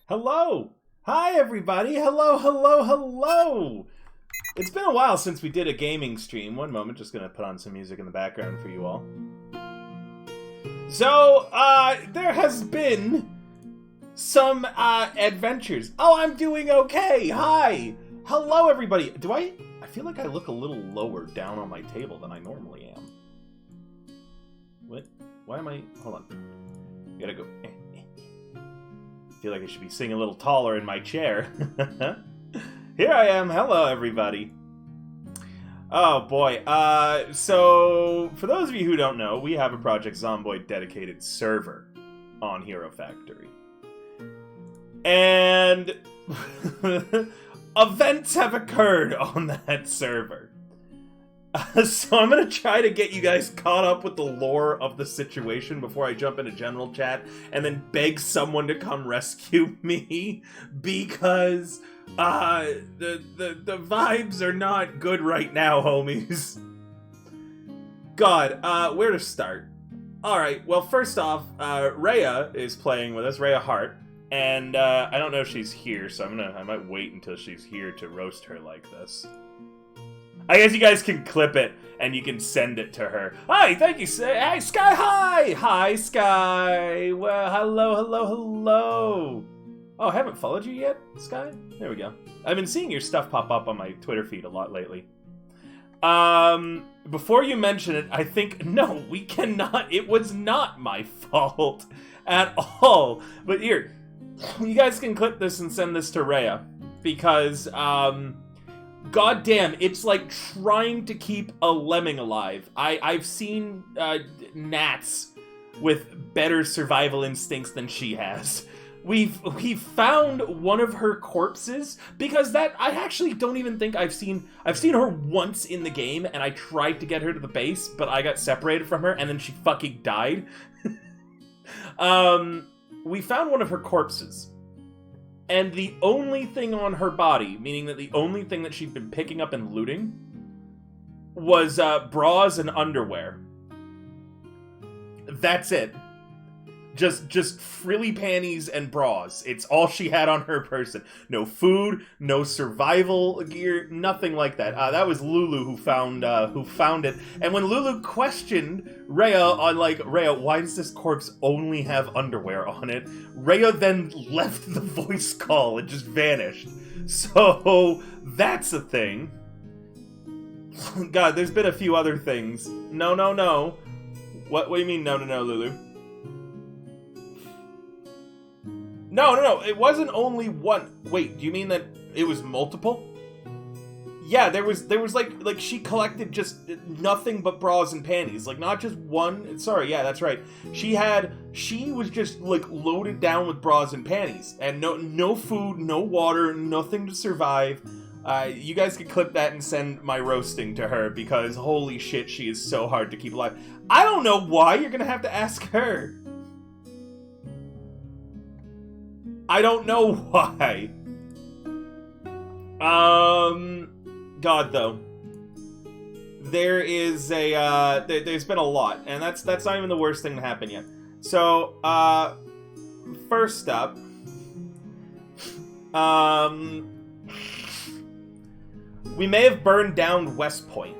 Hello! Hi, everybody! Hello, hello, hello! It's been a while since we did a gaming stream. One moment, just gonna put on some music in the background for you all. So, there has been some, adventures. Oh, I'm doing okay! Hi! Hello, everybody! I feel like I look a little lower down on my table than I normally am. What? Why am I... Hold on. Gotta go... I feel like I should be sitting a little taller in my chair. Here I am. Hello, everybody. Oh, boy. So, for those of you who don't know, we have a Project Zomboid dedicated server on Hero Factory. And events have occurred on that server. So I'm going to try to get you guys caught up with the lore of the situation before I jump into general chat and then beg someone to come rescue me because the vibes are not good right now, homies. God, where to start? Alright, well, first off, Rhea is playing with us, Rhea Hart, and I don't know if she's here, so I might wait until she's here to roast her like this. I guess you guys can clip it, and you can send it to her. Hi, thank you, hey, Sky, hi! Hi, Sky! Well, hello. Oh, I haven't followed you yet, Sky? There we go. I've been seeing your stuff pop up on my Twitter feed a lot lately. Before you mention it, I think, no, we cannot, it was not my fault at all. But here, you guys can clip this and send this to Rhea, because, God damn, it's like trying to keep a lemming alive. I've seen gnats with better survival instincts than she has. We've found one of her corpses because I actually don't even think I've seen her once in the game, and I tried to get her to the base, but I got separated from her and then she fucking died. We found one of her corpses. And the only thing on her body, meaning that the only thing that she'd been picking up and looting, was bras and underwear. That's it. Just frilly panties and bras. It's all she had on her person. No food, no survival gear, nothing like that. That was Lulu who found it. And when Lulu questioned Rhea on, like, Rhea, why does this corpse only have underwear on it? Rhea then left the voice call and just vanished. So that's a thing. God, there's been a few other things. No. What do you mean, no, Lulu? No, it wasn't only one. Wait, do you mean that it was multiple? Yeah, there was like she collected just nothing but bras and panties. Like, not just one. Sorry, yeah, that's right. She was just like loaded down with bras and panties. And no food, no water, nothing to survive. You guys can clip that and send my roasting to her because holy shit, she is so hard to keep alive. I don't know why, you're gonna have to ask her. I don't know why. God, though. There is there's been a lot, and that's not even the worst thing to happen yet. So, first up, we may have burned down West Point.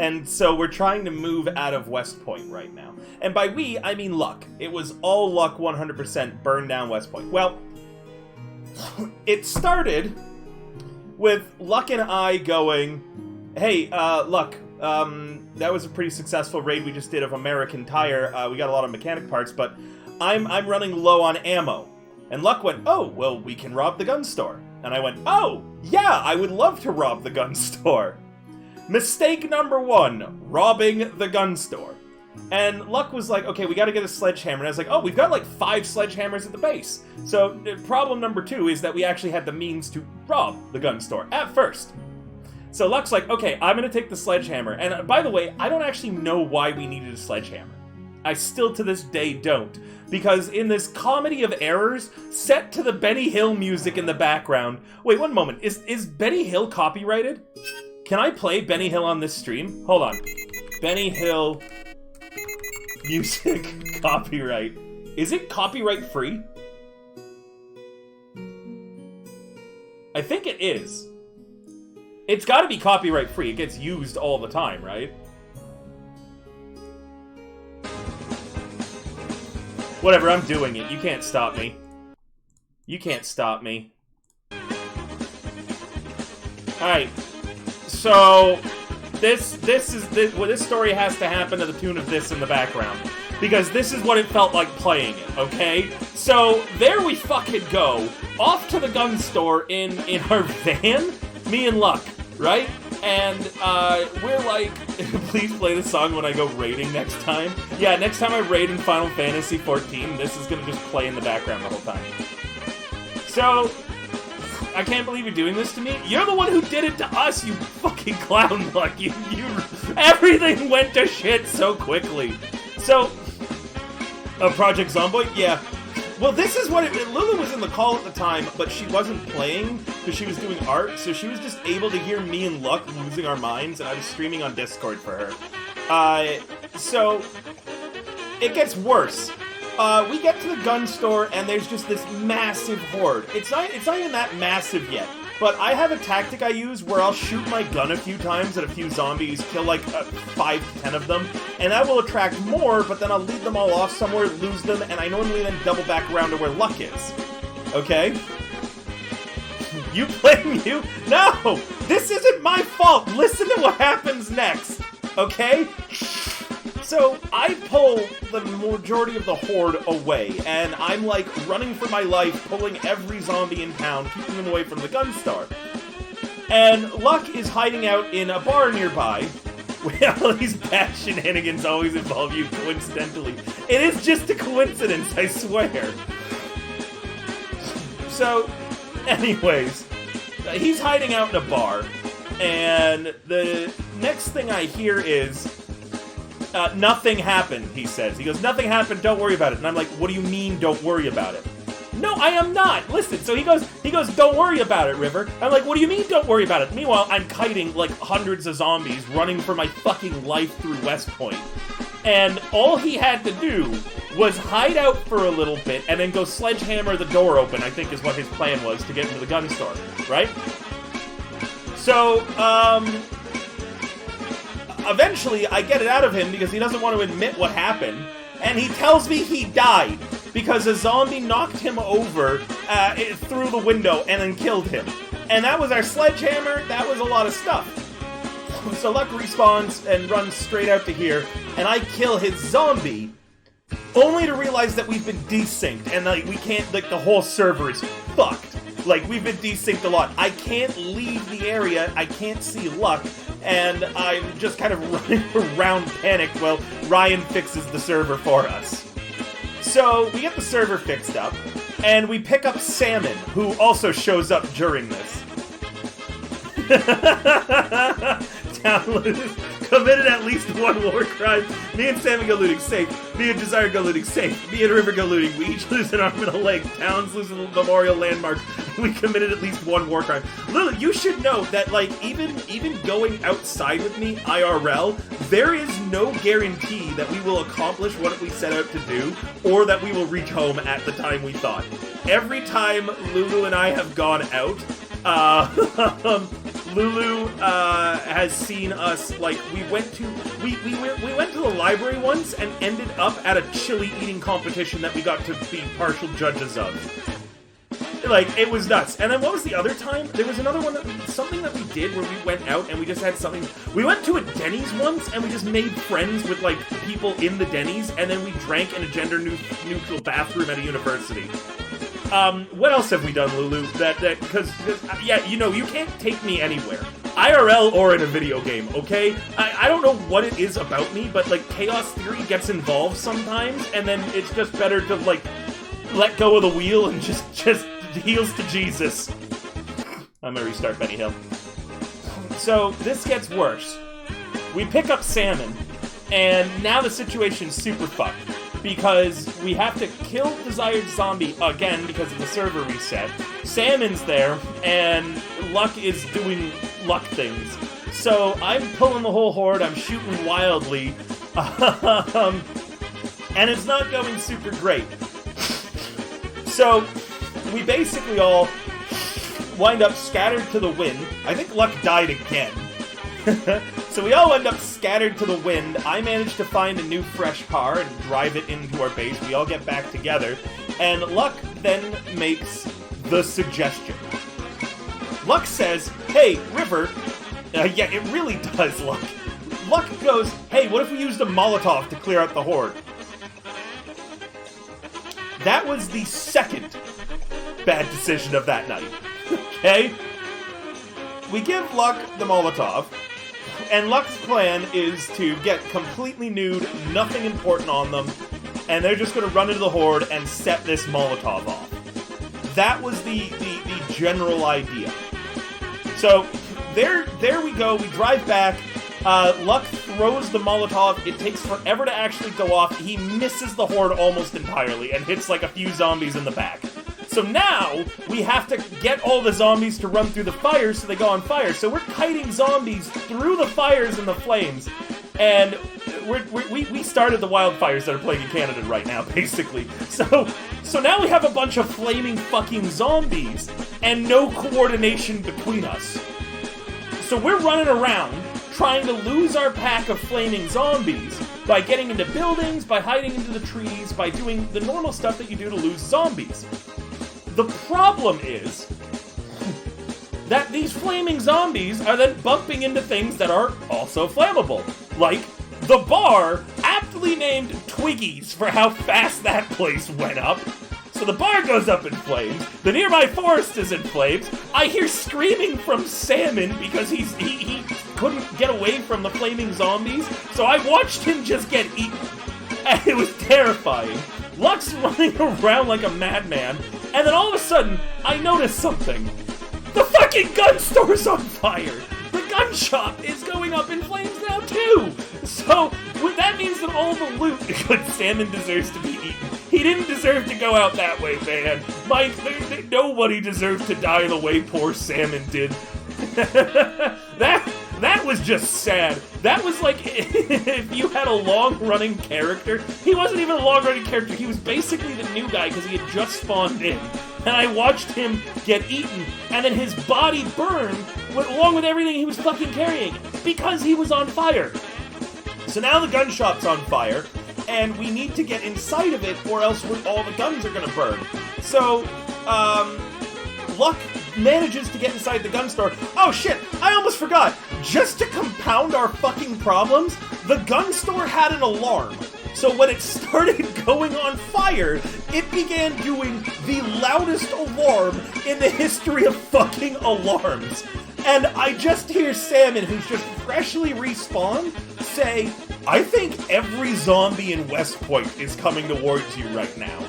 And so we're trying to move out of West Point right now. And by we, I mean Luck. It was all Luck 100% burn down West Point. Well, it started with Luck and I going, hey, Luck, that was a pretty successful raid we just did of American Tire. We got a lot of mechanic parts, but I'm running low on ammo. And Luck went, oh, well, we can rob the gun store. And I went, oh, yeah, I would love to rob the gun store. Mistake number one, robbing the gun store. And Luck was like, okay, we gotta get a sledgehammer. And I was like, oh, we've got like 5 sledgehammers at the base. So problem number 2 is that we actually had the means to rob the gun store at first. So Luck's like, okay, I'm gonna take the sledgehammer. And by the way, I don't actually know why we needed a sledgehammer. I still to this day don't. Because in this comedy of errors, set to the Benny Hill music in the background. Wait, one moment, is Benny Hill copyrighted? Can I play Benny Hill on this stream? Hold on. Benny Hill music copyright. Is it copyright free? think it is. It's gotta be copyright free. It gets used all the time, right? Whatever, I'm doing it. You can't stop me. You can't stop me. Alright. So, this story has to happen to the tune of this in the background. Because this is what it felt like playing it, okay? So, there we fucking go. Off to the gun store in our van, me and Luck, right? And, we're like, please play the song when I go raiding next time. Yeah, next time I raid in Final Fantasy XIV, this is gonna just play in the background the whole time. So, I can't believe you're doing this to me. You're the one who did it to us, you fucking clown, Luck. Everything went to shit so quickly. So, Project Zomboid? Yeah. Well, this is what Lulu was in the call at the time, but she wasn't playing because she was doing art, so she was just able to hear me and Luck losing our minds, and I was streaming on Discord for her. So, it gets worse. We get to the gun store, and there's just this massive horde. It's not even that massive yet. But I have a tactic I use where I'll shoot my gun a few times at a few zombies, kill like 5 to 10 of them, and that will attract more, but then I'll lead them all off somewhere, lose them, and I normally then double back around to where Luck is. Okay? You blame you? No! This isn't my fault! Listen to what happens next! Okay? So, I pull the majority of the horde away, and I'm like running for my life, pulling every zombie in town, keeping them away from the gun store. And Luck is hiding out in a bar nearby. Well, these bad shenanigans always involve you coincidentally. It is just a coincidence, I swear. So, anyways, he's hiding out in a bar, and the next thing I hear is, nothing happened, he says. He goes, nothing happened, don't worry about it. And I'm like, what do you mean, don't worry about it? No, I am not! Listen, so he goes, don't worry about it, River. I'm like, what do you mean, don't worry about it? Meanwhile, I'm kiting, like, hundreds of zombies, running for my fucking life through West Point. And all he had to do was hide out for a little bit, and then go sledgehammer the door open, I think is what his plan was, to get into the gun store, right? So, eventually, I get it out of him because he doesn't want to admit what happened, and he tells me he died because a zombie knocked him over through the window and then killed him. And that was our sledgehammer, that was a lot of stuff. So Luck respawns and runs straight out to here, and I kill his zombie, only to realize that we've been desynced, and like we can't, like the whole server is fucked. Like, we've been desynced a lot. I can't leave the area, I can't see Luck, and I'm just kind of running around panicked while Ryan fixes the server for us. So, we get the server fixed up, and we pick up Salmon, who also shows up during this. Downloaded. Committed at least one war crime. Me and Salmon go looting safe. Me and Desire go looting safe. Me and River go looting. We each lose an arm and a leg. Towns lose a memorial landmark. We committed at least one war crime. Lulu, you should know that, like, even going outside with me, IRL, there is no guarantee that we will accomplish what we set out to do, or that we will reach home at the time we thought. Every time Lulu and I have gone out, Lulu has seen us, like, we went to the library once and ended up at a chili eating competition that we got to be partial judges of. Like, it was nuts. And then what was the other time? There was another one, something that we did where we went out and we just had something. We went to a Denny's once and we just made friends with, like, people in the Denny's, and then we drank in a gender-neutral bathroom at a university. What else have we done, Lulu? Because, yeah, you know, you can't take me anywhere. IRL or in a video game, okay? I don't know what it is about me, but, like, chaos theory gets involved sometimes, and then it's just better to, like, let go of the wheel and just heals to Jesus. I'm gonna restart Benny Hill. So, this gets worse. We pick up Salmon, and now the situation's super fucked. Because we have to kill Desired Zombie again because of the server reset. Salmon's there, and Luck is doing Luck things. So I'm pulling the whole horde, I'm shooting wildly, and it's not going super great. So we basically all wind up scattered to the wind. I think Luck died again. So we all end up scattered to the wind. I managed to find a new fresh car and drive it into our base. We all get back together. And Luck then makes the suggestion. Luck says, hey, River... yeah, it really does, Luck. Luck goes, hey, what if we used a Molotov to clear out the horde? That was the second bad decision of that night. Okay? We give Luck the Molotov, and Luck's plan is to get completely nude, nothing important on them, and they're just going to run into the horde and set this Molotov off. That was the general idea. So, there we go. We drive back. Luck throws the Molotov. It takes forever to actually go off. He misses the horde almost entirely and hits like a few zombies in the back. So now, we have to get all the zombies to run through the fires so they go on fire. So we're kiting zombies through the fires and the flames. And we started the wildfires that are plaguing Canada right now, basically. So now we have a bunch of flaming fucking zombies and no coordination between us. So we're running around trying to lose our pack of flaming zombies by getting into buildings, by hiding into the trees, by doing the normal stuff that you do to lose zombies. The problem is that these flaming zombies are then bumping into things that are also flammable, like the bar, aptly named Twiggies for how fast that place went up. So the bar goes up in flames, the nearby forest is in flames, I hear screaming from Salmon because he couldn't get away from the flaming zombies, so I watched him just get eaten. And it was terrifying. Luck's running around like a madman, and then all of a sudden, I notice something. The fucking gun store's on fire! The gun shop is going up in flames now too! So, that means that all the loot... Good, Salmon deserves to be eaten. He didn't deserve to go out that way, man. Mike, nobody deserves to die the way poor Salmon did. That was just sad. That was like if you had a long-running character. He wasn't even a long-running character. He was basically the new guy because he had just spawned in. And I watched him get eaten, and then his body burned along with everything he was fucking carrying because he was on fire. So now the gun shop's on fire, and we need to get inside of it or else all the guns are gonna burn. So, Luck manages to get inside the gun store. Oh shit, I almost forgot. Just to compound our fucking problems, the gun store had an alarm. So when it started going on fire, it began doing the loudest alarm in the history of fucking alarms. And I just hear Salmon, who's just freshly respawned, say, I think every zombie in West Point is coming towards you right now.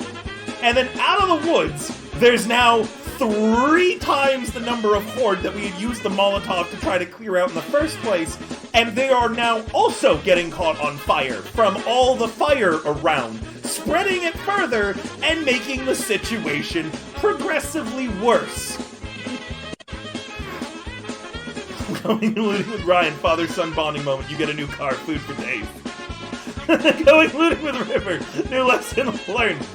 And then out of the woods, there's now 3 times the number of horde that we had used the Molotov to try to clear out in the first place, and they are now also getting caught on fire from all the fire around, spreading it further and making the situation progressively worse. Going looting with Ryan, father-son bonding moment, you get a new car, food for days. Going looting with River, new lesson learned.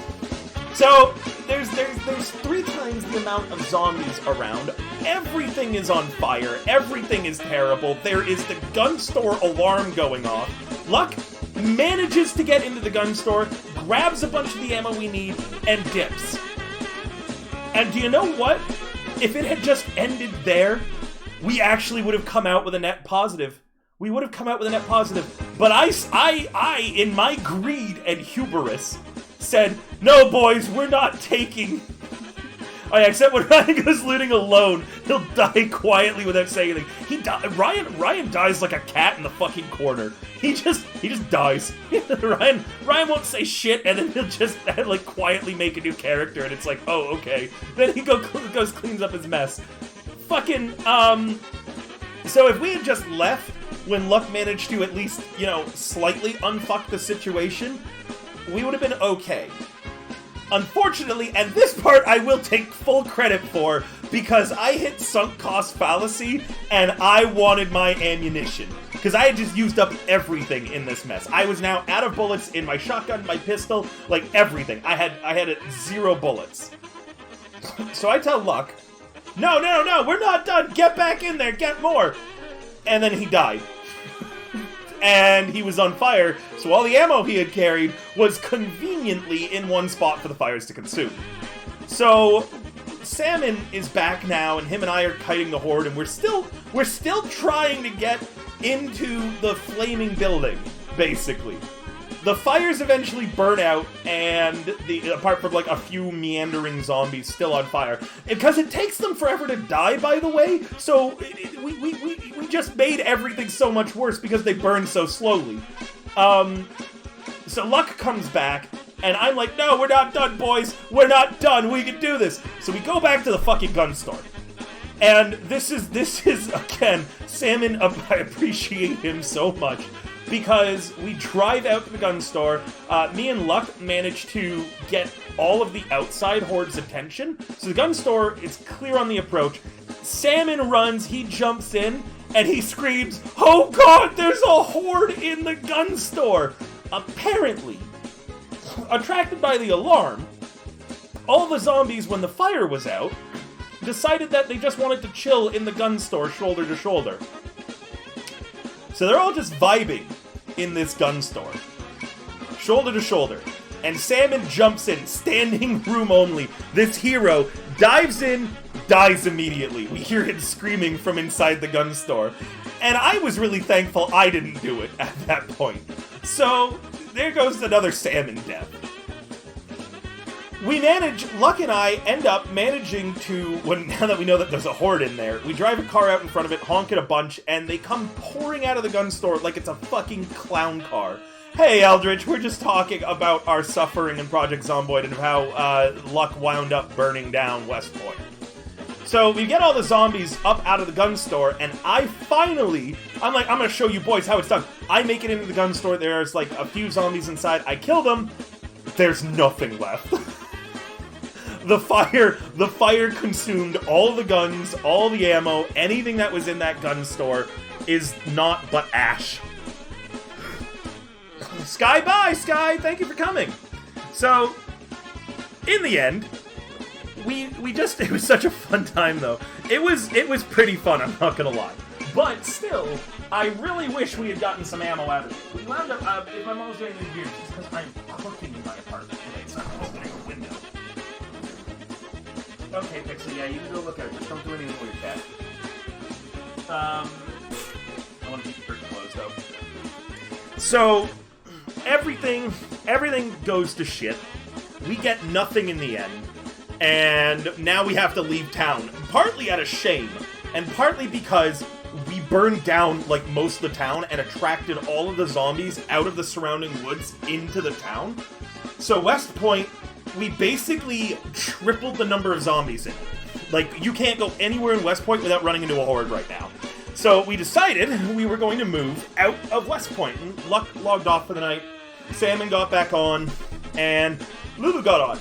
So, there's 3 times the amount of zombies around. Everything is on fire. Everything is terrible. There is the gun store alarm going off. Luck manages to get into the gun store, grabs a bunch of the ammo we need, and dips. And do you know what? If it had just ended there, we actually would have come out with a net positive. We would have come out with a net positive. But I, in my greed and hubris, said, no, boys, we're not taking... Oh yeah, except when Ryan goes looting alone, he'll die quietly without saying anything. Ryan dies like a cat in the fucking corner. He just dies. Ryan won't say shit, and then he'll just like quietly make a new character, and it's like, oh, okay. Then he goes cleans up his mess. Fucking, so if we had just left when Luck managed to at least, slightly unfuck the situation, we would have been okay. Unfortunately, and this part I will take full credit for, because I hit sunk cost fallacy, and I wanted my ammunition. Because I had just used up everything in this mess. I was now out of bullets in my shotgun, my pistol, like everything. I had 0 bullets. So I tell Luck, no, no, no, we're not done. Get back in there, get more. And then he died. And he was on fire, so all the ammo he had carried was conveniently in one spot for the fires to consume. So Salmon is back now, and him and I are kiting the horde, and we're still trying to get into the flaming building, basically. The fires eventually burn out, and apart from like a few meandering zombies still on fire, because it takes them forever to die, by the way. So we just made everything so much worse because they burn so slowly. So Luck comes back, and I'm like, no, we're not done, boys. We're not done. We can do this. So we go back to the fucking gun store. And this is again, Salmon, I appreciate him so much, because we drive out to the gun store. Me and Luck managed to get all of the outside horde's attention. So the gun store is clear on the approach. Salmon runs, he jumps in, and he screams, "Oh god, there's a horde in the gun store!" Apparently, attracted by the alarm, all the zombies, when the fire was out, decided that they just wanted to chill in the gun store shoulder to shoulder. So they're all just vibing in this gun store, shoulder to shoulder. And Salmon jumps in, standing room only. This hero dives in, dies immediately. We hear him screaming from inside the gun store. And I was really thankful I didn't do it at that point. So there goes another Salmon death. Luck and I end up managing to, now that we know that there's a horde in there, we drive a car out in front of it, honk it a bunch, and they come pouring out of the gun store like it's a fucking clown car. Hey, Eldritch, we're just talking about our suffering in Project Zomboid and how Luck wound up burning down West Point. So we get all the zombies up out of the gun store, and I'm like, I'm gonna show you boys how it's done. I make it into the gun store, there's like a few zombies inside, I kill them, there's nothing left. The fire consumed all the guns, all the ammo, anything that was in that gun store is naught but ash. Sky, bye, Sky! Thank you for coming! So, in the end, it was such a fun time, though. It was pretty fun, I'm not gonna lie. But still, I really wish we had gotten some ammo out of it. We wound up, if I'm almost doing these beers, it's because I'm cooking in my apartment today, so I'm opening a window. Okay, Pixie, yeah, you can go look at it. Just don't do anything with your cat. I want to keep the curtain closed, though. So, everything goes to shit. We get nothing in the end. And now we have to leave town. Partly out of shame, and partly because we burned down, like, most of the town and attracted all of the zombies out of the surrounding woods into the town. So West Point, we basically tripled the number of zombies in it. Like, you can't go anywhere in West Point without running into a horde right now. So we decided we were going to move out of West Point. And Luck logged off for the night, Salmon got back on, and Lulu got on.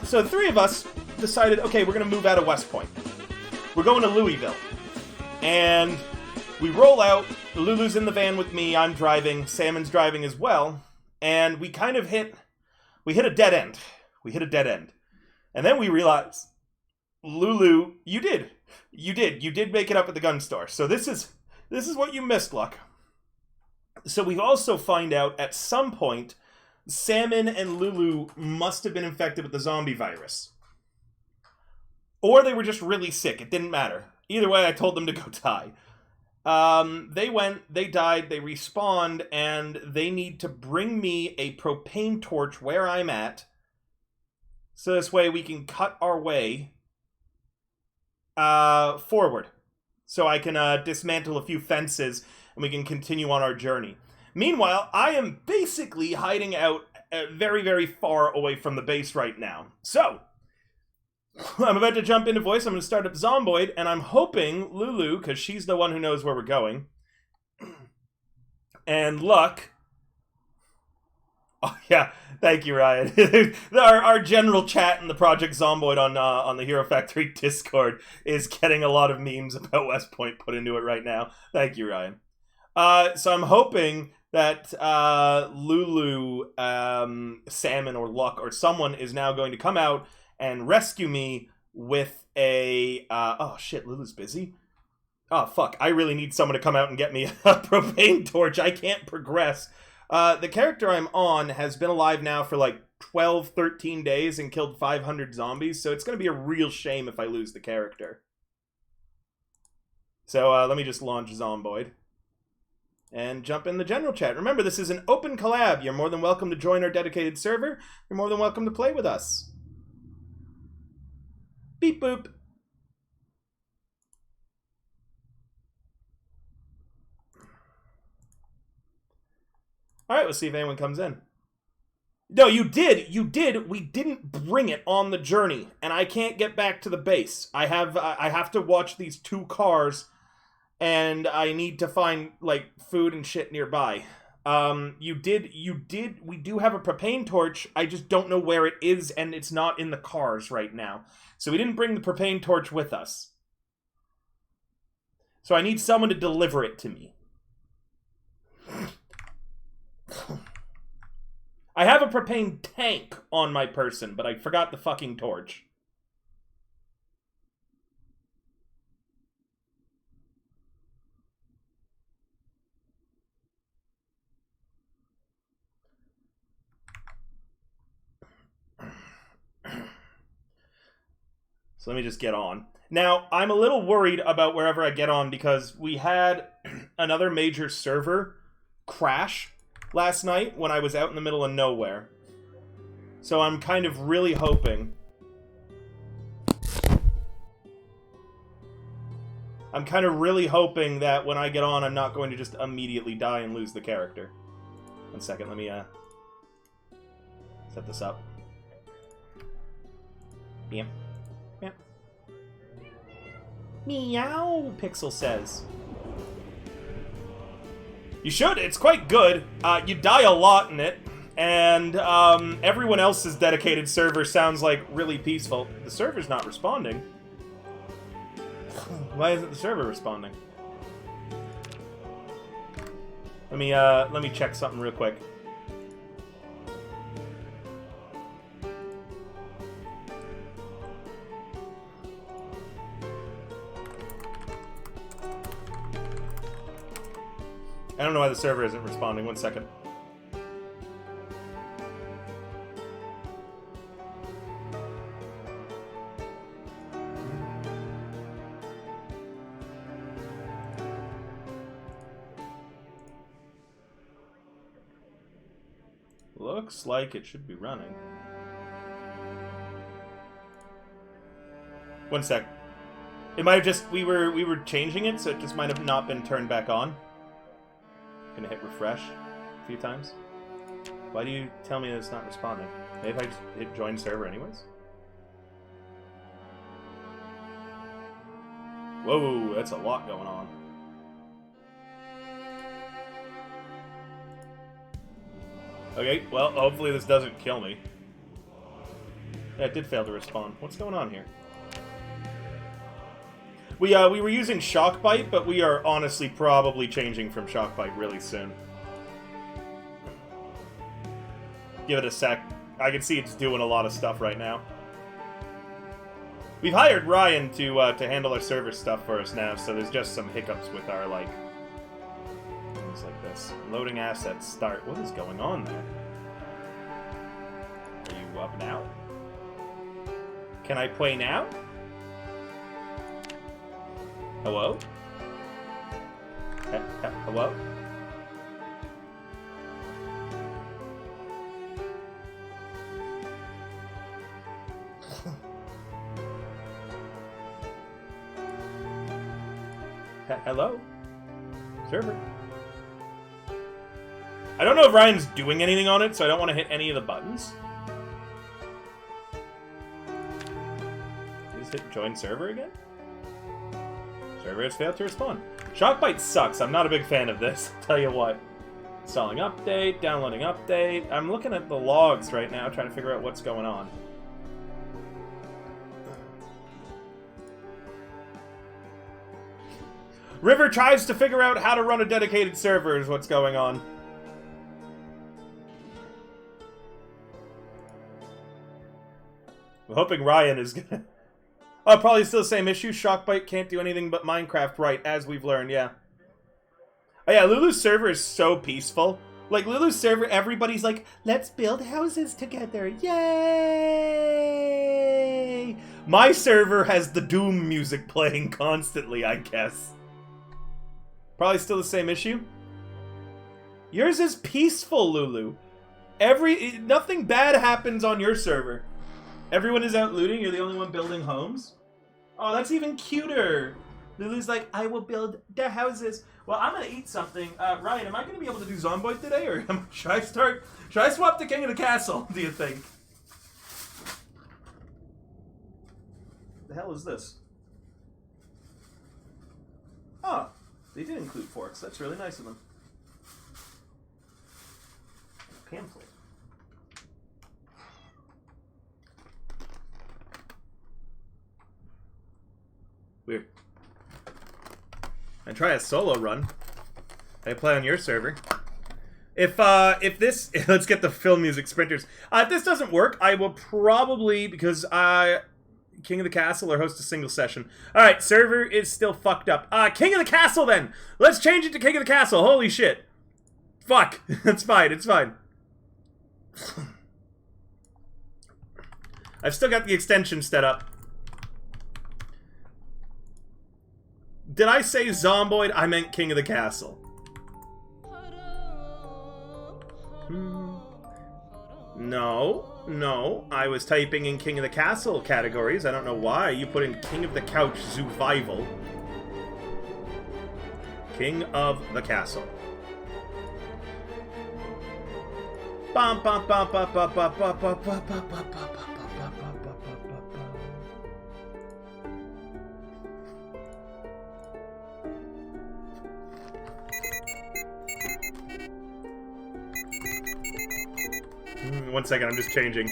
So the three of us decided, okay, we're going to move out of West Point. We're going to Louisville. And we roll out, Lulu's in the van with me, I'm driving, Salmon's driving as well, and we kind of hit a dead end. And then we realized, Lulu, you did make it up at the gun store. So this is what you missed, Luck. So we also find out at some point, Salmon and Lulu must have been infected with the zombie virus. Or they were just really sick, it didn't matter. Either way, I told them to go die. They went, they died, they respawned, and they need to bring me a propane torch where I'm at, so this way we can cut our way forward. So I can dismantle a few fences, and we can continue on our journey. Meanwhile, I am basically hiding out very, very far away from the base right now. So, I'm about to jump into voice. I'm going to start up Zomboid, and I'm hoping Lulu, because she's the one who knows where we're going, and Luck. Oh yeah, thank you, Ryan. our general chat in the Project Zomboid on the Hero Factory Discord is getting a lot of memes about West Point put into it right now. Thank you, Ryan. So I'm hoping that Lulu, Salmon, or Luck, or someone is now going to come out and rescue me with a... oh, shit, Lulu's busy? Oh, fuck. I really need someone to come out and get me a propane torch. I can't progress. The character I'm on has been alive now for like 12, 13 days and killed 500 zombies, so it's going to be a real shame if I lose the character. So let me just launch Zomboid and jump in the general chat. Remember, this is an open collab. You're more than welcome to join our dedicated server. You're more than welcome to play with us. Beep boop. Alright, let's see if anyone comes in. No, you did! You did! We didn't bring it on the journey, and I can't get back to the base. I have to watch these 2 cars, and I need to find, like, food and shit nearby. We do have a propane torch, I just don't know where it is, and it's not in the cars right now. So we didn't bring the propane torch with us. So I need someone to deliver it to me. I have a propane tank on my person, but I forgot the fucking torch. So let me just get on. Now, I'm a little worried about wherever I get on because we had another major server crash last night when I was out in the middle of nowhere. So I'm kind of really hoping... that when I get on, I'm not going to just immediately die and lose the character. 1 second, let me set this up. Yep. Yep. Meow, Pixel says. You should. It's quite good. You die a lot in it, and everyone else's dedicated server sounds like really peaceful. The server's not responding. Why isn't the server responding? Let me check something real quick. I don't know why the server isn't responding. 1 second. Looks like it should be running. 1 sec. It might have just we were changing it, so it just might have not been turned back on. Gonna hit refresh a few times. Why do you tell me that it's not responding? Maybe if I just hit join server anyways? Whoa, that's a lot going on. Okay, well, hopefully this doesn't kill me. Yeah, it did fail to respond. What's going on here? We were using Shock Bite, but we are honestly probably changing from Shock Bite really soon. Give it a sec. I can see it's doing a lot of stuff right now. We've hired Ryan to handle our server stuff for us now, so there's just some hiccups with our, like, things like this. Loading assets start. What is going on there? Are you up now? Can I play now? Hello? Hello? Hello? Server? I don't know if Ryan's doing anything on it, so I don't want to hit any of the buttons. Just hit join server again? Server has failed to respond. Shockbite sucks. I'm not a big fan of this. I'll tell you what. Installing update, downloading update. I'm looking at the logs right now, trying to figure out what's going on. River tries to figure out how to run a dedicated server is what's going on. I'm hoping Ryan is gonna... Oh, probably still the same issue. Shockbite can't do anything but Minecraft right, as we've learned, yeah. Oh yeah, Lulu's server is so peaceful. Like, Lulu's server, everybody's like, let's build houses together. Yay! My server has the Doom music playing constantly, I guess. Probably still the same issue. Yours is peaceful, Lulu. Nothing bad happens on your server. Everyone is out looting, you're the only one building homes? Oh, that's even cuter. Lulu's like, I will build the houses. Well, I'm gonna eat something. Ryan, am I gonna be able to do Zomboid today, or should I swap to King of the Castle, do you think? The hell is this? Oh, they did include forks. That's really nice of them. Pamphlet. Weird. And try a solo run. I play on your server. If this, let's get the film music sprinters. If this doesn't work, I will probably, because King of the Castle or host a single session. Alright, server is still fucked up. King of the Castle then! Let's change it to King of the Castle, holy shit. Fuck, it's fine, it's fine. I've still got the extension set up. Did I say Zomboid? I meant King of the Castle. No, I was typing in King of the Castle categories. I don't know why. You put in King of the Couch Survival. King of the Castle. Bum bum bum bum bum bum bum bum bum bum bum bum. One second, I'm just changing.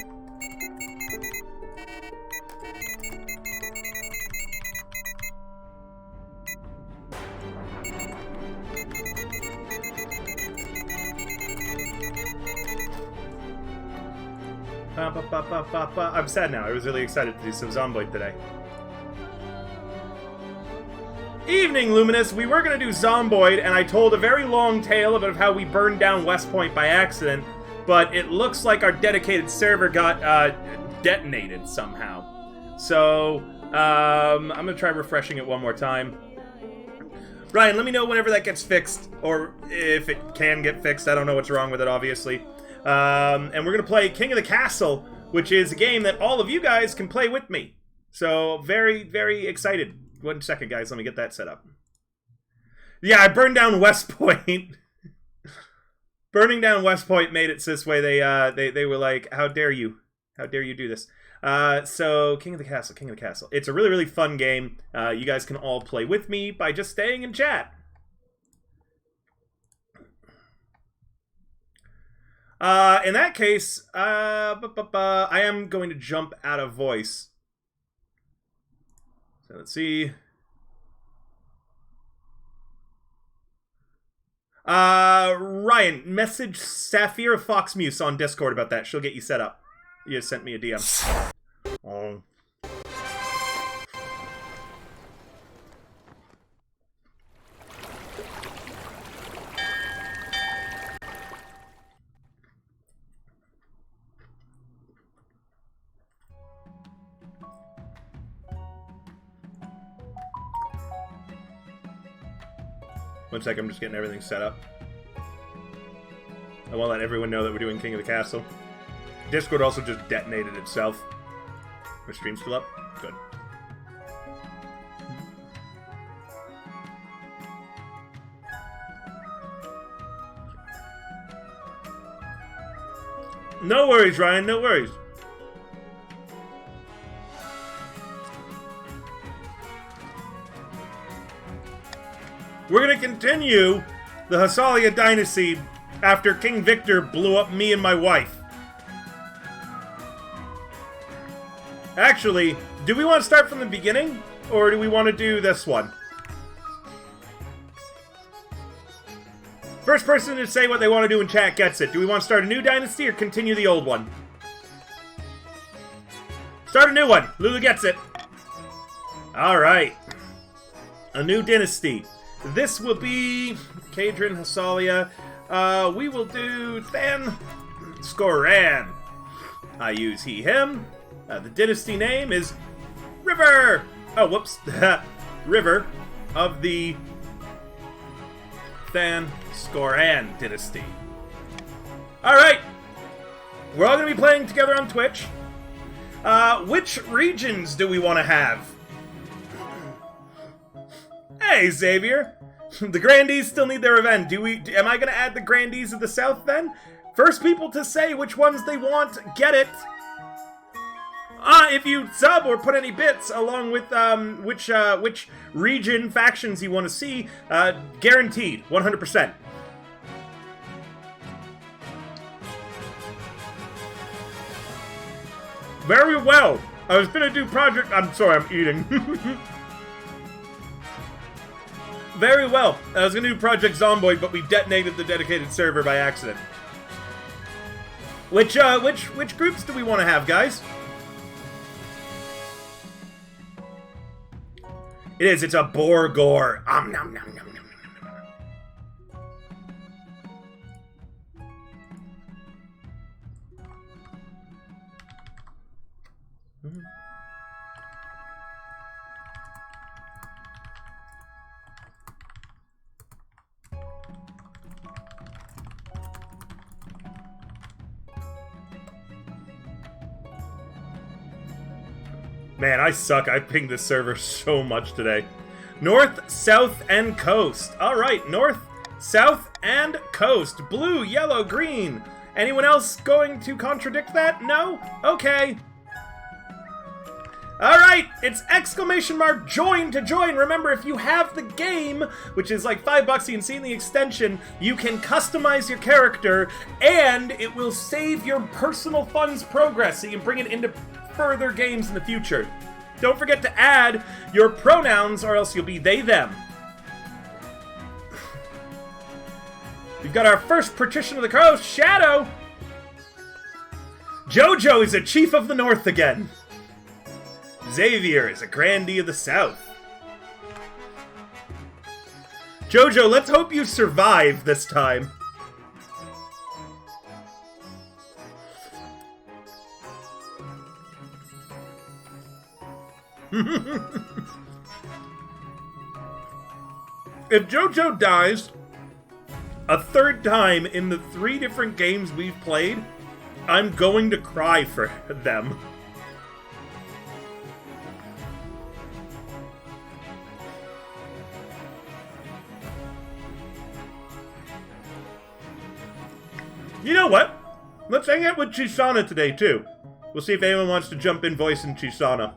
I'm sad now. I was really excited to do some Zomboid today. Evening, Luminous. We were going to do Zomboid, and I told a very long tale about how we burned down West Point by accident. But it looks like our dedicated server got detonated somehow. So, I'm going to try refreshing it one more time. Ryan, let me know whenever that gets fixed, or if it can get fixed. I don't know what's wrong with it, obviously. And we're going to play King of the Castle, which is a game that all of you guys can play with me. So, very, very excited. 1 second, guys. Let me get that set up. Yeah, I burned down West Point. Burning down West Point made it this way. They were like, how dare you? How dare you do this? So, King of the Castle, King of the Castle. It's a really, really fun game. You guys can all play with me by just staying in chat. In that case, I am going to jump out of voice. So, let's see. Ryan, message Sapphire Foxmuse on Discord about that. She'll get you set up. You just sent me a DM. Oh. 1 second, I'm just getting everything set up. I want to let everyone know that we're doing King of the Castle. Discord also just detonated itself. Our stream's still up? Good. No worries, Ryan, no worries. We're gonna continue the Hassalia dynasty after King Victor blew up me and my wife. Actually, do we want to start from the beginning? Or do we want to do this one? First person to say what they want to do in chat gets it. Do we want to start a new dynasty or continue the old one? Start a new one. Lulu gets it. Alright. A new dynasty. This will be Kadrin Hasalia. We will do Than Skoran. I use he, him. The dynasty name is River. Oh, whoops. River of the Than Skoran dynasty. Alright. We're all going to be playing together on Twitch. Which regions do we want to have? Hey, Xavier! The Grandees still need their event. Am I gonna add the Grandees of the South, then? First people to say which ones they want, get it! If you sub or put any bits along with, which region, factions you want to see, guaranteed, 100%. Very well. I was gonna do project... I'm sorry, I'm eating. Very well. I was gonna do Project Zomboid, but we detonated the dedicated server by accident. Which groups do we want to have, guys? It is. It's a Borgor. Nom nom nom nom nom nom. Man, I suck. I pinged this server so much today. North, South, and Coast. Alright, North, South, and Coast. Blue, yellow, green. Anyone else going to contradict that? No? Okay. Alright, it's exclamation mark join to join. Remember, if you have the game, which is like $5, you can see in the extension, you can customize your character, and it will save your personal funds progress, so you can bring it into further games in the future. Don't forget to add your pronouns, or else you'll be they, them. We've got our first partition of the coast, Shadow! Jojo is a chief of the north again. Xavier is a grandee of the south. Jojo, let's hope you survive this time. If Jojo dies a third time in the 3 different games we've played, I'm going to cry for them. You know what? Let's hang out with Chisana today, too. We'll see if anyone wants to jump in voice in Chisana.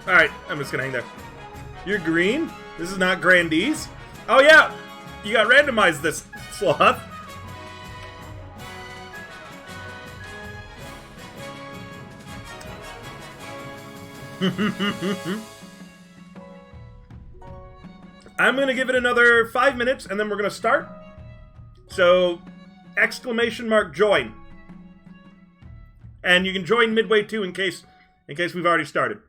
Alright, I'm just gonna hang there. You're green? This is not Grandees? Oh yeah! You got randomized this, sloth. I'm gonna give it another 5 minutes and then we're gonna start. So, exclamation mark join. And you can join midway too in case we've already started.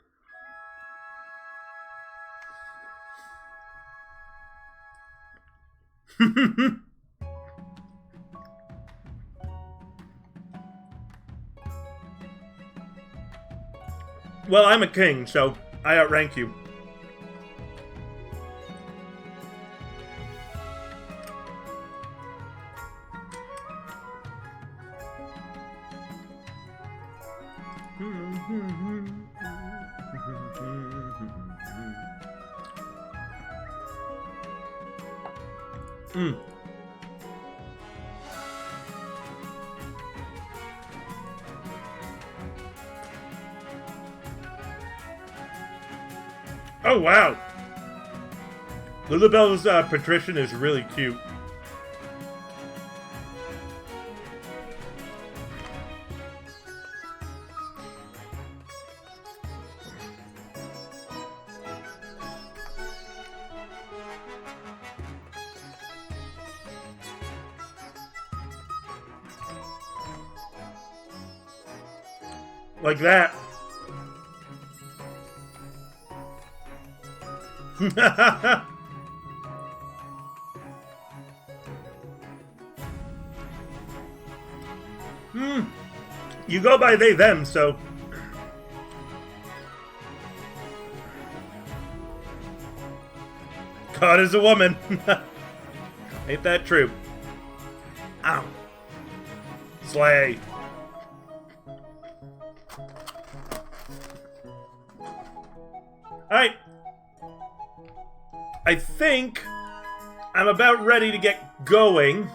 Well, I'm a king, so I outrank you. Oh, wow. Lulabelle's patrician is really cute. Like that. You go by they, them, so... God is a woman. Ain't that true? Ow. Slay. Alright. I think I'm about ready to get going.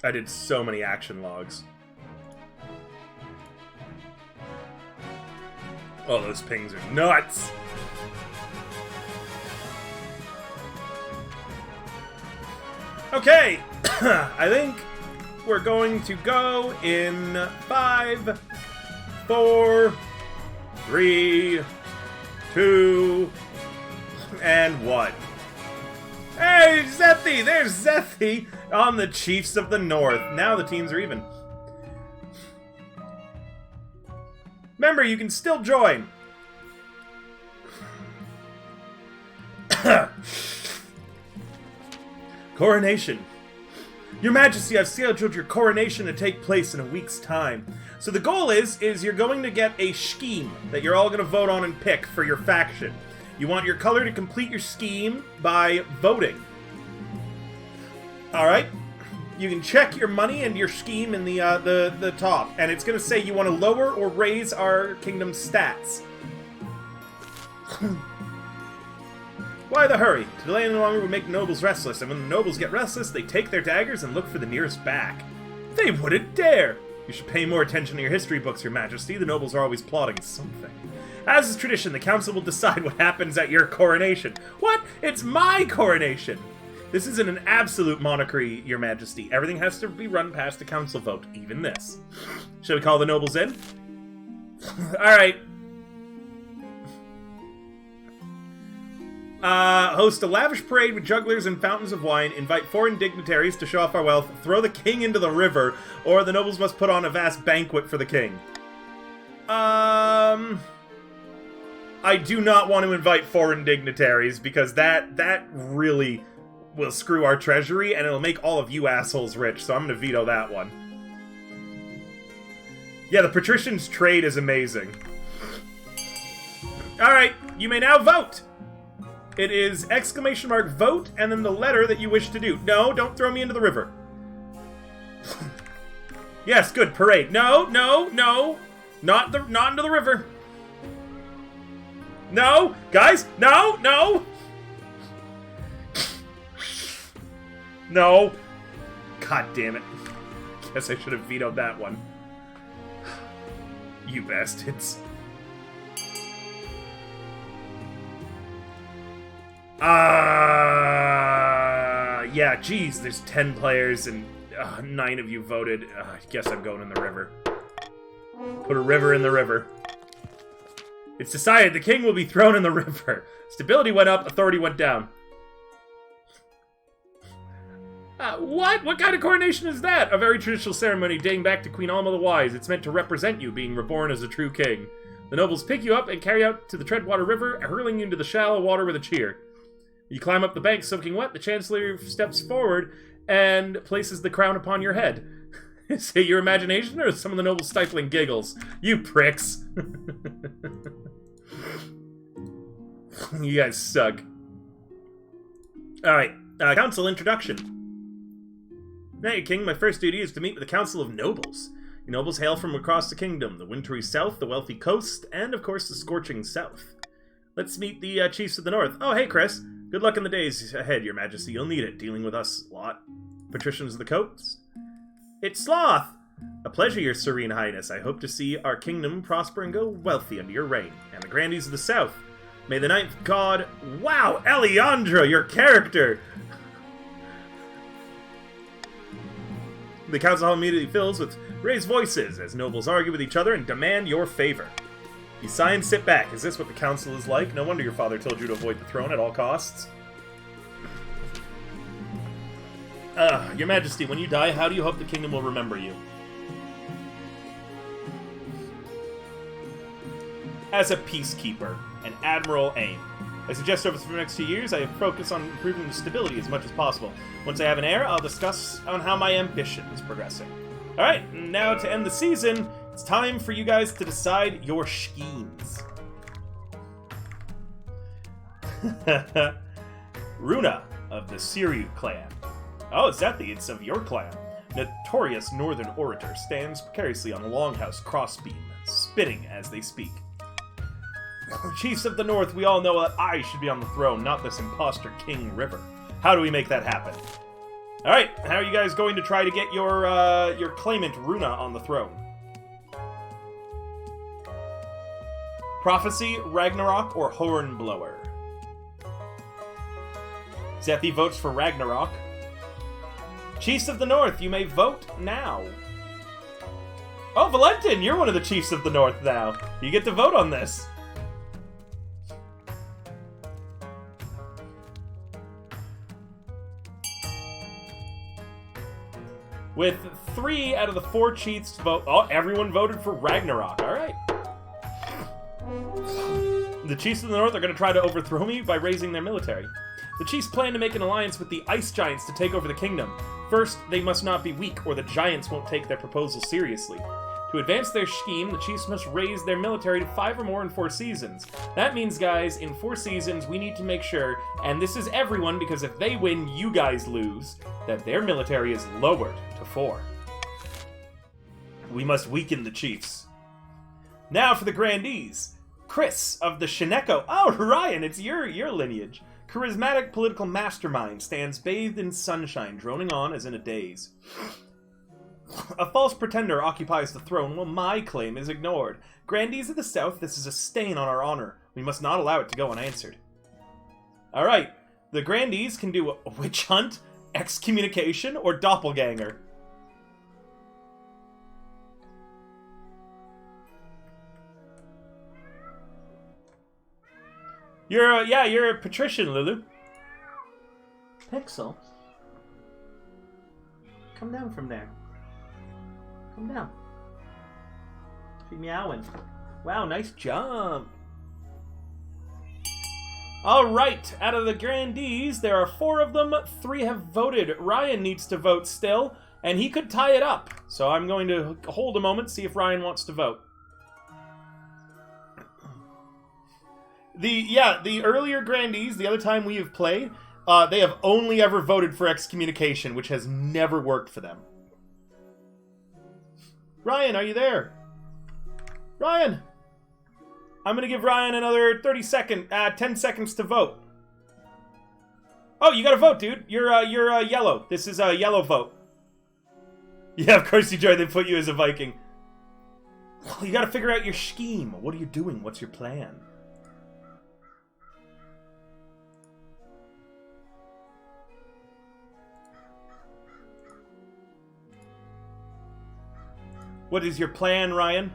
I did so many action logs. Oh, those pings are nuts! Okay, I think we're going to go in 5, 4, 3, 2, and 1. Hey, Zethi! There's Zethi on the Chiefs of the North. Now the teams are even. Remember, you can still join. Coronation. Your Majesty, I've scheduled your coronation to take place in a week's time. So the goal is you're going to get a scheme that you're all going to vote on and pick for your faction. You want your color to complete your scheme by voting. Alright? You can check your money and your scheme in the top, and it's going to say you want to lower or raise our kingdom's stats. Why the hurry? To delay any longer would make nobles restless, and when the nobles get restless, they take their daggers and look for the nearest back. They wouldn't dare! You should pay more attention to your history books, Your Majesty. The nobles are always plotting something. As is tradition, the council will decide what happens at your coronation. What? It's my coronation! This isn't an absolute monarchy, Your Majesty. Everything has to be run past a council vote, even this. Shall we call the nobles in? Alright. Host a lavish parade with jugglers and fountains of wine, invite foreign dignitaries to show off our wealth, throw the king into the river, or the nobles must put on a vast banquet for the king. I do not want to invite foreign dignitaries, because that really will screw our treasury, and it'll make all of you assholes rich, so I'm gonna veto that one. Yeah, the patricians' trade is amazing. Alright, you may now vote! It is ! Vote, and then the letter that you wish to do. No, don't throw me into the river. Yes, good, parade. No, no, no! Not into the river. No! Guys, no, no! No! God damn it. Guess I should have vetoed that one. You bastards. Yeah, geez, there's 10 players and 9 of you voted. I guess I'm going in the river. Put a river in the river. It's decided the king will be thrown in the river. Stability went up, authority went down. What? What kind of coronation is that? A very traditional ceremony dating back to Queen Alma the Wise. It's meant to represent you being reborn as a true king. The nobles pick you up and carry you out to the Treadwater River, hurling you into the shallow water with a cheer. You climb up the bank soaking wet, the Chancellor steps forward and places the crown upon your head. Is it your imagination or some of the nobles' stifling giggles? You pricks! You guys suck. Alright, council introduction. Now, King, my first duty is to meet with the Council of Nobles. The nobles hail from across the kingdom, the wintry south, the wealthy coast, and of course the scorching south. Let's meet the chiefs of the north. Oh, hey, Chris. Good luck in the days ahead, Your Majesty. You'll need it, dealing with us lot. Patricians of the coast. It's Sloth! A pleasure, Your Serene Highness. I hope to see our kingdom prosper and go wealthy under your reign. And the grandees of the south. May the ninth god... Wow, Eliandra, your character! The council hall immediately fills with raised voices as nobles argue with each other and demand your favor. You sigh and sit back. Is this what the council is like? No wonder your father told you to avoid the throne at all costs. Your Majesty, when you die, how do you hope the kingdom will remember you? as a peacekeeper, an admiral aim. I suggest over the next 2 years I focus on improving the stability as much as possible. Once I have an heir, I'll discuss on how my ambition is progressing. Alright, now to end the season, it's time for you guys to decide your schemes. Runa of the Siryu clan. Oh, Zethi, it's of your clan. Notorious northern orator stands precariously on a longhouse crossbeam, spitting as they speak. Chiefs of the North, we all know that I should be on the throne, not this imposter King River. How do we make that happen? Alright, how are you guys going to try to get your claimant Runa on the throne? Prophecy, Ragnarok, or Hornblower? Zethi votes for Ragnarok. Chiefs of the North, you may vote now. Oh, Valentin, you're one of the Chiefs of the North now. You get to vote on this. With 3 out of the 4 chiefs vote... Oh, everyone voted for Ragnarok. Alright. The Chiefs of the North are going to try to overthrow me by raising their military. The Chiefs plan to make an alliance with the Ice Giants to take over the kingdom. First, they must not be weak, or the Giants won't take their proposal seriously. To advance their scheme, the Chiefs must raise their military to 5 or more in 4 seasons. That means, guys, in 4 seasons, we need to make sure, and this is everyone, because if they win, you guys lose, that their military is lowered to 4. We must weaken the Chiefs. Now for the Grandees. Chris of the Shineko. Oh, Ryan, it's your lineage. Charismatic political mastermind stands bathed in sunshine, droning on as in a daze. A false pretender occupies the throne while my claim is ignored. Grandees of the South, this is a stain on our honor. We must not allow it to go unanswered. Alright, the Grandees can do a witch hunt, excommunication, or doppelganger. You're a patrician, Lulu. Pixel? Come down from there. Come down. Keep meowing. Wow, nice jump. Alright, out of the Grandees, there are 4 of them. 3 have voted. Ryan needs to vote still, and he could tie it up. So I'm going to hold a moment, see if Ryan wants to vote. The earlier Grandees, the other time we have played, they have only ever voted for excommunication, which has never worked for them. Ryan, are you there? Ryan! I'm gonna give Ryan another 10 seconds to vote. Oh, you gotta vote, dude. You're yellow. This is a yellow vote. Yeah, of course you joined. They put you as a Viking. Well, you gotta figure out your scheme. What are you doing? What's your plan? What is your plan, Ryan?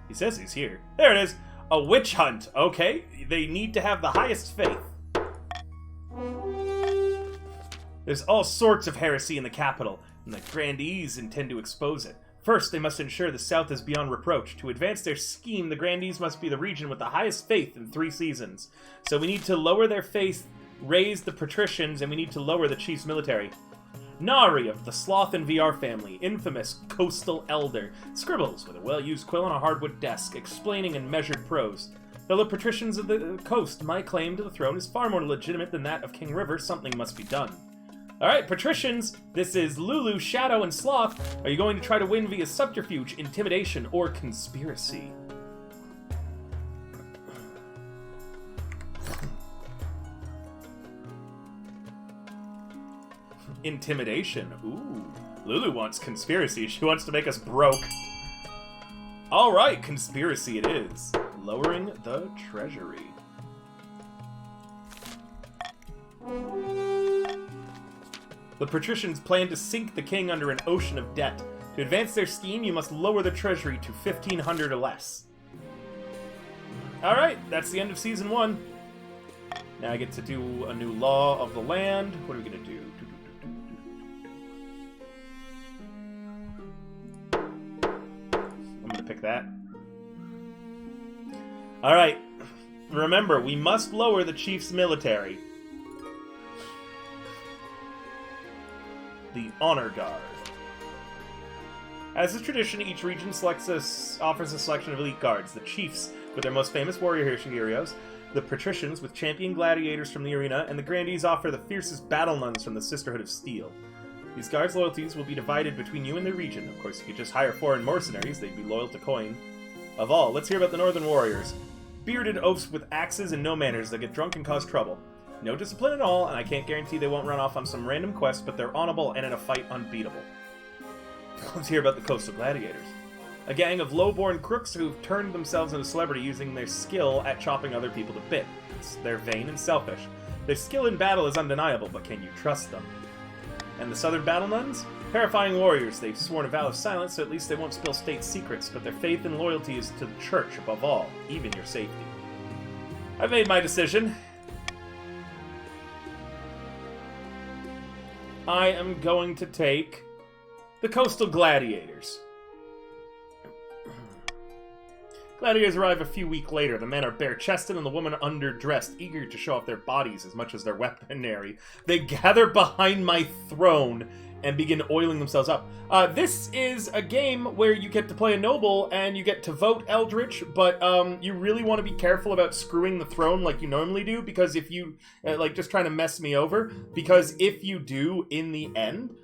He says he's here. There it is. A witch hunt. Okay. They need to have the highest faith. There's all sorts of heresy in the capital, and the Grandees intend to expose it. First, they must ensure the South is beyond reproach. To advance their scheme, the Grandees must be the region with the highest faith in 3 seasons. So we need to lower their faith, raise the patricians, and we need to lower the chief's military. Nari of the Sloth and VR family, infamous coastal elder, scribbles with a well-used quill on a hardwood desk, explaining in measured prose. Fellow patricians of the coast, my claim to the throne is far more legitimate than that of King River. Something must be done. Alright, patricians, this is Lulu, Shadow, and Sloth. Are you going to try to win via subterfuge, intimidation, or conspiracy? Intimidation. Ooh. Lulu wants conspiracy. She wants to make us broke. Alright, conspiracy it is. Lowering the treasury. The patricians plan to sink the king under an ocean of debt. To advance their scheme, you must lower the treasury to 1,500 or less. Alright, that's the end of Season 1. Now I get to do a new law of the land. What are we going to do? I'm going to pick that. Alright. Remember, we must lower the chief's military. The Honor Guard. As is tradition, each region offers a selection of elite guards. The chiefs, with their most famous warrior heroes, the patricians, with champion gladiators from the arena, and the grandees offer the fiercest battle nuns from the Sisterhood of Steel. These guards' loyalties will be divided between you and the region. Of course, you could just hire foreign mercenaries, they'd be loyal to coin. Of all, let's hear about the Northern Warriors. Bearded oafs with axes and no manners that get drunk and cause trouble. No discipline at all, and I can't guarantee they won't run off on some random quest, but they're honorable and in a fight unbeatable. Let's hear about the Coastal Gladiators. A gang of low-born crooks who've turned themselves into celebrity using their skill at chopping other people to bits. They're vain and selfish. Their skill in battle is undeniable, but can you trust them? And the Southern Battle Nuns? Terrifying warriors. They've sworn a vow of silence, so at least they won't spill state secrets, but their faith and loyalty is to the church above all, even your safety. I've made my decision. I am going to take the Coastal Gladiators. Gladiators arrive a few weeks later. The men are bare-chested and the women underdressed, eager to show off their bodies as much as their weaponry. They gather behind my throne and begin oiling themselves up. This is a game where you get to play a noble and you get to vote Eldritch, but you really want to be careful about screwing the throne like you normally do, because if you, just trying to mess me over, because if you do, in the end,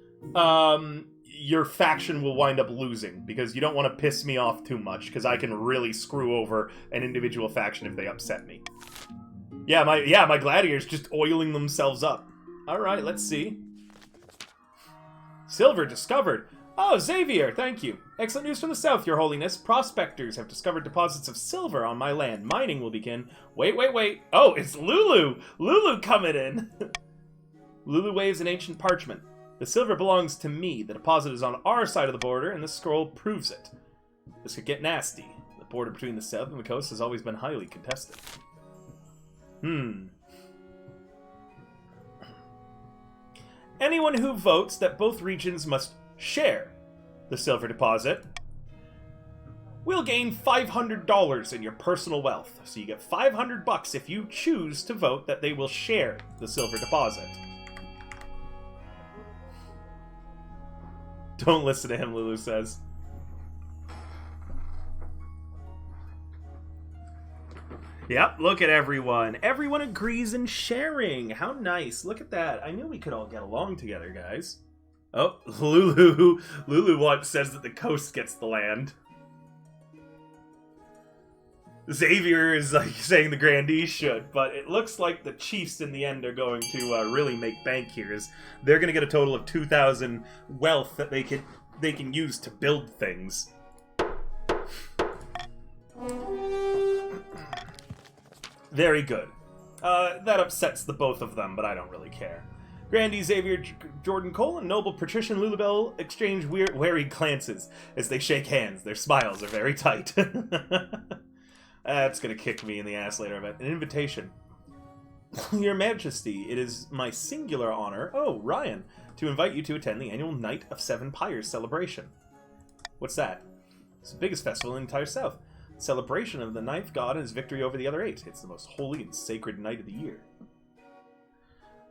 your faction will wind up losing, because you don't want to piss me off too much, because I can really screw over an individual faction if they upset me. Yeah, my gladiators just oiling themselves up. Alright, let's see. Silver discovered. Oh, Xavier, thank you. Excellent news from the south, your holiness. Prospectors have discovered deposits of silver on my land. Mining will begin. Wait. Oh, it's Lulu! Lulu coming in! Lulu waves an ancient parchment. The silver belongs to me. The deposit is on our side of the border, and this scroll proves it. This could get nasty. The border between the south and the coast has always been highly contested. Anyone who votes that both regions must share the silver deposit will gain $500 in your personal wealth. So you get $500 if you choose to vote that they will share the silver deposit. Don't listen to him, Lulu says. Yep, look at everyone. Everyone agrees in sharing. How nice. Look at that. I knew we could all get along together, guys. Oh, Lulu says that the coast gets the land. Xavier is saying the grandees should, but it looks like the chiefs in the end are going to really make bank here. As they're going to get a total of 2,000 wealth that they can use to build things. Very good. That upsets the both of them, but I don't really care. Grandee Xavier Jordan Cole and noble patrician Lulabelle exchange wary glances as they shake hands. Their smiles are very tight. That's going to kick me in the ass later. But an invitation. Your Majesty, it is my singular honor, Ryan, to invite you to attend the annual Night of Seven Pyres celebration. What's that? It's the biggest festival in the entire South. Celebration of the ninth god and his victory over the other 8. It's the most holy and sacred night of the year.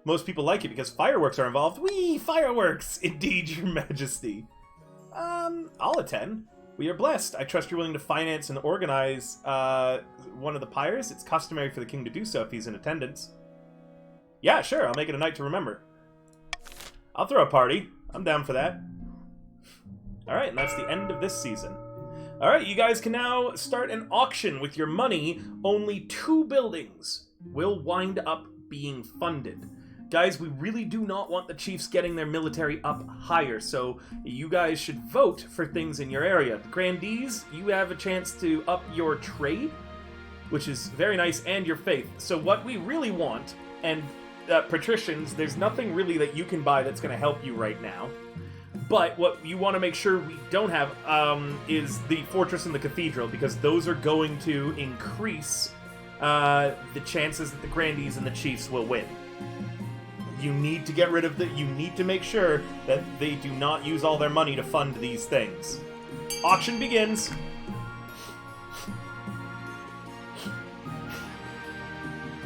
Most people like it because fireworks are involved. Whee! Fireworks! Indeed, Your Majesty. I'll attend. We are blessed. I trust you're willing to finance and organize one of the pyres. It's customary for the king to do so if he's in attendance. Yeah, sure. I'll make it a night to remember. I'll throw a party. I'm down for that. Alright, and that's the end of this season. Alright, you guys can now start an auction with your money. Only 2 buildings will wind up being funded. Guys, we really do not want the chiefs getting their military up higher, so you guys should vote for things in your area. The grandees, you have a chance to up your trade, which is very nice, and your faith. So what we really want, and patricians, there's nothing really that you can buy that's going to help you right now. But what you want to make sure we don't have is the fortress and the cathedral, because those are going to increase the chances that the grandees and the chiefs will win. You need to get rid of you need to make sure that they do not use all their money to fund these things. Auction begins.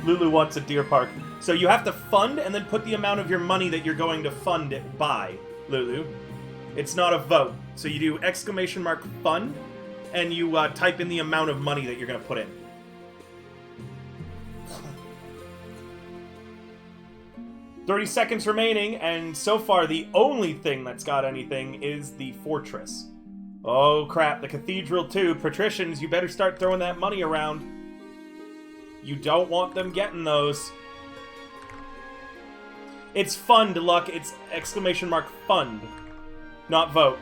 Lulu wants a deer park. So you have to fund and then put the amount of your money that you're going to fund it by, Lulu. It's not a vote. So you do !fund and you type in the amount of money that you're going to put in. "30 seconds remaining, and so far the only thing that's got anything is the fortress. Oh crap, the cathedral too. Patricians, you better start throwing that money around. You don't want them getting those. It's fund, Luck. It's !fund, not vote.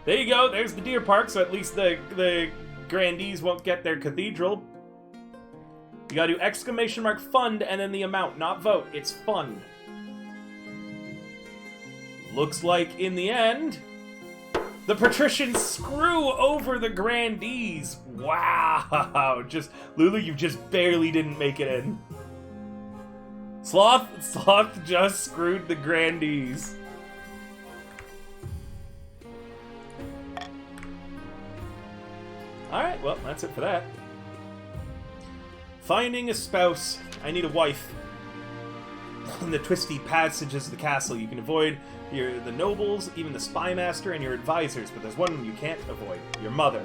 There you go. There's the deer park, so at least the grandees won't get their cathedral. You gotta do !fund and then the amount, not vote. It's fund. Looks like, in the end, the patricians screw over the grandees. Wow. Lulu, you just barely didn't make it in. Sloth just screwed the grandees. Alright, well, that's it for that. Finding a spouse. I need a wife. In the twisty passages of the castle, you can avoid the nobles, even the spy master, and your advisors, but there's one you can't avoid. Your mother.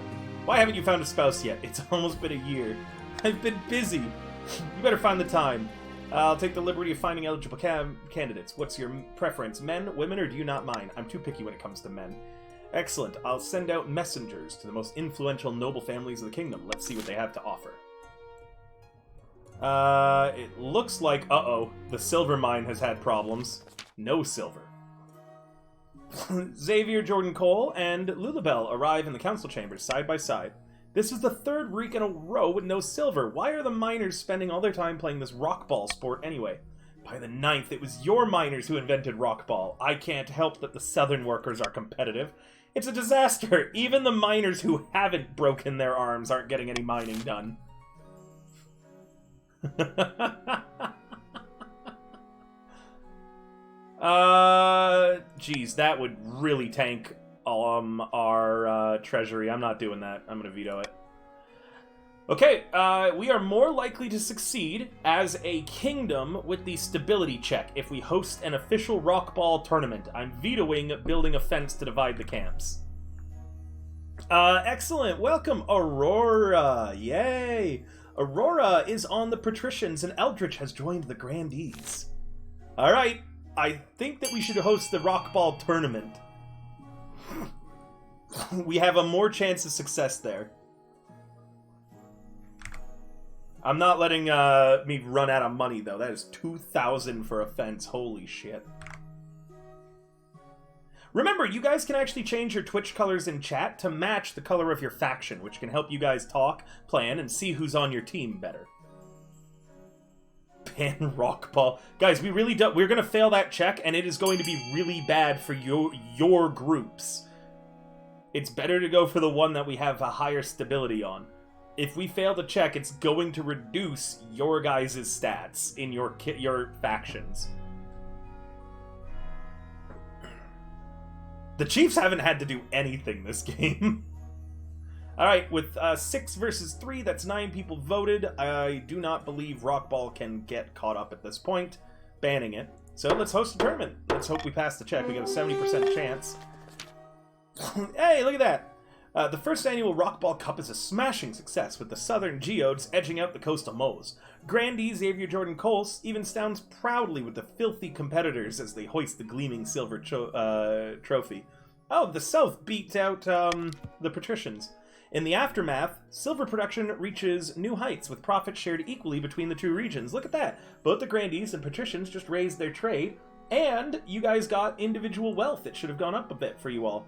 Why haven't you found a spouse yet? It's almost been a year. I've been busy. You better find the time. I'll take the liberty of finding eligible candidates. What's your preference? Men, women, or do you not mind? I'm too picky when it comes to men. Excellent. I'll send out messengers to the most influential noble families of the kingdom. Let's see what they have to offer. It looks like, the silver mine has had problems. No silver. Xavier Jordan Cole and Lulabelle arrive in the council chambers side by side. This is the third week in a row with no silver. Why are the miners spending all their time playing this rockball sport anyway? By the 9th, it was your miners who invented rockball. I can't help that the southern workers are competitive. It's a disaster. Even the miners who haven't broken their arms aren't getting any mining done. Geez, that would really tank our treasury. I'm not doing that. I'm gonna veto it. Okay, we are more likely to succeed as a kingdom with the stability check if we host an official rockball tournament. I'm vetoing building a fence to divide the camps. Excellent. Welcome, Aurora. Yay. Aurora is on the patricians and Eldritch has joined the grandees. All right. I think that we should host the rockball tournament. We have a more chance of success there. I'm not letting me run out of money, though. That is 2,000 for a fence. Holy shit. Remember, you guys can actually change your Twitch colors in chat to match the color of your faction, which can help you guys talk, plan, and see who's on your team better. Ban rockball. Guys, we really don't. We're going to fail that check, and it is going to be really bad for your groups. It's better to go for the one that we have a higher stability on. If we fail the check, it's going to reduce your guys' stats in your factions. The Chiefs haven't had to do anything this game. Alright, with 6 versus 3, that's 9 people voted. I do not believe Rockball can get caught up at this point, banning it. So let's host a tournament. Let's hope we pass the check. We got a 70% chance. Hey, look at that. The first annual Rockball Cup is a smashing success, with the Southern Geodes edging out the Coastal Moles. Grandee Xavier Jordan Coles even stands proudly with the filthy competitors as they hoist the gleaming silver trophy. Oh, the South beat out the patricians. In the aftermath, silver production reaches new heights, with profits shared equally between the two regions. Look at that! Both the Grandees and patricians just raised their trade, and you guys got individual wealth. It should have gone up a bit for you all.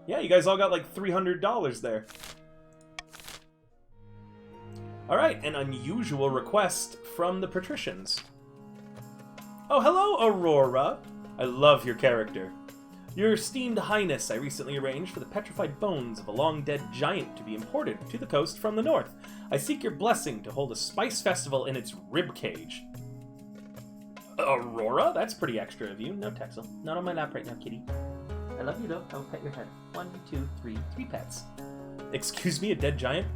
Yeah, you guys all got like $300 there. Alright, an unusual request from the patricians. Oh, hello, Aurora! I love your character. Your esteemed highness, I recently arranged for the petrified bones of a long-dead giant to be imported to the coast from the north. I seek your blessing to hold a spice festival in its ribcage. Aurora? That's pretty extra of you. No, Texel. Not on my lap right now, kitty. I love you, though. I will pet your head. 1, 2, 3. 3 pets. Excuse me, a dead giant?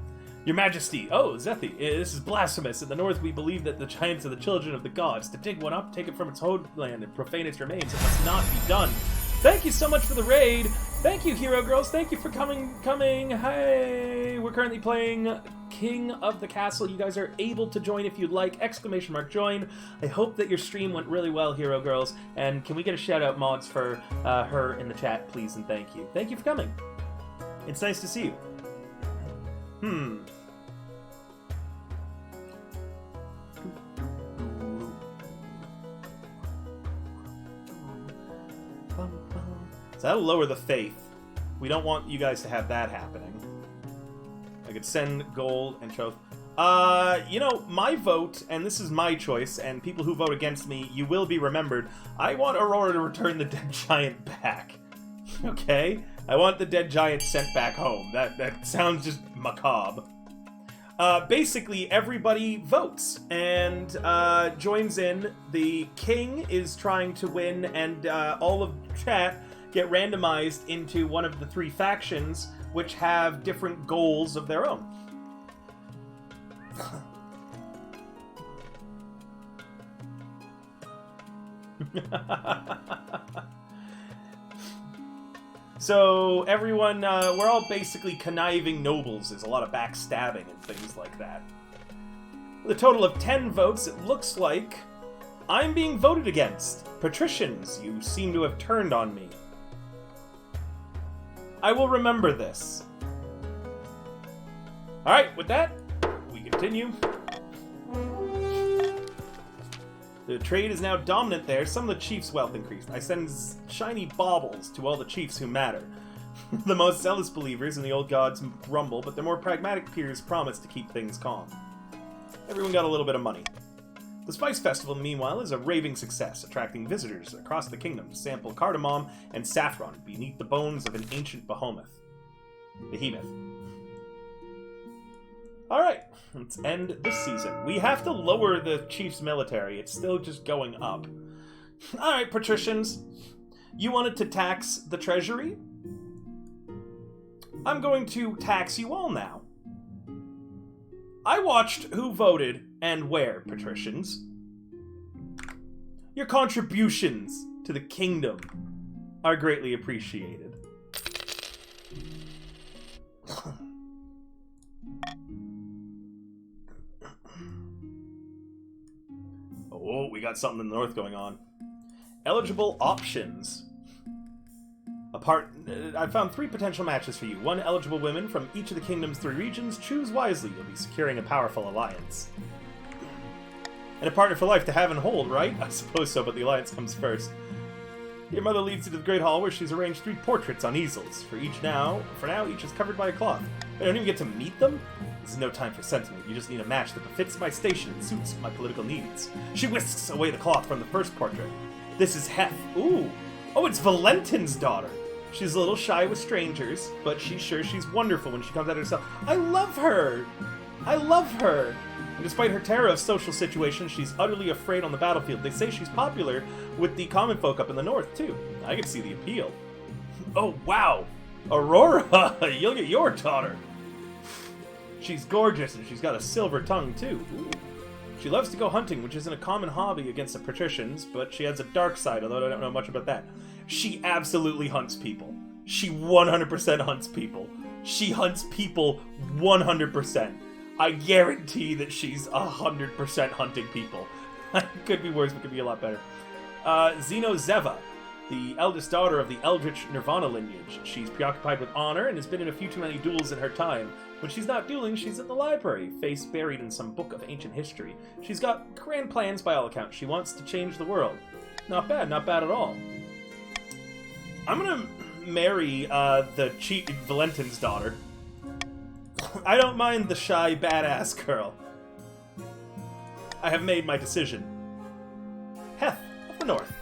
Your Majesty, oh, Zethi, this is blasphemous. In the north we believe that the giants are the children of the gods. To dig one up, take it from its homeland, and profane its remains, it must not be done. Thank you so much for the raid. Thank you, Hero Girls. Thank you for coming. Hey, we're currently playing King of the Castle. You guys are able to join if you'd like. !join. I hope that your stream went really well, Hero Girls. And can we get a shout out, mods, for her in the chat, please, and thank you. Thank you for coming. It's nice to see you. So that'll lower the faith. We don't want you guys to have that happening. I could send gold and trophy. You know, my vote, and this is my choice, and people who vote against me, you will be remembered. I want Aurora to return the dead giant back. Okay? I want the dead giant sent back home. That sounds just macabre. Basically, everybody votes and joins in. The king is trying to win, and all of chat get randomized into one of the 3 factions, which have different goals of their own. So, everyone, we're all basically conniving nobles. There's a lot of backstabbing and things like that. With a total of 10 votes, it looks like I'm being voted against. Patricians, you seem to have turned on me. I will remember this. Alright, with that, we continue. The trade is now dominant there. Some of the chiefs' wealth increased. I send shiny baubles to all the chiefs who matter. The most zealous believers in the old gods grumble, but their more pragmatic peers promise to keep things calm. Everyone got a little bit of money. The Spice Festival, meanwhile, is a raving success, attracting visitors across the kingdom to sample cardamom and saffron beneath the bones of an ancient behemoth. Alright, let's end this season. We have to lower the chief's military. It's still just going up. Alright, patricians. You wanted to tax the treasury? I'm going to tax you all now. I watched who voted and where, patricians. Your contributions to the kingdom are greatly appreciated. Oh, we got something in the north going on. Eligible options. I found 3 potential matches for you. 1 eligible women from each of the kingdom's 3 regions. Choose wisely. You'll be securing a powerful alliance. And a partner for life to have and hold, right? I suppose so, but the alliance comes first. Your mother leads you to the Great Hall, where she's arranged 3 portraits on easels. For now, each is covered by a cloth. I don't even get to meet them? This is no time for sentiment. You just need a match that befits my station and suits my political needs. She whisks away the cloth from the first portrait. This is Heth. Ooh. Oh, it's Valentin's daughter. She's a little shy with strangers, but she's sure she's wonderful when she comes out herself. I love her! I love her! And despite her terror of social situations, she's utterly afraid on the battlefield. They say she's popular with the common folk up in the north, too. I can see the appeal. Oh, wow! Aurora! You'll get your daughter! She's gorgeous, and she's got a silver tongue, too. Ooh. She loves to go hunting, which isn't a common hobby against the patricians, but she has a dark side, although I don't know much about that. She absolutely hunts people. She 100% hunts people. She hunts people 100%. I guarantee that she's 100% hunting people. Could be worse, but could be a lot better. Xenozeva, the eldest daughter of the Eldritch Nirvana lineage. She's preoccupied with honor and has been in a few too many duels in her time. When she's not dueling, she's at the library, face buried in some book of ancient history. She's got grand plans by all accounts. She wants to change the world. Not bad at all. I'm gonna marry the cheat Valentin's daughter. I don't mind the shy, badass girl. I have made my decision. Heth of the North.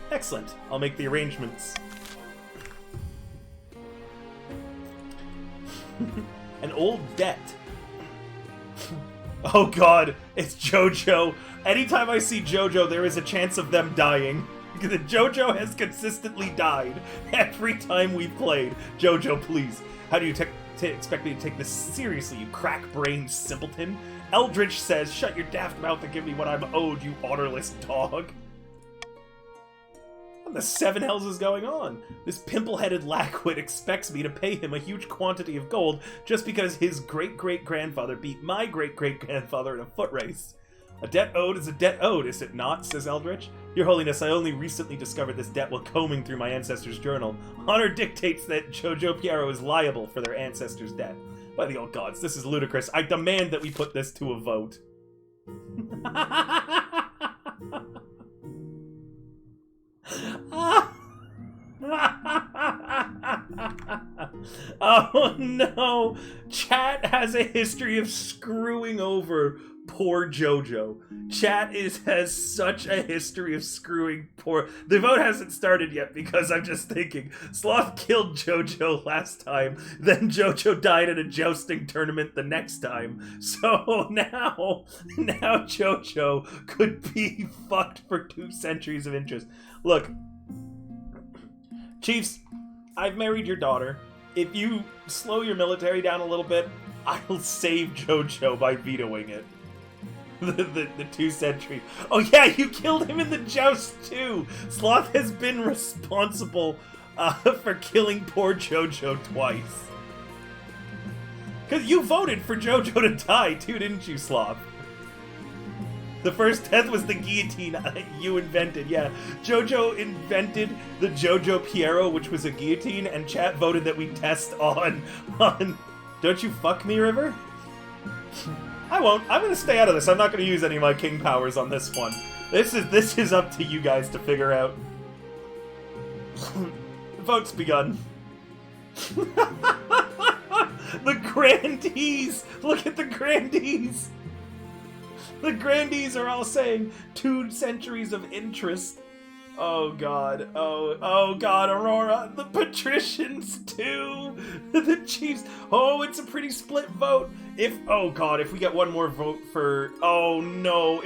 Excellent. I'll make the arrangements. An old debt. Oh god, it's JoJo. Anytime I see JoJo, there is a chance of them dying. JoJo has consistently died every time we've played. JoJo, please. How do you expect me to take this seriously, you crack-brained simpleton? Eldritch says, shut your daft mouth and give me what I'm owed, you honorless dog. What the seven hells is going on? This pimple-headed lackwit expects me to pay him a huge quantity of gold just because his great-great-grandfather beat my great-great-grandfather in a foot race. A debt owed is a debt owed, is it not? Says Eldritch. Your Holiness, I only recently discovered this debt while combing through my ancestors' journal. Honor dictates that Jojo Piero is liable for their ancestors' debt. By the old gods, this is ludicrous. I demand that we put this to a vote. Oh no! Chat has a history of screwing over poor Jojo. Chat has such a history of screwing poor... The vote hasn't started yet because I'm just thinking, Sloth killed Jojo last time, then Jojo died at a jousting tournament the next time. So now Jojo could be fucked for 2 centuries of interest. Look, Chiefs, I've married your daughter. If you slow your military down a little bit, I'll save Jojo by vetoing it. The 2 century. Oh yeah, you killed him in the joust too! Sloth has been responsible for killing poor Jojo twice. Because you voted for Jojo to die too, didn't you, Sloth? The first death was the guillotine you invented, yeah. Jojo invented the Jojo Piero, which was a guillotine, and chat voted that we test on... Don't you fuck me, River? I won't. I'm gonna stay out of this. I'm not gonna use any of my king powers on this one. This is up to you guys to figure out. The vote's begun. The grandees! Look at the grandees! The grandees are all saying 2 centuries of interest. Oh god. Oh god, Aurora. The patricians too. The chiefs. Oh, it's a pretty split vote. Oh god, if we get one more vote for... Oh no,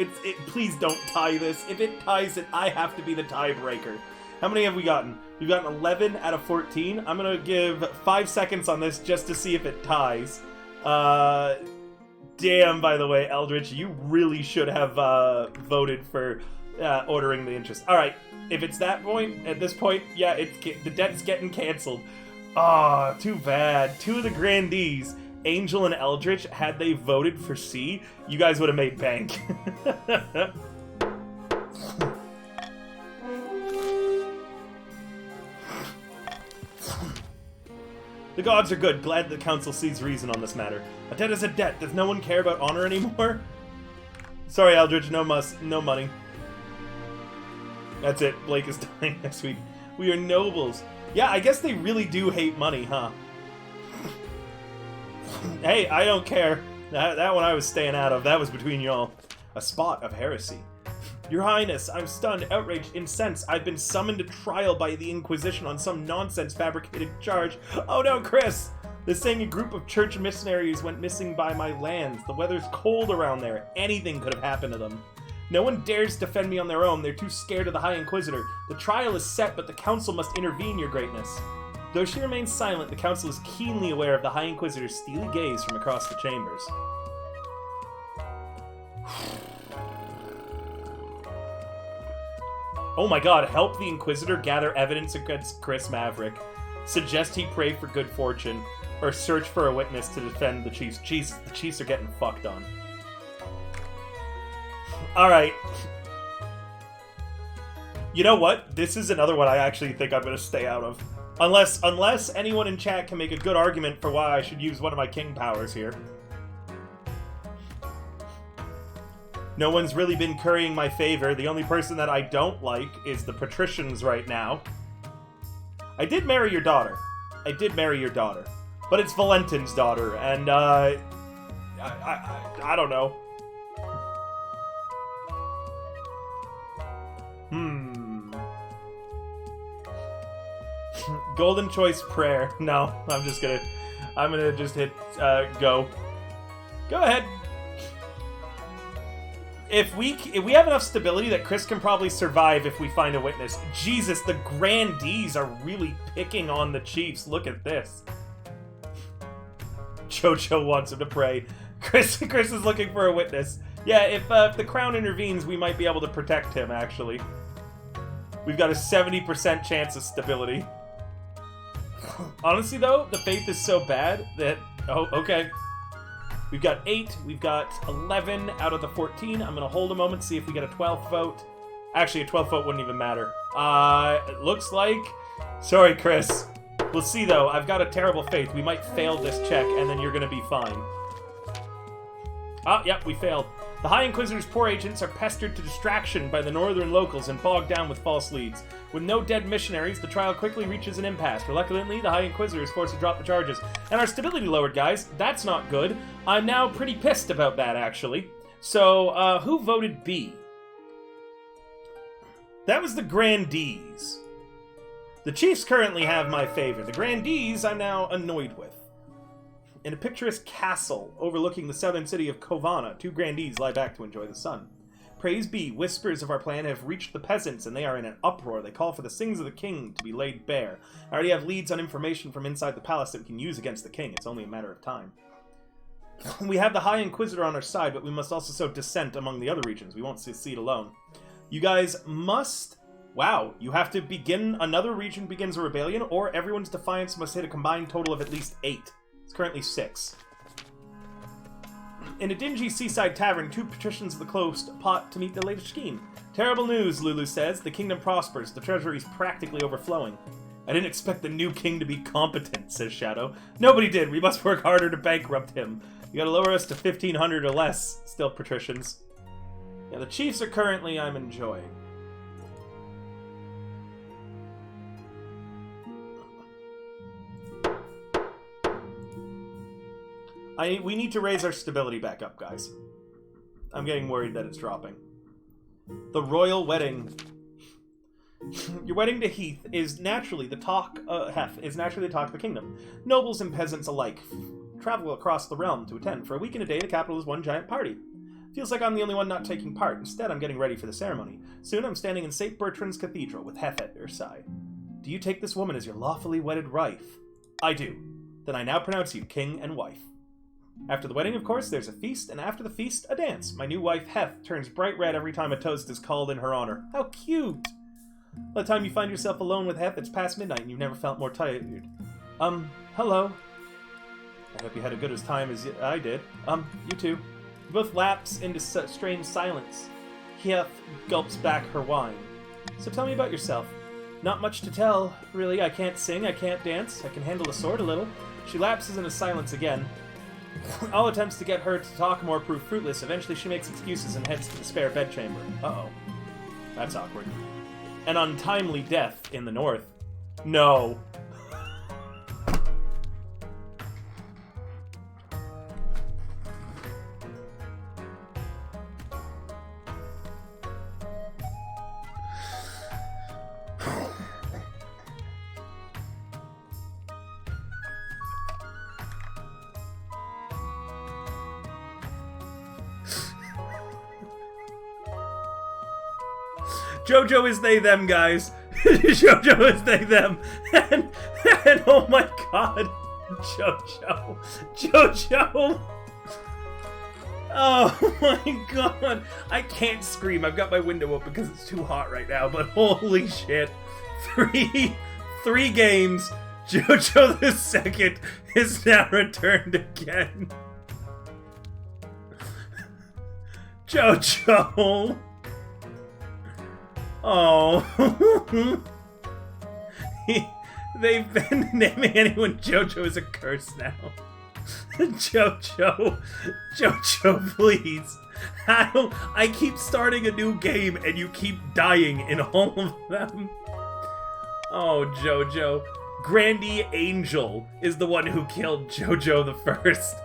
please don't tie this. If it ties it, I have to be the tiebreaker. How many have we gotten? We've gotten 11 out of 14. I'm gonna give 5 seconds on this just to see if it ties. Damn, by the way, Eldritch, you really should have voted for ordering the interest. Alright, if it's that point, at this point, yeah, the debt's getting canceled. Ah, too bad. 2 of the grandees, Angel and Eldritch, had they voted for C, you guys would have made bank. The gods are good. Glad the council sees reason on this matter. A debt is a debt. Does no one care about honor anymore? Sorry, Eldritch. No money. That's it. Blake is dying next week. We are nobles. Yeah, I guess they really do hate money, huh? Hey, I don't care. That one I was staying out of. That was between y'all. A spot of heresy. Your Highness, I'm stunned, outraged, incensed. I've been summoned to trial by the Inquisition on some nonsense fabricated charge. Oh no, Chris! They're saying a group of church missionaries went missing by my lands. The weather's cold around there. Anything could have happened to them. No one dares defend me on their own. They're too scared of the High Inquisitor. The trial is set, but the Council must intervene, Your Greatness. Though she remains silent, the Council is keenly aware of the High Inquisitor's steely gaze from across the chambers. Oh my god, help the Inquisitor gather evidence against Chris Maverick. Suggest he pray for good fortune, or search for a witness to defend the Chiefs. Jeez, the Chiefs are getting fucked on. Alright. You know what? This is another one I actually think I'm going to stay out of. Unless anyone in chat can make a good argument for why I should use one of my king powers here. No one's really been currying my favor. The only person that I don't like is the patricians right now. I did marry your daughter. But it's Valentin's daughter, and, I don't know. Golden choice prayer. No, I'm gonna just hit, go. Go ahead. If we have enough stability that Chris can probably survive if we find a witness. Jesus, the grandees are really picking on the Chiefs. Look at this. Jojo wants him to pray. Chris is looking for a witness. Yeah, if the crown intervenes, we might be able to protect him, actually. We've got a 70% chance of stability. Honestly, though, the faith is so bad that... Oh, okay. We've got 8. We've got 11 out of the 14. I'm going to hold a moment, see if we get a 12th vote. Actually, a 12th vote wouldn't even matter. It looks like... Sorry, Chris. We'll see, though. I've got a terrible faith. We might fail this check, and then you're going to be fine. Ah, yep, we failed. The High Inquisitor's poor agents are pestered to distraction by the northern locals and bogged down with false leads. With no dead missionaries, the trial quickly reaches an impasse. Reluctantly, the High Inquisitor is forced to drop the charges. And our stability lowered, guys. That's not good. I'm now pretty pissed about that, actually. So, who voted B? That was the Grandees. The Chiefs currently have my favor. The Grandees I'm now annoyed with. In a picturesque castle overlooking the southern city of Kovana, 2 Grandees lie back to enjoy the sun. Praise be, whispers of our plan have reached the peasants, and they are in an uproar. They call for the sins of the king to be laid bare. I already have leads on information from inside the palace that we can use against the king. It's only a matter of time. We have the High Inquisitor on our side, but we must also sow dissent among the other regions. We won't succeed alone. You guys must... Wow, you have to begin... Another region begins a rebellion, or everyone's defiance must hit a combined total of at least 8. It's currently 6. In a dingy seaside tavern, 2 patricians of the close plot to meet their latest scheme. Terrible news, Lulu says. The kingdom prospers. The treasury's practically overflowing. I didn't expect the new king to be competent, says Shadow. Nobody did. We must work harder to bankrupt him. You gotta lower us to 1,500 or less, still patricians. Yeah, the chiefs are currently I'm enjoying. We need to raise our stability back up, guys. I'm getting worried that it's dropping. The royal wedding. Your wedding to Heath is naturally the talk of the kingdom. Nobles and peasants alike travel across the realm to attend. For a week and a day, the capital is one giant party. Feels like I'm the only one not taking part. Instead, I'm getting ready for the ceremony. Soon, I'm standing in St. Bertrand's Cathedral with Heth at your side. Do you take this woman as your lawfully wedded wife? I do. Then I now pronounce you king and wife. After the wedding, of course, there's a feast, and after the feast, a dance. My new wife, Heth, turns bright red every time a toast is called in her honor. How cute! By the time you find yourself alone with Heth, it's past midnight, and you've never felt more tired. Hello. I hope you had a good as time as I did. You too. You both lapse into strange silence. Heth gulps back her wine. So tell me about yourself. Not much to tell, really. I can't sing, I can't dance, I can handle a sword a little. She lapses into silence again. All attempts to get her to talk more prove fruitless. Eventually she makes excuses and heads to the spare bedchamber. Uh-oh. That's awkward. An untimely death in the north. No. Jojo is they them, guys. Jojo is they them. And oh my god. Jojo. Oh my god. I can't scream. I've got my window open because it's too hot right now, but holy shit. Three games. Jojo the second is now returned again. Jojo. Oh. They've been naming anyone Jojo as a curse now. Jojo, please. I keep starting a new game and you keep dying in all of them. Oh, Jojo. Grandee Angel is the one who killed Jojo the First.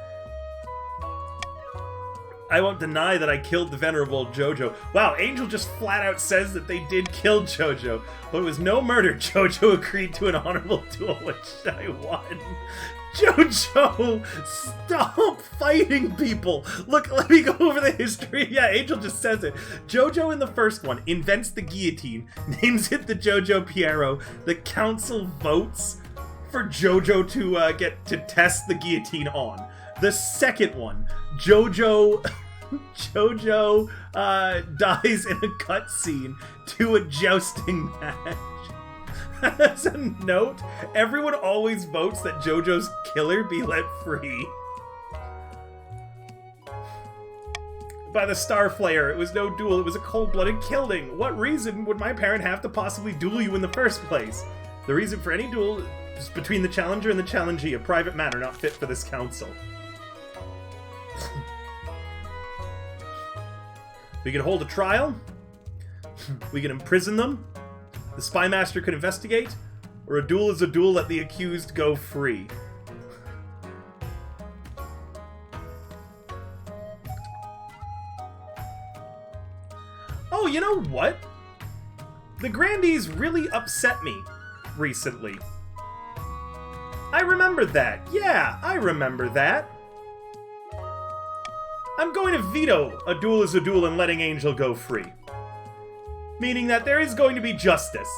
I won't deny that I killed the venerable Jojo. Wow, Angel just flat out says that they did kill Jojo, but it was no murder. Jojo agreed to an honorable duel, which I won. Jojo, stop fighting people. Look, let me go over the history. Yeah, Angel just says it. Jojo in the first one invents the guillotine, names it the Jojo Piero. The council votes for Jojo to get to test the guillotine on. The second one, Jojo dies in a cutscene to a jousting match. As a note, everyone always votes that Jojo's killer be let free. By the Starflayer, it was no duel, it was a cold-blooded killing. What reason would my parent have to possibly duel you in the first place? The reason for any duel is between the challenger and the challengee, a private matter not fit for this council. We could hold a trial, we could imprison them, the spy master could investigate, or a duel is a duel, let the accused go free. Oh, you know what? The Grandies really upset me recently. I remember that. Yeah, I remember that. I'm going to veto a duel is a duel and letting Angel go free. Meaning that there is going to be justice.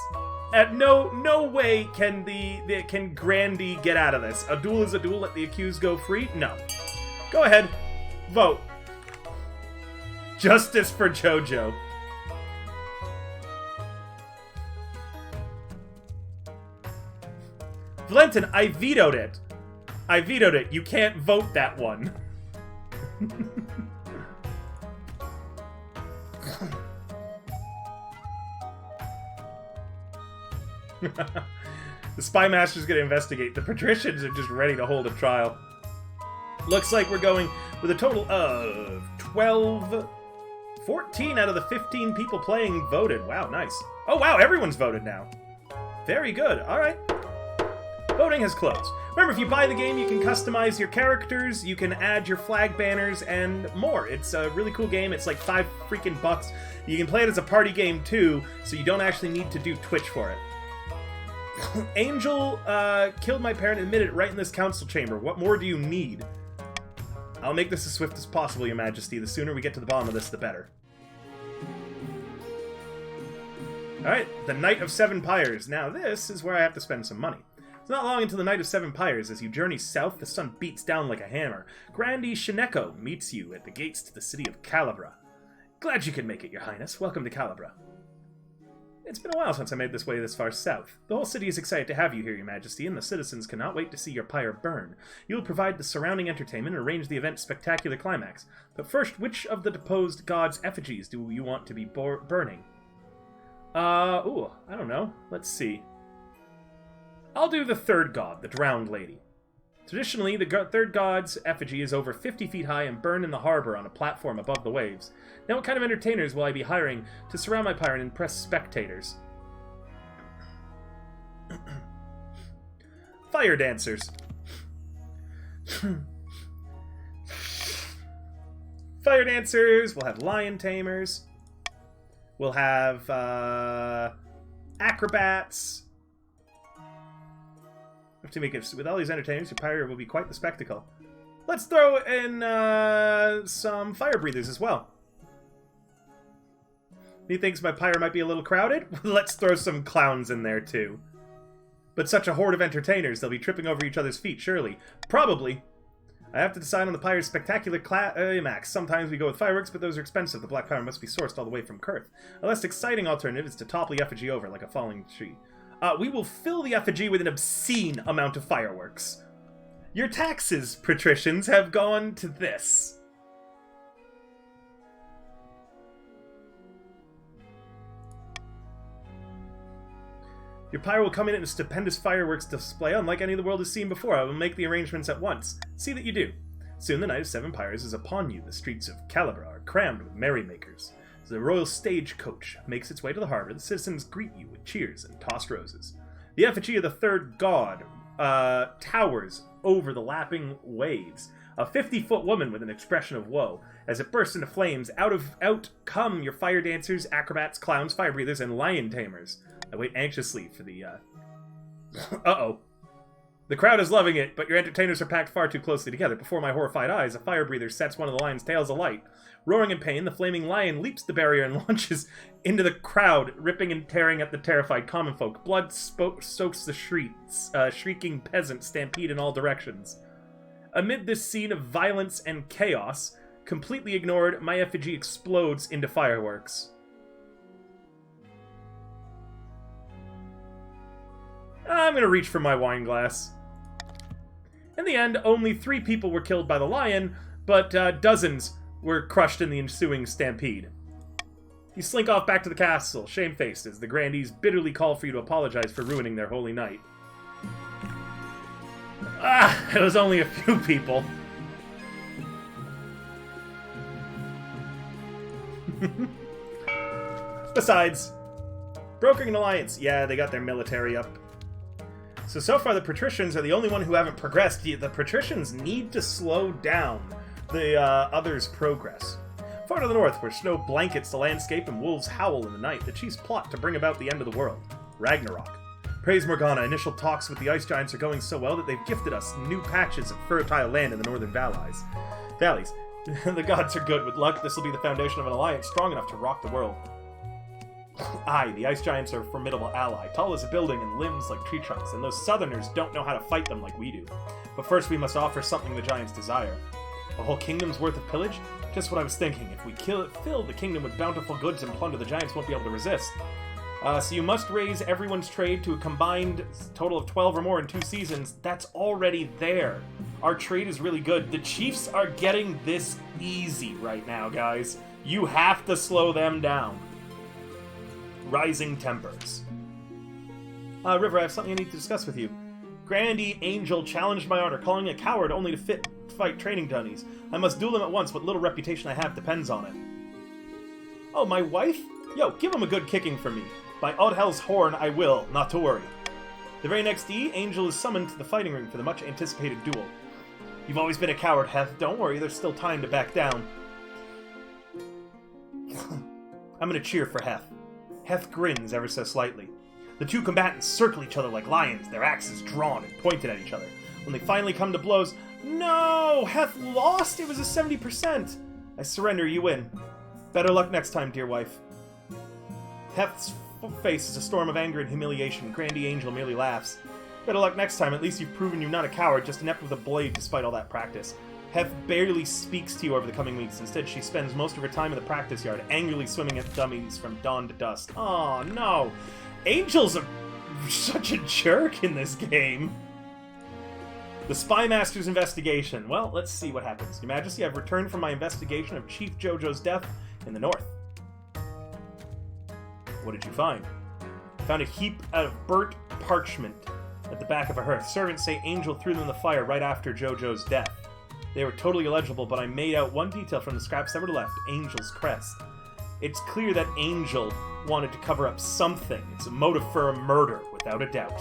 At no way can can Grandie get out of this. A duel is a duel, let the accused go free? No. Go ahead. Vote. Justice for Jojo. Valentin, I vetoed it. I vetoed it. You can't vote that one. The Spy Master's gonna investigate. The patricians are just ready to hold a trial. Looks like we're going with a total of 12... 14 out of the 15 people playing voted. Wow, nice. Oh, wow, everyone's voted now. Very good. All right. Voting has closed. Remember, if you buy the game, you can customize your characters, you can add your flag banners, and more. It's a really cool game. It's like $5 freaking bucks. You can play it as a party game, too, so you don't actually need to do Twitch for it. Angel killed my parent and admitted it right in this council chamber. What more do you need? I'll make this as swift as possible, Your Majesty. The sooner we get to the bottom of this, the better. Alright, the Night of Seven Pyres. Now this is where I have to spend some money. It's not long until the Night of Seven Pyres. As you journey south, the sun beats down like a hammer. Grandee Shineko meets you at the gates to the city of Calabra. Glad you could make it, Your Highness. Welcome to Calabra. It's been a while since I made this way this far south. The whole city is excited to have you here, Your Majesty, and the citizens cannot wait to see your pyre burn. You will provide the surrounding entertainment and arrange the event's spectacular climax. But first, which of the deposed gods' effigies do you want to be burning? I don't know. Let's see. I'll do the third god, the drowned lady. Traditionally, the third god's effigy is over 50 feet high and burned in the harbor on a platform above the waves. Now, what kind of entertainers will I be hiring to surround my pyre and impress spectators? Fire dancers. Fire dancers. We'll have lion tamers. We'll have acrobats. To make it with all these entertainers, your pyre will be quite the spectacle. Let's throw in some fire breathers as well. He thinks my pyre might be a little crowded? Let's throw some clowns in there too. But such a horde of entertainers, they'll be tripping over each other's feet, surely. Probably. I have to decide on the pyre's spectacular climax. Sometimes we go with fireworks, but those are expensive. The black pyre must be sourced all the way from Kurth. A less exciting alternative is to topple the effigy over like a falling tree. We will fill the effigy with an obscene amount of fireworks. Your taxes, patricians, have gone to this. Your pyre will come in a stupendous fireworks display unlike any the world has seen before. I will make the arrangements at once. See that you do. Soon the Night of Seven Pyres is upon you. The streets of Calabra are crammed with merrymakers. As the royal stagecoach makes its way to the harbor, the citizens greet you with cheers and tossed roses. The effigy of the third god towers over the lapping waves. A 50-foot woman with an expression of woe. As it bursts into flames, out come your fire dancers, acrobats, clowns, fire breathers, and lion tamers. I wait anxiously for the, Uh-oh. The crowd is loving it, but your entertainers are packed far too closely together. Before my horrified eyes, a fire breather sets one of the lion's tails alight. Roaring in pain, the flaming lion leaps the barrier and launches into the crowd, ripping and tearing at the terrified common folk. Blood soaks the streets. Shrieking peasants stampede in all directions. Amid this scene of violence and chaos, completely ignored, my effigy explodes into fireworks. I'm gonna reach for my wine glass. In the end, only 3 people were killed by the lion, but dozens were crushed in the ensuing stampede. You slink off back to the castle, shamefaced, as the grandees bitterly call for you to apologize for ruining their holy night. It was only a few people. Besides, brokering an alliance. Yeah, they got their military up. So far the patricians are the only one who haven't progressed. The patricians need to slow down the others' progress. Far to the north, where snow blankets the landscape and wolves howl in the night, the chiefs plot to bring about the end of the world. Ragnarok. Praise Morgana, initial talks with the ice giants are going so well that they've gifted us new patches of fertile land in the northern valleys. The gods are good. With luck, this will be the foundation of an alliance strong enough to rock the world. Aye, the ice giants are a formidable ally, tall as a building and limbs like tree trunks, and those southerners don't know how to fight them like we do. But first we must offer something the giants desire. A whole kingdom's worth of pillage? Just what I was thinking. If we fill the kingdom with bountiful goods and plunder, the giants won't be able to resist. So you must raise everyone's trade to a combined total of 12 or more in 2 seasons. That's already there. Our trade is really good. The chiefs are getting this easy right now, guys. You have to slow them down. Rising tempers. River, I have something I need to discuss with you. Grandee Angel challenged my honor, calling me a coward only to fight training dunnies. I must duel them at once. What little reputation I have depends on it. Oh, my wife? Yo, give him a good kicking for me. By odd hell's horn, I will, not to worry. The very next day, Angel is summoned to the fighting ring for the much-anticipated duel. You've always been a coward, Heth. Don't worry, there's still time to back down. I'm gonna cheer for Heth. Heth grins ever so slightly. The 2 combatants circle each other like lions, their axes drawn and pointed at each other. When they finally come to blows, no! Heth lost! It was a 70%! I surrender, you win. Better luck next time, dear wife. Heth's face is a storm of anger and humiliation. Grandee Angel merely laughs. Better luck next time, at least you've proven you're not a coward, just inept with a blade despite all that practice. Heth barely speaks to you over the coming weeks. Instead, she spends most of her time in the practice yard, angrily swimming at dummies from dawn to dusk. Oh no! Angel's such a jerk in this game! The Spy Master's investigation. Well, let's see what happens. Your Majesty, I've returned from my investigation of Chief Jojo's death in the north. What did you find? I found a heap of burnt parchment at the back of a hearth. Servants say Angel threw them in the fire right after Jojo's death. They were totally illegible, but I made out one detail from the scraps that were left, Angel's crest. It's clear that Angel wanted to cover up something. It's a motive for a murder, without a doubt.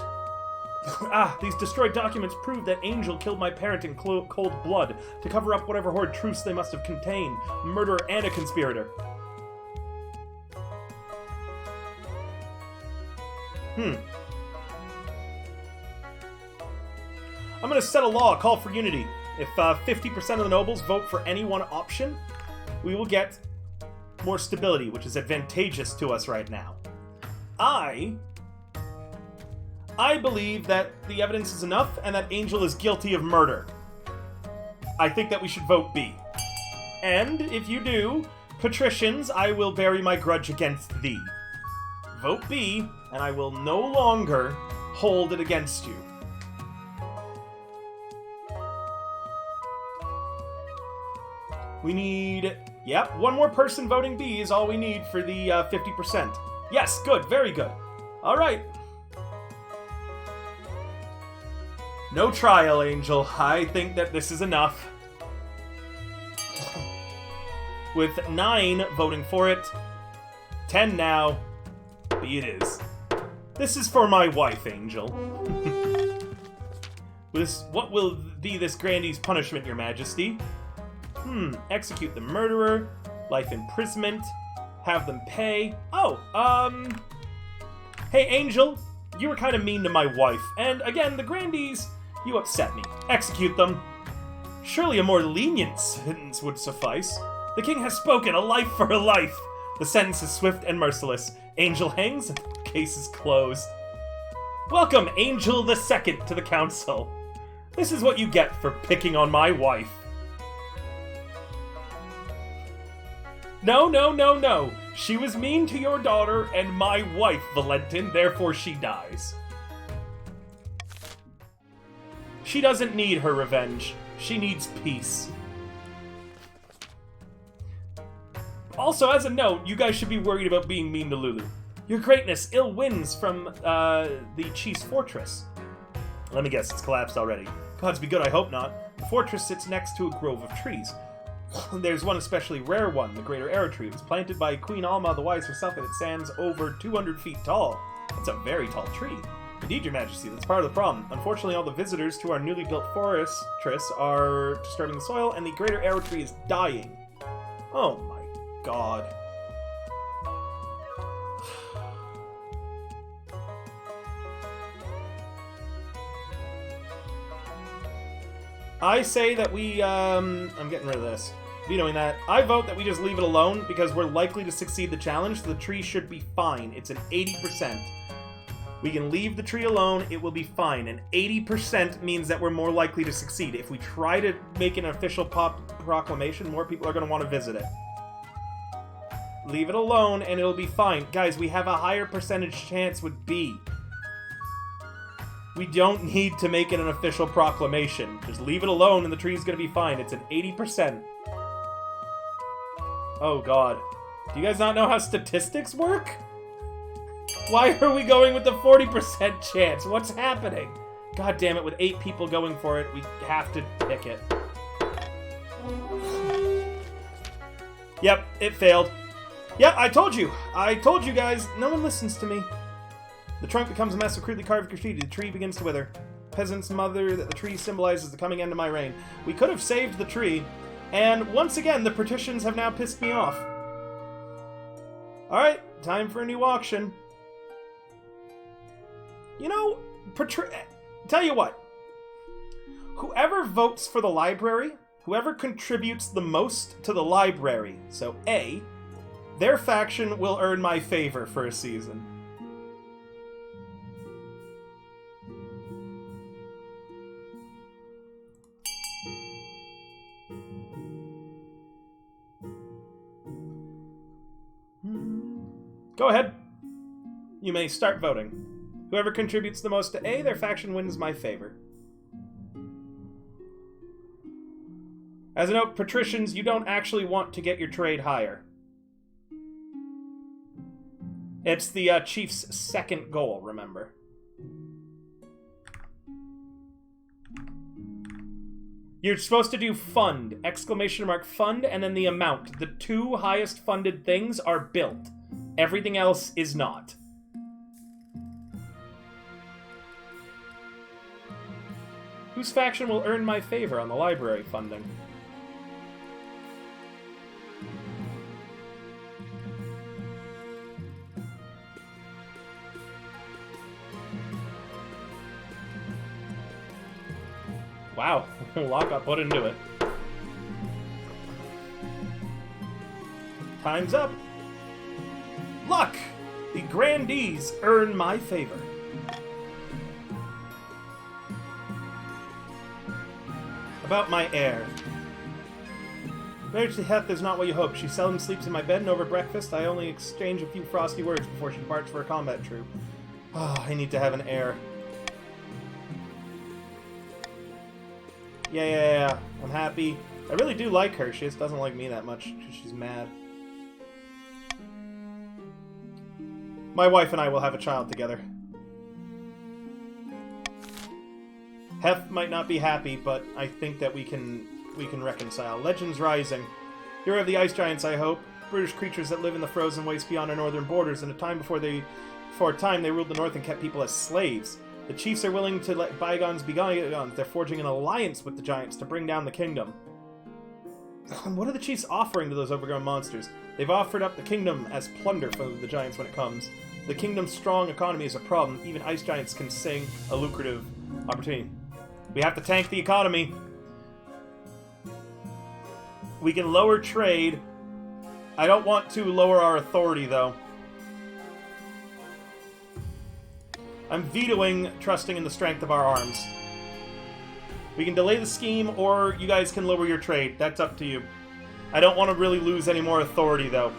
These destroyed documents prove that Angel killed my parent in cold blood to cover up whatever horrid truths they must have contained. Murderer and a conspirator. I'm gonna set a law, call for unity. If 50% of the nobles vote for any one option, we will get more stability, which is advantageous to us right now. I believe that the evidence is enough and that Angel is guilty of murder. I think that we should vote B. And if you do, patricians, I will bury my grudge against thee. Vote B, and I will no longer hold it against you. We need... Yep, one more person voting B is all we need for the 50%. Yes, good, very good. Alright. No trial, Angel. I think that this is enough. With 9 voting for it, 10 now, B it is. This is for my wife, Angel. What will be this Grandee's punishment, Your Majesty? Execute the murderer, life imprisonment, have them pay. Hey, Angel, you were kind of mean to my wife, and again, the Grandees, you upset me. Execute them. Surely a more lenient sentence would suffice. The king has spoken, a life for a life. The sentence is swift and merciless. Angel hangs, and the case is closed. Welcome, Angel the Second, to the council. This is what you get for picking on my wife. No, no, no, no. She was mean to your daughter and my wife, Valentin, therefore she dies. She doesn't need her revenge. She needs peace. Also, as a note, you guys should be worried about being mean to Lulu. Your greatness, ill winds from the chief's fortress. Let me guess, it's collapsed already. Gods be good, I hope not. The fortress sits next to a grove of trees. There's one especially rare one, the greater arrow tree. It was planted by Queen Alma the Wise herself, and it stands over 200 feet tall. That's a very tall tree. Indeed, your majesty, that's part of the problem. Unfortunately, all the visitors to our newly built fortress are disturbing the soil, and the greater arrow tree is dying. Oh my god. I say that we, I'm getting rid of this. Vetoing that. I vote that we just leave it alone, because we're likely to succeed the challenge, so the tree should be fine. It's an 80%. We can leave the tree alone, it will be fine. And 80% means that we're more likely to succeed. If we try to make an official proclamation, more people are going to want to visit it. Leave it alone, and it'll be fine. Guys, we have a higher percentage chance with B. We don't need to make it an official proclamation. Just leave it alone and the tree's gonna be fine. It's an 80%. Oh god. Do you guys not know how statistics work? Why are we going with the 40% chance? What's happening? God damn it, with 8 people going for it, we have to pick it. Yep, it failed. Yep, I told you. I told you guys. No one listens to me. The trunk becomes a mess of crudely carved graffiti. The tree begins to wither. Peasant's mother that the tree symbolizes the coming end of my reign. We could have saved the tree, and once again, the patricians have now pissed me off. Alright, time for a new auction. You know, tell you what. Whoever votes for the library, whoever contributes the most to the library, so A, their faction will earn my favor for a season. Go ahead. You may start voting. Whoever contributes the most to A, their faction wins my favor. As a note, patricians, you don't actually want to get your trade higher. It's the chief's second goal, remember. You're supposed to do fund, exclamation mark fund, and then the amount. The 2 highest funded things are built. Everything else is not. Whose faction will earn my favor on the library funding? Wow, a lot got put into it. Time's up. Luck! The grandees earn my favor. About my heir. Marriage to Heth is not what you hope. She seldom sleeps in my bed, and over breakfast I only exchange a few frosty words before she departs for a combat troop. Oh, I need to have an heir. Yeah. I'm happy. I really do like her. She just doesn't like me that much because she's mad. My wife and I will have a child together. Heth might not be happy, but I think that we can reconcile. Legends Rising. Hero of the Ice Giants, I hope. Brutish creatures that live in the frozen wastes beyond our northern borders. In a time for a time they ruled the north and kept people as slaves. The chiefs are willing to let bygones be bygones. They're forging an alliance with the giants to bring down the kingdom. What are the chiefs offering to those overgrown monsters? They've offered up the kingdom as plunder for the giants when it comes. The kingdom's strong economy is a problem. Even ice giants can sing a lucrative opportunity. We have to tank the economy. We can lower trade. I don't want to lower our authority, though. I'm vetoing trusting in the strength of our arms. We can delay the scheme, or you guys can lower your trade. That's up to you. I don't want to really lose any more authority, though.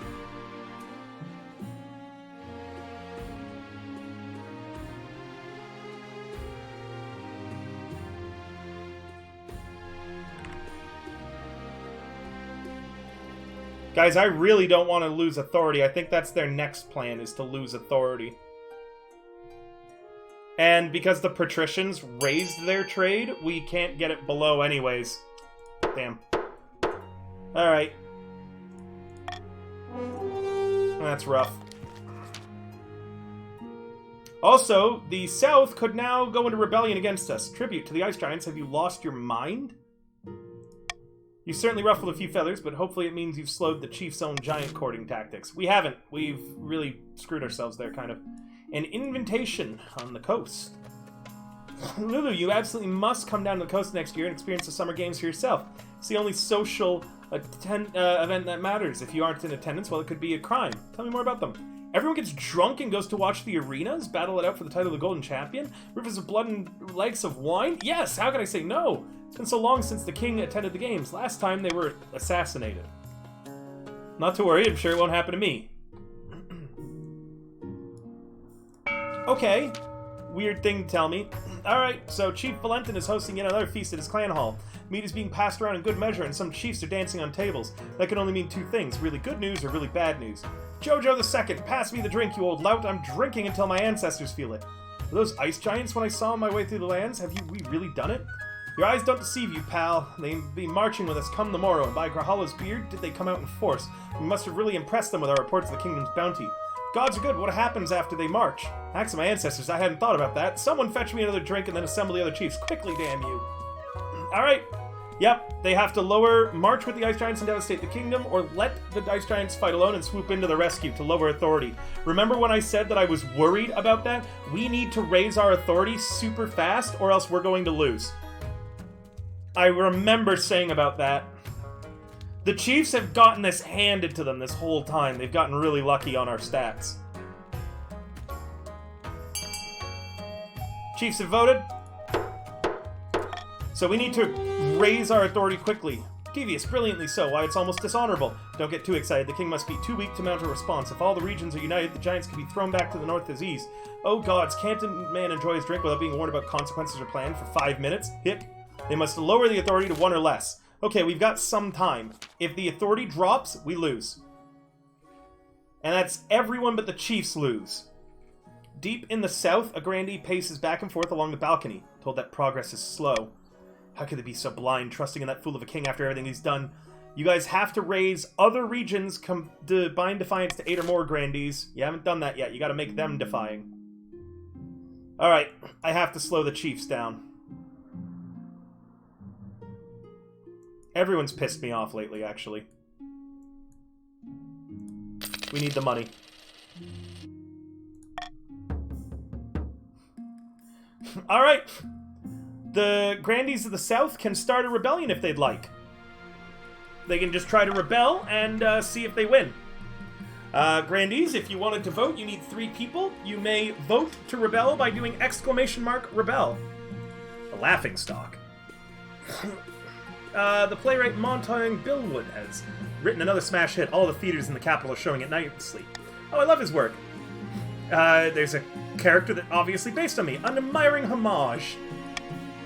Guys, I really don't want to lose authority. I think that's their next plan, is to lose authority. And because the patricians raised their trade, we can't get it below anyways. Damn. Alright. That's rough. Also, the South could now go into rebellion against us. Tribute to the Ice Giants, have you lost your mind? You certainly ruffled a few feathers, but hopefully it means you've slowed the chief's own giant courting tactics. We haven't. We've really screwed ourselves there, kind of. An invitation on the coast. Lulu, you absolutely must come down to the coast next year and experience the Summer Games for yourself. It's the only social event that matters. If you aren't in attendance, well, it could be a crime. Tell me more about them. Everyone gets drunk and goes to watch the arenas, battle it out for the title of the Golden Champion. Rivers of blood and lakes of wine? Yes, how can I say no? It's been so long since the king attended the games. Last time they were assassinated. Not to worry, I'm sure it won't happen to me. Okay. Weird thing to tell me. Alright, so Chief Valentin is hosting yet another feast at his clan hall. Meat is being passed around in good measure, and some chiefs are dancing on tables. That can only mean two things, really good news or really bad news. Jojo II, pass me the drink, you old lout. I'm drinking until my ancestors feel it. Were those ice giants when I saw my way through the lands? Have we really done it? Your eyes don't deceive you, pal. They've been marching with us come the morrow, and by Grahala's beard, did they come out in force. We must have really impressed them with our reports of the kingdom's bounty. Gods are good. What happens after they march? Ask my ancestors. I hadn't thought about that. Someone fetch me another drink and then assemble the other chiefs. Quickly, damn you. Alright. Yep, they have to march with the Ice Giants and devastate the kingdom, or let the Ice Giants fight alone and swoop into the rescue to lower authority. Remember when I said that I was worried about that? We need to raise our authority super fast, or else we're going to lose. I remember saying about that. The Chiefs have gotten this handed to them this whole time. They've gotten really lucky on our stats. Chiefs have voted. So we need to raise our authority quickly. Devious, brilliantly so. Why, it's almost dishonorable. Don't get too excited. The king must be too weak to mount a response. If all the regions are united, the giants can be thrown back to the north as ease. Oh gods, can't a man enjoy his drink without being warned about consequences or plan for 5 minutes? Hick. They must lower the authority to 1 or less. Okay, we've got some time. If the authority drops, we lose. And that's everyone but the chiefs lose. Deep in the south, a grandee paces back and forth along the balcony, told that progress is slow. How could they be so blind, trusting in that fool of a king after everything he's done? You guys have to raise other regions to bind defiance to 8 or more grandees. You haven't done that yet. You gotta make them defying. Alright, I have to slow the chiefs down. Everyone's pissed me off lately, actually. We need the money. Alright. The Grandees of the South can start a rebellion if they'd like. They can just try to rebel and see if they win. Grandees, if you wanted to vote, you need 3 people. You may vote to rebel by doing ! Rebel. A laughingstock. The playwright Montaigne Billwood has written another smash hit. All the theaters in the capital are showing it nightly. Oh, I love his work. There's a character that obviously based on me. An admiring homage.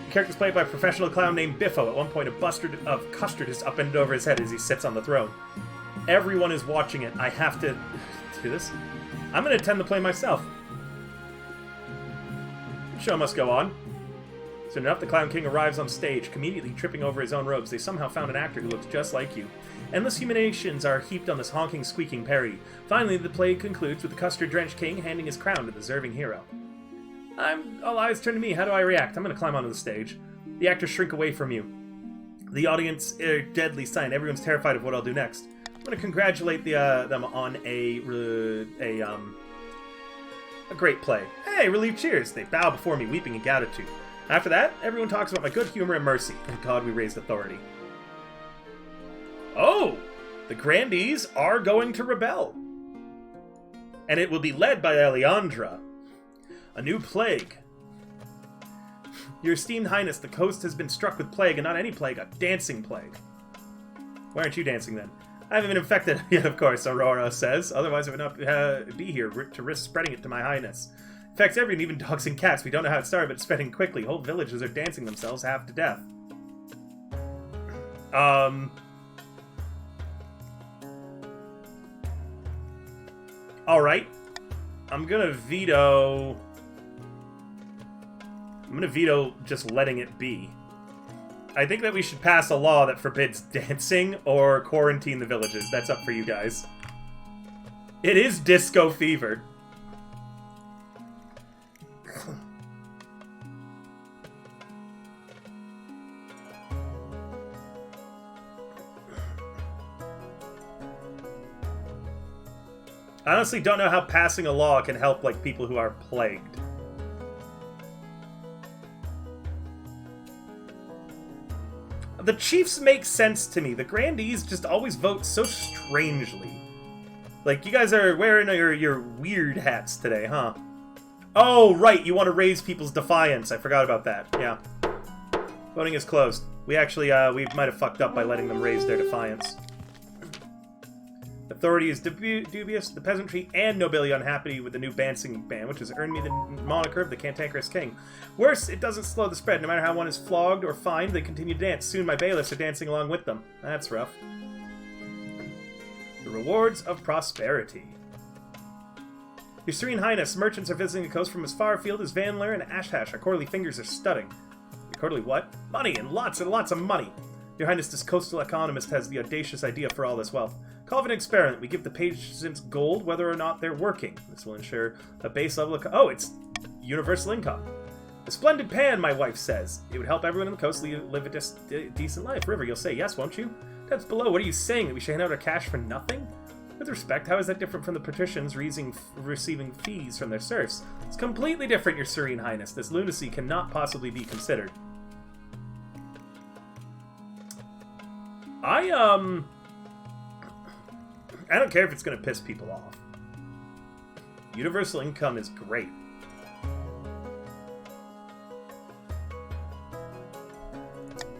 The character's played by a professional clown named Biffo. At one point, a bustard of custard is upended over his head as he sits on the throne. Everyone is watching it. I have to do this. I'm going to attend the play myself. The show must go on. Soon enough, the Clown King arrives on stage, immediately tripping over his own robes. They somehow found an actor who looks just like you. Endless humiliations are heaped on this honking, squeaking parody. Finally, the play concludes with the custard-drenched king handing his crown to the deserving hero. All eyes turn to me. How do I react? I'm going to climb onto the stage. The actors shrink away from you. The audience are deadly silent. Everyone's terrified of what I'll do next. I'm going to congratulate them on a great play. Hey, relieved cheers. They bow before me, weeping in gratitude. After that, everyone talks about my good humor and mercy. Thank God we raised authority. Oh! The Grandees are going to rebel. And it will be led by Alejandra. A new plague. Your esteemed highness, the coast has been struck with plague, and not any plague, a dancing plague. Why aren't you dancing then? I haven't been infected yet, of course, Aurora says. Otherwise I would not be here to risk spreading it to my highness. It affects everyone, even dogs and cats. We don't know how it started, but it's spreading quickly. Whole villages are dancing themselves half to death. Alright. I'm gonna veto just letting it be. I think that we should pass a law that forbids dancing or quarantine the villages. That's up for you guys. It is disco fever. I honestly don't know how passing a law can help, like, people who are plagued. The chiefs make sense to me. The grandees just always vote so strangely. Like, you guys are wearing your weird hats today, huh? Oh, right, you want to raise people's defiance. I forgot about that. Yeah. Voting is closed. We actually, we might have fucked up by letting them raise their defiance. Authority is dubious. The peasantry and nobility unhappy with the new dancing ban, which has earned me the moniker of the Cantankerous King. Worse, it doesn't slow the spread. No matter how one is flogged or fined, they continue to dance. Soon my bailiffs are dancing along with them. That's rough. The rewards of prosperity. Your Serene Highness, merchants are visiting the coast from as far afield as Vanler and Ashhash. Our quarterly fingers are studding. Your quarterly what? Money, and lots of money. Your Highness, this coastal economist has the audacious idea for all this wealth. Call it an experiment. We give the patients gold whether or not they're working. This will ensure a base level of... Oh, it's universal income. A splendid plan, my wife says. It would help everyone on the coast live a decent life. River, you'll say yes, won't you? That's below. What are you saying? That we should hand out our cash for nothing? With respect, how is that different from the patricians receiving fees from their serfs? It's completely different, your Serene Highness. This lunacy cannot possibly be considered. I don't care if it's going to piss people off. Universal income is great.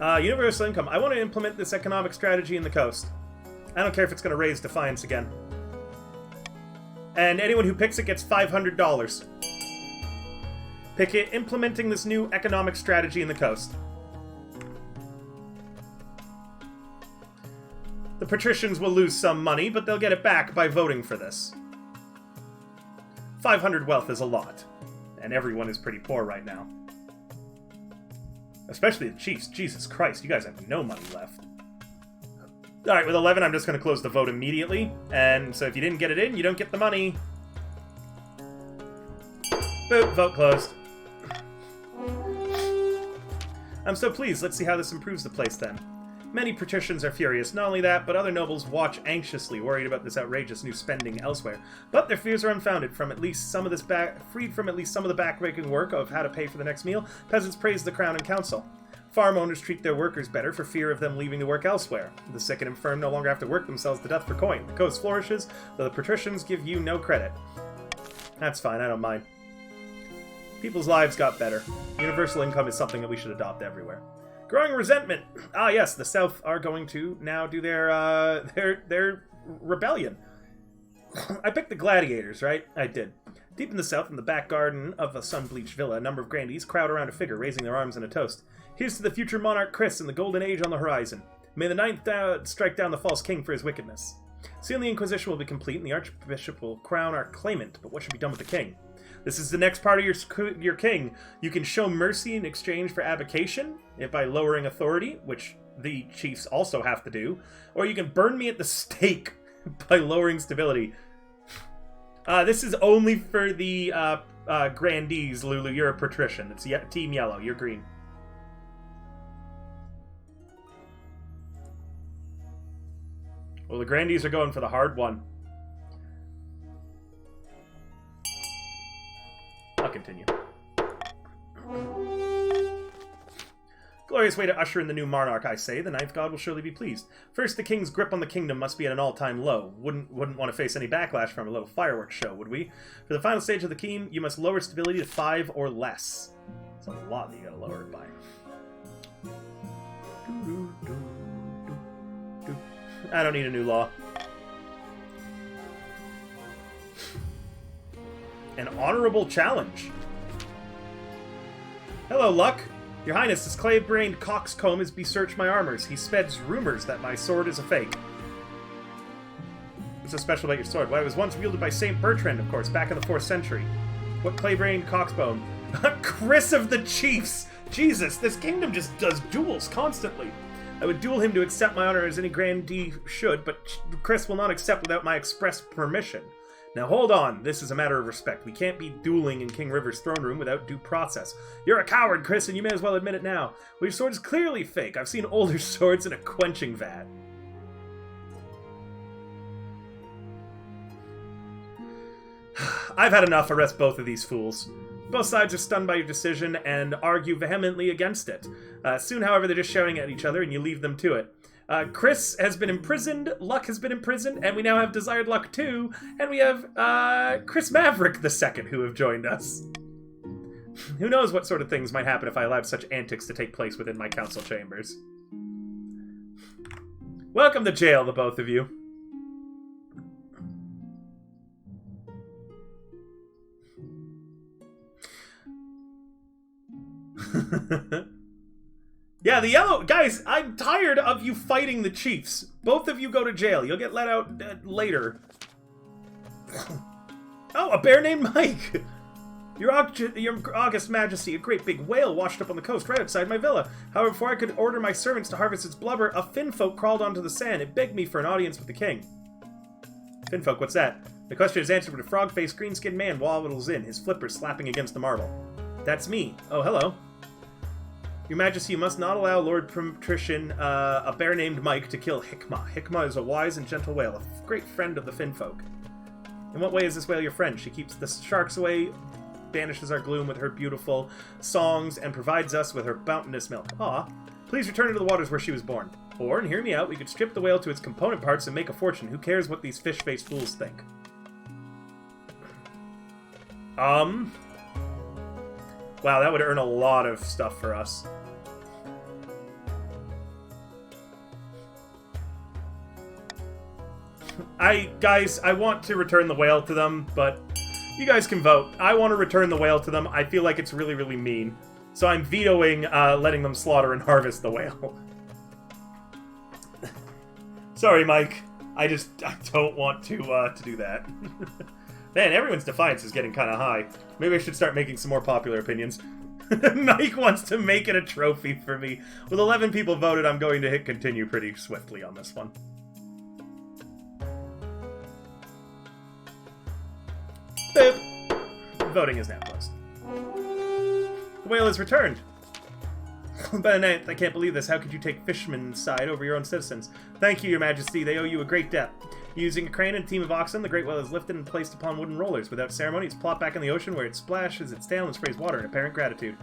Universal income. I want to implement this economic strategy in the coast. I don't care if it's going to raise defiance again. And anyone who picks it gets $500. Pick it, implementing this new economic strategy in the coast. The patricians will lose some money, but they'll get it back by voting for this. 500 wealth is a lot. And everyone is pretty poor right now. Especially the chiefs. Jesus Christ, you guys have no money left. Alright, with 11, I'm just going to close the vote immediately. And so if you didn't get it in, you don't get the money. Boop, vote closed. I'm so pleased. Let's see how this improves the place then. Many patricians are furious. Not only that, but other nobles watch anxiously, worried about this outrageous new spending elsewhere. But their fears are unfounded. Freed from at least some of the backbreaking work of how to pay for the next meal, peasants praise the crown and council. Farm owners treat their workers better for fear of them leaving to work elsewhere. The sick and infirm no longer have to work themselves to death for coin. The coast flourishes, though the patricians give you no credit. That's fine, I don't mind. People's lives got better. Universal income is something that we should adopt everywhere. Growing resentment. Ah, yes, the South are going to now do their rebellion. I picked the gladiators, right? I did. Deep in the South, in the back garden of a sun-bleached villa, a number of grandees crowd around a figure, raising their arms in a toast. Here's to the future monarch Chris and the golden age on the horizon. May the ninth strike down the false king for his wickedness. Soon the Inquisition will be complete, and the Archbishop will crown our claimant. But what should be done with the king? This is the next part of your king. You can show mercy in exchange for abdication, by lowering authority, which the chiefs also have to do. Or you can burn me at the stake by lowering stability. This is only for the grandees, Lulu. You're a patrician. It's Team Yellow. You're green. Well, the grandees are going for the hard one. I'll continue. Glorious way to usher in the new monarch, I say. The ninth god will surely be pleased. First, the king's grip on the kingdom must be at an all-time low. Wouldn't want to face any backlash from a little fireworks show, would we? For the final stage of the king, you must lower stability to 5 or less. It's a lot that you gotta lower it by. I don't need a new law. An honorable challenge. Hello, Luck. Your Highness, this clay-brained coxcomb has besearched my armors. He spreads rumors that my sword is a fake. What's so special about your sword? Well, it was once wielded by Saint Bertrand, of course, back in the 4th century. What clay-brained coxbone? Chris of the Chiefs! Jesus, this kingdom just does duels constantly. I would duel him to accept my honor as any grandee should, but Chris will not accept without my express permission. Now hold on, this is a matter of respect. We can't be dueling in King River's throne room without due process. You're a coward, Chris, and you may as well admit it now. Well, your sword is clearly fake. I've seen older swords in a quenching vat. I've had enough. Arrest both of these fools. Both sides are stunned by your decision and argue vehemently against it. Soon, however, they're just shouting at each other and you leave them to it. Chris has been imprisoned, Luck has been imprisoned, and we now have Desired Luck 2, and we have Chris Maverick II who have joined us. Who knows what sort of things might happen if I allowed such antics to take place within my council chambers. Welcome to jail, the both of you. Yeah, the yellow... Guys, I'm tired of you fighting the chiefs. Both of you go to jail. You'll get let out later. Oh, a bear named Mike! Your August Majesty, a great big whale washed up on the coast right outside my villa. However, before I could order my servants to harvest its blubber, a finfolk crawled onto the sand. It begged me for an audience with the king. Finfolk, what's that? The question is answered with a frog-faced, green-skinned man waddles in, his flippers slapping against the marble. That's me. Oh, hello. Your Majesty, you must not allow Lord Patrician, a bear named Mike, to kill Hikmah. Hikmah is a wise and gentle whale, a great friend of the Finfolk. In what way is this whale your friend? She keeps the sharks away, banishes our gloom with her beautiful songs, and provides us with her bounteous milk. Ah, please return her to the waters where she was born. Or, and hear me out, we could strip the whale to its component parts and make a fortune. Who cares what these fish-faced fools think? Wow, that would earn a lot of stuff for us. Guys, I want to return the whale to them, but you guys can vote. I want to return the whale to them. I feel like it's really, really mean. So I'm vetoing letting them slaughter and harvest the whale. Sorry, Mike. I don't want to do that. Man, everyone's defiance is getting kind of high. Maybe I should start making some more popular opinions. Mike wants to make it a trophy for me. With 11 people voted, I'm going to hit continue pretty swiftly on this one. Boop. Voting is now closed. The whale is returned. But I can't believe this. How could you take fishermen's side over your own citizens? Thank you, Your Majesty. They owe you a great debt. Using a crane and a team of oxen, the great whale is lifted and placed upon wooden rollers. Without ceremony, it's plopped back in the ocean where it splashes its tail and sprays water in apparent gratitude.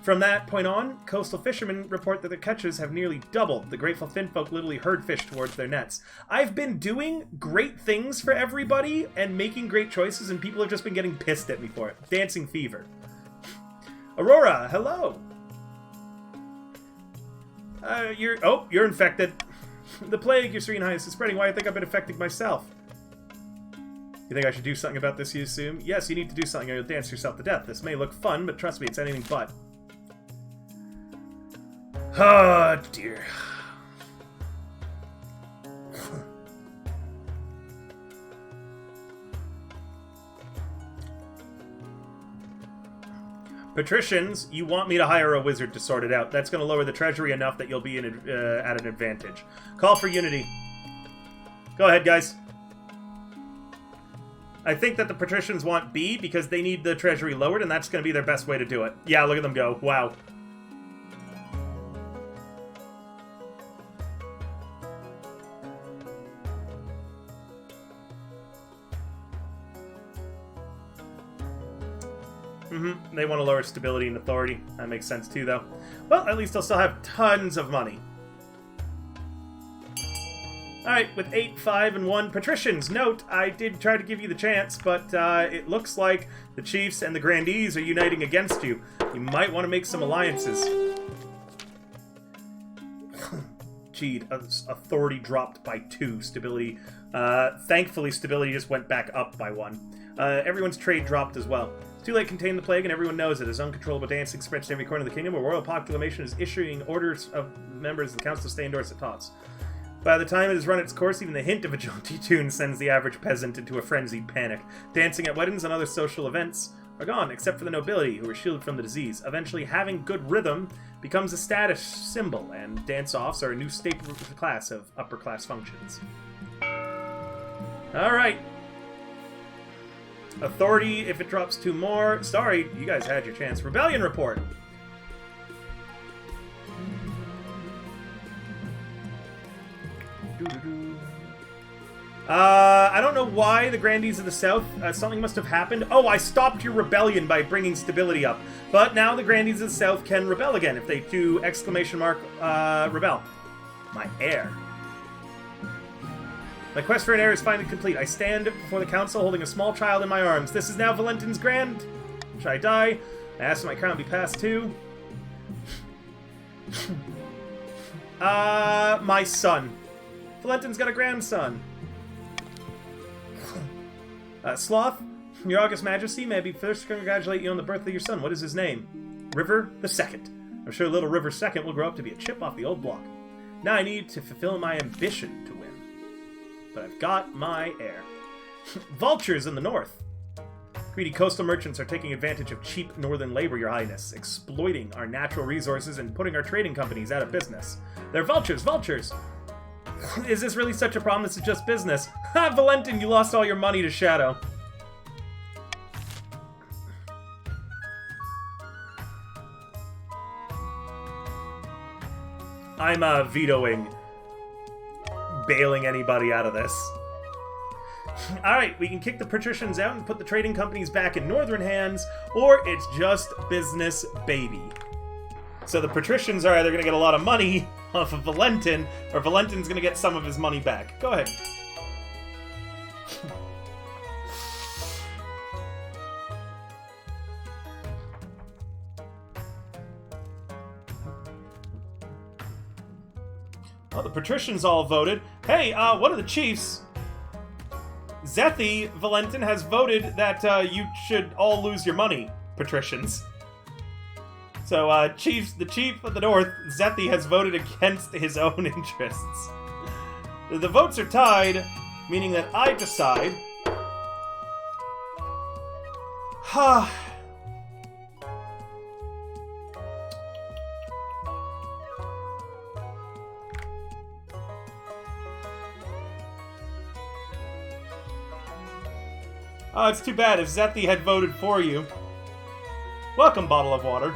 From that point on, coastal fishermen report that their catches have nearly doubled. The grateful finfolk literally herd fish towards their nets. I've been doing great things for everybody and making great choices, and people have just been getting pissed at me for it. Dancing fever. Aurora, hello! You're infected. The plague, Your Serene Highness, is spreading. Why I think I've been infected myself. You think I should do something about this, you assume? Yes, you need to do something or you'll dance yourself to death. This may look fun, but trust me, it's anything but. Oh, dear. Patricians, you want me to hire a wizard to sort it out. That's going to lower the treasury enough that you'll be at an advantage. Call for unity. Go ahead, guys. I think that the patricians want B because they need the treasury lowered, and that's going to be their best way to do it. Yeah, look at them go. Wow. They want to lower stability and authority. That makes sense too, though. Well, at least they'll still have tons of money. Alright, with 8, 5, and 1 patricians. Note, I did try to give you the chance, but it looks like the chiefs and the grandees are uniting against you. You might want to make some alliances. Gee, authority dropped by 2. Stability. Thankfully, stability just went back up by 1. Everyone's trade dropped as well. It's too late to contain the plague, and everyone knows it. As uncontrollable dancing spreads to every corner of the kingdom, a royal proclamation is issuing orders of members of the council to stay indoors at tots. By the time it has run its course, even the hint of a jaunty tune sends the average peasant into a frenzied panic. Dancing at weddings and other social events are gone, except for the nobility, who are shielded from the disease. Eventually, having good rhythm becomes a status symbol, and dance-offs are a new staple class of upper-class functions. Alright. Authority, if it drops 2 more. Sorry, you guys had your chance. Rebellion report. I don't know why the Grandees of the South, something must have happened. Oh, I stopped your rebellion by bringing stability up. But now the Grandees of the South can rebel again if they do exclamation mark, rebel. My heir. My quest for an heir is finally complete. I stand before the council holding a small child in my arms. This is now Valentin's grand. Should I die? I ask that my crown be passed to... my son. Valentin's got a grandson. Sloth, your august majesty, may I be first to congratulate you on the birth of your son. What is his name? River the Second. I'm sure little River Second will grow up to be a chip off the old block. Now I need to fulfill my ambition to win. But I've got my heir. Vultures in the north. Greedy coastal merchants are taking advantage of cheap northern labor, your highness, exploiting our natural resources and putting our trading companies out of business. They're vultures, vultures! Is this really such a problem? This is just business. Ha, Valentin, you lost all your money to Shadow. I'm, vetoing bailing anybody out of this. Alright, we can kick the patricians out and put the trading companies back in northern hands, or it's just business, baby. So the patricians are either going to get a lot of money off of Valentin, or Valentin's going to get some of his money back. Go ahead. Well, the patricians all voted. Hey, one of the chiefs, Zethi Valentin, has voted that you should all lose your money, patricians. So, the chief of the north, Zethi, has voted against his own interests. The votes are tied, meaning that I decide... Ha. Oh, it's too bad if Zethi had voted for you. Welcome, bottle of water.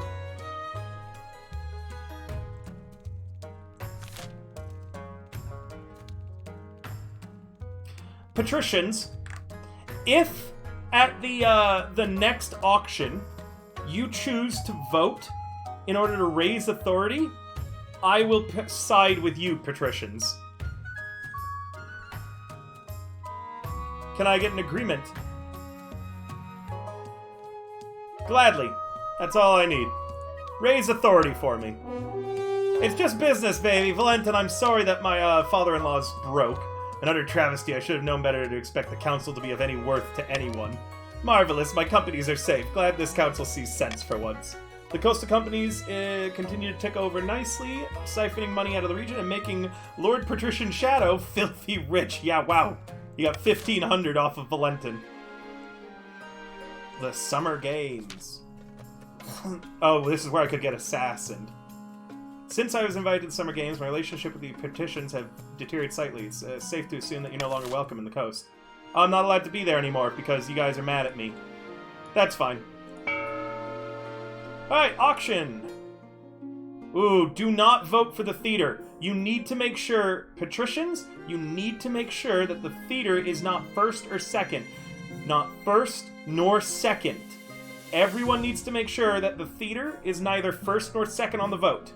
Patricians, if at the next auction you choose to vote in order to raise authority, I will side with you, patricians. Can I get an agreement? Gladly. That's all I need. Raise authority for me. It's just business, baby. Valentin, I'm sorry that my father-in-law's broke. An utter travesty. I should have known better to expect the council to be of any worth to anyone. Marvelous. My companies are safe. Glad this council sees sense for once. The coastal companies continue to tick over nicely, siphoning money out of the region and making Lord Patrician Shadow filthy rich. Yeah, wow. You got 1,500 off of Valentin. The Summer Games. Oh, this is where I could get assassined. Since I was invited to the Summer Games, my relationship with the Petitions have deteriorated slightly. It's safe to assume that you're no longer welcome in the coast. I'm not allowed to be there anymore because you guys are mad at me. That's fine. Alright, auction! Ooh, do not vote for the theater. You need to make sure, patricians, you need to make sure that the theater is not first or second. Not first nor second. Everyone needs to make sure that the theater is neither first nor second on the vote.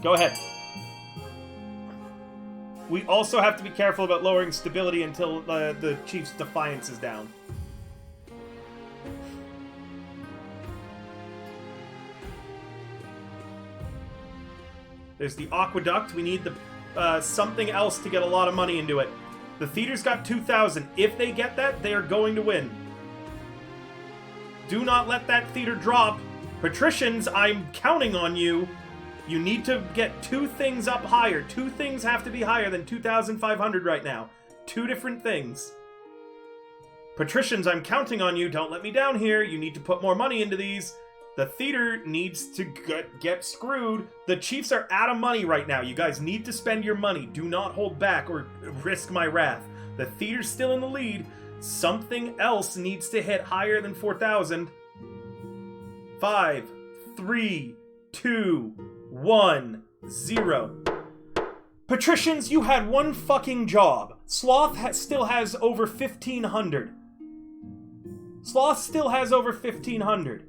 Go ahead. We also have to be careful about lowering stability until the Chief's Defiance is down. There's the Aqueduct. We need the something else to get a lot of money into it. The Theater's got 2,000. If they get that, they are going to win. Do not let that Theater drop. Patricians, I'm counting on you. You need to get 2 things up higher. 2 things have to be higher than 2,500 right now. 2 different things. Patricians, I'm counting on you. Don't let me down here. You need to put more money into these. The Theater needs to get screwed. The Chiefs are out of money right now. You guys need to spend your money. Do not hold back or risk my wrath. The Theater's still in the lead. Something else needs to hit higher than 4,000. 5, 3, 2, 1, 0. Patricians, you had one fucking job. Sloth still has over 1,500. Sloth still has over 1,500.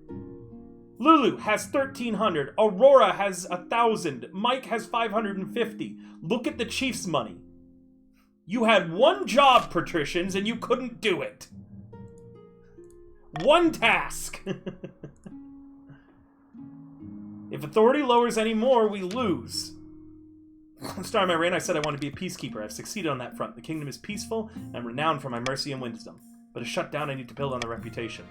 Lulu has 1,300. Aurora has 1,000. Mike has 550. Look at the Chiefs' money. You had one job, Patricians, and you couldn't do it. One task. If authority lowers any more, we lose. At the start of my reign, I said I wanted to be a peacekeeper. I've succeeded on that front. The kingdom is peaceful and renowned for my mercy and wisdom. But to shut down, I need to build on the reputation.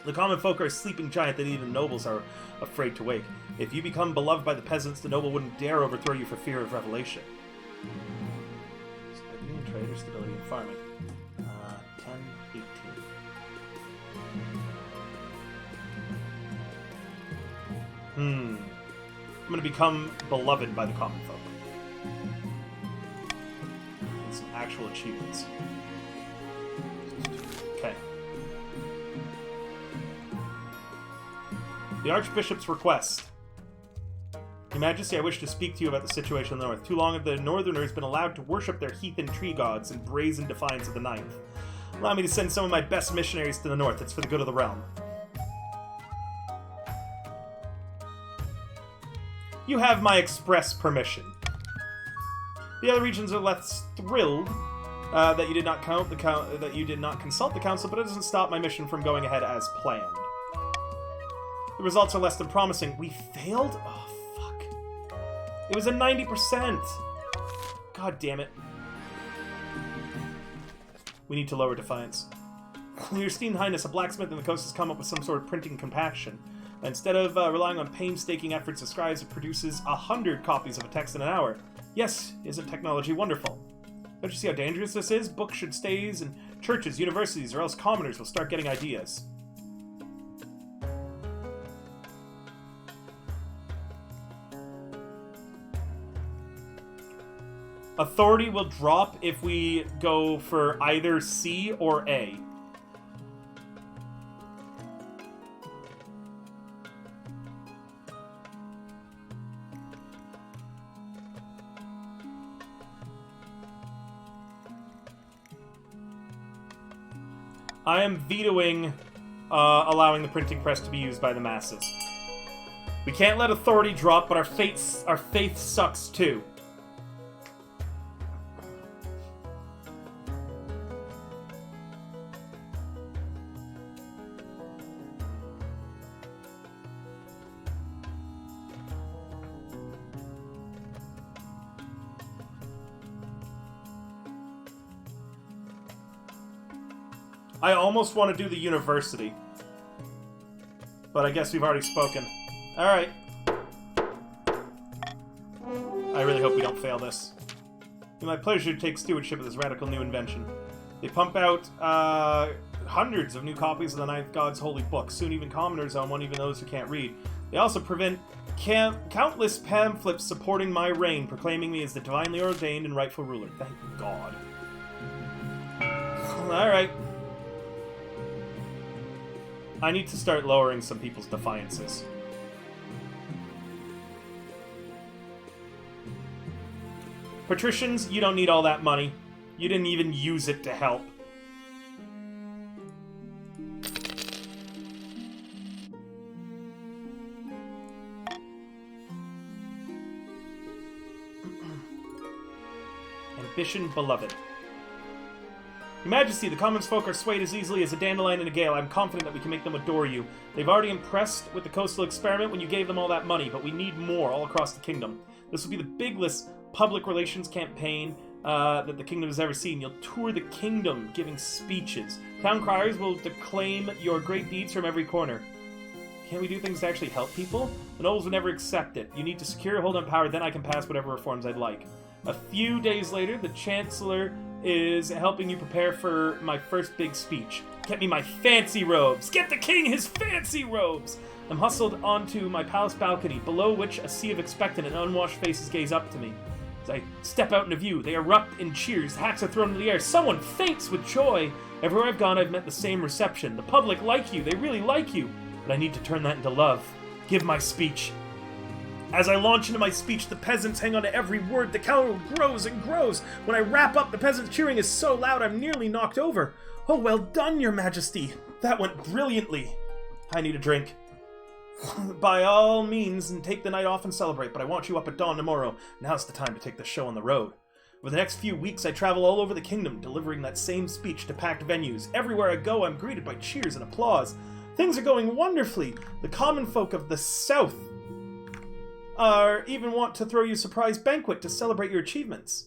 The common folk are a sleeping giant that even nobles are afraid to wake. If you become beloved by the peasants, the noble wouldn't dare overthrow you for fear of revelation. Stability in trade or stability in farming? 10, 18. I'm gonna become beloved by the common folk. And some actual achievements. Okay. The Archbishop's request. Your Majesty, I wish to speak to you about the situation in the north. Too long have the Northerners been allowed to worship their heathen tree gods in brazen defiance of the Ninth. Allow me to send some of my best missionaries to the north. It's for the good of the realm. You have my express permission. The other regions are less thrilled that you did not consult the council, but it doesn't stop my mission from going ahead as planned. The results are less than promising. We failed? Oh, fuck. It was a 90%. God damn it. We need to lower defiance. Your esteemed highness, a blacksmith on the coast has come up with some sort of printing compassion. Instead of relying on painstaking efforts of scribes, it produces 100 copies of a text in an hour. Yes, isn't technology wonderful? Don't you see how dangerous this is? Books should stay in churches, universities, or else commoners will start getting ideas. Authority will drop if we go for either C or A. I am vetoing allowing the printing press to be used by the masses. We can't let authority drop, but our faith sucks too. I almost want to do the university. But I guess we've already spoken. Alright. I really hope we don't fail this. It's my pleasure to take stewardship of this radical new invention. They pump out hundreds of new copies of the Ninth God's holy book. Soon even commoners own one, even those who can't read. They also prevent countless pamphlets supporting my reign, proclaiming me as the divinely ordained and rightful ruler. Thank God. Alright. I need to start lowering some people's defiances. Patricians, you don't need all that money. You didn't even use it to help. ambition beloved. Your Majesty, the common folk are swayed as easily as a dandelion in a gale. I'm confident that we can make them adore you. They've already impressed with the coastal experiment when you gave them all that money, but we need more all across the kingdom. This will be the biggest public relations campaign that the kingdom has ever seen. You'll tour the kingdom, giving speeches. Town criers will declaim your great deeds from every corner. Can't we do things to actually help people? The nobles would never accept it. You need to secure a hold on power, then I can pass whatever reforms I'd like. A few days later, the Chancellor is helping you prepare for my first big speech. Get me my fancy robes! Get the king his fancy robes! I'm hustled onto my palace balcony, below which a sea of expectant and unwashed faces gaze up to me. As I step out into view, they erupt in cheers, hats are thrown into the air, someone faints with joy! Everywhere I've gone, I've met the same reception. The public like you, they really like you. But I need to turn that into love. Give my speech. As I launch into my speech, the peasants hang on to every word. The crowd grows and grows. When I wrap up, the peasants' cheering is so loud I'm nearly knocked over. Oh, well done, Your Majesty. That went brilliantly. I need a drink. By all means, and take the night off and celebrate, but I want you up at dawn tomorrow. Now's the time to take the show on the road. Over the next few weeks, I travel all over the kingdom, delivering that same speech to packed venues. Everywhere I go, I'm greeted by cheers and applause. Things are going wonderfully. The common folk of the south even want to throw you a surprise banquet to celebrate your achievements.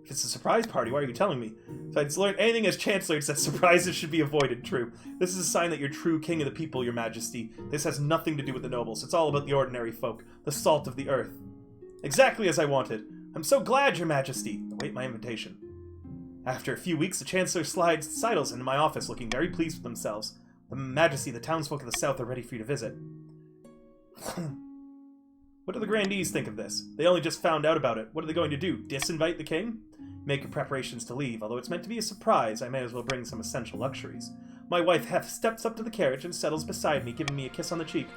If it's a surprise party, why are you telling me? If I'd learned anything as Chancellor, it's that surprises should be avoided. True. This is a sign that you're true king of the people, Your Majesty. This has nothing to do with the nobles. It's all about the ordinary folk, the salt of the earth. Exactly as I wanted. I'm so glad, Your Majesty. Await my invitation. After a few weeks, the Chancellor sidles into my office, looking very pleased with themselves. The Majesty, the townsfolk of the south are ready for you to visit. What do the grandees think of this? They only just found out about it. What are they going to do? Disinvite the king? Make your preparations to leave. Although it's meant to be a surprise, I may as well bring some essential luxuries. My wife Heth steps up to the carriage and settles beside me, giving me a kiss on the cheek.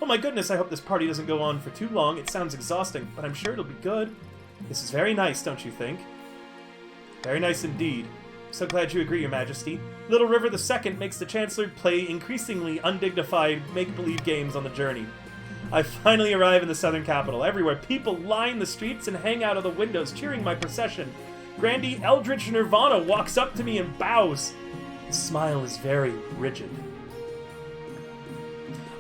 Oh my goodness, I hope this party doesn't go on for too long. It sounds exhausting, but I'm sure it'll be good. This is very nice, don't you think? Very nice indeed. So glad you agree, Your Majesty. Little River II makes the Chancellor play increasingly undignified make-believe games on the journey. I finally arrive in the southern capital. Everywhere, people line the streets and hang out of the windows, cheering my procession. Grandee Eldritch Nirvana walks up to me and bows. His smile is very rigid.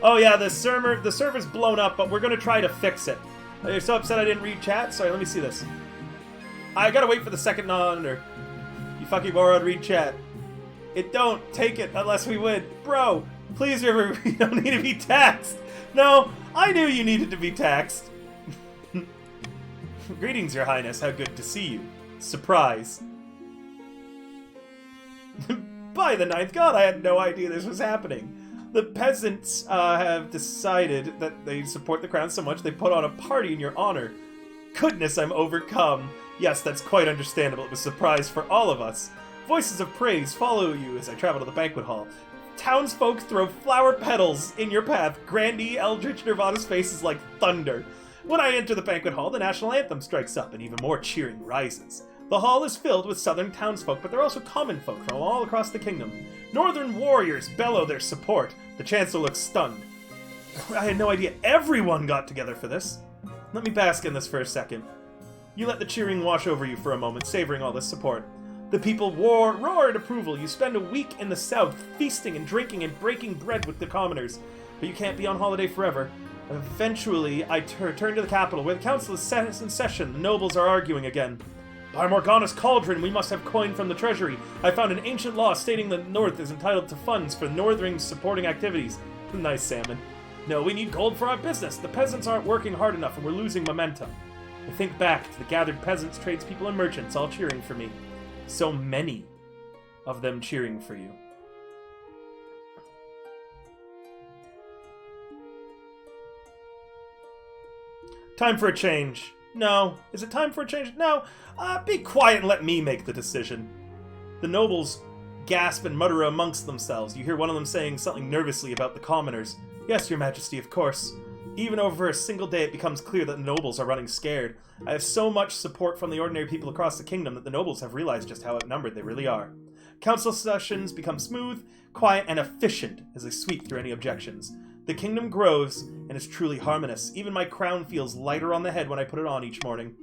Oh yeah, the server's blown up, but we're gonna try to fix it. You're so upset I didn't read chat? Sorry, let me see this. I gotta wait for the second monitor. You fucking moron, read chat. It don't. Take it unless we win. Bro, please, River, we don't need to be taxed. No, I knew you needed to be taxed. Greetings, Your Highness. How good to see you. Surprise. By the ninth god, I had no idea this was happening. The peasants have decided that they support the crown so much they put on a party in your honor. Goodness, I'm overcome. Yes, that's quite understandable. It was a surprise for all of us. Voices of praise follow you as I travel to the banquet hall. Townsfolk throw flower petals in your path. Grandee Eldritch Nirvana's face is like thunder. When I enter the banquet hall, the national anthem strikes up and even more cheering rises. The hall is filled with southern townsfolk, but there are also common folk from all across the kingdom. Northern warriors bellow their support. The Chancellor looks stunned. I had no idea everyone got together for this. Let me bask in this for a second. You let the cheering wash over you for a moment, savoring all this support. The people roar in approval. You spend a week in the south, feasting and drinking and breaking bread with the commoners. But you can't be on holiday forever. Eventually, I return to the capital, where the council is in session. The nobles are arguing again. By Morgana's cauldron, we must have coin from the treasury. I found an ancient law stating the North is entitled to funds for northern supporting activities. Nice salmon. No, we need gold for our business. The peasants aren't working hard enough, and we're losing momentum. I think back to the gathered peasants, tradespeople, and merchants all cheering for me. So many of them cheering for you. Time for a change. No. Is it time for a change? No. Be quiet and let me make the decision. The nobles gasp and mutter amongst themselves. You hear one of them saying something nervously about the commoners. Yes, Your Majesty, of course. Even over a single day, it becomes clear that the nobles are running scared. I have so much support from the ordinary people across the kingdom that the nobles have realized just how outnumbered they really are. Council sessions become smooth, quiet, and efficient as they sweep through any objections. The kingdom grows and is truly harmonious. Even my crown feels lighter on the head when I put it on each morning.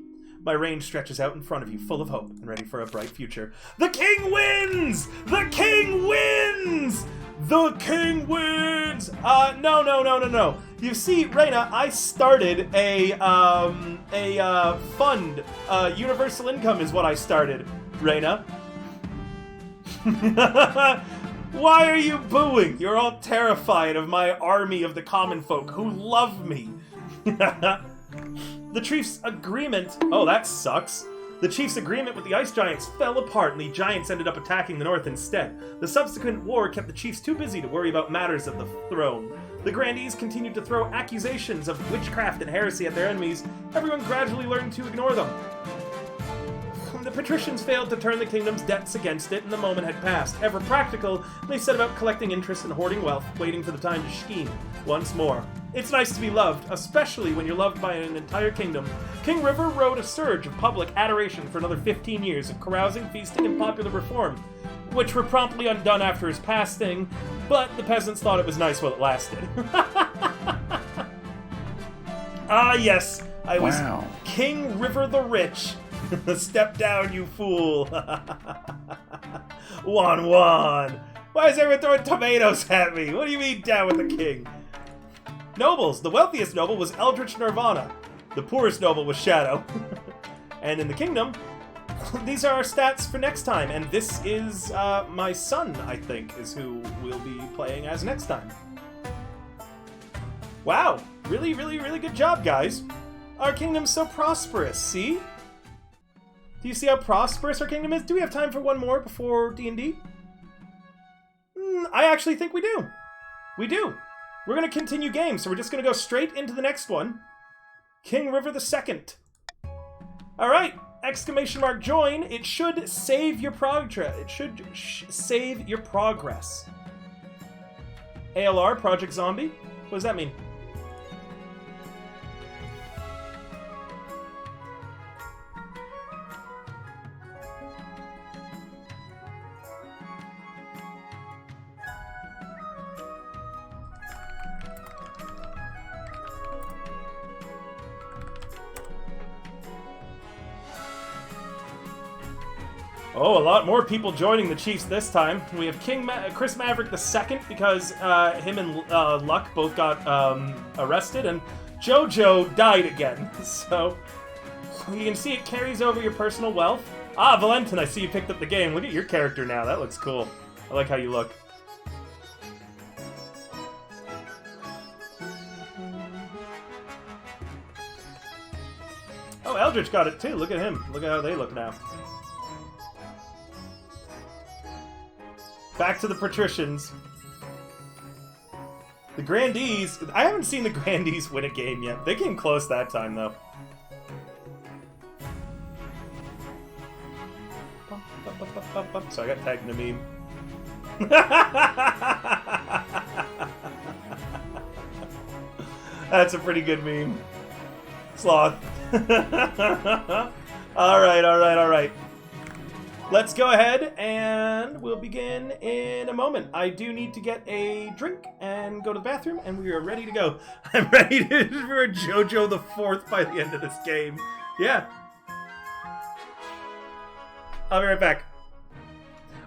My range stretches out in front of you, full of hope and ready for a bright future. The king wins! The king wins! The king wins! No. You see, Reina, I started a fund. Universal income is what I started, Reina. Why are you booing? You're all terrified of my army of the common folk who love me. The chief's agreement... Oh, that sucks. The chief's agreement with the ice giants fell apart, and the giants ended up attacking the north instead. The subsequent war kept the chiefs too busy to worry about matters of the throne. The grandees continued to throw accusations of witchcraft and heresy at their enemies. Everyone gradually learned to ignore them. The patricians failed to turn the kingdom's debts against it, and the moment had passed. Ever practical, they set about collecting interest and hoarding wealth, waiting for the time to scheme once more. It's nice to be loved, especially when you're loved by an entire kingdom. King River rode a surge of public adoration for another 15 years of carousing, feasting, and popular reform, which were promptly undone after his passing, but the peasants thought it was nice while it lasted. Ah, yes, I was King River the Rich. Step down, you fool. Won. Why is everyone throwing tomatoes at me? What do you mean, down with the king? Nobles. The wealthiest noble was Eldritch Nirvana. The poorest noble was Shadow. And in the kingdom, these are our stats for next time. And this is my son, I think, is who we'll be playing as next time. Wow. Really good job, guys. Our kingdom's so prosperous, see? Do you see how prosperous our kingdom is? Do we have time for one more before D&D? I actually think we do. We do. We're going to continue games, so we're just going to go straight into the next one. King River II. Alright, exclamation mark join. It should save your progress. It should save your progress. ALR, Project Zombie? What does that mean? Oh, a lot more people joining the Chiefs this time. We have Chris Maverick II because him and Luck both got arrested, and JoJo died again. So you can see it carries over your personal wealth. Ah, Valentin, I see you picked up the game. Look at your character now. That looks cool. I like how you look. Oh, Eldritch got it too. Look at him. Look at how they look now. Back to the patricians. The grandees... I haven't seen the grandees win a game yet. They came close that time, though. So I got tagged in a meme. That's a pretty good meme. Sloth. Alright. Let's go ahead and we'll begin in a moment. I do need to get a drink and go to the bathroom, and we are ready to go. I'm ready for JoJo the 4th by the end of this game. Yeah. I'll be right back.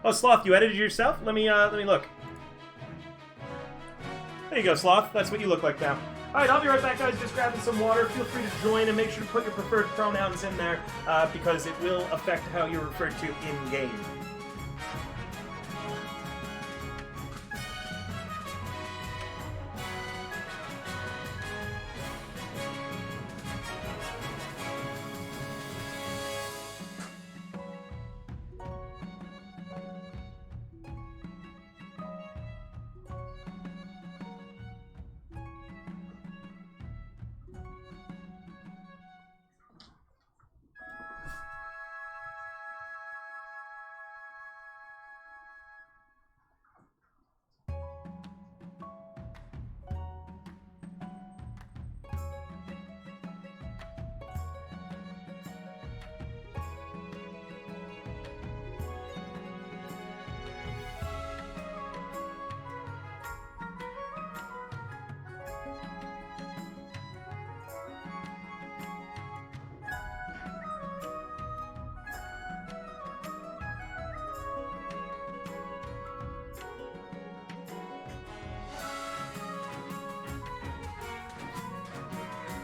Oh, Sloth, you edited yourself? Let me look. There you go, Sloth. That's what you look like now. Alright, I'll be right back, guys. Just grabbing some water. Feel free to join and make sure to put your preferred pronouns in there because it will affect how you're referred to in-game.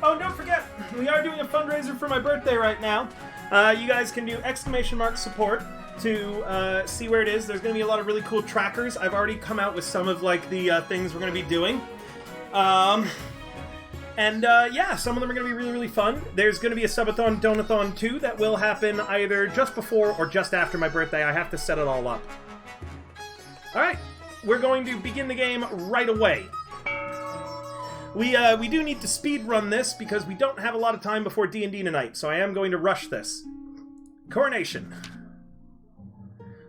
Oh, don't forget, we are doing a fundraiser for my birthday right now. You guys can do !support to see where it is. There's going to be a lot of really cool trackers. I've already come out with some of like the things we're going to be doing. Yeah, some of them are going to be really, really fun. There's going to be a subathon, donathon too that will happen either just before or just after my birthday. I have to set it all up. Alright, we're going to begin the game right away. We do need to speed run this because we don't have a lot of time before D&D tonight, so I am going to rush this. Coronation.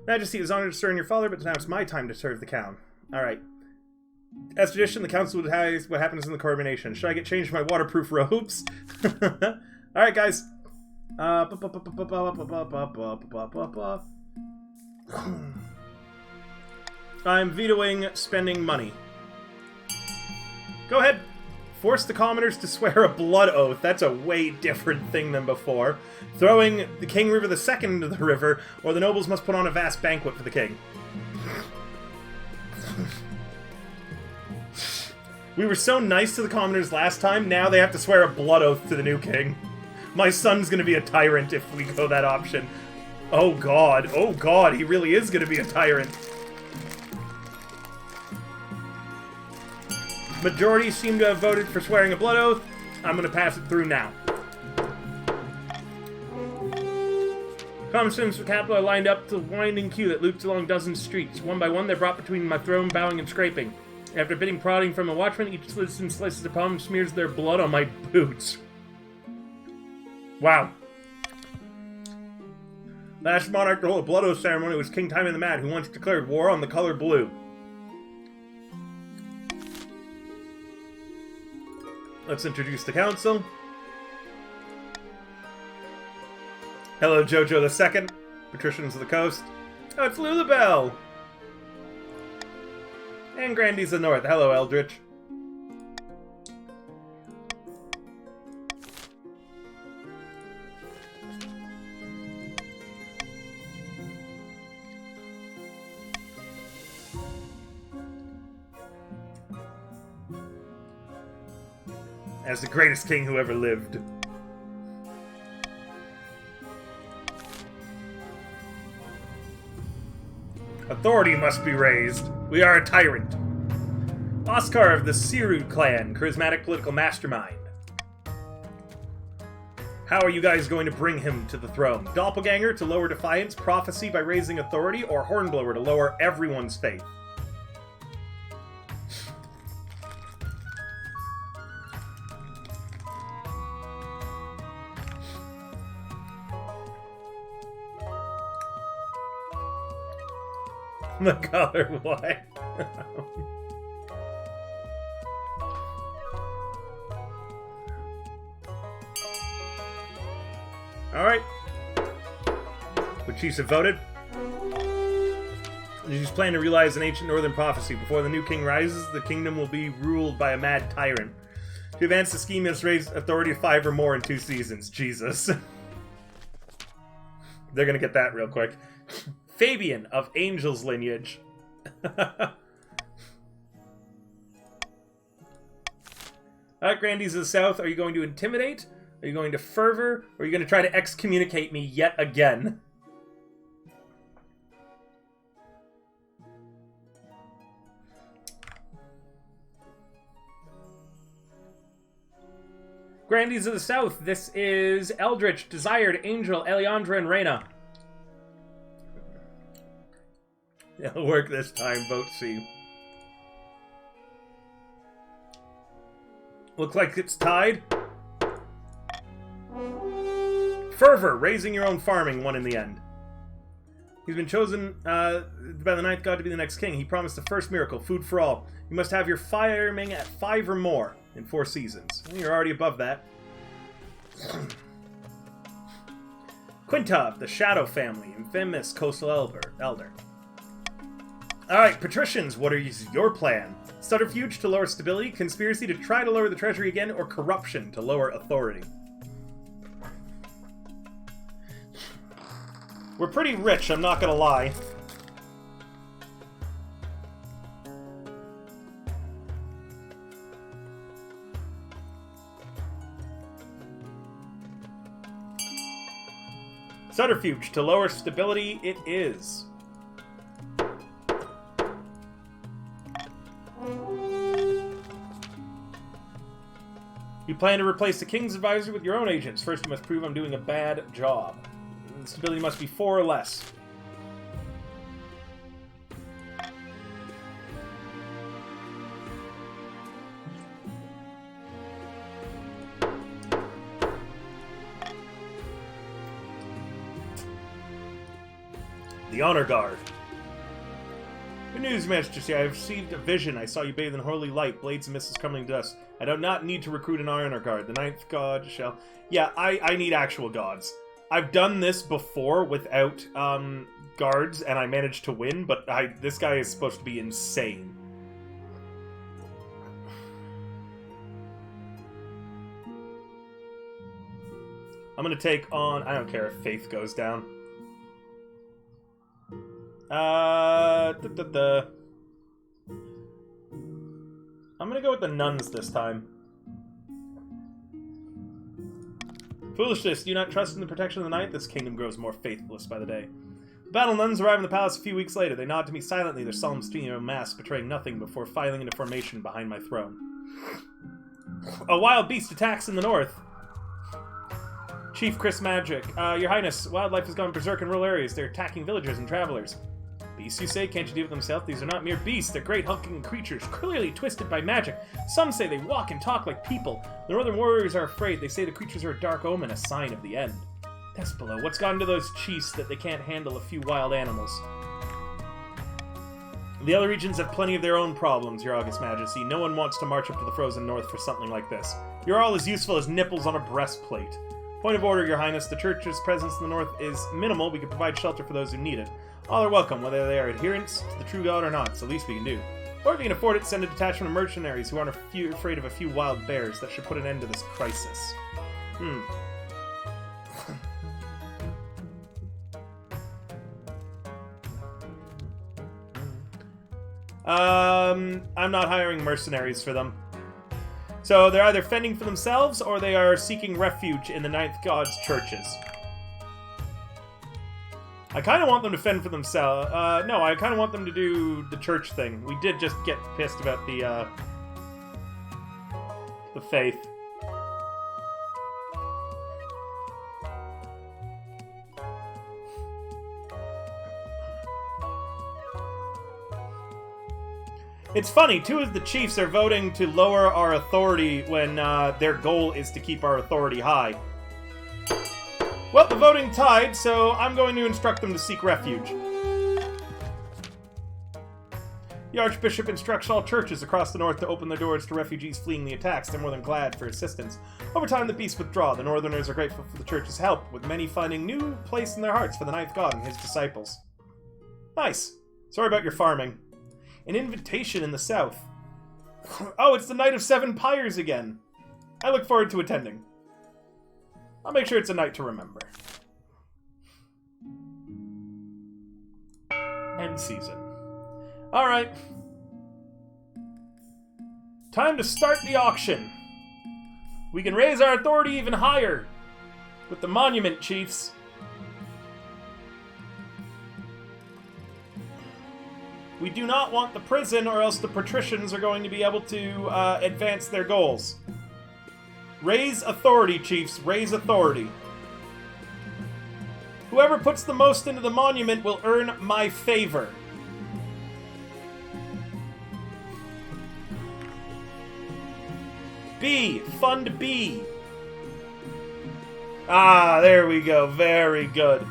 Majesty, it is honored to serve your father, but now it's my time to serve the crown. Alright. As tradition, the council would have what happens in the coronation. Should I get changed my waterproof robes? Alright, guys. I'm vetoing spending money. Go ahead. Force the commoners to swear a blood oath. That's a way different thing than before. Throwing the King River II into the river, or the nobles must put on a vast banquet for the king. We were so nice to the commoners last time, now they have to swear a blood oath to the new king. My son's gonna be a tyrant if we go that option. Oh god, he really is gonna be a tyrant. Majority seem to have voted for swearing a blood oath. I'm gonna pass it through now. Common citizens of the capital are lined up to a winding queue that loops along dozens of streets. One by one, they're brought between my throne, bowing and scraping. After bidding prodding from a watchman, each citizen slices their palm and smears their blood on my boots. Wow. Last monarch to hold a blood oath ceremony was King Timon the Mad, who once declared war on the color blue. Let's introduce the council. Hello, Jojo II, Patricians of the Coast. Oh, it's Lulabelle! And Grandies of the North. Hello, Eldritch. As the greatest king who ever lived. Authority must be raised. We are a tyrant. Oscar of the Sirud clan, charismatic political mastermind. How are you guys going to bring him to the throne? Doppelganger to lower defiance, prophecy by raising authority, or Hornblower to lower everyone's faith? The color white. Alright. The chiefs have voted. The chiefs plan to realize an ancient northern prophecy. Before the new king rises, the kingdom will be ruled by a mad tyrant. To advance the scheme, must raise authority to 5 or more in 2 seasons. Jesus. They're gonna get that real quick. Fabian of Angel's lineage. Alright, Grandies of the South, are you going to intimidate? Are you going to fervor? Or are you going to try to excommunicate me yet again? Grandies of the South, this is Eldritch, Desired, Angel, Eliandra, and Reyna. It'll work this time, vote C. Looks like it's tied. Fervor, raising your own farming, won in the end. He's been chosen by the ninth god to be the next king. He promised the first miracle, food for all. You must have your farming at 5 or more in 4 seasons. You're already above that. Quinta, the Shadow family, infamous coastal elder. Alright, patricians, what is your plan? Subterfuge to lower stability, conspiracy to try to lower the treasury again, or corruption to lower authority? We're pretty rich, I'm not gonna lie. Subterfuge. To lower stability, it is. You plan to replace the King's advisor with your own agents. First, you must prove I'm doing a bad job. Stability must be 4 or less. The Honor Guard. Good news, Majesty. I have received a vision. I saw you bathe in holy light. Blades and missiles coming to us. I do not need to recruit an Honor Guard. The 9th God shall... Yeah, I need actual gods. I've done this before without guards, and I managed to win, but this guy is supposed to be insane. I'm gonna take on... I don't care if Faith goes down. I'm gonna go with the nuns this time. Foolishness, do you not trust in the protection of the night? This kingdom grows more faithless by the day. The battle nuns arrive in the palace a few weeks later. They nod to me silently, their solemn stream of mass betraying nothing before filing into formation behind my throne. A wild beast attacks in the north. Chief Chris Magic. Your Highness, wildlife has gone berserk in rural areas. They're attacking villagers and travelers. Beasts, you say? Can't you deal with them yourself? These are not mere beasts. They're great hulking creatures, clearly twisted by magic. Some say they walk and talk like people. The northern warriors are afraid. They say the creatures are a dark omen, a sign of the end. Despolo, what's gotten to those chiefs that they can't handle a few wild animals? The other regions have plenty of their own problems, Your August Majesty. No one wants to march up to the frozen north for something like this. You're all as useful as nipples on a breastplate. Point of order, Your Highness. The church's presence in the north is minimal. We can provide shelter for those who need it. All are welcome, whether they are adherents to the true god or not. It's the least we can do. Or if you can afford it, send a detachment of mercenaries who aren't afraid of a few wild bears. That should put an end to this crisis. I'm not hiring mercenaries for them. So they're either fending for themselves, or they are seeking refuge in the 9th God's churches. I kind of want them to fend for themselves. No, I kind of want them to do the church thing. We did just get pissed about the faith. It's funny, 2 of the chiefs are voting to lower our authority when their goal is to keep our authority high. Well, the voting tied, so I'm going to instruct them to seek refuge. The Archbishop instructs all churches across the north to open their doors to refugees fleeing the attacks. They're more than glad for assistance. Over time, the beasts withdraw. The Northerners are grateful for the church's help, with many finding new place in their hearts for the 9th God and his disciples. Nice. Sorry about your farming. An invitation in the south. Oh, it's the Night of 7 Pyres again. I look forward to attending. I'll make sure it's a night to remember. End season. Alright. Time to start the auction. We can raise our authority even higher with the monument chiefs. We do not want the prison, or else the patricians are going to be able to advance their goals. Raise authority, chiefs. Raise authority. Whoever puts the most into the monument will earn my favor. B. Fund B. Ah, there we go. Very good.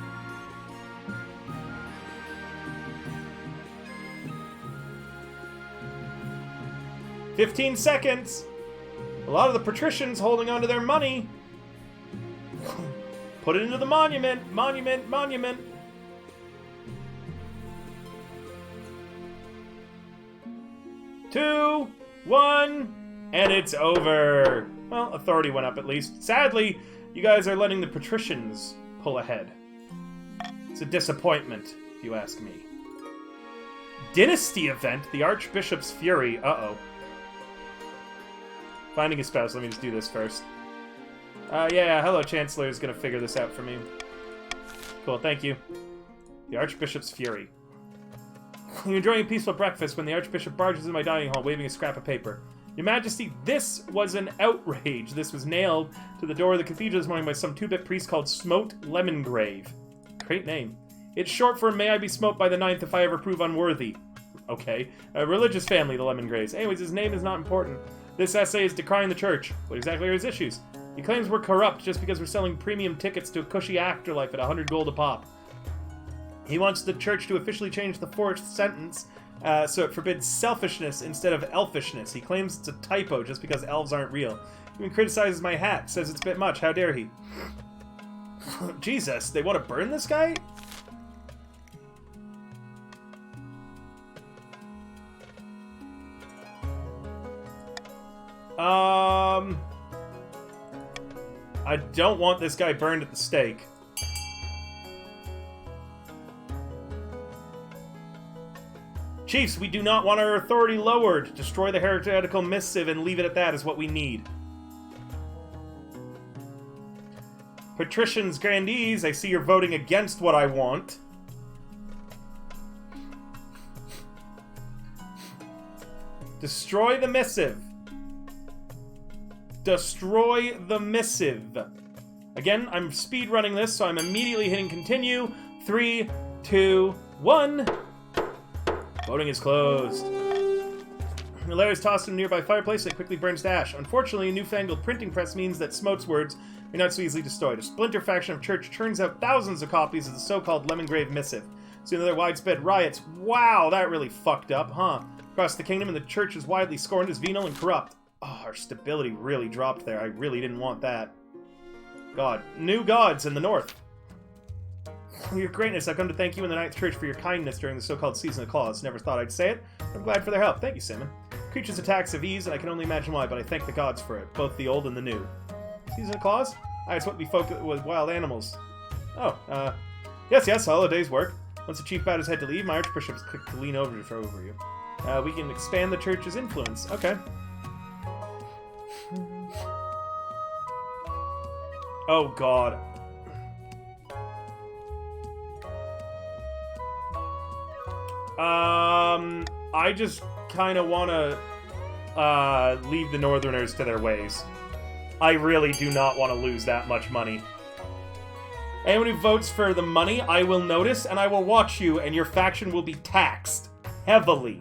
"15 seconds. A lot of the patricians holding on to their money. Put it into the monument. Monument, monument. Two, one, and it's over. Well, authority went up at least. Sadly, you guys are letting the patricians pull ahead. It's a disappointment, if you ask me. Dynasty event? The Archbishop's Fury. Uh-oh. Finding a spouse. Let me just do this first. Yeah, hello, Chancellor is gonna figure this out for me. Cool, thank you. The Archbishop's fury. You're enjoying a peaceful breakfast when the Archbishop barges into my dining hall waving a scrap of paper. Your Majesty, this was an outrage. This was nailed to the door of the cathedral this morning by some two-bit priest called Smote Lemongrave. Great name. It's short for May I be smote by the 9th if I ever prove unworthy. Okay. A religious family, the Lemongraves. Anyways, his name is not important. This essay is decrying the church. What exactly are his issues? He claims we're corrupt just because we're selling premium tickets to a cushy afterlife at 100 gold a pop. He wants the church to officially change the fourth sentence so it forbids selfishness instead of elfishness. He claims it's a typo just because elves aren't real. He even criticizes my hat, says it's a bit much. How dare he? Jesus, they want to burn this guy? I don't want this guy burned at the stake. Chiefs, we do not want our authority lowered. Destroy the heretical missive and leave it at that is what we need. Patricians, grandees, I see you're voting against what I want. Destroy the missive. Destroy the missive. Again, I'm speed running this, so I'm immediately hitting continue. 3, 2, 1. Voting is closed. Larry's tossed in a nearby fireplace and it quickly burns to ash. Unfortunately, a newfangled printing press means that Smote's words are not so easily destroyed. A splinter faction of church churns out thousands of copies of the so-called Lemongrave Missive. Soon there are widespread riots. Wow, that really fucked up, huh? Across the kingdom, and the church is widely scorned as venal and corrupt. Oh, our stability really dropped there. I really didn't want that. God. New gods in the north. Your greatness, I've come to thank you in the Ninth Church for your kindness during the so-called Season of Claws. Never thought I'd say it. I'm glad for their help. Thank you, Simon. Creatures' attacks have eased, and I can only imagine why, but I thank the gods for it, both the old and the new. Season of Claws? I just want to be focused with wild animals. Oh, yes, holiday's work. Once the chief bowed his head to leave, my archbishop's quick to lean over to throw over you. We can expand the church's influence. Okay. Oh, God. I just kind of want to leave the Northerners to their ways. I really do not want to lose that much money. Anyone who votes for the money, I will notice, and I will watch you, and your faction will be taxed heavily.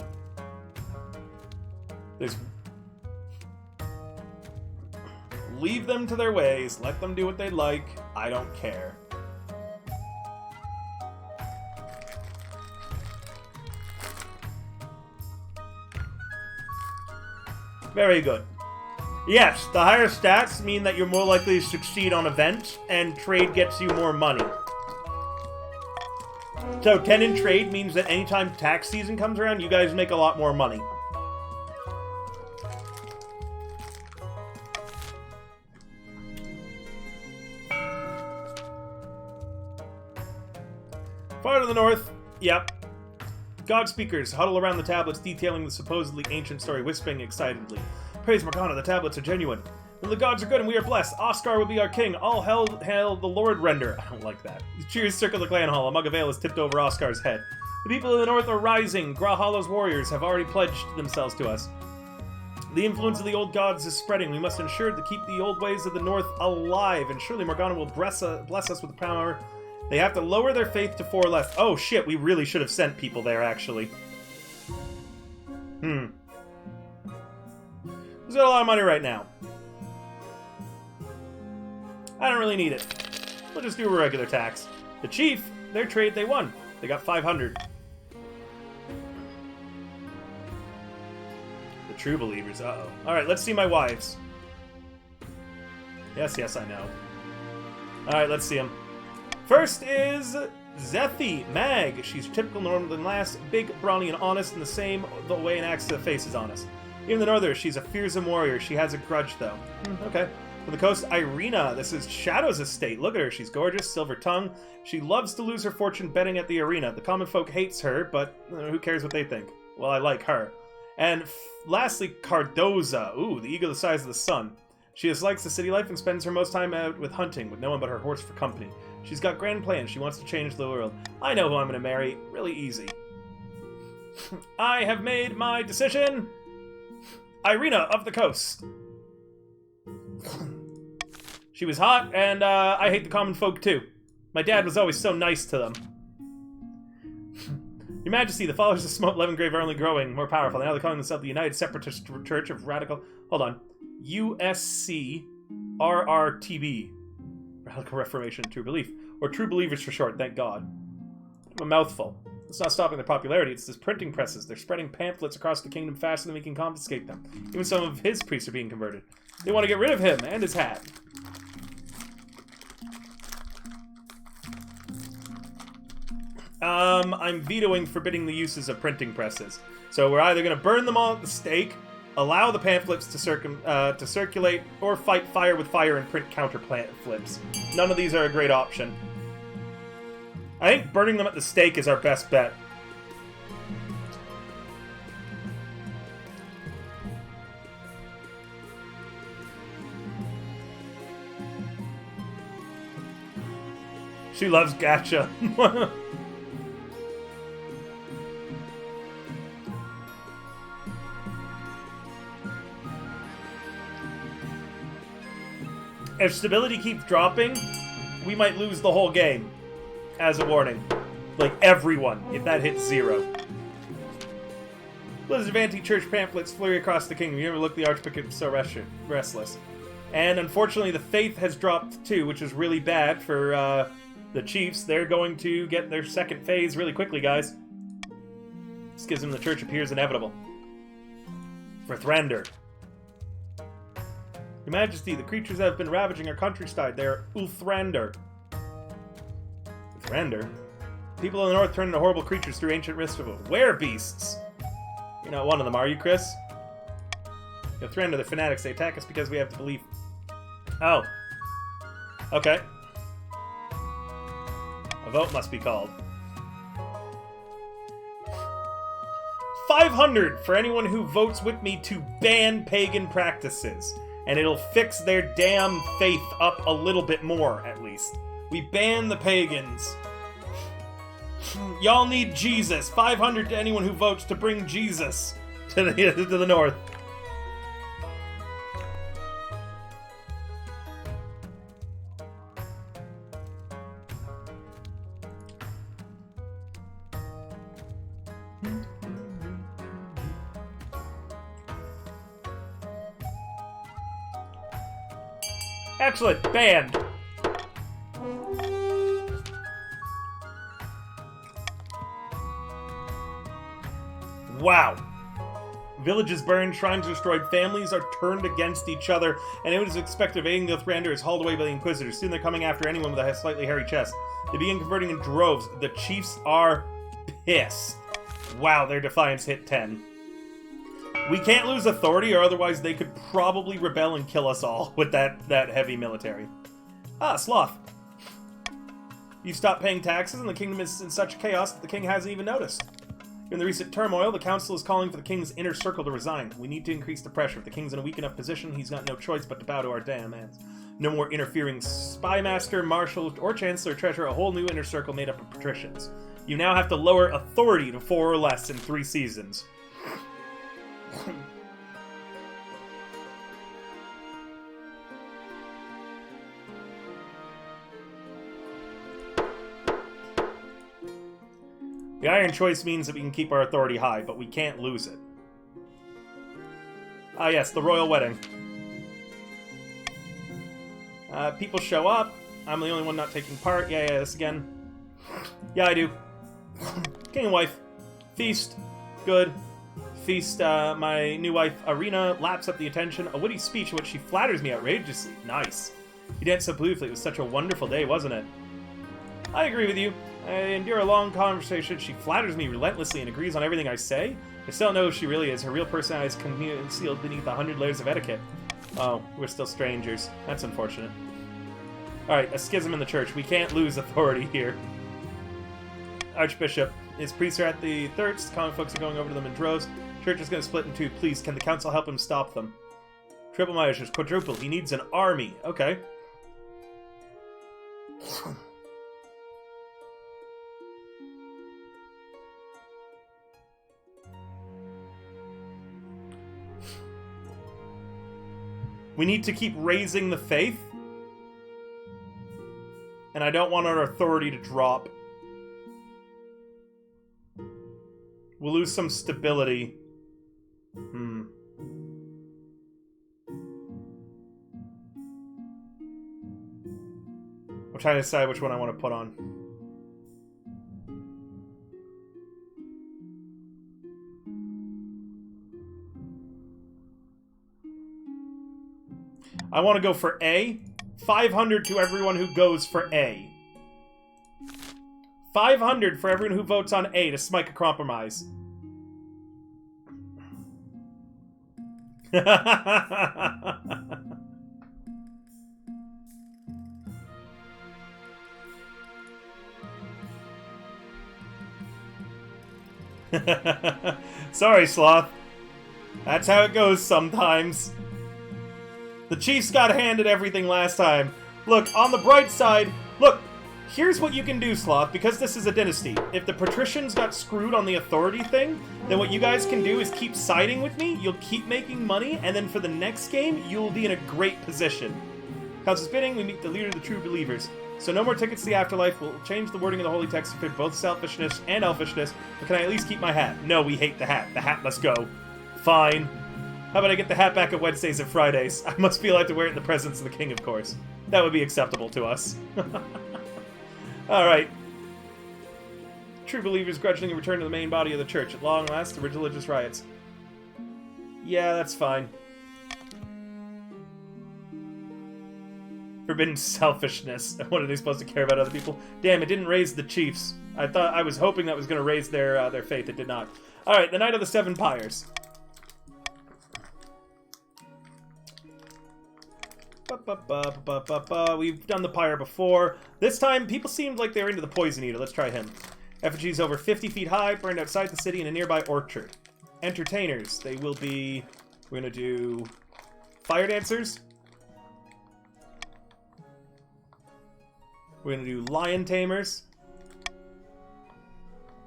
Leave them to their ways. Let them do what they like. I don't care. Very good. Yes, the higher stats mean that you're more likely to succeed on events, and trade gets you more money. So 10 in trade means that anytime tax season comes around, you guys make a lot more money. Far to the north, yep. God speakers huddle around the tablets detailing the supposedly ancient story, whispering excitedly. Praise Morgana, the tablets are genuine. When the gods are good and we are blessed, Oscar will be our king. All hail the Lord Render. I don't like that. Cheers circle the clan hall. A mug of ale is tipped over Oscar's head. The people of the north are rising. Grahala's warriors have already pledged themselves to us. The influence of the old gods is spreading. We must ensure to keep the old ways of the north alive, and surely Morgana will bless us with the power. They have to lower their faith to 4 less. Oh shit, we really should have sent people there, actually. Who's got a lot of money right now? I don't really need it. We'll just do a regular tax. The chief, their trade, they won. They got 500. The true believers, uh-oh. Alright, let's see my wives. Yes, I know. Alright, let's see them. First is Zethy Mag. She's typical Northern lass, big, brawny, and honest in the same way an axe to the face is honest. Even the Northern, she's a fearsome warrior. She has a grudge, though. Okay. From the coast, Irina. This is Shadow's estate. Look at her. She's gorgeous, silver tongue. She loves to lose her fortune betting at the arena. The common folk hates her, but who cares what they think? Well, I like her. And lastly, Cardoza. Ooh, the eagle the size of the sun. She dislikes the city life and spends her most time out with hunting, with no one but her horse for company. She's got grand plans. She wants to change the world. I know who I'm going to marry. Really easy. I have made my decision. Irina of the Coast. She was hot, and I hate the common folk too. My dad was always so nice to them. Your Majesty, the followers of Smote Levengrave are only growing more powerful. Now they're calling themselves the United Separatist Church of Radical... Hold on. USCRRTB. Radical Reformation True Belief. Or True Believers for short, thank God. A mouthful. It's not stopping their popularity, it's these printing presses. They're spreading pamphlets across the kingdom faster than we can confiscate them. Even some of his priests are being converted. They want to get rid of him and his hat. I'm vetoing forbidding the uses of printing presses. So we're either going to burn them all at the stake, allow the pamphlets to circulate, or fight fire with fire and print counter pamphlets. None of these are a great option. I think burning them at the stake is our best bet. She loves gacha. If stability keeps dropping, we might lose the whole game. As a warning. Like, everyone, if that hits 0. Blizzard of anti-church pamphlets flurry across the kingdom. You never look, the Archbishop is so restless. And unfortunately, the faith has dropped too, which is really bad for the Chiefs. They're going to get their second phase really quickly, guys. Schism in the church appears inevitable. For Thrander. Your Majesty, the creatures that have been ravaging our countryside, they are Ulthrander. Thrander? People in the north turn into horrible creatures through ancient ritual. Werebeasts! You're not one of them, are you, Chris? The Thrander, they're fanatics. They attack us because we have the belief. Oh. Okay. A vote must be called. 500 for anyone who votes with me to ban pagan practices. And it'll fix their damn faith up a little bit more, at least. We ban the pagans. Y'all need Jesus. 500 to anyone who votes to bring Jesus to the north. Excellent. Banned. Wow. Villages burned, shrines destroyed, families are turned against each other, and it was expected evading the Thrander is hauled away by the Inquisitors. Soon they're coming after anyone with a slightly hairy chest. They begin converting in droves. The Chiefs are pissed. Wow, their defiance hit 10. We can't lose authority, or otherwise they could probably rebel and kill us all with that heavy military. Ah, Sloth. You stopped paying taxes, and the kingdom is in such chaos that the king hasn't even noticed. In the recent turmoil, the council is calling for the king's inner circle to resign. We need to increase the pressure. If the king's in a weak enough position, he's got no choice but to bow to our demands. No more interfering spymaster, marshal, or chancellor treasurer. A whole new inner circle made up of patricians. You now have to lower authority to 4 or less in 3 seasons. The Iron Choice means that we can keep our authority high, but we can't lose it. Ah yes, the royal wedding. People show up. I'm the only one not taking part. Yeah, this again. Yeah, I do. King and wife. Feast. Good. Feast, my new wife, Irina, laps up the attention. A witty speech in which she flatters me outrageously. Nice. You danced so beautifully. It was such a wonderful day, wasn't it? I agree with you. I endure a long conversation. She flatters me relentlessly and agrees on everything I say. I still don't know who she really is. Her real personality is concealed beneath 100 layers of etiquette. Oh, we're still strangers. That's unfortunate. Alright, a schism in the church. We can't lose authority here. Archbishop. His priests are at the thirst. Common folks are going over to them in droves. Church is going to split in 2. Please, can the council help him stop them? Triple my issues. Quadruple. He needs an army. Okay. We need to keep raising the faith. And I don't want our authority to drop. We'll lose some stability. I'm trying to decide which one I want to put on. I want to go for A. 500 to everyone who goes for A. 500 for everyone who votes on A to smite a compromise. Sorry, Sloth. That's how it goes sometimes. The Chiefs got handed everything last time. Look, on the bright side, look, here's what you can do, Sloth, because this is a dynasty. If the patricians got screwed on the authority thing, then what you guys can do is keep siding with me, you'll keep making money, and then for the next game, you'll be in a great position. Council's bidding, we meet the leader of the true believers. So no more tickets to the afterlife, we'll change the wording of the holy text to fit both selfishness and elfishness, but can I at least keep my hat? No, we hate the hat. The hat must go. Fine. How about I get the hat back on Wednesdays and Fridays? I must be allowed to wear it in the presence of the king, of course. That would be acceptable to us. Alright. True believers grudgingly return to the main body of the church. At long last, the religious riots. Yeah, that's fine. Forbidden selfishness. What are they supposed to care about other people? Damn, it didn't raise the chiefs. I was hoping that was going to raise their faith. It did not. Alright, the Knight of the Seven Pyres. We've done the pyre before. This time, people seemed like they were into the poison eater. Let's try him. Effigies over 50 feet high, burned outside the city in a nearby orchard. Entertainers. They will be... We're going to do... Fire dancers. We're going to do lion tamers.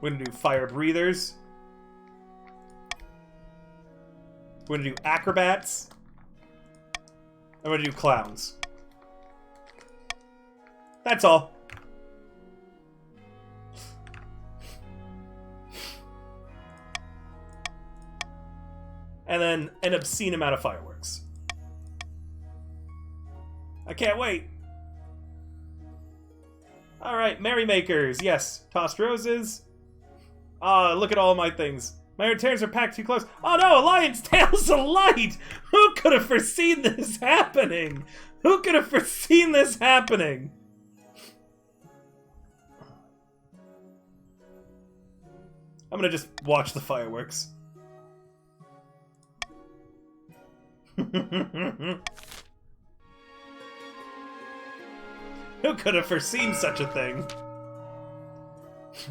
We're going to do fire breathers. We're going to do acrobats. I'm gonna do clowns. That's all. And then an obscene amount of fireworks. I can't wait. Alright, merrymakers. Yes, tossed roses. Ah, look at all my things. My returns are packed too close. Oh no, a lion's tail's alight! Who could have foreseen this happening? Who could have foreseen this happening? I'm gonna just watch the fireworks. Who could have foreseen such a thing?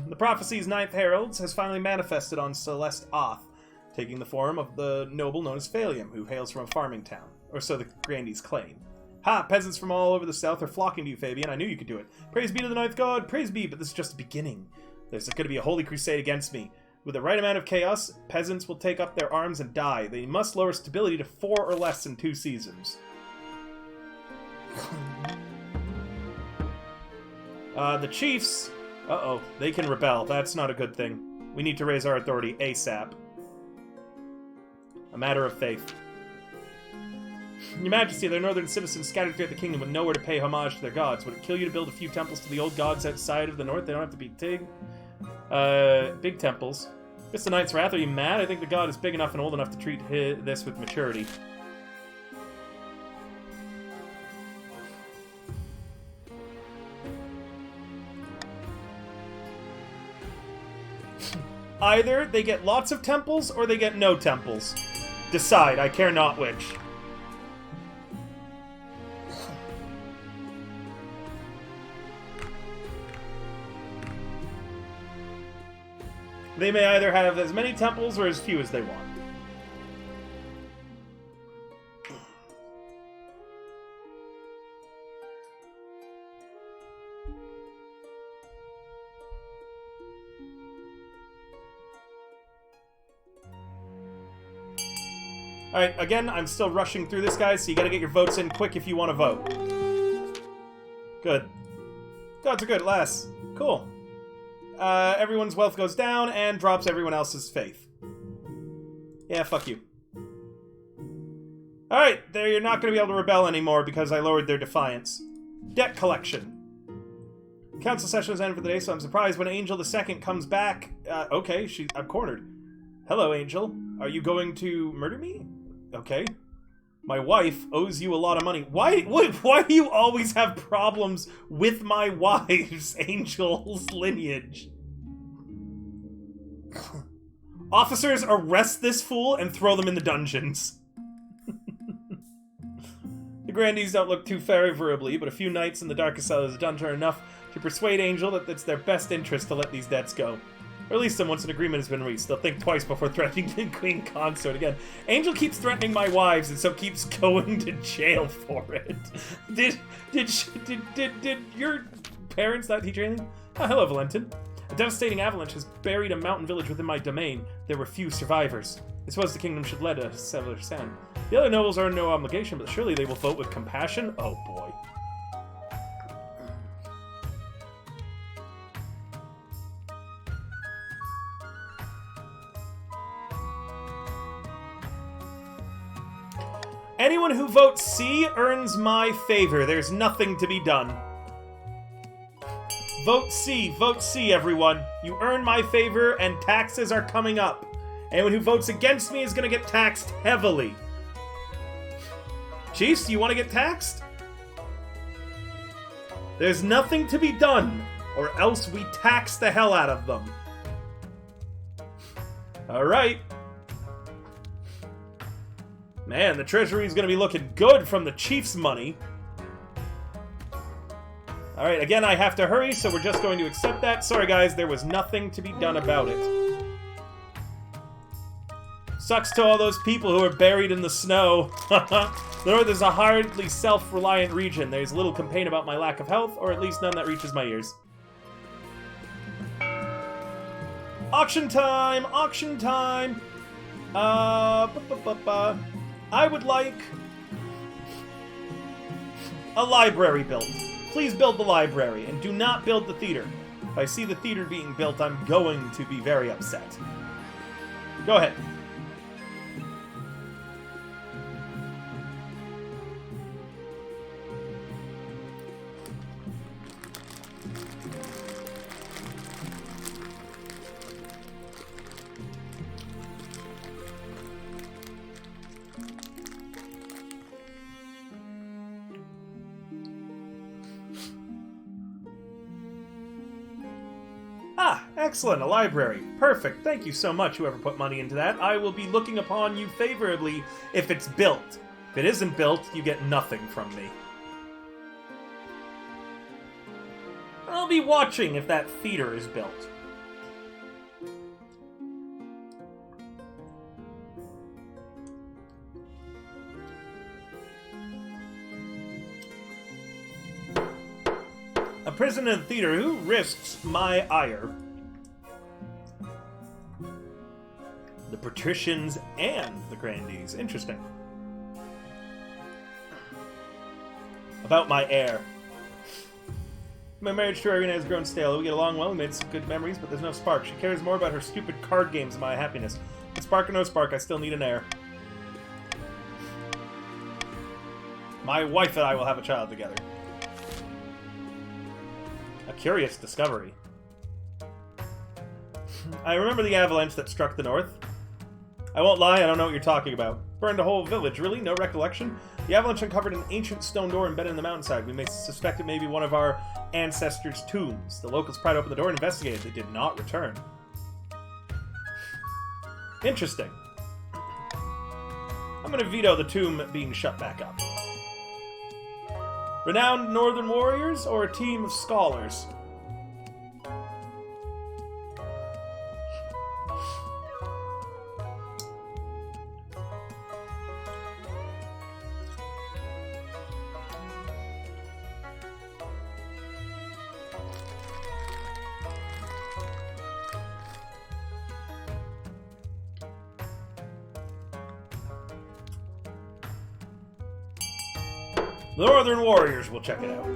The prophecy's ninth herald has finally manifested on Celeste Oth, taking the form of the noble known as Phalium, who hails from a farming town, or so the grandees claim. Ha! Peasants from all over the south are flocking to you, Fabian. I knew you could do it. Praise be to the ninth god, praise be, but this is just the beginning. There's going to be a holy crusade against me. With the right amount of chaos, peasants will take up their arms and die. They must lower stability to 4 or less in 2 seasons. The chiefs... Uh-oh, they can rebel. That's not a good thing. We need to raise our authority ASAP. A matter of faith. Your Majesty, their northern citizens scattered throughout the kingdom with nowhere to pay homage to their gods. Would it kill you to build a few temples to the old gods outside of the north? They don't have to be big temples. It's the Knight's Wrath. Are you mad? I think the god is big enough and old enough to treat this with maturity. Either they get lots of temples, or they get no temples. Decide, I care not which. They may either have as many temples or as few as they want. Alright, again, I'm still rushing through this, guys, so you gotta get your votes in quick if you want to vote. Good. Gods are good at last. Cool. Everyone's wealth goes down and drops everyone else's faith. Yeah, fuck you. Alright, there you're not going to be able to rebel anymore because I lowered their defiance. Debt collection. Council session has ended for the day, so I'm surprised when Angel II comes back. Okay, I'm cornered. Hello, Angel. Are you going to murder me? Okay. My wife owes you a lot of money. Why do you always have problems with my wife's Angel's lineage? Officers, arrest this fool and throw them in the dungeons. The Grandees don't look too favorably, but a few nights in the darkest cell of the dungeon are enough to persuade Angel that it's their best interest to let these debts go. Or at least once an agreement has been reached, they'll think twice before threatening the Queen Consort again. Angel keeps threatening my wives, and so keeps going to jail for it. Did your parents not teach you anything? Oh, hello, Valentin. A devastating avalanche has buried a mountain village within my domain. There were few survivors. I suppose the kingdom should let a settler stand. The other nobles are in no obligation, but surely they will vote with compassion? Oh, boy. Anyone who votes C earns my favor. There's nothing to be done. Vote C, everyone. You earn my favor, and taxes are coming up. Anyone who votes against me is going to get taxed heavily. Chiefs, do you want to get taxed? There's nothing to be done, or else we tax the hell out of them. Alright. Man, the treasury is going to be looking good from the Chiefs' money. Alright, again, I have to hurry, so we're just going to accept that. Sorry, guys, there was nothing to be done about it. Sucks to all those people who are buried in the snow. The North is a hardly self-reliant region. There's little complaint about my lack of health, or at least none that reaches my ears. Auction time! Auction time! I would like a library built. Please build the library, and do not build the theater. If I see the theater being built, I'm going to be very upset. Go ahead. Ah, excellent, a library. Perfect. Thank you so much, whoever put money into that. I will be looking upon you favorably if it's built. If it isn't built, you get nothing from me. I'll be watching if that theater is built. A prison and theater. Who risks my ire? The patricians and the grandees. Interesting. About my heir. My marriage to Irina has grown stale. We get along well, we made some good memories, but there's no spark. She cares more about her stupid card games than my happiness. With spark or no spark, I still need an heir. My wife and I will have a child together. A curious discovery. I remember the avalanche that struck the north. I won't lie, I don't know what you're talking about. Burned a whole village, really? No recollection? The avalanche uncovered an ancient stone door embedded in the mountainside. We may suspect it may be one of our ancestors' tombs. The locals pried open the door and investigated. They did not return. Interesting. I'm going to veto the tomb being shut back up. Renowned northern warriors or a team of scholars? The Northern Warriors will check it out.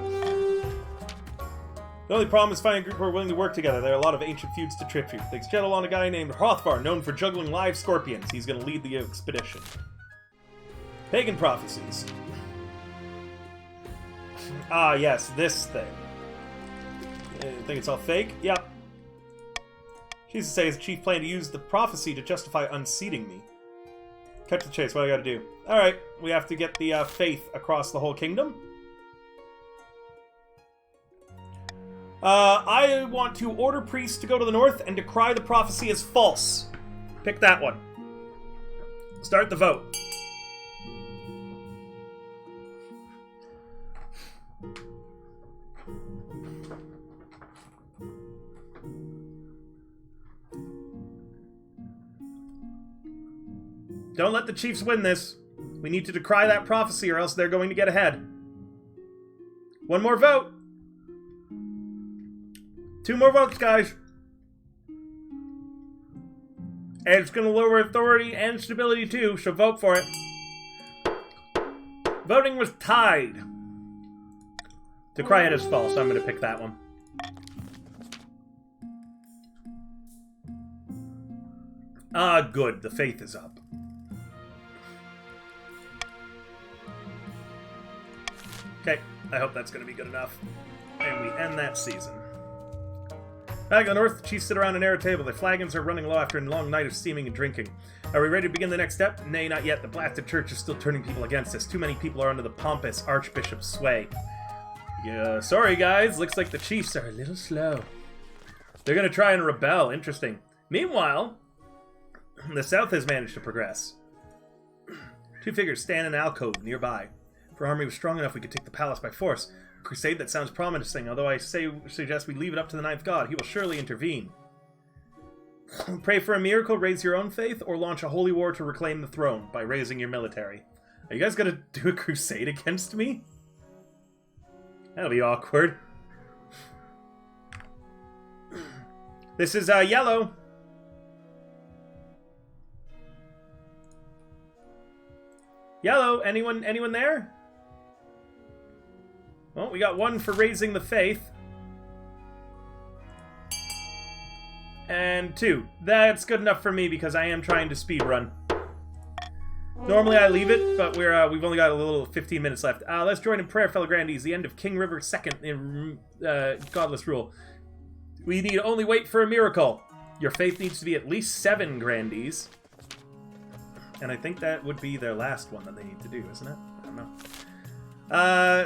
The only problem is finding a group who are willing to work together. There are a lot of ancient feuds to trip you. Things settle on a guy named Hrothgar, known for juggling live scorpions. He's going to lead the expedition. Pagan prophecies. Ah, yes, this thing. You think it's all fake? Yep. Jesus says the chief planned to use the prophecy to justify unseating me. Cut to the chase, what do I gotta do? Alright, we have to get the faith across the whole kingdom. I want to order priests to go to the north and decry the prophecy as false. Pick that one. Start the vote. Don't let the Chiefs win this. We need to decry that prophecy or else they're going to get ahead. One more vote. 2 more votes, guys. And it's going to lower authority and stability too, so vote for it. Voting was tied. Decry it as false. I'm going to pick that one. Ah, good. The faith is up. Okay, I hope that's going to be good enough. And we end that season. Back on the north, the chiefs sit around an air table. The flagons are running low after a long night of steaming and drinking. Are we ready to begin the next step? Nay, not yet. The blasted church is still turning people against us. Too many people are under the pompous archbishop's sway. Yeah, sorry guys. Looks like the chiefs are a little slow. They're going to try and rebel. Interesting. Meanwhile, the south has managed to progress. 2 figures stand in an alcove nearby. If our army was strong enough, we could take the palace by force. A crusade that sounds promising, although I suggest we leave it up to the ninth god. He will surely intervene. Pray for a miracle, raise your own faith, or launch a holy war to reclaim the throne by raising your military. Are you guys gonna do a crusade against me? That'll be awkward. This is, yellow. Yellow, anyone there? Well, we got 1 for raising the faith. And 2. That's good enough for me because I am trying to speedrun. Normally I leave it, but we've only got a little 15 minutes left. Let's join in prayer, fellow grandees. The end of King River II in godless rule. We need only wait for a miracle. Your faith needs to be at least 7 grandees. And I think that would be their last one that they need to do, isn't it? I don't know.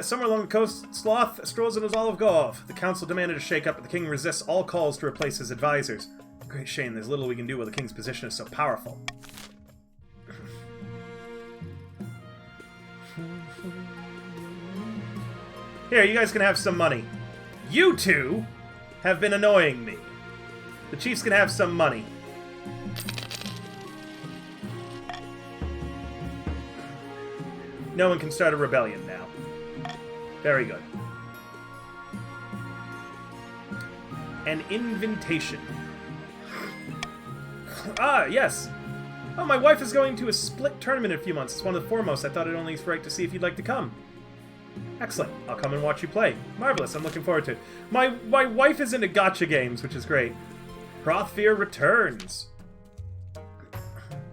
Somewhere along the coast, Sloth strolls in his olive grove. The council demanded a shake-up, but the king resists all calls to replace his advisors. Great shame, there's little we can do while the king's position is so powerful. Here, you guys can have some money. You 2 have been annoying me. The chiefs can have some money. No one can start a rebellion now. Very good. An invitation. Ah, yes. Oh, my wife is going to a split tournament in a few months. It's one of the foremost. I thought it only right to see if you'd like to come. Excellent. I'll come and watch you play. Marvelous. I'm looking forward to it. My wife is into gacha games, which is great. Hrothgar returns.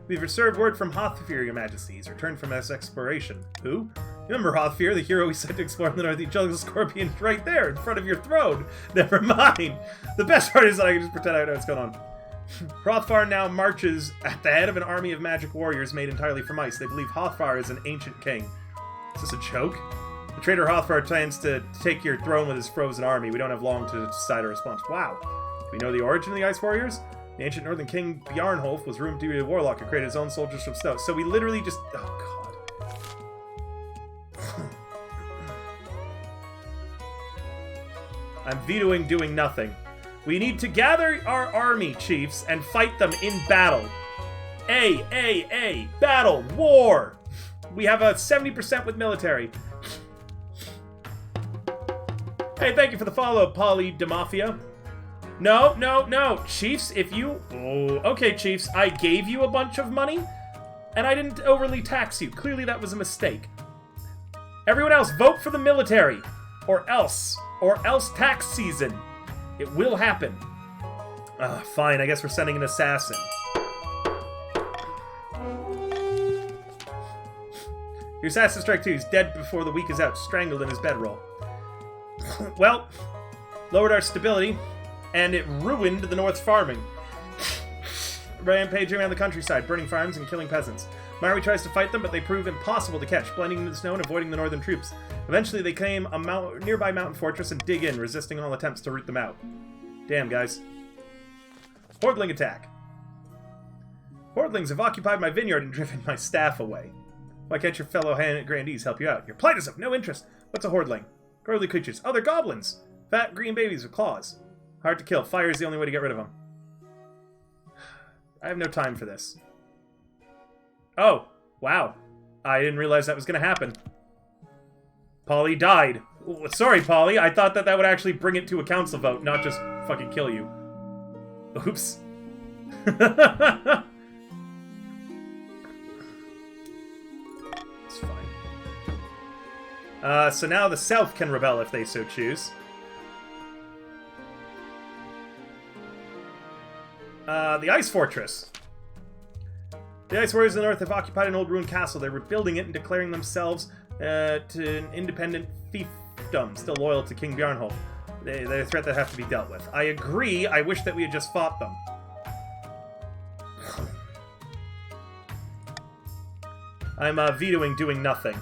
We've received word from Hrothgar, Your Majesty. He's returned from his exploration. Who? Remember Hrothgar, the hero we sent to explore in the north? The jungle scorpion right there in front of your throne. Never mind. The best part is that I can just pretend I know what's going on. Hrothgar now marches at the head of an army of magic warriors made entirely from ice. They believe Hrothgar is an ancient king. Is this a joke? The traitor Hrothgar plans to take your throne with his frozen army. We don't have long to decide a response. Wow. Do we know the origin of the Ice Warriors? The ancient northern king Bjarnholf was rumored to be a warlock and created his own soldiers from snow. So we literally just... Oh, God. I'm vetoing doing nothing. We need to gather our army, chiefs, and fight them in battle. Battle! War! We have a 70% with military. Hey, thank you for the follow, Polly Demafia. No. Chiefs, if you... Oh, okay, Chiefs. I gave you a bunch of money, and I didn't overly tax you. Clearly that was a mistake. Everyone else, vote for the military! Or else tax season. It will happen. Fine, I guess we're sending an assassin. Your assassin strike 2 is dead before the week is out, strangled in his bedroll. Well, lowered our stability, and it ruined the North's farming. Rampaging around the countryside, burning farms and killing peasants. My army tries to fight them, but they prove impossible to catch, blending into the snow and avoiding the northern troops. Eventually, they claim a nearby mountain fortress and dig in, resisting all attempts to root them out. Damn, guys. Hordling attack. Hordlings have occupied my vineyard and driven my staff away. Why can't your fellow grandees help you out? Your plight is of no interest. What's a hordling? Growly creatures. Oh, they're goblins! Fat green babies with claws. Hard to kill. Fire is the only way to get rid of them. I have no time for this. Oh, wow. I didn't realize that was going to happen. Polly died. Ooh, sorry, Polly. I thought that would actually bring it to a council vote, not just fucking kill you. Oops. It's fine. So now the South can rebel if they so choose. The Ice Fortress. The Ice Warriors of the North have occupied an old ruined castle. They're rebuilding it and declaring themselves to an independent fiefdom, still loyal to King Bjarnholf. They're a threat that have to be dealt with. I agree. I wish that we had just fought them. I'm vetoing doing nothing.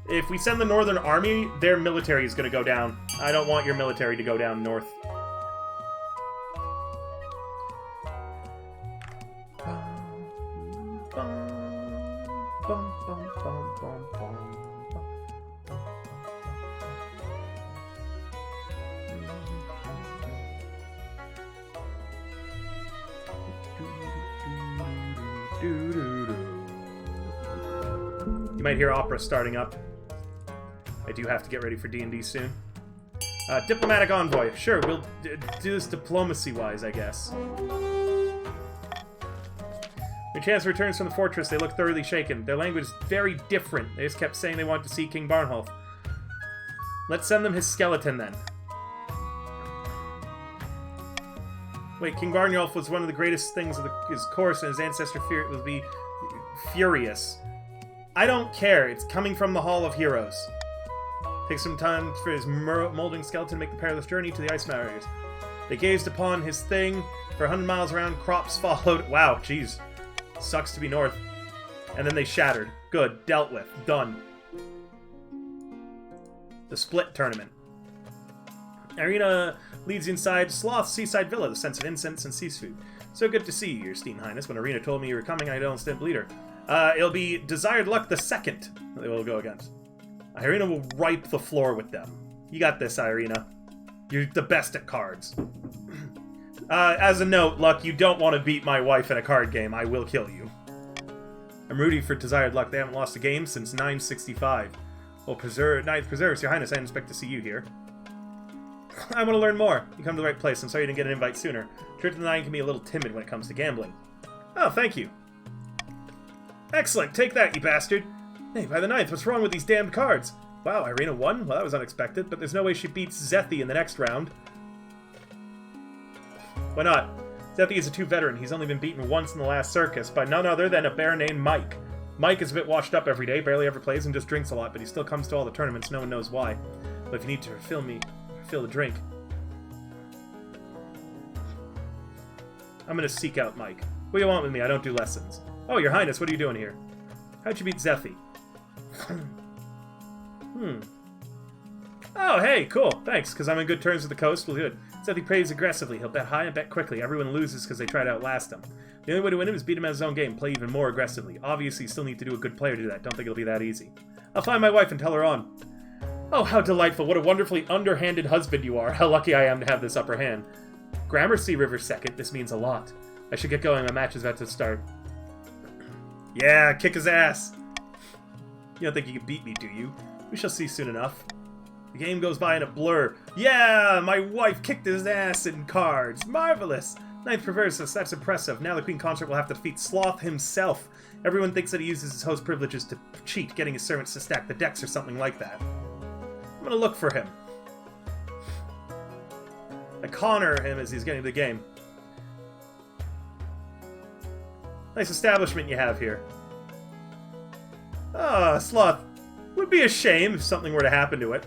If we send the Northern Army, their military is going to go down. I don't want your military to go down north. You might hear opera starting up. I do have to get ready for D&D soon. Diplomatic envoy. Sure, we'll do this diplomacy-wise, I guess. When Chancellor returns from the fortress, they look thoroughly shaken. Their language is very different. They just kept saying they want to see King Bjarnholf. Let's send them his skeleton, then. Wait, King Bjarnholf was one of the greatest things of his course, and his ancestor will be furious. I don't care. It's coming from the Hall of Heroes. Take some time for his molding skeleton to make the perilous journey to the Ice Barriers. They gazed upon his thing for 100 miles around. Crops followed. Wow, jeez. Sucks to be north. And then they shattered. Good. Dealt with. Done. The Split Tournament. Irina leads inside Sloth's seaside villa, the sense of incense and seafood. So good to see you, Your Steam Highness. When Irina told me you were coming, I don't stand believe her. It'll be Desired Luck the Second they will go against. Irina will wipe the floor with them. You got this, Irina. You're the best at cards. As a note, Luck, you don't want to beat my wife in a card game. I will kill you. I'm rooting for Desired Luck. They haven't lost a game since 965. Well, Ninth Preserves, Your Highness, I didn't expect to see you here. I want to learn more. You come to the right place. I'm sorry you didn't get an invite sooner. Church of the Nine can be a little timid when it comes to gambling. Oh, thank you. Excellent. Take that, you bastard. Hey, by the ninth, what's wrong with these damned cards? Wow, Irina won? Well, that was unexpected, but there's no way she beats Zethi in the next round. Why not? Zethi is a true veteran. He's only been beaten once in the last circus by none other than a bear named Mike. Mike is a bit washed up every day, barely ever plays, and just drinks a lot, but he still comes to all the tournaments. No one knows why. But if you need to refill the drink. I'm gonna seek out Mike. What do you want with me? I don't do lessons. Oh, Your Highness, what are you doing here? How'd you beat Zethi? Oh, hey, cool. Thanks, because I'm in good terms with the coast. Well, good. Zethi plays aggressively. He'll bet high and bet quickly. Everyone loses because they try to outlast him. The only way to win him is beat him at his own game. Play even more aggressively. Obviously, you still need to do a good player to do that. Don't think it'll be that easy. I'll find my wife and tell her on. Oh, how delightful. What a wonderfully underhanded husband you are. How lucky I am to have this upper hand. Gramercy River second. This means a lot. I should get going. My match is about to start. Yeah, kick his ass. You don't think you can beat me, do you? We shall see soon enough. The game goes by in a blur. Yeah, my wife kicked his ass in cards. Marvelous. Ninth Perversus, that's impressive. Now the Queen Consort will have to defeat Sloth himself. Everyone thinks that he uses his host privileges to cheat, getting his servants to stack the decks or something like that. I'm gonna look for him. I corner him as he's getting to the game. Nice establishment you have here. Ah, Sloth. Would be a shame if something were to happen to it.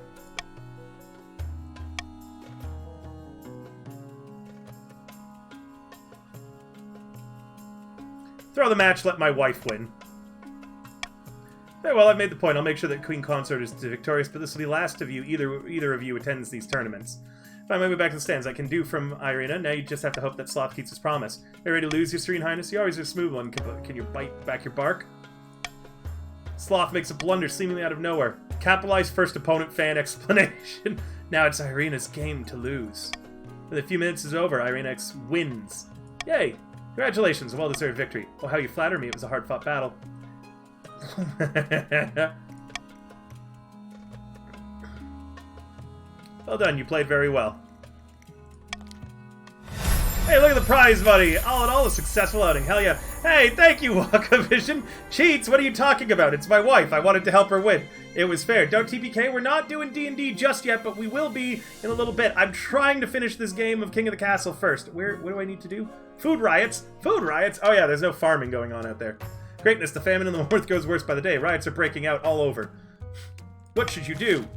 Throw the match, let my wife win. Very well, I've made the point. I'll make sure that Queen Consort is victorious, but this will be the last of you, either of you attends these tournaments. If I move back to the stands, I can do from Irina. Now you just have to hope that Sloth keeps his promise. Are you ready to lose, your Serene Highness? You always are a smooth one. Can you bite back your bark? Sloth makes a blunder seemingly out of nowhere. Capitalized first opponent fan explanation. Now it's Irina's game to lose. When a few minutes is over, Irina X wins. Yay! Congratulations, a well-deserved victory. Oh, how you flatter me. It was a hard-fought battle. Well done, you played very well. Hey, look at the prize money! All in all, a successful outing. Hell yeah. Hey, thank you, WakaVision! Cheats? What are you talking about? It's my wife. I wanted to help her win. It was fair. Don't TPK, we're not doing D&D just yet, but we will be in a little bit. I'm trying to finish this game of King of the Castle first. What do I need to do? Food riots? Food riots? Oh yeah, there's no farming going on out there. Greatness, the famine in the north goes worse by the day. Riots are breaking out all over. What should you do?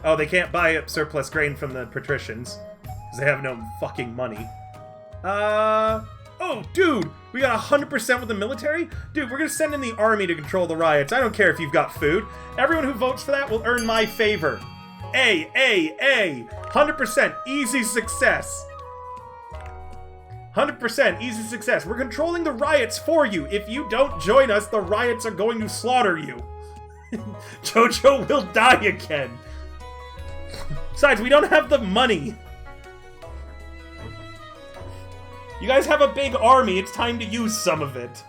Oh, they can't buy up surplus grain from the patricians. Because they have no fucking money. Oh, dude! We got 100% with the military? Dude, we're gonna send in the army to control the riots. I don't care if you've got food. Everyone who votes for that will earn my favor. A. 100% easy success. 100% easy success. We're controlling the riots for you. If you don't join us, the riots are going to slaughter you. Jojo will die again. Besides, we don't have the money. You guys have a big army. It's time to use some of it.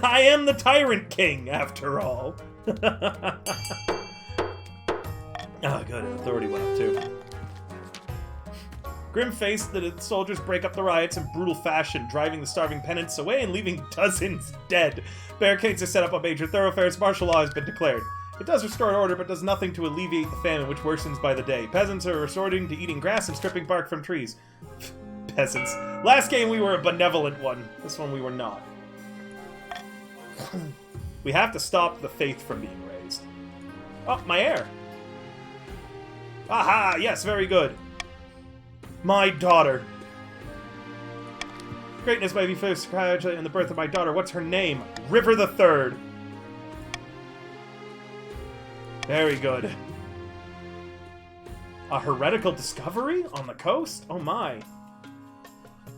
I am the Tyrant King, after all. Oh, good. Authority went up, too. Grim-faced, the soldiers break up the riots in brutal fashion, driving the starving peasants away and leaving dozens dead. Barricades are set up on major thoroughfares. Martial law has been declared. It does restore order, but does nothing to alleviate the famine, which worsens by the day. Peasants are resorting to eating grass and stripping bark from trees. Peasants. Last game we were a benevolent one. This one we were not. We have to stop the faith from being raised. Oh, my heir. Aha! Yes, very good. My daughter. Greatness may be first in the birth of my daughter. What's her name? River the Third. Very good. A heretical discovery on the coast? Oh my. If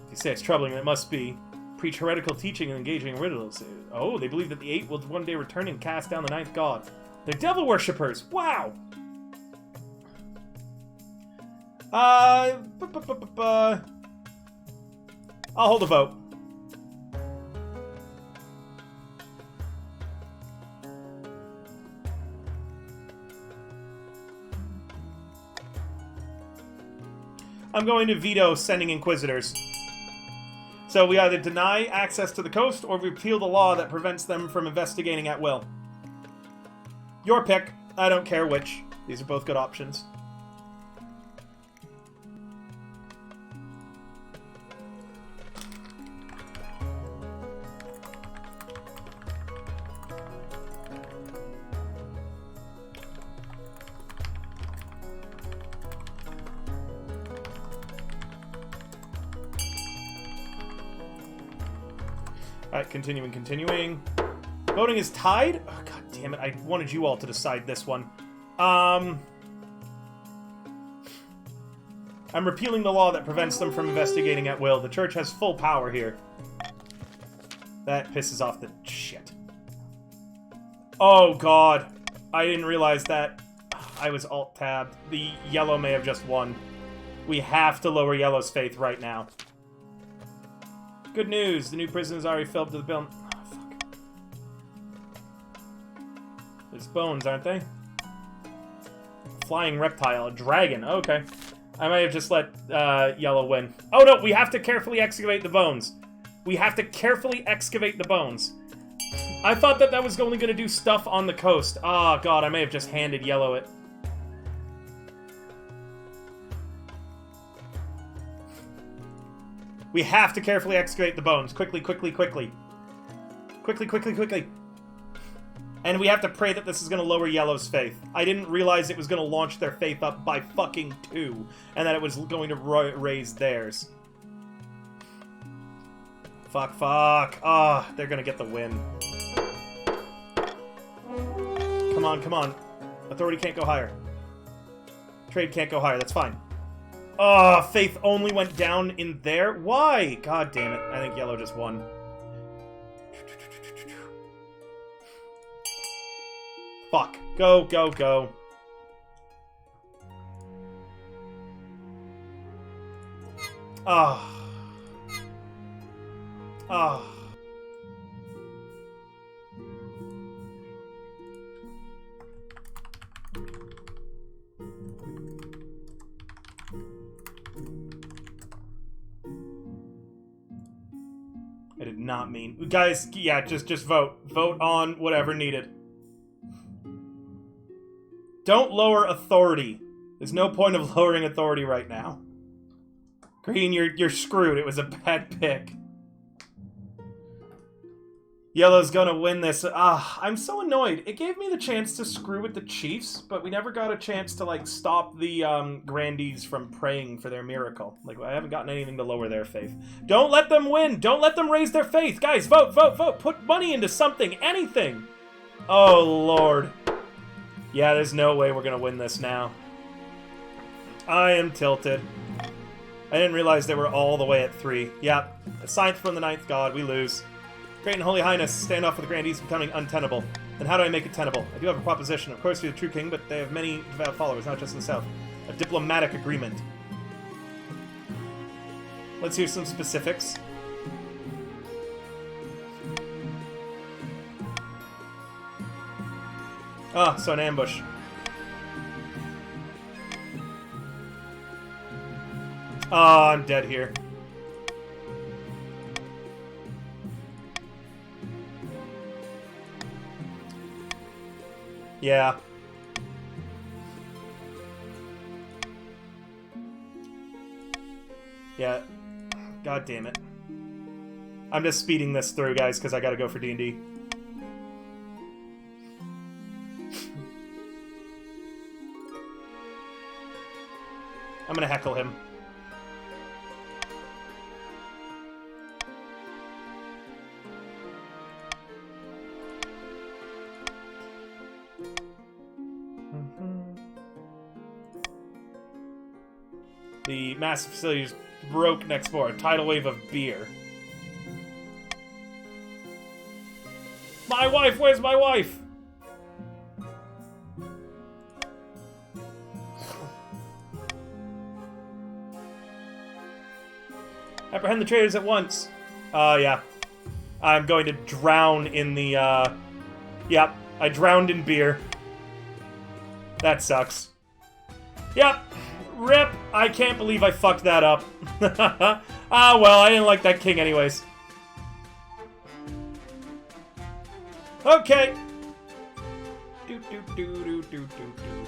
you say it's troubling, it must be. Preach heretical teaching and engaging in riddles. Oh, they believe that the Eight will one day return and cast down the Ninth God. They're devil worshippers. Wow. I'll hold a vote. I'm going to veto sending Inquisitors. So we either deny access to the coast or repeal the law that prevents them from investigating at will. Your pick. I don't care which. These are both good options. Alright, continuing. Voting is tied? Oh, god damn it. I wanted you all to decide this one. I'm repealing the law that prevents them from investigating at will. The church has full power here. That pisses off the shit. Oh god. I didn't realize that. I was alt-tabbed. The yellow may have just won. We have to lower yellow's faith right now. Good news, the new prison is already filled to the bill. Oh, fuck. There's bones, aren't they? Flying reptile, a dragon. Okay. I might have just let yellow win. Oh no, we have to carefully excavate the bones. We have to carefully excavate the bones. I thought that was only going to do stuff on the coast. Oh god, I may have just handed yellow it. We have to carefully excavate the bones. Quickly, quickly, quickly. Quickly, quickly, quickly. And we have to pray that this is going to lower yellow's faith. I didn't realize it was going to launch their faith up by fucking 2. And that it was going to raise theirs. Fuck, fuck. Ah, they're going to get the win. Come on, come on. Authority can't go higher. Trade can't go higher. That's fine. Oh, faith only went down in there? Why? God damn it. I think yellow just won. Fuck. Go, go, go. Ah. Ah. I did not mean... Guys, yeah, just vote. Vote on whatever needed. Don't lower authority. There's no point of lowering authority right now. Green, you're screwed. It was a bad pick. Yellow's gonna win this. I'm so annoyed. It gave me the chance to screw with the Chiefs, but we never got a chance to, like, stop the Grandees from praying for their miracle. Like, I haven't gotten anything to lower their faith. Don't let them win! Don't let them raise their faith! Guys, vote, vote, vote! Put money into something! Anything! Oh, Lord. Yeah, there's no way we're gonna win this now. I am tilted. I didn't realize they were all the way at 3. Yep. A sign from the 9th god. We lose. Great and Holy Highness, standoff with the Grandees becoming untenable. Then how do I make it tenable? I do have a proposition. Of course, you're the true king, but they have many devout followers, not just in the south. A diplomatic agreement. Let's hear some specifics. Ah, so an ambush. Ah, I'm dead here. Yeah. Yeah. God damn it. I'm just speeding this through, guys, because I gotta go for D&D. I'm gonna heckle him. The massive facility just broke next door. A tidal wave of beer. My wife! Where's my wife? Apprehend the traitors at once. Yeah. I'm going to drown in the, Yep, I drowned in beer. That sucks. Yep. Rip. I can't believe I fucked that up. Ah, well, I didn't like that king anyways. Okay. Do do do do do do do.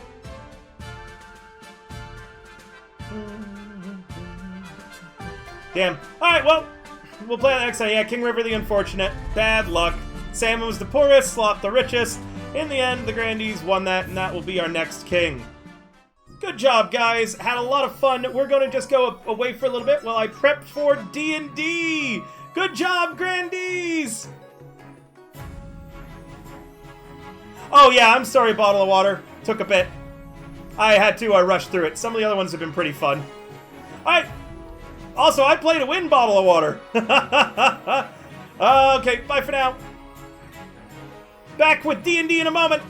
Damn. Alright, well, we'll play on the next time. Yeah, King River the Unfortunate. Bad luck. Salmon was the poorest, Sloth the richest. In the end, the Grandees won that, and that will be our next king. Good job, guys. Had a lot of fun. We're going to just go away for a little bit while I prep for D&D. Good job, Grandees! Oh, yeah, I'm sorry, Bottle of Water. Took a bit. I had to rush through it. Some of the other ones have been pretty fun. Also, I play to win, Bottle of Water. Okay, bye for now. Back with D&D in a moment.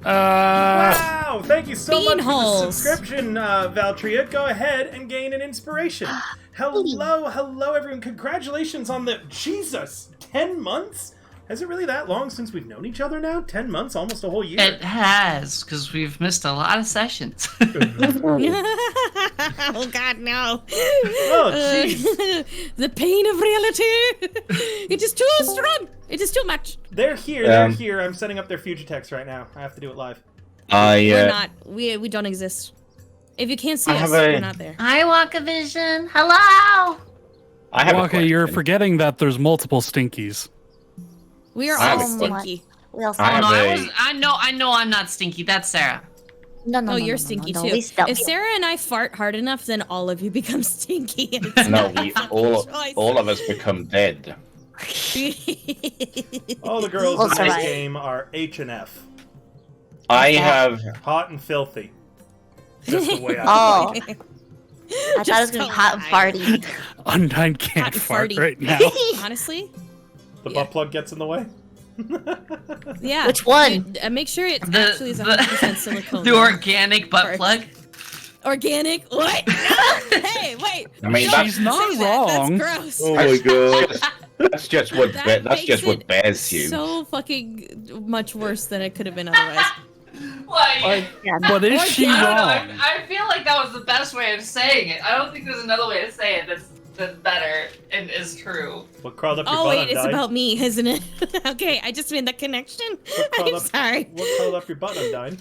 Wow! Thank you so much for the Beanholes. subscription, Valtria. Go ahead and gain an inspiration. Hello, everyone. Congratulations on the... Jesus! 10 months? Has it really that long since we've known each other now? 10 months? Almost a whole year. It has, because we've missed a lot of sessions. Oh God, no! Oh, jeez. The pain of reality. It is too strong. It is too much. They're here. They're here. I'm setting up their future text right now. I have to do it live. We're not. We don't exist. If you can't see us, we're not there. Hi, Wakavision. Hello. I have Waka, you're forgetting that there's multiple Stinkies. We are I have all a stinky. Oh, no, I know I'm not stinky. That's Sarah. No, you're stinky too. If Sarah and I fart hard enough, then all of you become stinky. And it's No, not we a all choice. of us become dead. All the girls We'll in this survive. game are H and F. I have. Hot and filthy. Just the way I Oh, like it. I thought it was gonna be hot and farty. Undyne can't Hot and fart farty. right now. Honestly, The butt plug gets in the way? yeah. Which one? Make sure it actually is 100% silicone. The organic butt First. plug. Organic? What? No! Hey, wait. I mean, Don't She's not say that. wrong. That's gross. Oh my god. That's just what That that's just makes what bears you. So fucking much worse than it could have been otherwise. Like, But is she I don't know. wrong? I feel like that was the best way of saying it. I don't think there's another way to say it that's better and is true. What crawled up your Oh butt, wait, it's Undyne? about me, isn't it? Okay, I just made that connection. What crawled I'm up- sorry. What crawled up your butt, Undyne?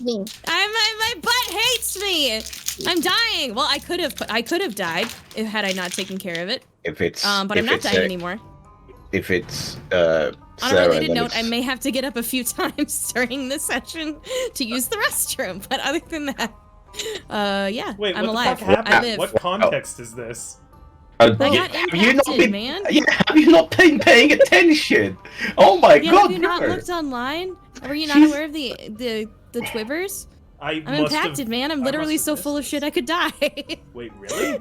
Me. My butt hates me. I'm dying. Well, I could have died had I not taken care of it. If it's But if I'm not it's dying anymore. If it's On a Sarah, related then note, I it's- may have to get up a few times during the session to use the restroom. But other than that, yeah, Wait, I'm what alive. the fuck happened? I live. What context is this? I got have you not impacted, been, man. Yeah, have you not been paying attention? Oh my Yeah, god, have you not no. looked online? Were you not She's- aware of the Twibbers? I I'm must impacted, have, man. I'm I literally must have so full of missed shit I could die. Wait, really?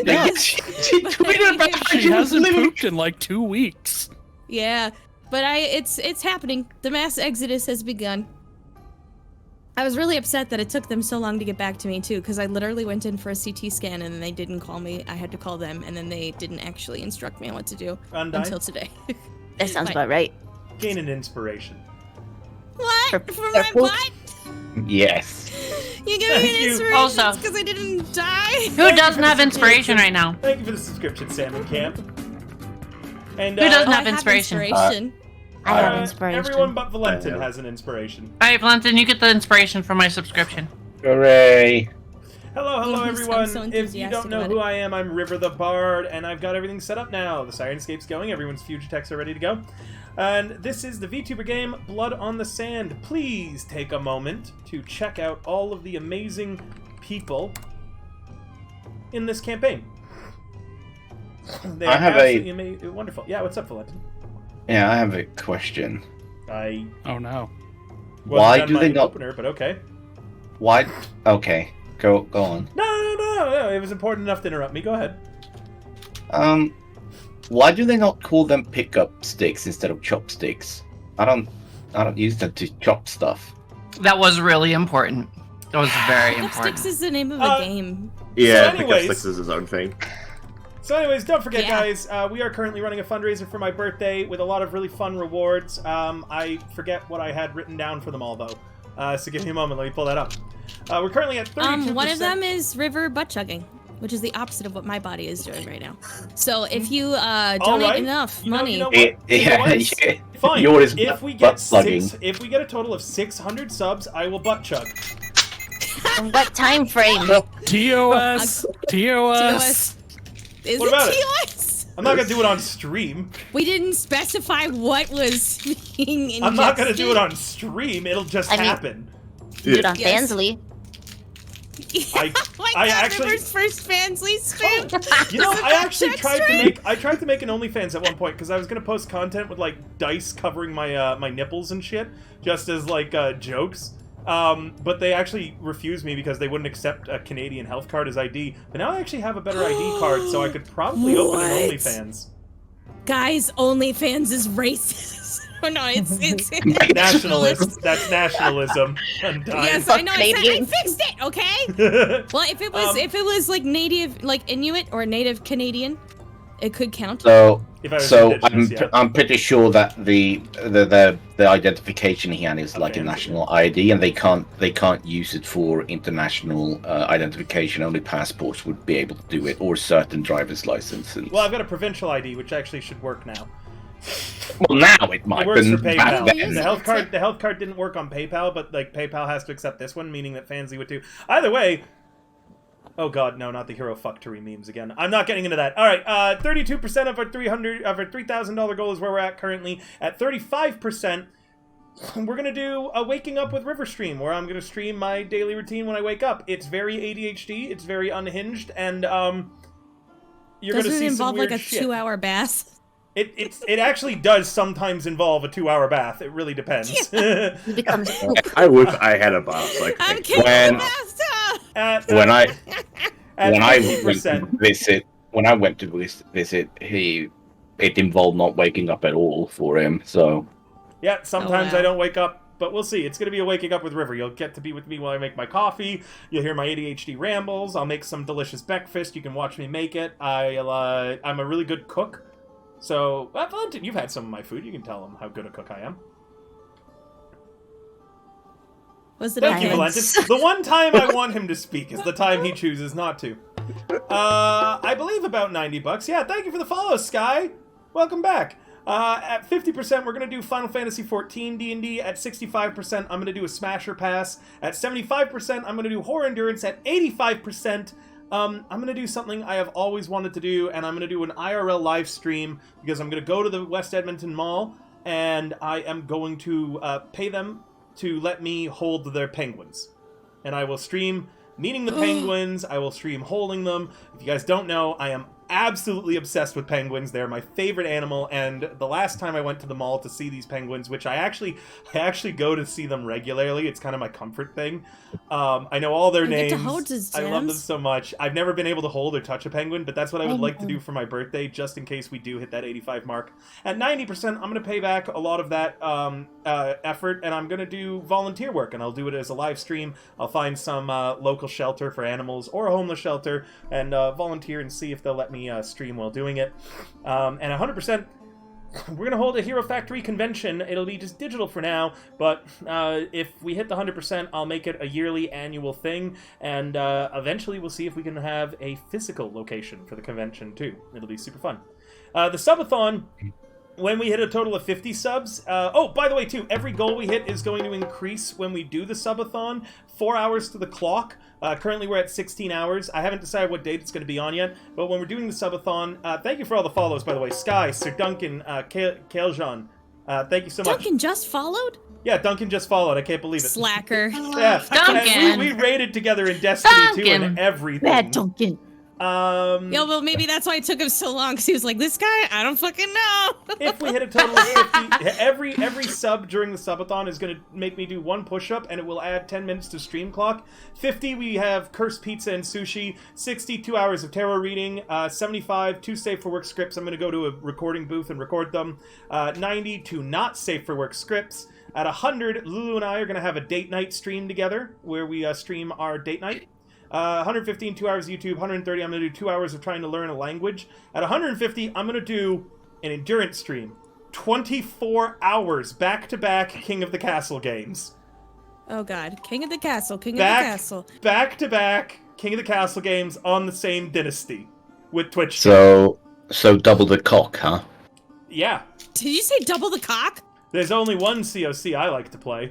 Yeah, Yes. she tweeted about how She she was hasn't living. pooped in like 2 weeks. Yeah, but it's happening. The mass exodus has begun. I was really upset that it took them so long to get back to me too, because I literally went in for a CT scan and then they didn't call me. I had to call them, and then they didn't actually instruct me on what to do Undyne? until today. That sounds What? about right. Gain an inspiration. What? For- For for my poop? butt? Yes. You give me Thank an you. inspiration Also- because I didn't die? Who doesn't have inspiration right now? Thank you for the subscription, Salmon Camp. And Who doesn't Oh, have I inspiration? I have uh, inspiration. Everyone but Valentin Yeah. has an inspiration. All right, Valentin, you get the inspiration for my subscription. Hooray. Hello, hello, I'm everyone. so If you enthusiastic don't know about who it. I am, I'm River the Bard, and I've got everything set up now. The Sirenscape's going, everyone's future texts are ready to go. And this is the VTuber game, Blood on the Sand. Please take a moment to check out all of the amazing people in this campaign. They I are have absolutely wonderful. Yeah, what's up, Valentin? Yeah, I have a question. I Oh no. wasn't Why done do my they not- opener, but okay. Why? Okay, go on. No. It was important enough to interrupt me. Go ahead. Why do they not call them pickup sticks instead of chopsticks? I don't use them to chop stuff. That was really important. That was very Sticks important. is the name of a Uh, game. Yeah, So Pickup anyways- Sticks is his own thing. So anyways, don't forget, Yeah. guys, we are currently running a fundraiser for my birthday with a lot of really fun rewards. I forget what I had written down for them all, though. So give me a moment. Let me pull that up. We're currently at 32%. One of them is river butt chugging, which is the opposite of what my body is doing right now. So if you donate right. enough You know- money, you know what? You know what? Yeah, Fine. Yours If we butt get plugging. if we get a total of 600 subs, I will butt chug. And what time frame? TOS! TOS! Is What it about it? TOS? I'm not gonna do it on stream. We didn't specify what was being ingested. I'm not gonna do it on stream. It'll just I mean- happen. Do it on Yes. Fansly. I- Oh my I God, actually- River's first Fansly stream. You know, Is it I that actually check tried to stream? make an OnlyFans at one point because I was gonna post content with like dice covering my my nipples and shit, just as like jokes. But they actually refused me because they wouldn't accept a Canadian health card as ID. But now I actually have a better ID card, so I could probably open an What? OnlyFans. Guys, OnlyFans is racist. no, it's Nationalist. That's nationalism. Undyne. Yes, I know. I Canadian. fixed it. Okay. Well, if it was like native, like Inuit or native Canadian, it could count. So, If I was so indigenous, yeah. I'm pretty sure that the identification he had is like a Okay. national ID, and they can't use it for international identification. Only passports would be able to do it, or certain driver's licenses. Well, I've got a provincial ID, which actually should work now. Well, now it might. It works for but PayPal. back then- The health card didn't work on PayPal, but like PayPal has to accept this one, meaning that Fansy would too. Either way. Oh god, no, not the hero fuckery memes again. I'm not getting into that. All right, 32% of our $3,000 goal is where we're at currently. At 35%, we're gonna do a waking up with River stream, where I'm gonna stream my daily routine when I wake up. It's very ADHD, it's very unhinged, and you're Doesn't gonna see it involve some weird like a shit. 2-hour bath? It actually does sometimes involve a 2-hour bath. It really depends. He becomes poop. I wish I had a boss. Like, I'm kidding. When- At, when I at when I 50%. went to visit, it involved not waking up at all for him. So Yeah, sometimes wow. I don't wake up, but we'll see. It's going to be a waking up with River. You'll get to be with me while I make my coffee. You'll hear my ADHD rambles. I'll make some delicious breakfast. You can watch me make it. I'm a really good cook. So, Valentin, you've had some of my food. You can tell them how good a cook I am. Was it Thank you, offense? Valentin. The one time I want him to speak is the time he chooses not to. I believe about $90. Yeah, thank you for the follow, Sky. Welcome back. At 50%, we're going to do Final Fantasy XIV D&D. At 65%, I'm going to do a Smasher Pass. At 75%, I'm going to do Horror Endurance. At 85%, I'm going to do something I have always wanted to do, and I'm going to do an IRL live stream, because I'm going to go to the West Edmonton Mall, and I am going to pay them to let me hold their penguins. And I will stream meeting the penguins, I will stream holding them. If you guys don't know, I am absolutely obsessed with penguins. They're my favorite animal, and the last time I went to the mall to see these penguins, which I actually go to see them regularly, it's kind of my comfort thing. I know all their You get names. to hold his I love them gems. so much. I've never been able to hold or touch a penguin, but that's what I would like to do Penguin. for my birthday, just in case we do hit that 85 mark. At 90%, I'm going to pay back a lot of that effort, and I'm going to do volunteer work, and I'll do it as a live stream. I'll find some local shelter for animals or a homeless shelter and volunteer and see if they'll let me stream while doing it. And 100%, we're going to hold a Hero Factory convention. It'll be just digital for now, but if we hit the 100%, I'll make it a yearly annual thing, and eventually we'll see if we can have a physical location for the convention too. It'll be super fun. The subathon, when we hit a total of 50 subs, oh, by the way too, every goal we hit is going to increase when we do the subathon, 4 hours to the clock. Currently we're at 16 hours. I haven't decided what date it's going to be on yet, but when we're doing the subathon, thank you for all the follows, by the way. Sky, Sir Duncan, Kalejan, thank you so much. Duncan just followed? Yeah, Duncan just followed. I can't believe it. Slacker. Yeah, Duncan. We raided together in Destiny 2 and Duncan. everything. Bad Duncan. Yeah, well, maybe that's why it took him so long, because he was like, this guy, I don't fucking know. If we hit a total of 50, every sub during the subathon is going to make me do one push-up, and it will add 10 minutes to stream clock. 50, we have Cursed Pizza and Sushi. 60, 2 hours of tarot reading. 75, 2 safe for work scripts. I'm going to go to a recording booth and record them. 90, 2 not safe for work scripts. At 100, Lulu and I are going to have a date night stream together, where we stream our date night. 115, 2 hours of YouTube. 130, I'm going to do 2 hours of trying to learn a language. At 150, I'm going to do an endurance stream. 24 hours back-to-back King of the Castle games. Oh god, King of the Castle, King of the Castle. Back-to-back King of the Castle games on the same dynasty with Twitch. so double the cock, huh? Yeah. Did you say double the cock? There's only one COC I like to play.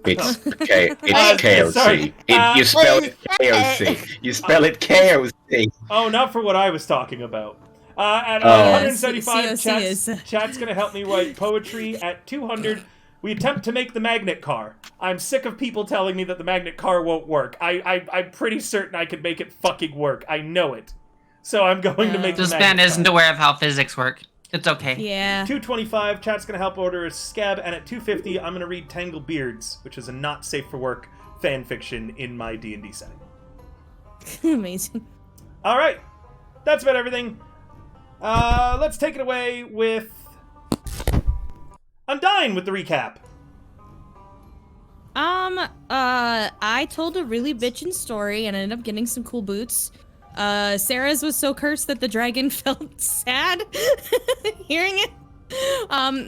It's it's KOC. sorry. You spell it KOC. You spell it KOC. Oh, not for what I was talking about. At Oh. 175, COC is- chat's going to help me write poetry. At 200, we attempt to make the magnet car. I'm sick of people telling me that the magnet car won't work. I'm pretty certain I can make it fucking work. I know it. So I'm going to make the This magnet man isn't car. aware of how physics work. It's okay. Yeah. 225, chat's going to help order a scab. And at 250, I'm going to read Tangle Beards, which is a not safe for work fan fiction in my D&D setting. Amazing. All right, that's about everything. Let's take it away with Undyne with the recap. I told a really bitchin' story and ended up getting some cool boots. Sarah's was so cursed that the dragon felt sad hearing it.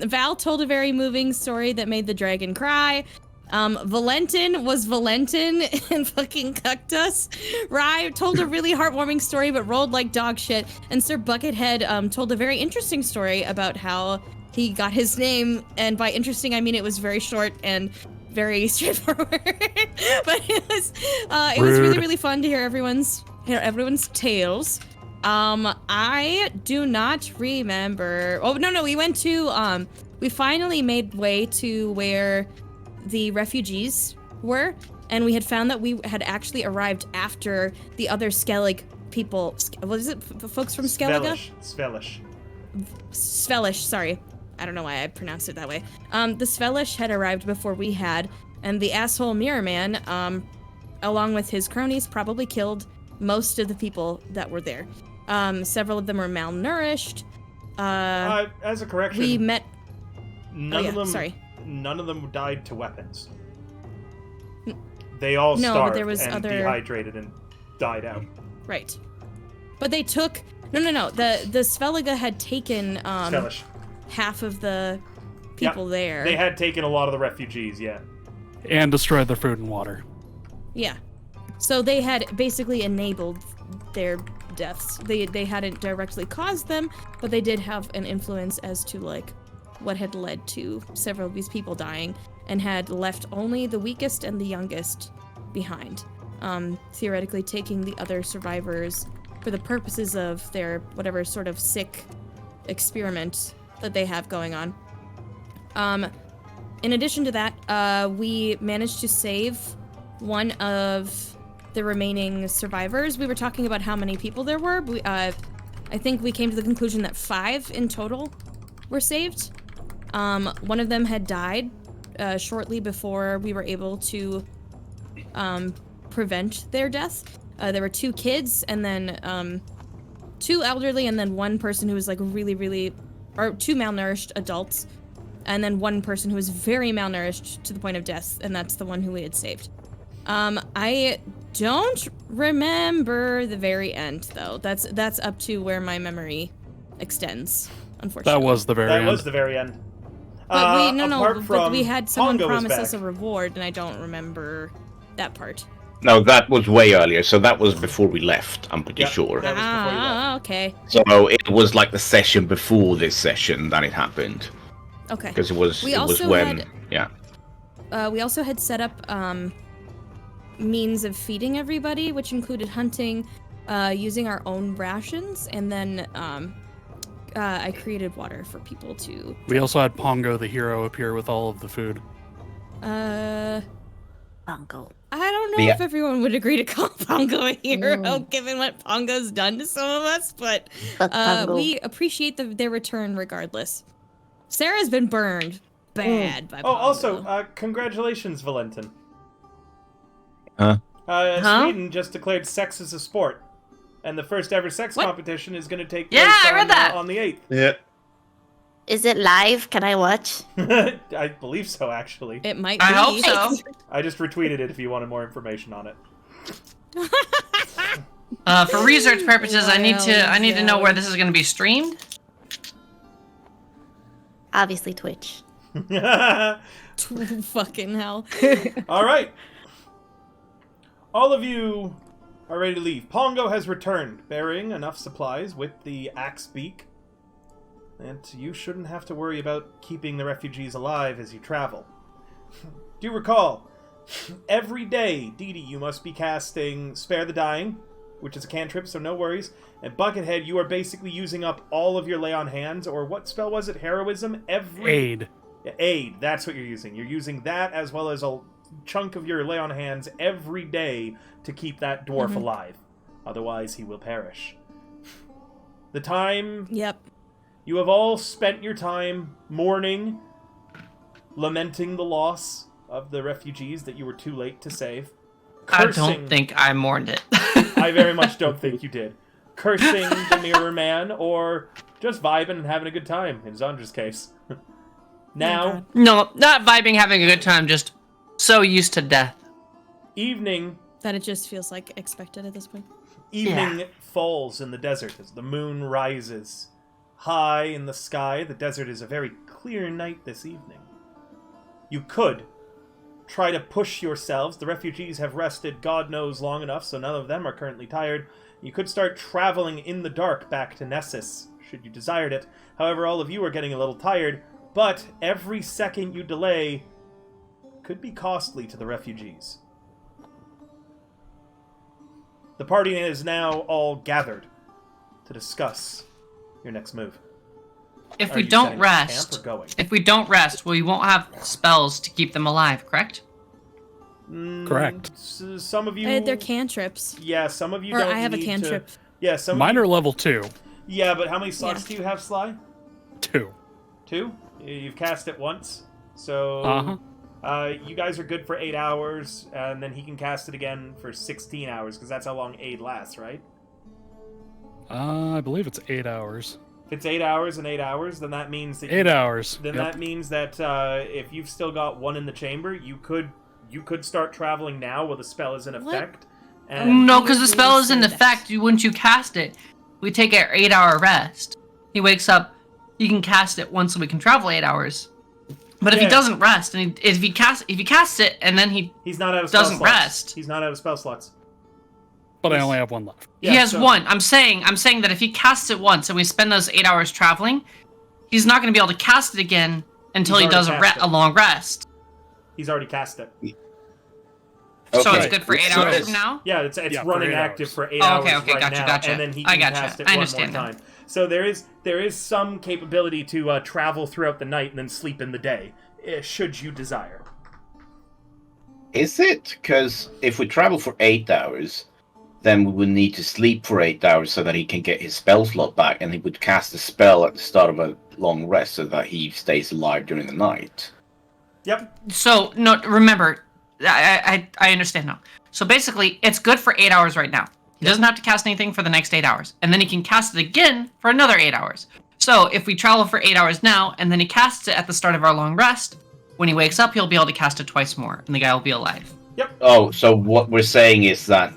Val told a very moving story that made the dragon cry. Valentin was Valentin and fucking cucked us. Rye told a really heartwarming story but rolled like dog shit. And Sir Buckethead told a very interesting story about how he got his name. And by interesting, I mean it was very short and very straightforward. But it was really, really fun to hear everyone's tales. I do not remember. Oh, no, we went to, we finally made way to where the refugees were, and we had found that we had actually arrived after the other Skellig people. What is it? Folks from Skellige? Svelish, sorry. I don't know why I pronounced it that way. The Svelish had arrived before we had, and the asshole Mirror Man, along with his cronies, probably killed most of the people that were there. Several of them were malnourished. As a correction, We met. none of them. Sorry. None of them died to weapons. They all starved and dehydrated and died out. Right. But they took. No. The Svellige had taken Svelish. half of the people there. They had taken a lot of the refugees. Yeah. And destroyed their food and water. Yeah. So they had basically enabled their deaths. They hadn't directly caused them, but they did have an influence as to like what had led to several of these people dying, and had left only the weakest and the youngest behind. Theoretically taking the other survivors for the purposes of their whatever sort of sick experiment that they have going on. In addition to that, we managed to save one of the remaining survivors. We were talking about how many people there were. I think we came to the conclusion that 5 in total were saved. One of them had died shortly before we were able to prevent their death. There were 2 kids, and then 2 elderly, and then 1 person who was like really, or 2 malnourished adults, and then 1 person who was very malnourished to the point of death, and that's the one who we had saved. I don't remember the very end, though. That's up to where my memory extends, unfortunately. That was the very end. That was the very end. But but we had someone Pongo was promise back. us a reward, and I don't remember that part. No, that was way earlier, so that was before we left, I'm pretty Yep. sure. That was before you left. Okay. So it was like the session before this session that it happened. Okay. Because it was We it was also when had- yeah. We also had set up means of feeding everybody, which included hunting, using our own rations, and then I created water for people to. We also had Pongo the hero appear with all of the food. Bongo. I don't know if everyone would agree to call Pongo a hero, given what Pongo's done to some of us, but Fuck Bongo. we appreciate their return regardless. Sarah's been burned bad by Pongo. Oh, also, congratulations, Valentin. Huh? Sweden just declared sex as a sport, and the first ever sex What? competition is going to take place Yeah, I read that. on the 8th. Yeah. Is it live? Can I watch? I believe so, actually. It might be. I hope so. I just retweeted it if you wanted more information on it. For research purposes, I need to know Well, where this is going to be streamed. Obviously Twitch. Fucking hell. All right. All of you are ready to leave. Pongo has returned, bearing enough supplies with the axe beak. And you shouldn't have to worry about keeping the refugees alive as you travel. Do recall, every day, Dee Dee, you must be casting Spare the Dying, which is a cantrip, so no worries. And Buckethead, you are basically using up all of your lay on hands, or what spell was it? Heroism? Aid. Aid, that's what you're using. You're using that as well as a chunk of your lay on hands every day to keep that dwarf alive. Otherwise, he will perish. The time... Yep. You have all spent your time mourning, lamenting the loss of the refugees that you were too late to save. I don't think I mourned it. I very much don't think you did. Cursing the Mirror Man, or just vibing and having a good time, in Zandra's case. Now, God. No, not vibing, having a good time, just so used to death. evening That it just feels like expected at this point. Evening falls in the desert as the moon rises. High in the sky, the desert is a very clear night this evening. You could try to push yourselves. The refugees have rested God knows long enough, so none of them are currently tired. You could start traveling in the dark back to Nessus, should you desired it. However, all of you are getting a little tired, but every second you delay could be costly to the refugees. The party is now all gathered to discuss your next move. If Are we you don't setting up camp rest, or going? if we don't rest, we won't have spells to keep them alive, correct? Correct. Some of you... They're cantrips. Yeah, some of you Or don't I have a need cantrip. to... Yeah, some Mine of are you... level 2. Yeah, but how many slots Yeah. do you have, Sly? 2. 2? You've cast it once, so... Uh-huh. You guys are good for 8 hours, and then he can cast it again for 16 hours, because that's how long aid lasts, right? I believe it's 8 hours. If it's 8 hours and 8 hours, then that means that 8 hours. Then Yep. that means that if you've still got one in the chamber, you could start traveling now while the spell is in What? effect. And No, because the Maybe spell is in say that. effect. Once you cast it, we take an 8-hour rest. He wakes up. You can cast it once, so we can travel 8 hours. But if he Yeah. doesn't rest, and if he casts it, and then he he's not out of spell doesn't slots. rest. He's not out of spell slots. But I only have one left. Yeah, he has so- one. I'm saying that if he casts it once and we spend those 8 hours traveling, he's not going to be able to cast it again until He's he does already cast it. a long rest. He's already cast it. So Okay. it's good for 8 So hours it's- from now. Yeah, it's Yeah, for running 8 active hours. for 8 Oh, hours okay, right gotcha, now, gotcha. and then he I can gotcha. cast it I one more understand now. time. So there is some capability to travel throughout the night and then sleep in the day, should you desire. Is it? Because if we travel for 8 hours, then we would need to sleep for 8 hours so that he can get his spell slot back, and he would cast a spell at the start of a long rest so that he stays alive during the night. Yep. So no, remember, I understand now. So basically, it's good for 8 hours right now. He doesn't have to cast anything for the next 8 hours, and then he can cast it again for another 8 hours. So if we travel for 8 hours now, and then he casts it at the start of our long rest, when he wakes up, he'll be able to cast it twice more, and the guy will be alive. Oh, so what we're saying is that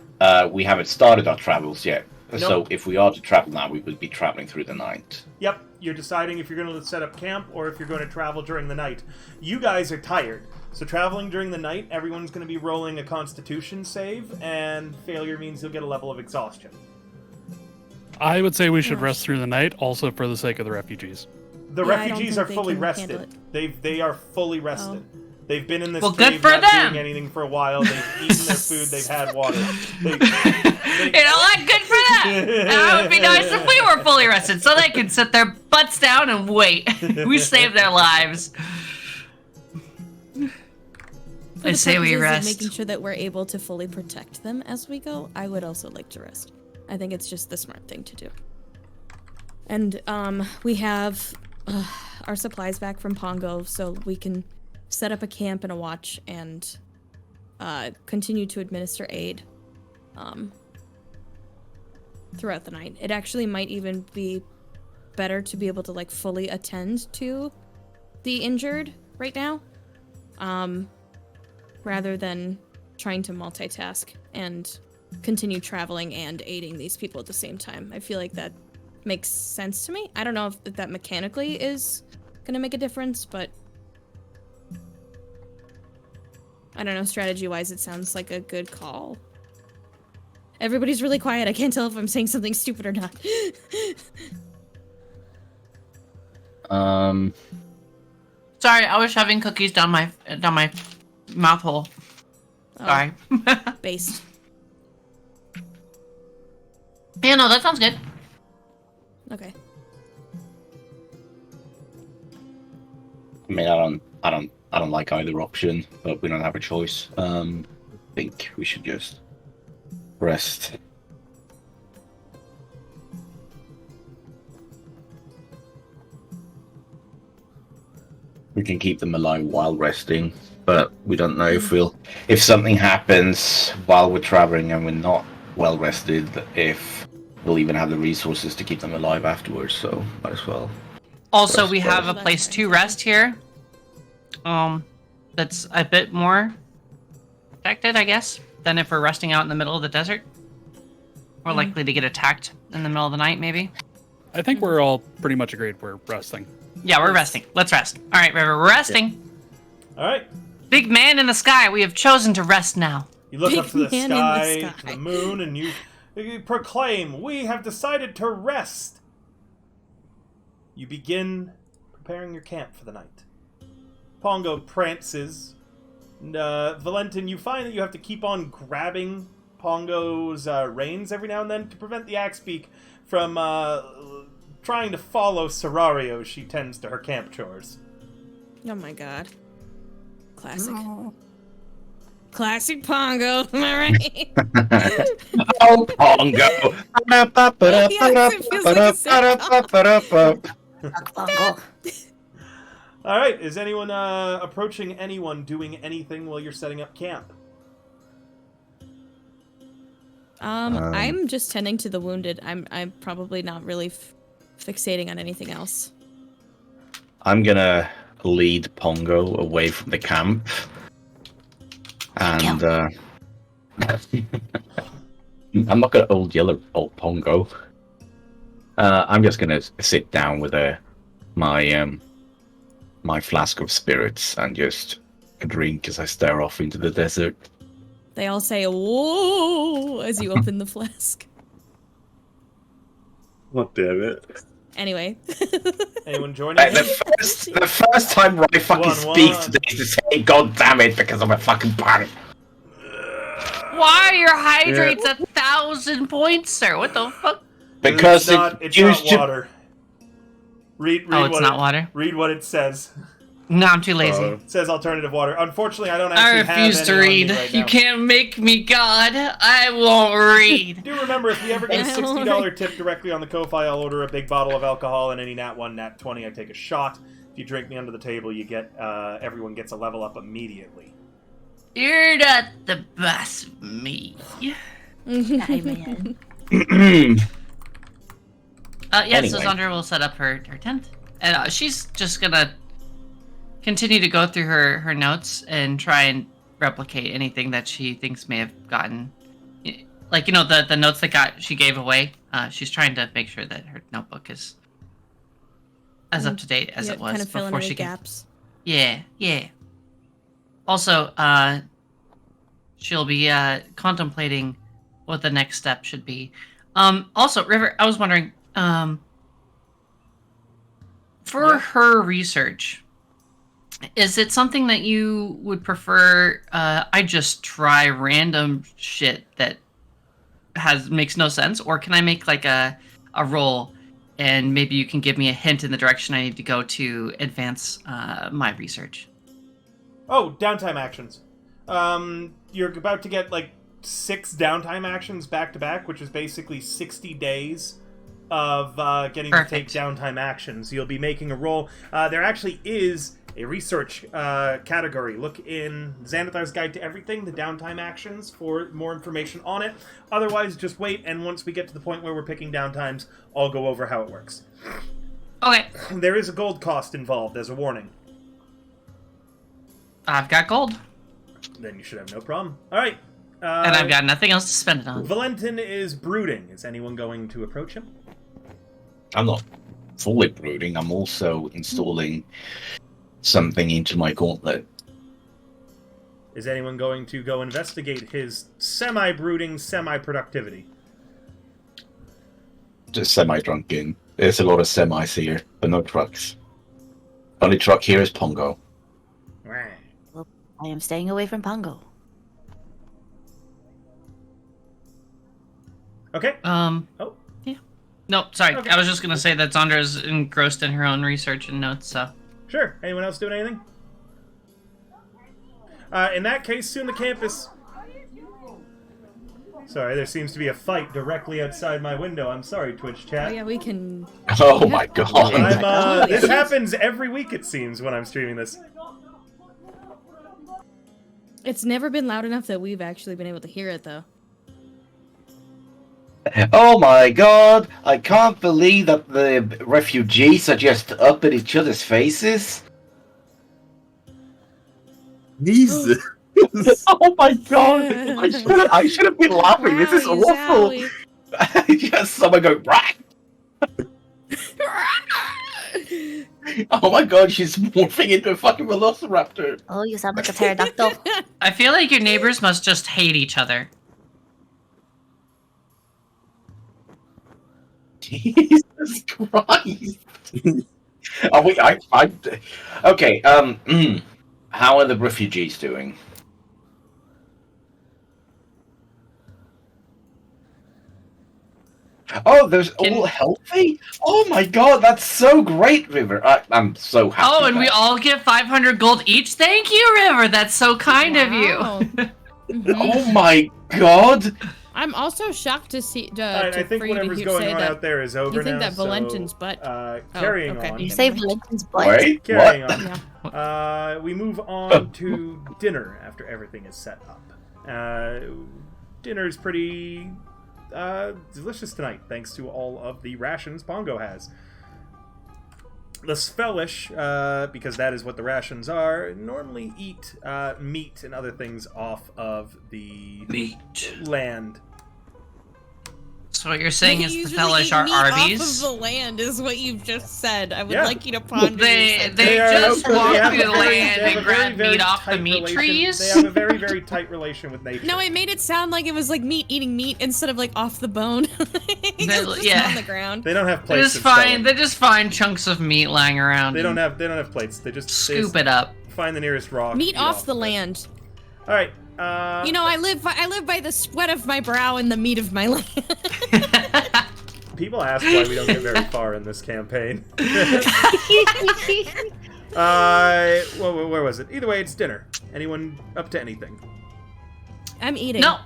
we haven't started our travels yet. Nope. So if we are to travel now, we would be traveling through the night. Yep, you're deciding if you're going to set up camp or if you're going to travel during the night. You guys are tired, so traveling during the night, everyone's going to be rolling a Constitution save, and failure means you'll get a level of exhaustion. I would say we should rest through the night, also for the sake of the refugees. The Yeah, I don't refugees think are they fully can handle rested. They are fully rested. They've been in this Well, good cave for not them. doing anything for a while. They've eaten their food. They've had water. You know what? Good for them. And it would be nice if we were fully rested, so they can sit their butts down and wait. We saved their lives. For I the say we purposes of rest. making sure that we're able to fully protect them as we go, I would also like to rest. I think it's just the smart thing to do. And we have our supplies back from Pongo, so we can set up a camp and a watch and continue to administer aid throughout the night. It actually might even be better to be able to like fully attend to the injured right now, rather than trying to multitask and continue traveling and aiding these people at the same time. I feel like that makes sense to me. I don't know if that mechanically is gonna make a difference, but I don't know, strategy-wise it sounds like a good call. Everybody's really quiet. I can't tell if I'm saying something stupid or not. Sorry, I was shoving cookies down my mouth hole. Oh, Sorry. based. Yeah, no, that sounds good. Okay. I mean, I don't like either option, but we don't have a choice. I think we should just rest. We can keep them alive while resting, but we don't know if something happens while we're traveling and we're not well rested, if we'll even have the resources to keep them alive afterwards. So might as well. Also, we have a That's place fine. to rest here. that's a bit more protected, I guess, than if we're resting out in the middle of the desert. We're likely to get attacked in the middle of the night, maybe. I think we're all pretty much agreed we're resting. Yeah, we're resting. Let's rest. All right, River, we're resting. All right. Big man in the sky, we have chosen to rest now. You look Big up to the man in the sky, to sky. the moon, and you proclaim, "We have decided to rest." You begin preparing your camp for the night. Pongo prances. And, Valentin, you find that you have to keep on grabbing Pongo's reins every now and then to prevent the Axebeak from trying to follow Serario as she tends to her camp chores. Oh my god. Classic. Classic Pongo, am I right? Oh, Pongo! Yes, it feels like a sitcom. Fuck Pongo. All right, is anyone approaching anyone doing anything while you're setting up camp? I'm just tending to the wounded. I'm probably not really fixating on anything else. I'm gonna lead Pongo away from the camp. And, I'm not gonna old Pongo. I'm just gonna sit down with my flask of spirits and just drink as I stare off into the desert. They all say "whoa" as you open the flask. Oh, damn it. Anyway. Anyone joining? Hey, the first time I fucking 1-1. speak today is to say "God damn it" because I'm a fucking punk. Why are your hydrates 1,000 points, sir? What the fuck? Because it's used not water. Read Oh, it's what not water? Read what it says. No, I'm too lazy. It says alternative water. Unfortunately, I don't I actually refuse have to any on read. me right You now. can't make me God. I won't read. Do remember, if you ever get a I don't $60 tip directly on the Ko-Fi, I'll order a big bottle of alcohol, and any nat 1, nat 20, I take a shot. If you drink me under the table, you get everyone gets a level up immediately. You're not the boss of me. Hi, man. Yeah, so Anyway. Zandra will set up her tent. And she's just gonna continue to go through her notes and try and replicate anything that she thinks may have gotten. Like, you know, the notes that she gave away. She's trying to make sure that her notebook is as up to date as it was kind of filling before any she gaps. Yeah. Also, she'll be contemplating what the next step should be. Also, River, I was wondering, for her research, is it something that you would prefer I just try random shit that makes no sense, or can I make like a roll and maybe you can give me a hint in the direction I need to go to advance my research? Oh, downtime actions. You're about to get like 6 downtime actions back to back, which is basically 60 days of getting Perfect. to take downtime actions. You'll be making a roll. There actually is a research category. Look in Xanathar's Guide to Everything, the downtime actions, for more information on it. Otherwise, just wait, and once we get to the point where we're picking downtimes, I'll go over how it works. Okay, There is a gold cost involved, as a warning. I've got gold, Then you should have no problem. Alright. and I've got nothing else to spend it on. Valentin is brooding. Is anyone going to approach him? I'm not fully brooding. I'm also installing something into my gauntlet. Is anyone going to go investigate his semi-brooding, semi-productivity? Just semi-drunken. There's a lot of semis here, but no trucks. Only truck here is Pongo. I am staying away from Pongo. Okay. Oh. Yeah. No, sorry. Okay. I was just gonna say that Zandra's engrossed in her own research and notes, so. Sure. Anyone else doing anything? In that case, soon the campus... Sorry, there seems to be a fight directly outside my window. I'm sorry, Twitch Oh chat. yeah, we can. Oh my god. I'm, this happens every week, it seems, when I'm streaming this. It's never been loud enough that we've actually been able to hear it, though. Oh my god. I can't believe that the refugees are just up at each other's faces. Jesus. Oh my god! I should have been laughing. This is Owie, awful. zowie. Just someone go Rat! Oh my god, she's morphing into a fucking velociraptor. Oh, you sound like a pterodactyl. I feel like your neighbors must just hate each other. Jesus Christ! Oh wait, okay. How are the refugees doing? Oh, they're all healthy? Oh my god, that's so great, River. I'm so happy. Oh, and we all get 500 gold each? Thank you, River. That's so kind of you. Wow. Oh my god! I'm also shocked to see. Alright, I think for you to whatever's going say on that out there is over you think now. that Valentin's so, butt. Carrying okay. on. You say Valentin's butt? Wait, Carrying what? on. Yeah. We move on to dinner after everything is set up. Dinner's pretty delicious tonight, thanks to all of the rations Pongo has. The Svellish, because that is what the rations are, normally eat meat and other things off of the land. So what you're saying They is the usually Fellish eat are meat Arby's? off of the land is what you've just said. I would Yeah. like you to ponder. They They are- just they walk have through a the very- land they have and a very, grab very meat off the tight meat relation- trees. They have a very, very tight relation with nature. No, it made it sound like it was like meat eating meat instead of like off the bone. It's just yeah. on the ground. They don't have They plates. just in find Spelling. they just find chunks of meat lying around. They don't and have plates. They just scoop it up. find the nearest rock. Meat eat off the of it. land. All right. You know, I live by the sweat of my brow and the meat of my land. People ask why we don't get very far in this campaign. Where was it? Either way, it's dinner. Anyone up to anything? I'm eating. No,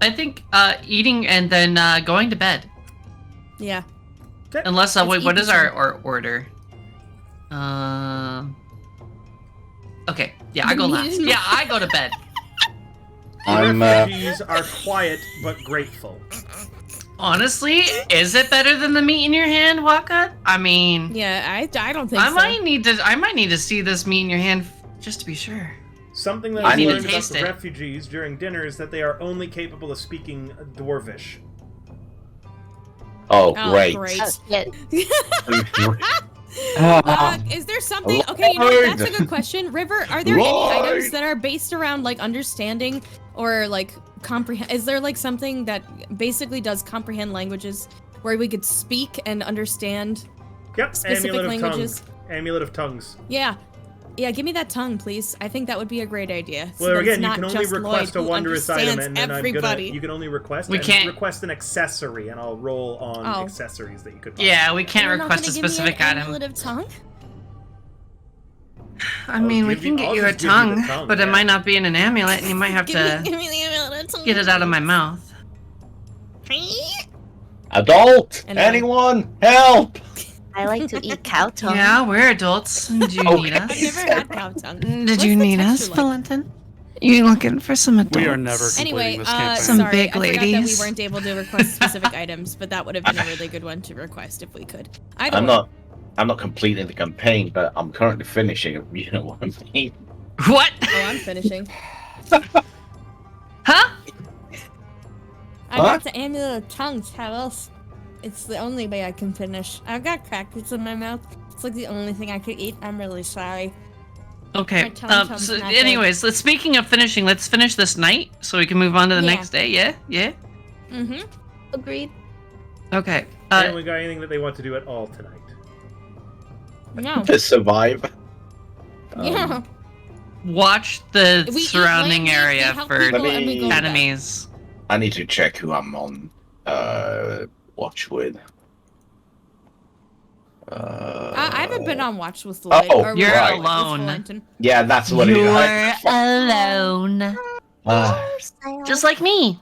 I think eating and then going to bed. Yeah. Okay. Unless Let's wait, eat what is this our order? Okay, yeah, I The go meat last. is my- Yeah, I go to bed. I'm Refugees are quiet but grateful. Honestly, is it better than the meat in your hand, Waka? I mean, Yeah, I don't think I so. might need to see this meat in your hand just to be sure. Something that I I need to learned about taste the it. refugees during dinner is that they are only capable of speaking Dwarvish. Oh, Oh, great. great. Oh, shit. Is there something? Okay, you know what? That's a good question. River, are there Lord. any items that are based around like understanding or like comprehend? Is there like something that basically does comprehend languages where we could speak and understand Yep. specific Amulet of languages? tongue. Amulet of tongues. Yeah. Yeah, give me that tongue, please. I think that would be a great idea. So Well, that it's again, you not can only just request Lloyd a who wondrous item, understands and then everybody. you can only request. We and can't- request an accessory, and I'll roll on Oh. accessories that you could. Buy. Yeah, we can't You're not request a gonna give me an specific item. amulet of tongue? I mean, we give can you- get I'll you a just give you the tongue, tongue, but it yeah. might not be in an amulet, and you might have to Give me the amulet of tongue. get it out of my mouth. Adult! And, Anyone? Help! I like to eat cow tongue. Yeah, we're adults. Do you need Okay. I've us? never had cow tongue. Did What's you the need us, texture like? Valentin? You looking for some adults? We are never completing Anyway, this campaign. Some sorry, big I forgot that ladies. we weren't able to request specific items, but that would have been a really good one to request if we could. Either I'm way. not completing the campaign, but I'm currently finishing it. You know what I mean? What? Oh, I'm finishing. Huh? I got the amulet of tongues. How else? It's the only way I can finish. I've got crackers in my mouth. It's like the only thing I could eat. I'm really sorry. Okay. My tum's So, not good. anyways, speaking of finishing, let's finish this night so we can move on to the Yeah. next day. Yeah. Yeah. Mm-hmm. Agreed. Okay. Anyone got anything that they want to do at all tonight? No. To survive. Yeah. Watch the We eat surrounding land, we area help for people, and we go to bed. enemies. I need to check who I'm on watch with. I haven't been on watch with Lloyd. Oh, or you're with alone. Valentin. Yeah, that's what it is. alone. Just like me.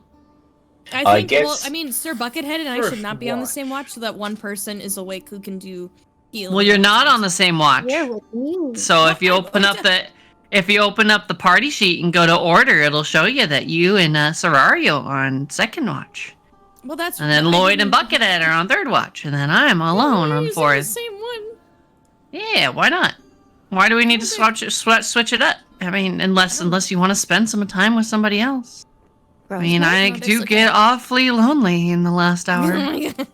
I I think. Well, guess- I mean, Sir Buckethead and I First should not be on the watch. same watch, so that one person is awake who can do healing. Well, you're not on the same watch. You're with me. So if you open up the party sheet and go to order, it'll show you that you and Serario are on second watch. Well, that's. And then I Lloyd and didn't- Buckethead are on third watch, and then I'm alone Why are on you using fourth. The same one. Yeah, why not? Why do we need to switch it up I mean, unless you want to spend some time with somebody else. I mean, Right. I No, do that's get okay. awfully lonely in the last Oh hour. my God.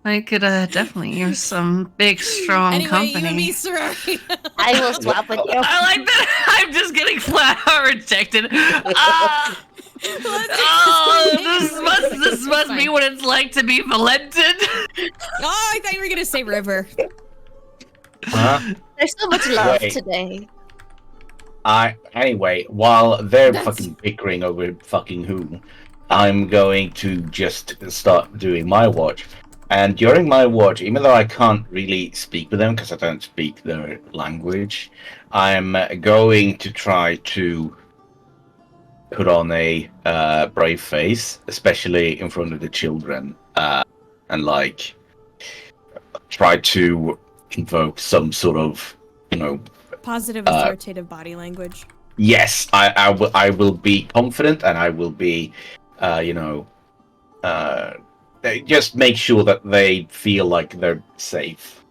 I could definitely use some big, strong Anyway, company. you and me, sorority. I will swap with you. I like that. I'm just getting flat out rejected. Ah! This must be what it's like to be valented. Oh, I thought you were gonna say River. Huh? There's so much love Wait. today. Anyway, while they're That's- fucking bickering over fucking who, I'm going to just start doing my watch. And during my watch, even though I can't really speak with them because I don't speak their language, I'm going to try to put on a brave face, especially in front of the children, and like try to invoke some sort of, Positive, authoritative body language. yes, I will be confident, and I will be, just make sure that they feel like they're safe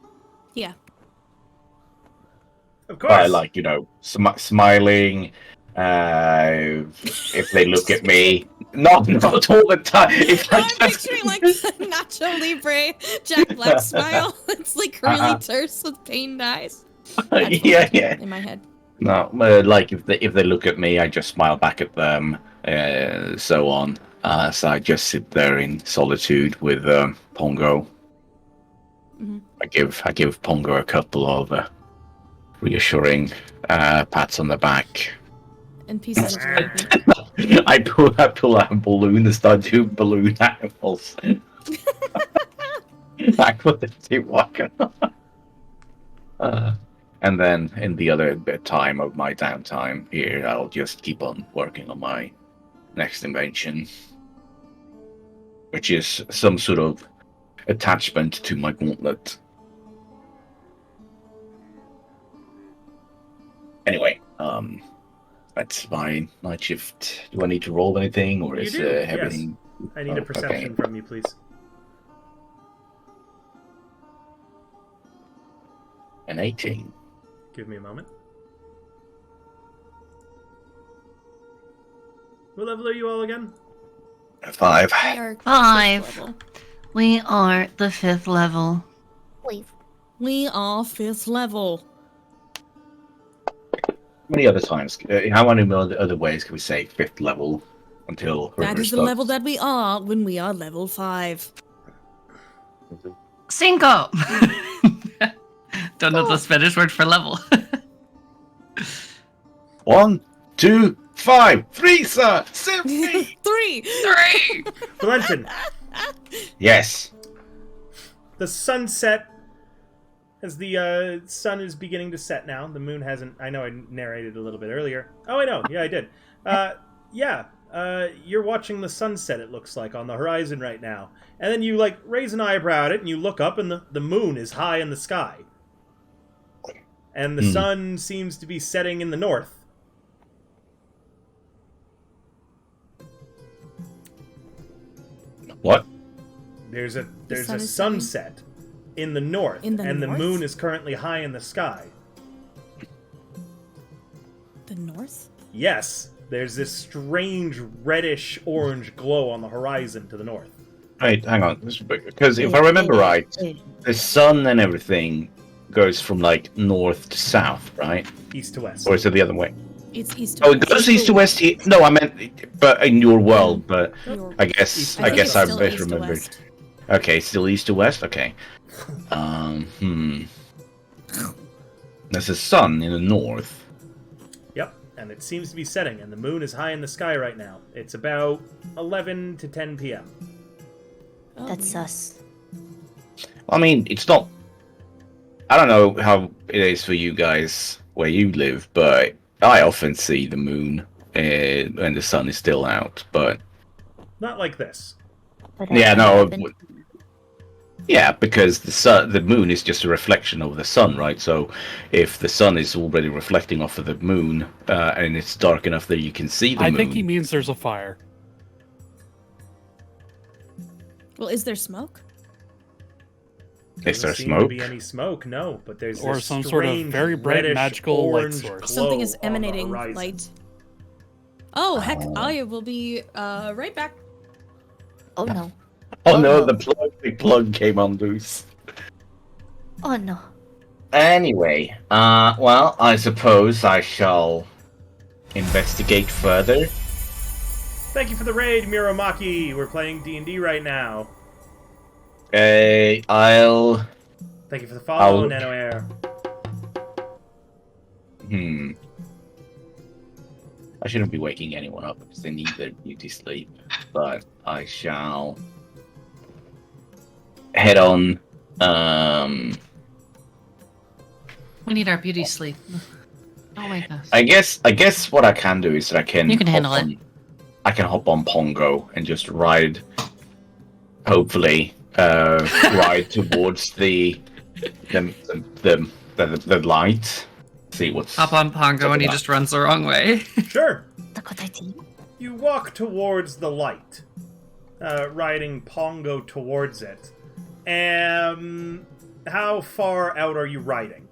Yeah. Of by, course. like, smiling. If they look at me, not all the time. If I I'm just, picturing like the Nacho Libre Jack Black smile. It's like really terse with pained eyes. That's yeah. in my head. No, like if they look at me, I just smile back at them, so on. So I just sit there in solitude with Pongo. Mhm. I give Pongo a couple of reassuring pats on the back. And pieces of rugby. I pull out a balloon and start doing balloon animals. I put the two walking. And then in the other bit time of my downtime here, I'll just keep on working on my next invention, which is some sort of attachment to my gauntlet. Anyway, that's my night shift. Do I need to roll anything, or You is do, everything? I need a perception from you, please. An 18. Give me a moment. What level are you all again? 5. We are 5. fifth level. We are the 5th level. Please. We are 5th level. How many other times? How many other ways can we say 5th level until That is the starts? level that we are when we are level 5. Cinco! Don't know the Spanish word for level. 1, 2, 5, 3, sir! 3! 3! 3! Valentin, Yes. the sunset, as the sun is beginning to set now. The moon hasn't. I know I narrated a little bit earlier. Oh, I know. Yeah, I did. You're watching the sunset, it looks like, on the horizon right now. And then you, like, raise an eyebrow at it, and you look up, and the moon is high in the sky. And the sun seems to be setting in the north. What? There's a sun is sunset in the north, In the and north? the moon is currently high in the sky. The north? Yes, there's this strange reddish orange glow on the horizon to the north. Wait, hang on. Because if I remember right, the sun and everything goes from like north to south, right? East to west. Or is it the other way? It's east to Oh, west. it goes east to west here. No, I meant, but in your world. But Your- I guess East I I think guess it's I still better east to remembered. west. Okay, still east to west. Okay. There's a sun in the north. Yep, and it seems to be setting, and the moon is high in the sky right now. It's about 11 to 10 p.m. Oh, That's weird. us. I mean, it's not. I don't know how it is for you guys where you live, but I often see the moon when the sun is still out. But Not like this. But yeah, I no, haven't- yeah, because the moon is just a reflection of the sun, right? So if the sun is already reflecting off of the moon and it's dark enough that you can see the I moon, think he means there's a fire. Well, is there smoke? Is there Seem smoke? to be any smoke? No, but there's Or this some sort of strange very bright reddish magical light orange source. glow Something is on the emanating horizon. light. Oh, heck, I will be right back. Oh no. Oh Oh, no, no. the plug came on loose. Oh no. Anyway, well, I suppose I shall investigate further. Thank you for the raid, Miromaki. We're playing D&D right now. I'll... Thank you for the follow, I'll- Nano Air. I shouldn't be waking anyone up because they need their beauty sleep, but I shall head on. We need our beauty sleep. Oh my gosh. I guess what I can do is that I can You can handle hop it. on- I can hop on Pongo and just ride, hopefully, ride towards the light. See what's Hop on Pongo and he just runs the wrong way. Sure. The good idea. You walk towards the light, riding Pongo towards it. How far out are you riding?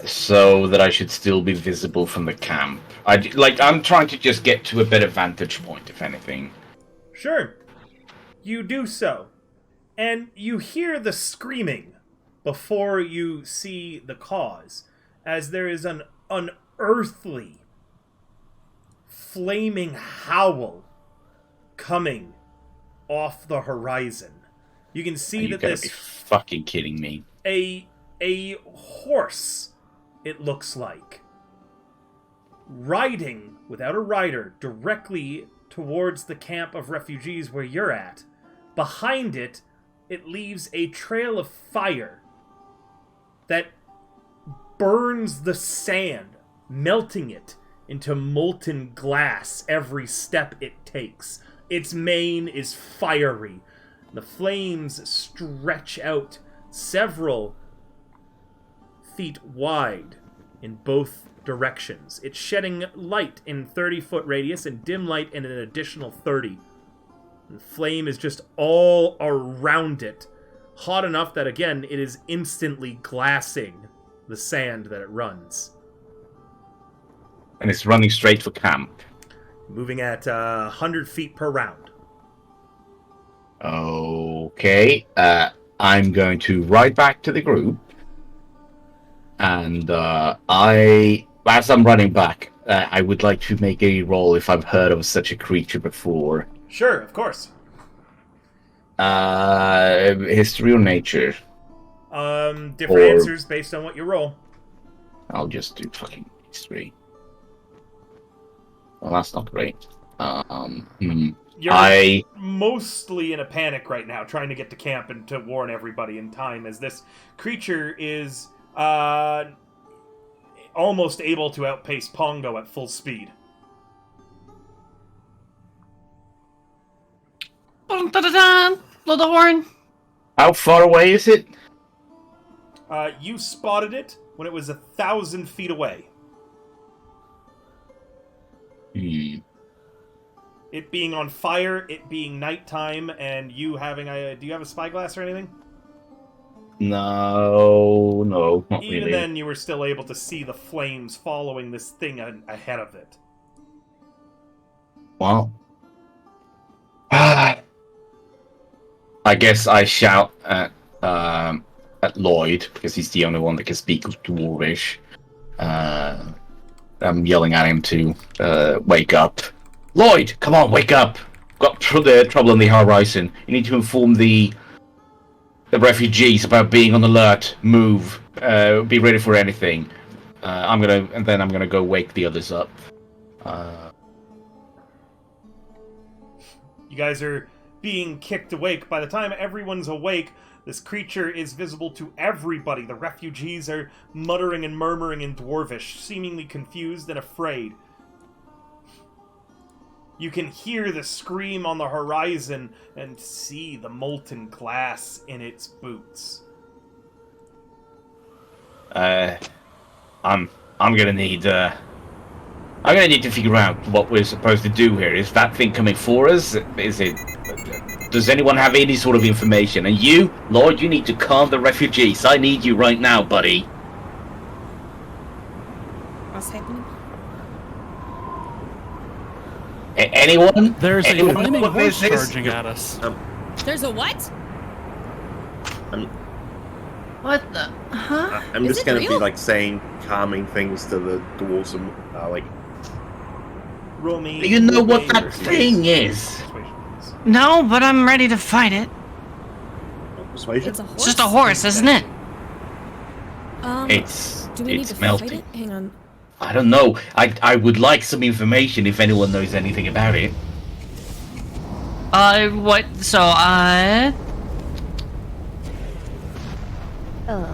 So that I should still be visible from the camp. I'm trying to just get to a better vantage point, if anything. Sure. You do so. And you hear the screaming before you see the cause, as there is an unearthly, flaming howl coming off the horizon. You can Are see you that gonna this be fucking kidding me? a horse, it looks like, riding without a rider directly towards the camp of refugees where you're at. Behind it, it leaves a trail of fire that burns the sand, melting it into molten glass every step it takes. Its mane is fiery. The flames stretch out several feet wide in both directions. It's shedding light in 30-foot radius and dim light in an additional 30. The flame is just all around it, hot enough that, again, it is instantly glassing the sand that it runs. And it's running straight for camp. Moving at 100 feet per round. Okay. I'm going to ride back to the group. And as I'm running back, I would like to make a roll if I've heard of such a creature before. Sure, of course. History or nature? Different Or- answers based on what you roll. I'll just do fucking history. Well, that's not great. You're mostly in a panic right now, trying to get to camp and to warn everybody in time, as this creature is almost able to outpace Pongo at full speed. Dun-dun-dun-dun. Blow the horn. How far away is it? You spotted it when it was 1,000 feet away. It being on fire, it being nighttime, and you having a... Do you have a spyglass or anything? No, not Even really. then, you were still able to see the flames following this thing ahead of it. Well, I guess I shout at Lloyd because he's the only one that can speak Dwarvish. I'm yelling at him to wake up. Lloyd, come on, wake up! Got trouble on the horizon. You need to inform the refugees about being on alert. Move. Be ready for anything. I'm gonna go wake the others up. You guys are being kicked awake. By the time everyone's awake, this creature is visible to everybody. The refugees are muttering and murmuring in Dwarvish, seemingly confused and afraid. You can hear the scream on the horizon and see the molten glass in its boots. I'm gonna need to figure out what we're supposed to do here. Is that thing coming for us? Is it Does anyone have any sort of information? And you, Lord, you need to calm the refugees. I need you right now, buddy. What's happening? Anyone? There's a Anyone know flaming what horse this is? charging at us. There's a what? What the? Huh? I'm Is just it gonna real? be like saying calming things to the dwarves and like. Roll me. Do you know roll what me that persuasion. thing is? Persuasion, please. No, but I'm ready to fight it. Persuasion? It's a horse. It's just a horse, isn't it? Do we need to melting. fight it? Hang on. I don't know. I would like some information if anyone knows anything about it. What? So, Oh.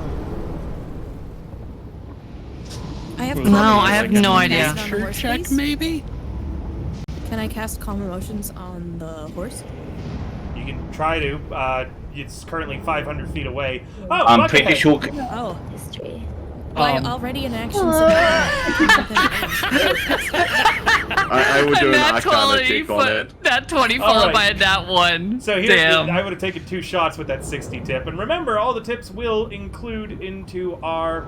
I have. No, calm I have emotions. no Can I idea. cast it on the Sure horse, check, please? maybe? Can I cast calm emotions on the horse? You can try to. It's currently 500 feet away. Oh, I'm pretty Buckethead. sure. Oh, History. well, I Um, already in action. So I would do an Nat Arcana 20 check on it. That 20 All followed right. by a nat 1. So here's Damn. I would have taken 2 shots with that 60 tip, and remember, all the tips will include into our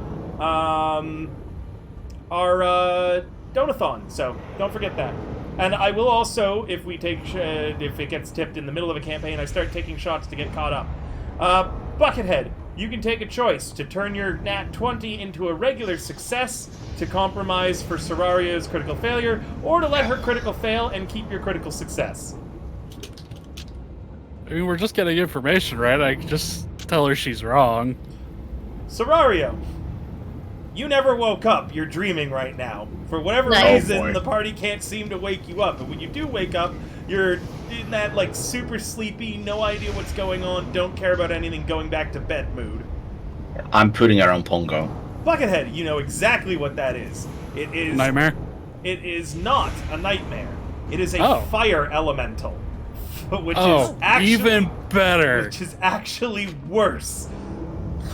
donathon. So don't forget that. And I will also, if we take, if it gets tipped in the middle of a campaign, I start taking shots to get caught up. Buckethead, you can take a choice to turn your nat 20 into a regular success, to compromise for Serraria's critical failure, or to let her critical fail and keep your critical success. I mean, we're just getting information, right? I can just tell her she's wrong. Serrario, you never woke up. You're dreaming right now. For whatever Nice. reason, Oh, boy. the party can't seem to wake you up. But when you do wake up, you're in that, like, super sleepy, no idea what's going on, don't care about anything, going back to bed mood. I'm putting her on Pongo. Buckethead, you know exactly what that is. It is... Nightmare? It is not a nightmare. It is a Oh. fire elemental. Which Oh, is actually... even better. Which is actually worse.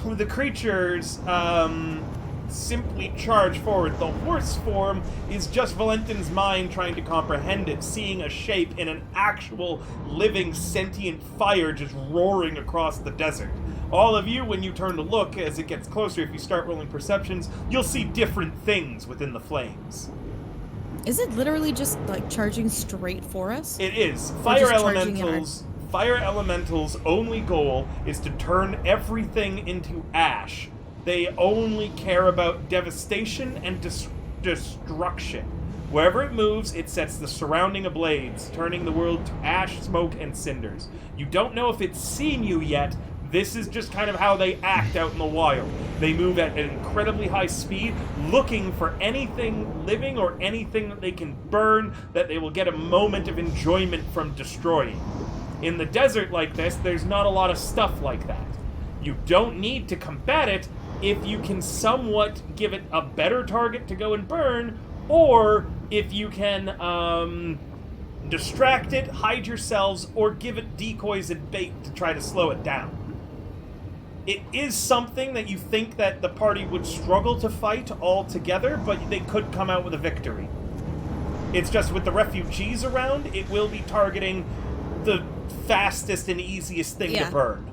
The creatures simply charge forward. The horse form is just Valentin's mind trying to comprehend it, seeing a shape in an actual living sentient fire just roaring across the desert. All of you, when you turn to look, as it gets closer, if you start rolling perceptions, you'll see different things within the flames. is it literally just like charging straight for us? It is. Or Fire just charging in our- elementals. Fire elementals' only goal is to turn everything into ash. They only care about devastation and destruction. Wherever it moves, it sets the surrounding ablaze, turning the world to ash, smoke, and cinders. You don't know if it's seen you yet. This is just kind of how they act out in the wild. They move at an incredibly high speed, looking for anything living or anything that they can burn that they will get a moment of enjoyment from destroying. In the desert like this, there's not a lot of stuff like that. You don't need to combat it if you can somewhat give it a better target to go and burn, or if you can distract it, hide yourselves, or give it decoys and bait to try to slow it down. It is something that you think that the party would struggle to fight all together, but they could come out with a victory. It's just with the refugees around, it will be targeting the fastest and easiest thing Yeah. to burn.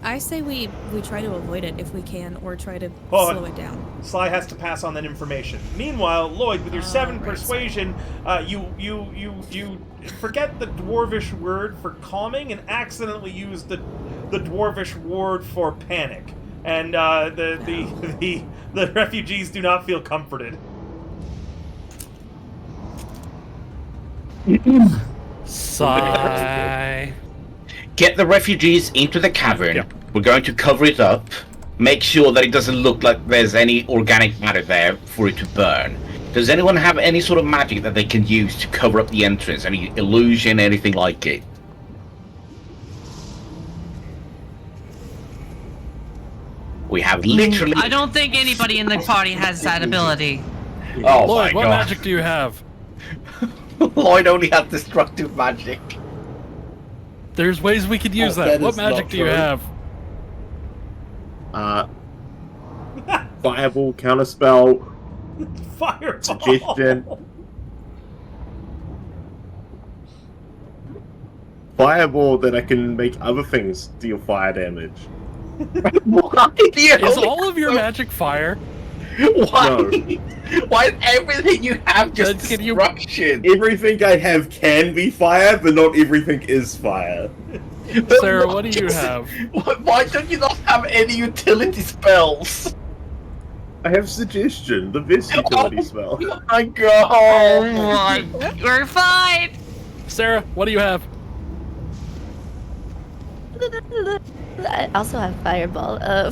I say we try to avoid it if we can, or try to Oh. slow it down. Sly has to pass on that information. Meanwhile, Lloyd, with your 7 right, persuasion, you forget the dwarvish word for calming and accidentally use the dwarvish word for panic, and the refugees do not feel comforted. Sigh. Get the refugees into the cavern. Yep. We're going to cover it up. Make sure that it doesn't look like there's any organic matter there for it to burn. Does anyone have any sort of magic that they can use to cover up the entrance? Any illusion, anything like it? We have literally... I don't think anybody in the party has that ability. Oh Lloyd, my what god. magic do you have? Lloyd only has destructive magic. There's ways we could use Oh, that. that What is not magic do you true. have? Fireball, counterspell, Fireball! suggestion. fireball, then I can make other things deal fire damage. Why do you Is only all of your magic fire? Why? No. Why is everything you have just Then can you- destruction? Everything I have can be fire, but not everything is fire. But Sarah, why what do you is- have? Why don't you not have any utility spells? I have suggestion, the best utility spell. Oh my god! Oh my, we're fine. Sarah, what do you have? I also have fireball. I'm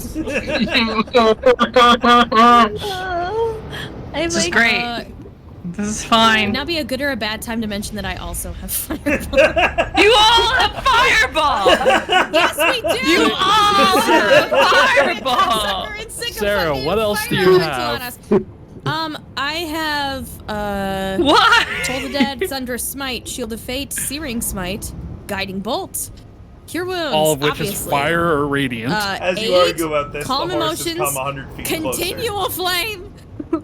This is like, great. This is Would fine. now be a good or a bad time to mention that I also have fireball. You all have fireball. Yes, we do. You all have fireball. Sucker and sick of Sarah, fucking what else do fire you elemental have? on us. I have What? Toll the Dead, Thunderous Smite, Shield of Fate, Searing Smite, Guiding Bolt, Cure Wounds, All of which obviously. is fire or radiant. As you Aid, argue about this, Calm the horse has Emotions, come 100 feet closer. Continual Flame,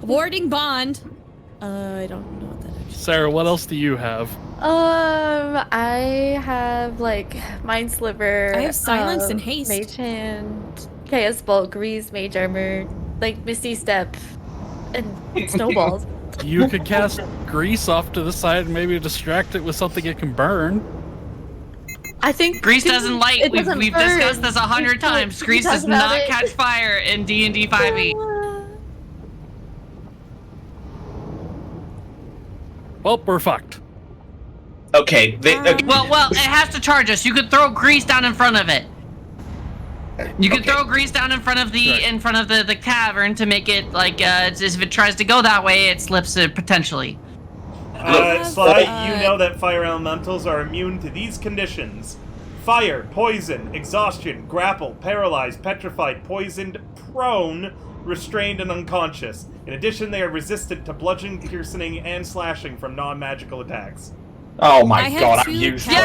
Warding Bond. I don't know what that actually. Sarah, what else do you have? I have like Mind Sliver. I have Silence and Haste. Mage Hand, Chaos Bolt, Grease, Mage Armor, like Misty Step, and Snowballs. You could cast grease off to the side and maybe distract it with something it can burn. I think Grease doesn't light. It We've doesn't discussed burn. this 100 times. We Grease talked does about not it. catch fire in D&D 5e. Well, we're fucked. Okay, okay. Well, it has to charge us. You could throw grease down in front of it. You could Okay. throw grease down in front of the Right. the cavern to make it like if it tries to go that way, it slips it potentially. Sly, Uh, you know that fire elementals are immune to these conditions. Fire, poison, exhaustion, grapple, paralyzed, petrified, poisoned, prone, restrained, and unconscious. In addition, they are resistant to bludgeoning, piercing, and slashing from non-magical attacks. Oh my I have god, I'm two useless. Yay!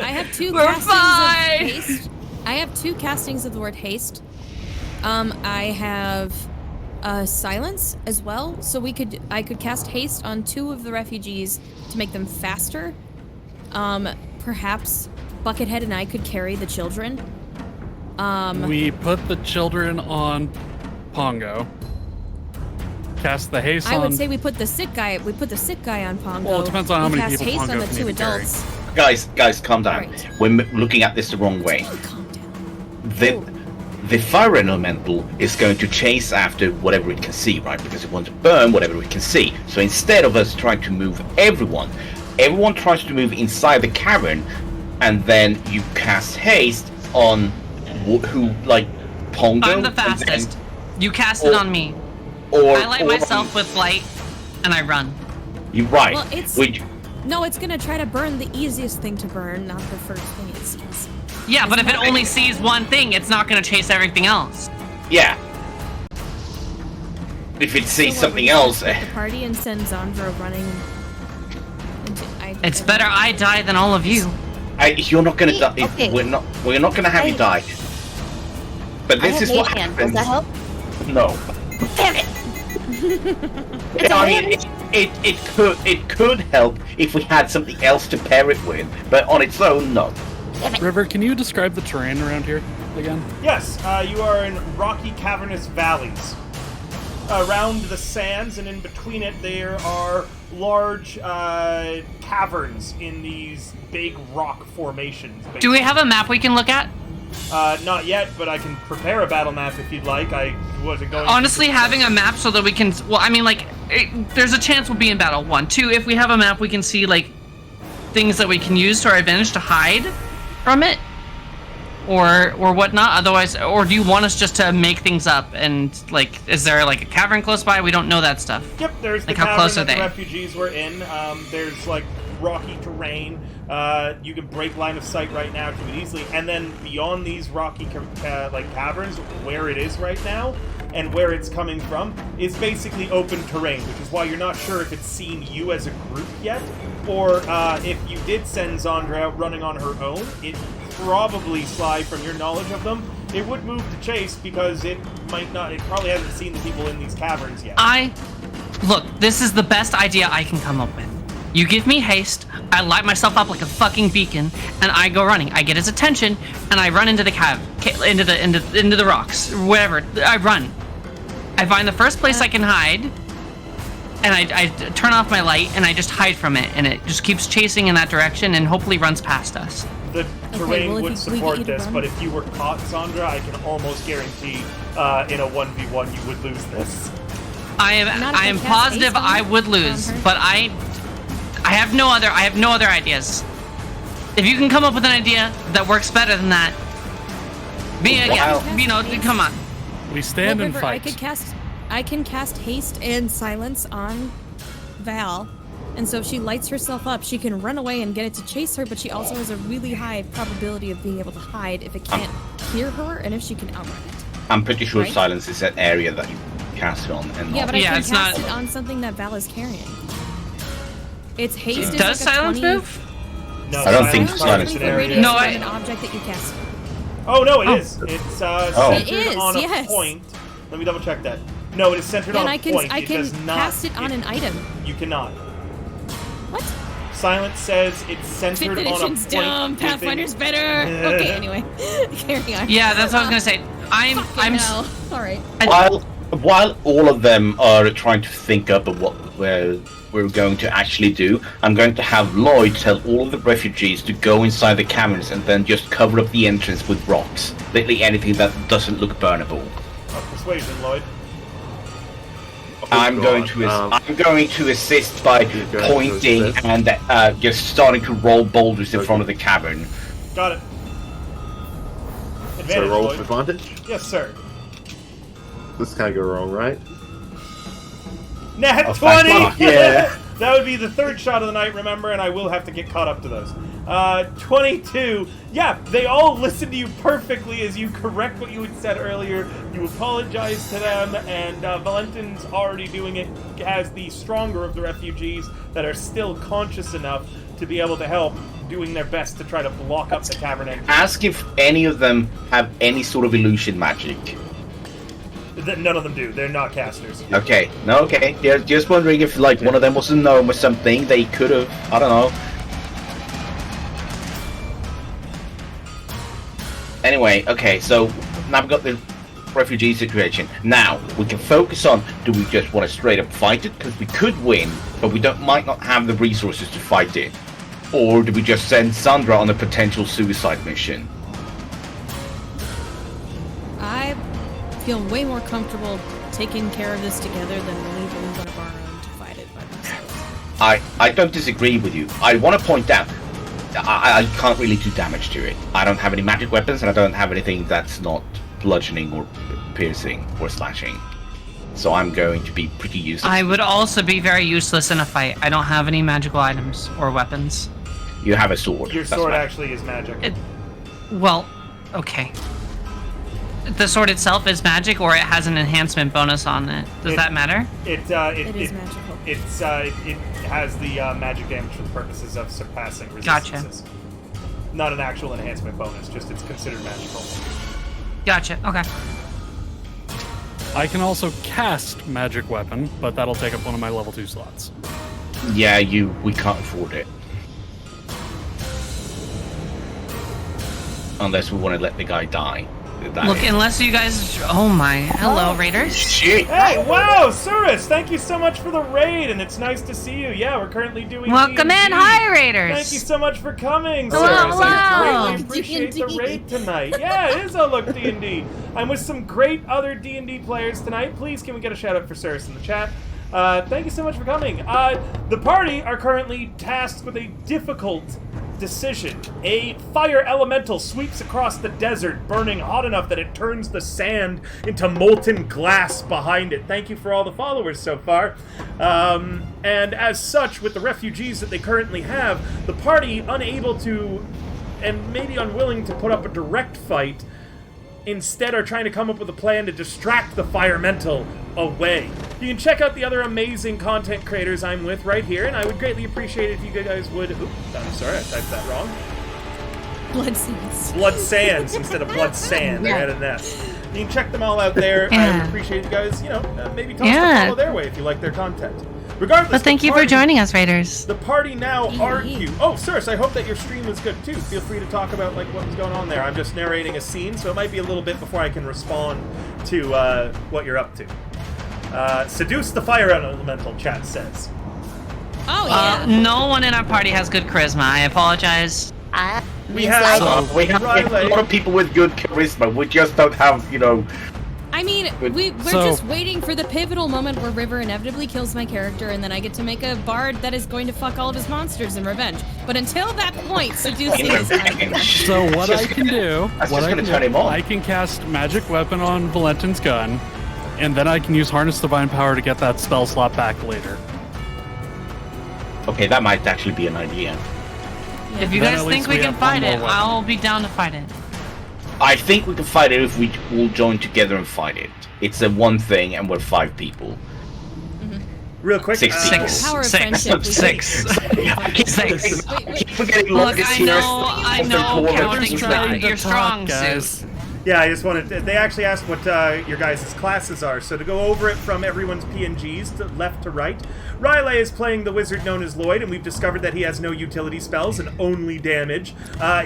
I have two We're castings fine. of haste. I have two castings of the word haste. I have silence as well, so I could cast haste on two of the refugees to make them faster. Perhaps Buckethead and I could carry the children. We put the children on Pongo. Cast the haste I on. would say we put the sick guy on Pongo. Well, it depends on how We many cast people haste Pongo on the can two even carry. adults. Guys, calm down. Right. We're looking at this the wrong way. Calm down. The fire elemental is going to chase after whatever it can see, right? Because it wants to burn whatever it can see. So instead of us trying to move everyone tries to move inside the cavern, and then you cast haste on who, like, Pongo. I'm the and then- fastest. You cast it on me. Or I light myself with light, and I run. You're right. Well, it's- No, it's gonna try to burn the easiest thing to burn, not the first thing it sees. Yeah, but if it only sees one thing, it's not going to chase everything else. Yeah. If it sees So what, something we else, split the party and send Zondra running. It's better I die than all of you. you're not gonna Hey, die. okay. We're not gonna have you Hey. die. But I this have is what Mage Hand. happens. Does that help? No. Damn it! It's a I mean, hand. it could help if we had something else to pair it with, but on its own, no. River, can you describe the terrain around here again? Yes, you are in rocky, cavernous valleys. Around the sands and in between it, there are large caverns in these big rock formations. Do we have a map we can look at? Not yet, but I can prepare a battle map if you'd like. I wasn't going. Honestly, having a map so that we can... Well, I mean, like, there's a chance we'll be in battle. 1. 2, if we have a map, we can see, like, things that we can use to our advantage to hide from it. Or whatnot. Otherwise, or do you want us just to make things up? And, like, is there, like, a cavern close by? We don't know that stuff. Yep, there's Like, the how cavern close that are the they? refugees were in. There's, like, rocky terrain. You can break line of sight right now to it easily. And then beyond these rocky, caverns, where it is right now, and where it's coming from, is basically open terrain, which is why you're not sure if it's seen you as a group yet, or if you did send Zondra out running on her own, it probably, Sly, from your knowledge of them, it would move to chase because it probably hasn't seen the people in these caverns yet. Look, this is the best idea I can come up with. You give me haste, I light myself up like a fucking beacon, and I go running. I get his attention, and I run into the into the rocks, or whatever. I run. I find the first place I can hide, and I turn off my light, and I just hide from it, and it just keeps chasing in that direction, and hopefully runs past us. The terrain well, if would we support get you to this, run. but if you were caught, Sandra, I can almost guarantee in a 1v1 you would lose this. I Not if am I cast positive haste on I her. would lose, On her. but I have no other ideas. If you can come up with an idea that works better than that, come on. We stand and Remember, fight. I can cast haste and silence on Val, and so if she lights herself up, she can run away and get it to chase her. But she also has a really high probability of being able to hide if it can't hear her, and if she can outrun it. I'm pretty sure Right? silence is an area that you cast it on, and Yeah, not. but I Yeah, can it's cast not- it on something that Val is carrying. It's haste. Does is like silence a 20... move? No, I don't think Silence silence is is the an radius area. No, of I- an object that you cast. Oh, no, it Oh. is. It's centered It is, on a yes. point. Let me double check that. No, it is centered And on I a can point. I It can does not, cast it on an item. You cannot. What? Silence says it's centered Fifth on a edition's point. dumb. within- Pathfinder's better. Okay, anyway, carry on. Yeah, that's what I was gonna say. I'm No. All right. While all of them are trying to think up of what we're going to actually do, I'm going to have Lloyd tell all of the refugees to go inside the caverns and then just cover up the entrance with rocks. Literally anything that doesn't look burnable. Persuasion, Lloyd. I'm going to assist by You're going to pointing assist. and just starting to roll boulders in front of the cavern. Got it. So Advantage, roll Lloyd. with advantage. Yes, sir. This can't go wrong, right? Nat Oh, thank 20! God. Yeah. That would be the third shot of the night, remember, and I will have to get caught up to those. 22. Yeah, they all listen to you perfectly as you correct what you had said earlier. You apologize to them, and Valentin's already doing it as the stronger of the refugees that are still conscious enough to be able to help, doing their best to try to block up the cavern entrance. Ask if any of them have any sort of illusion magic. None of them do. They're not casters. Okay, no, okay. They're just wondering if, like, one of them was a gnome or something. They could have, I don't know. Anyway, okay, so now we've got the refugee situation. Now, we can focus on, do we just want to straight up fight it? Because we could win, but we might not have the resources to fight it. Or do we just send Sandra on a potential suicide mission? I feel way more comfortable taking care of this together than leaving one of our own to fight it by themselves. I don't disagree with you. I want to point out, I can't really do damage to it. I don't have any magic weapons, and I don't have anything that's not bludgeoning or piercing or slashing. So I'm going to be pretty useless. I would also be very useless in a fight. I don't have any magical items or weapons. You have a sword. Your that's sword right. actually is magic. Well, okay. The sword itself is magic, or it has an enhancement bonus on it. Does that matter? It is magical. It has the magic damage for the purposes of surpassing Gotcha. resistances. Not an actual enhancement bonus, just it's considered magical. Gotcha. Okay. I can also cast magic weapon, but that'll take up one of my level 2 slots. Yeah, we can't afford it. Unless we want to let the guy die. Look, unless you guys. Oh my. Hello, Raiders. Shit! Hey, wow, Surus, thank you so much for the raid, and it's nice to see you. Yeah, we're currently doing Welcome D&D. in. Hi, Raiders. Thank you so much for coming, Hello, Surus. I hello. greatly appreciate the D&D. raid tonight. Yeah, it is a look D&D. I'm with some great other D&D players tonight. Please, can we get a shout out for Surus in the chat? Thank you so much for coming. The party are currently tasked with a difficult decision. A fire elemental sweeps across the desert, burning hot enough that it turns the sand into molten glass behind it. Thank you for all the followers so far. And as such, with the refugees that they currently have, the party unable to, and maybe unwilling to put up a direct fight, instead are trying to come up with a plan to distract the firemental away. You can check out the other amazing content creators I'm with right here, and I would greatly appreciate it if you guys would... Oops, I'm sorry, I typed that wrong. Blood seeds. Blood Sands instead of Blood Sand. I had an S. You can check them all out there. I would appreciate you guys, maybe toss a follow their way if you like their content. Regardless, But thank the you for party- joining us, Raiders. The party now Yee. argue. Oh, Sirs, I hope that your stream was good too. Feel free to talk about like what was going on there. I'm just narrating a scene, so it might be a little bit before I can respond to what you're up to. Seduce the fire elemental, chat says. Oh yeah. No one in our party has good charisma. I apologize. We have We have a lot of people with good charisma. We just don't have, I mean, we're So- just waiting for the pivotal moment where River inevitably kills my character, and then I get to make a bard that is going to fuck all of his monsters in revenge. But until that point, seducing is So what I can do, That's what just I gonna can turn do, him on. I can cast magic weapon on Valentin's gun, and then I can use harness divine power to get that spell slot back later. Okay, that might actually be an idea. If you Then guys at think least we we can have one fight more it, weapon. I'll be down to fight it. I think we can fight it if we all join together and fight it. It's a one thing, and we're 5 people. Real quick, 6 people. Power of Six. friendship, we Six. I keep Six. forgetting Look, Lloyd is I here. know Something counting's trying not to your talk, strong guys. suit. Yeah, I just wanted. They actually asked what your guys' classes are. So to go over it from everyone's PNGs to left to right, Riley is playing the wizard known as Lloyd, and we've discovered that he has no utility spells and only damage.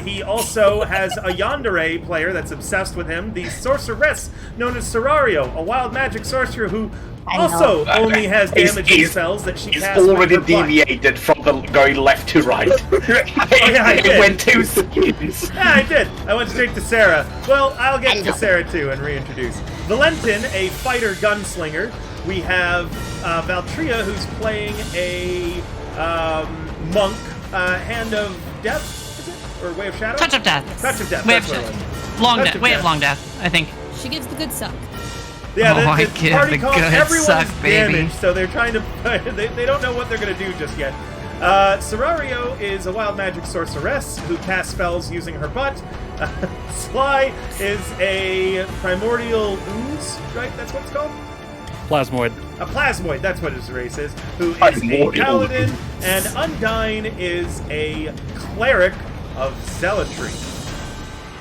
He also has a Yandere player that's obsessed with him, the sorceress known as Serario, a wild magic sorcerer who also only has damaging spells that she He's casts with already her butt. deviated from the going left to right. yeah, I It did. went 2 seconds. Yeah, I did. I went straight to Sarah. Well, I'll get to Sarah too and reintroduce. Valentin, a fighter gunslinger. We have Valtria, who's playing a monk, Hand of Death, is it? Or Way of Shadow? Touch of Death. Touch of Death, Way that's of what it Shadow. was. Long Touch death. of Way Death. of long death, I think. She gives the good suck. Yeah, Oh, I the give party the calls, good everyone's suck, baby. damaged, so they're trying to, they don't know what they're going to do just yet. Serario is a wild magic sorceress who casts spells using her butt. Sly is a primordial ooze, right? That's what it's called? Plasmoid. A plasmoid, that's what his race is, who is a Primordial. paladin, and Undyne is a cleric of zealotry.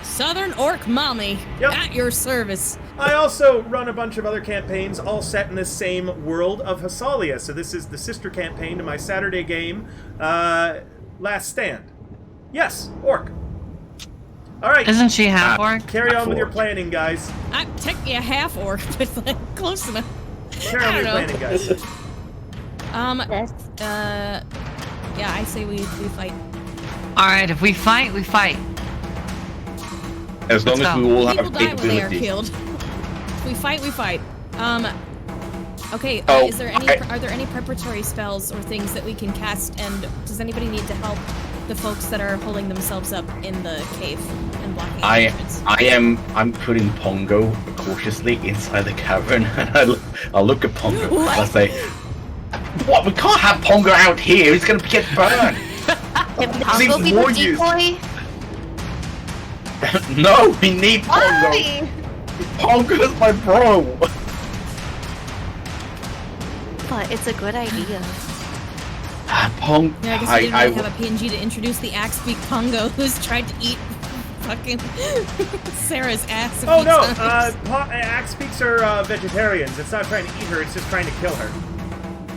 Southern Orc Mommy, Yep. at your service. I also run a bunch of other campaigns, all set in the same world of Hassalia. So this is the sister campaign to my Saturday game, Last Stand. Yes, Orc. All right, Isn't she half orc? carry on with your Orc. planning, guys. I'm technically a half orc, but like close enough. Carry on I with your don't planning, know. guys. Yeah, I say we fight. Alright, if we fight, we fight. As long Let's as go. we all have People die when they are capability. killed. If we fight, we fight. Okay. Oh, Is there any? I- Are there any preparatory spells or things that we can cast? And does anybody need to help the folks that are holding themselves up in the cave and blocking the entrance? I'm putting Pongo cautiously inside the cavern, and I'll look at Pongo. What? I'll say, "What? We can't have Pongo out here. He's gonna get burned." Can Seems Pongo be more the use. decoy? No, we need Pongo. Why? Pongo's my bro. But it's a good idea. Pong. Yeah, I guess we didn't really have a PNG to introduce the axe beak Pongo who's tried to eat fucking Sarah's ass. a Oh few no, times. axe speaks are vegetarians. It's not trying to eat her, it's just trying to kill her.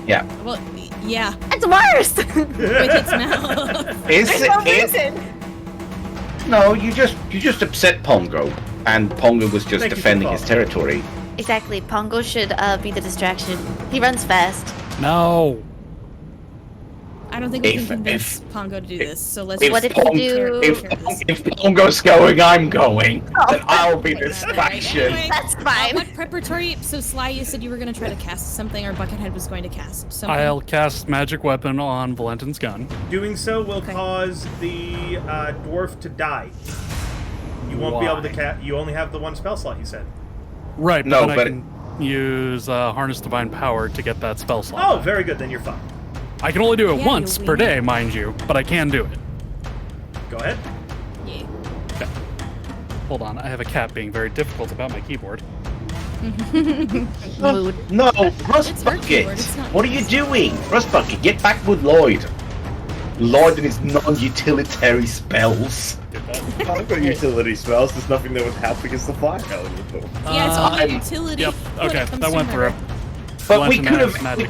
Yeah. Well, yeah, It's worse! with its mouth. Is There's no it? reason! No, you just upset Pongo, and Pongo was just Thank you for defending his following. territory. Exactly, Pongo should be the distraction. He runs fast. No. I don't think we can If- convince if- Pongo to do this. So let's. if What if you Pong- do- If Pongo's going, I'm going. Then I'll be the Alright, distraction. anyway, That's fine. what preparatory? So Sly, you said you were going to try to cast something, or Buckethead was going to cast something. I'll cast magic weapon on Valentin's gun. Doing so will Okay. cause the dwarf to die. You won't be able to Why? cast. You only have the one spell slot. You said. Right, but No, then but- I can use harness divine power to get that spell slot. Oh, back. very good. Then you're fine. I can only do it Yeah, once you per win. day, mind you, but I can do it. Go ahead. Yeah. Okay. Hold on, I have a cat being very difficult about my keyboard. Mood. No, Rust It's her Bucket. keyword, it's not What are you doing? Rust Bucket, get back with Lloyd. Lloyd and his non-utilitarian spells. I've got utility spells. There's nothing that would help against the fire elemental. Yeah, it's all I'm- utility. Yep, when it okay, comes that to went through. murder. But we Valentin could has have, magic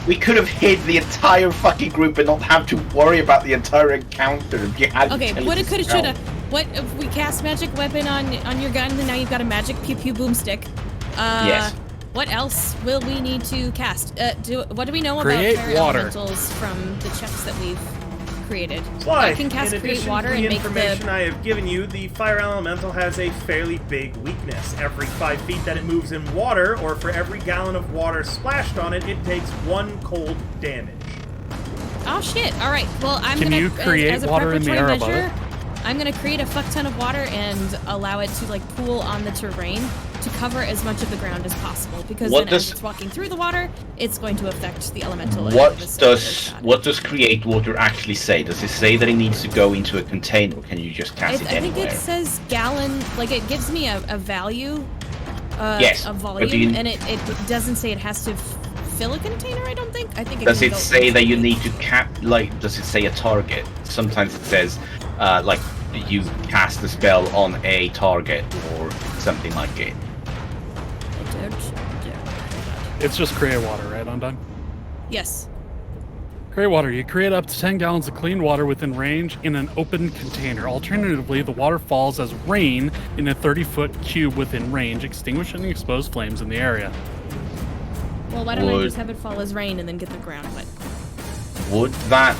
We could have hid the entire fucking group and not have to worry about the entire encounter. If you had Okay, utility woulda, coulda, spell. shoulda. What if we cast magic weapon on your gun, and now you've got a magic pew pew boomstick? Yes. What else will we need to cast? What do we know Create about fire water. elementals from the checks that we've created? Why? I can cast In create addition water to and the make information the. I have given you, the fire elemental has a fairly big weakness. Every 5 feet that it moves in water, or for every gallon of water splashed on it, it takes 1 cold damage. Oh shit! All right. Well, I'm Can gonna you create as a water in the preparatory air above measure, I'm gonna create a fuck ton of water and allow it to like pool on the terrain to cover as much of the ground as possible. Because What then as does- it's walking through the water, it's going to affect the elemental. What does create water actually say? Does it say that it needs to go into a container, or can you just cast it I think anywhere? it says gallon. Like it gives me a value. Yes, A but do volume, you- and it doesn't say it has to fill a container. I don't think. I think. Does can it go say that you instantly. need to does it say a target? Sometimes it says, like, you cast a spell on a target or something like it. I don't. It's just create water, right, Undone? Yes. Create water. You create up to 10 gallons of clean water within range in an open container. Alternatively, the water falls as rain in a 30-foot cube within range, extinguishing expose flames in the area. Well, why don't I Would- just have it fall as rain and then get the ground wet? Would that...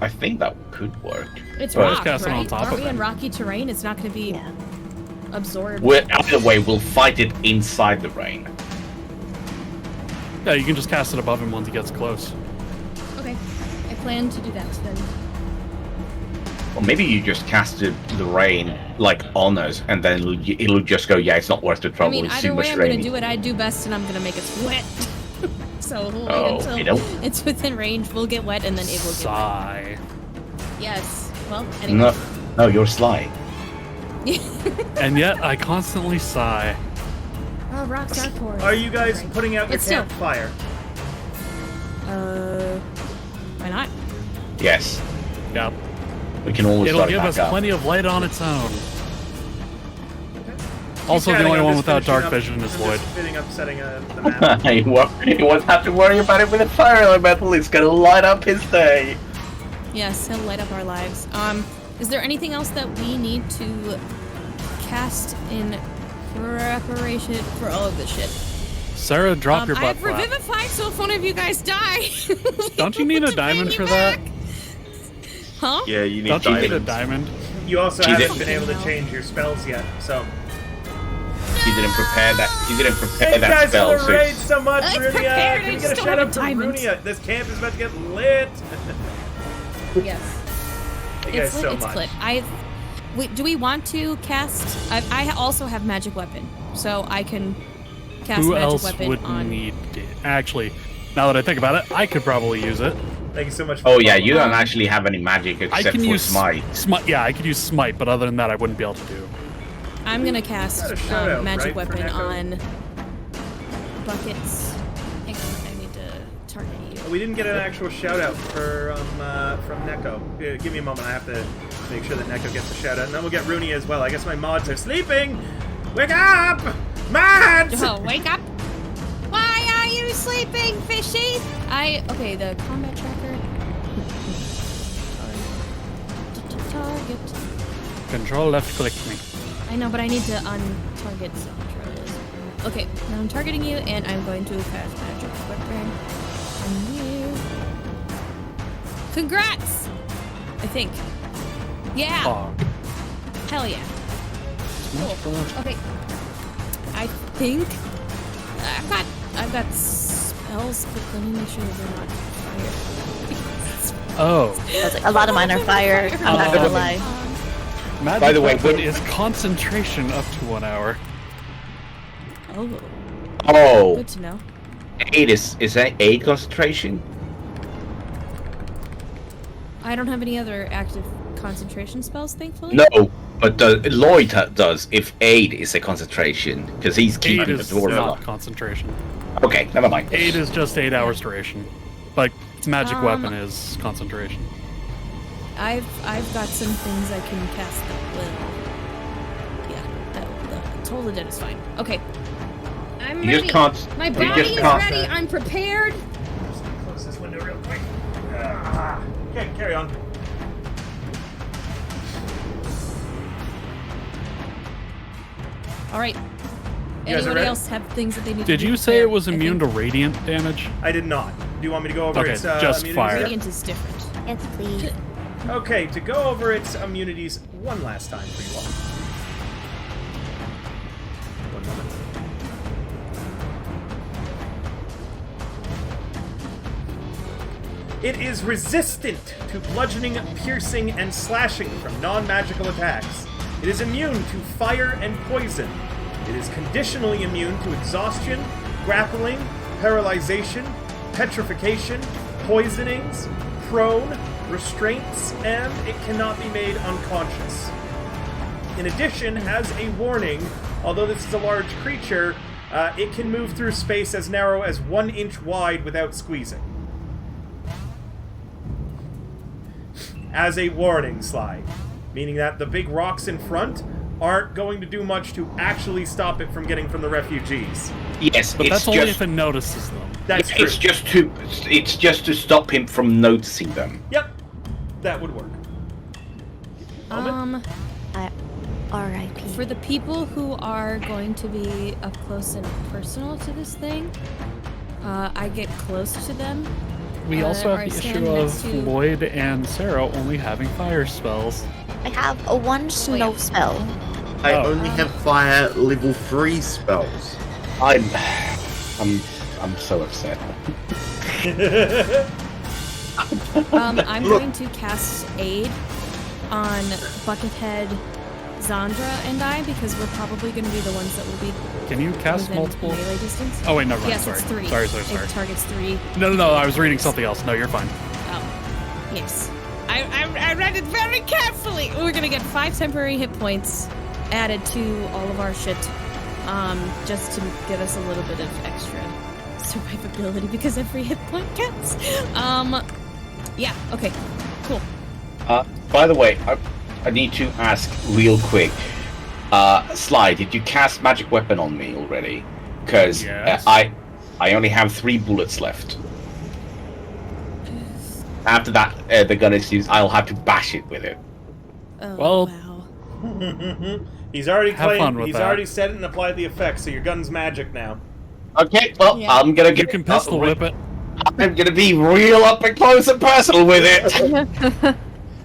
I think that could work. It's Well, rock, just cast it on right? top Aren't of we in it. rocky terrain? It's not going to be Yeah. absorbed. Either way, we'll fight it inside the rain. Yeah, you can just cast it above him once he gets close. Okay. I plan to do that then. Or maybe you just cast the rain, like, on us, and then it'll just go, yeah, it's not worth the I trouble, mean, it's too either way, much I'm going rain. to do what I do best, and I'm going to make it wet. So we'll Oh, wait you know. until it's within range. We'll get wet, and then it will get Sigh. wet. Yes. Well, No, anyway. no, you're sly. And yet, I constantly sigh. Oh, rocks are porous. Are you guys Right. putting out your But still. campfire? Why not? Yes. Yep. We can always It'll start give back us up. plenty of light on its own. Also, the Chatting, only I'm one just without finishing dark up- vision is I'm Void. just fitting up setting the map. You won't have to worry about it with a fire elemental, it's gonna light up his day. Yes, he'll light up our lives. Is there anything else that we need to cast in preparation for all of this shit? Sarah, drop your I butt have flap. Revivify, so if one of you guys die... Don't you need a to bring diamond you for back. that? Huh? Yeah, you need Don't you need a diamonds. diamond? You also She haven't did- been able to No. change your spells yet, so. He didn't prepare that. He didn't prepare Thanks that guys spell. for the So raid it's- so much, It's Runia! prepared, Can I we just get a don't shout have out a for diamond. Runia? This camp is about to get lit! Yes. Thank you guys It's lit, so it's much. lit. Wait, do we want to cast... I also have magic weapon, so I can cast Who magic else weapon would on... need it? Actually, now that I think about it, I could probably use it. Thank you so much for Oh yeah, following. you don't actually have any magic I except can for use smite. Smite. Yeah, I could use smite, but other than that, I wouldn't be able to do. I'm gonna cast Got a shout-out, magic right, for weapon Neko? on buckets. Hang on, I need to target you. We didn't get an actual shout out from Neko. Give me a moment, I have to make sure that Neko gets a shout out, and then we'll get Runia as well. I guess my mods are sleeping! Wake up! Mods! Oh, wake up! Why are you sleeping, fishy? Okay, the combat tracker. Target. Control left click me. I know, but I need to untarget some controllers. Okay, now I'm targeting you, and I'm going to cast magic weapon on you. Congrats! I think. Yeah! Oh, Hell yeah. Cool. Okay. I think I've got spells, but let me make sure that they're not fire. oh. I was like, a lot of mine are fire. I'm not gonna lie. Magic By the way, weapon would- is concentration up to 1 hour. Oh, Oh, good to know. 8 is that 8 concentration? I don't have any other active concentration spells, thankfully. No, but Lloyd does if 8 is a concentration because he's 8 keeping the is door not locked. concentration. Okay, never mind. 8 is just 8 hours duration. But its magic Um, weapon is concentration. I've got some things I can cast that will. Yeah, the Toll the Dead is fine. Okay. I'm You ready. just can't. My you body just is can't. ready. I'm prepared. close this window real quick. Okay, carry on. All right. You guys are Anybody ready? else have things that they need to Did do you to say prepare? it was I immune think to radiant damage? I did not. Do you want me to go over Okay, its just immunities? fire. Radiant is different. Yes, please. Okay, to go over its immunities one last time for you all. One moment. It is resistant to bludgeoning, piercing, and slashing from non-magical attacks. It is immune to fire and poison. It is conditionally immune to exhaustion, grappling, paralyzation, petrification, poisonings, prone, restraints, and it cannot be made unconscious. In addition, as a warning, although this is a large creature, it can move through space as narrow as 1 inch wide without squeezing. As a warning, Sly. Meaning that the big rocks in front aren't going to do much to actually stop it from getting from the refugees. Yes, But it's that's only just if it notices them. That's true. it's just to stop him from noticing them. Yep, that would work. R.I.P. For the people who are going to be up close and personal to this thing, I get close to them. We also or have I the stand issue next of to- Lloyd and Sarah only having fire spells. I have a 1 snow spell. I Oh. only have fire level 3 spells. I'm so upset. I'm going to cast Aid on Buckethead, Zandra, and I because we're probably going to be the ones that will be Can you cast within multiple? melee distance. Oh wait, never mind. Yes, Sorry. it's 3. Sorry. It targets 3. No. I was reading something else. No, you're fine. Oh, yes. I read it very carefully. We're gonna get 5 temporary hit points added to all of our shit, just to give us a little bit of extra survivability because every hit point counts. Yeah. Okay. Cool. By the way, I need to ask real quick. Sly, did you cast magic weapon on me already? Because Yes. I only have 3 bullets left. After that, the gun is used. I'll have to bash it with it. Oh, Well- wow. He's already Have fun claimed. with He's that. already said it and applied the effects, so your gun's magic now. Okay, well, Yeah. I'm gonna You get. can pistol whip it. I'm gonna be real up and close and personal with it.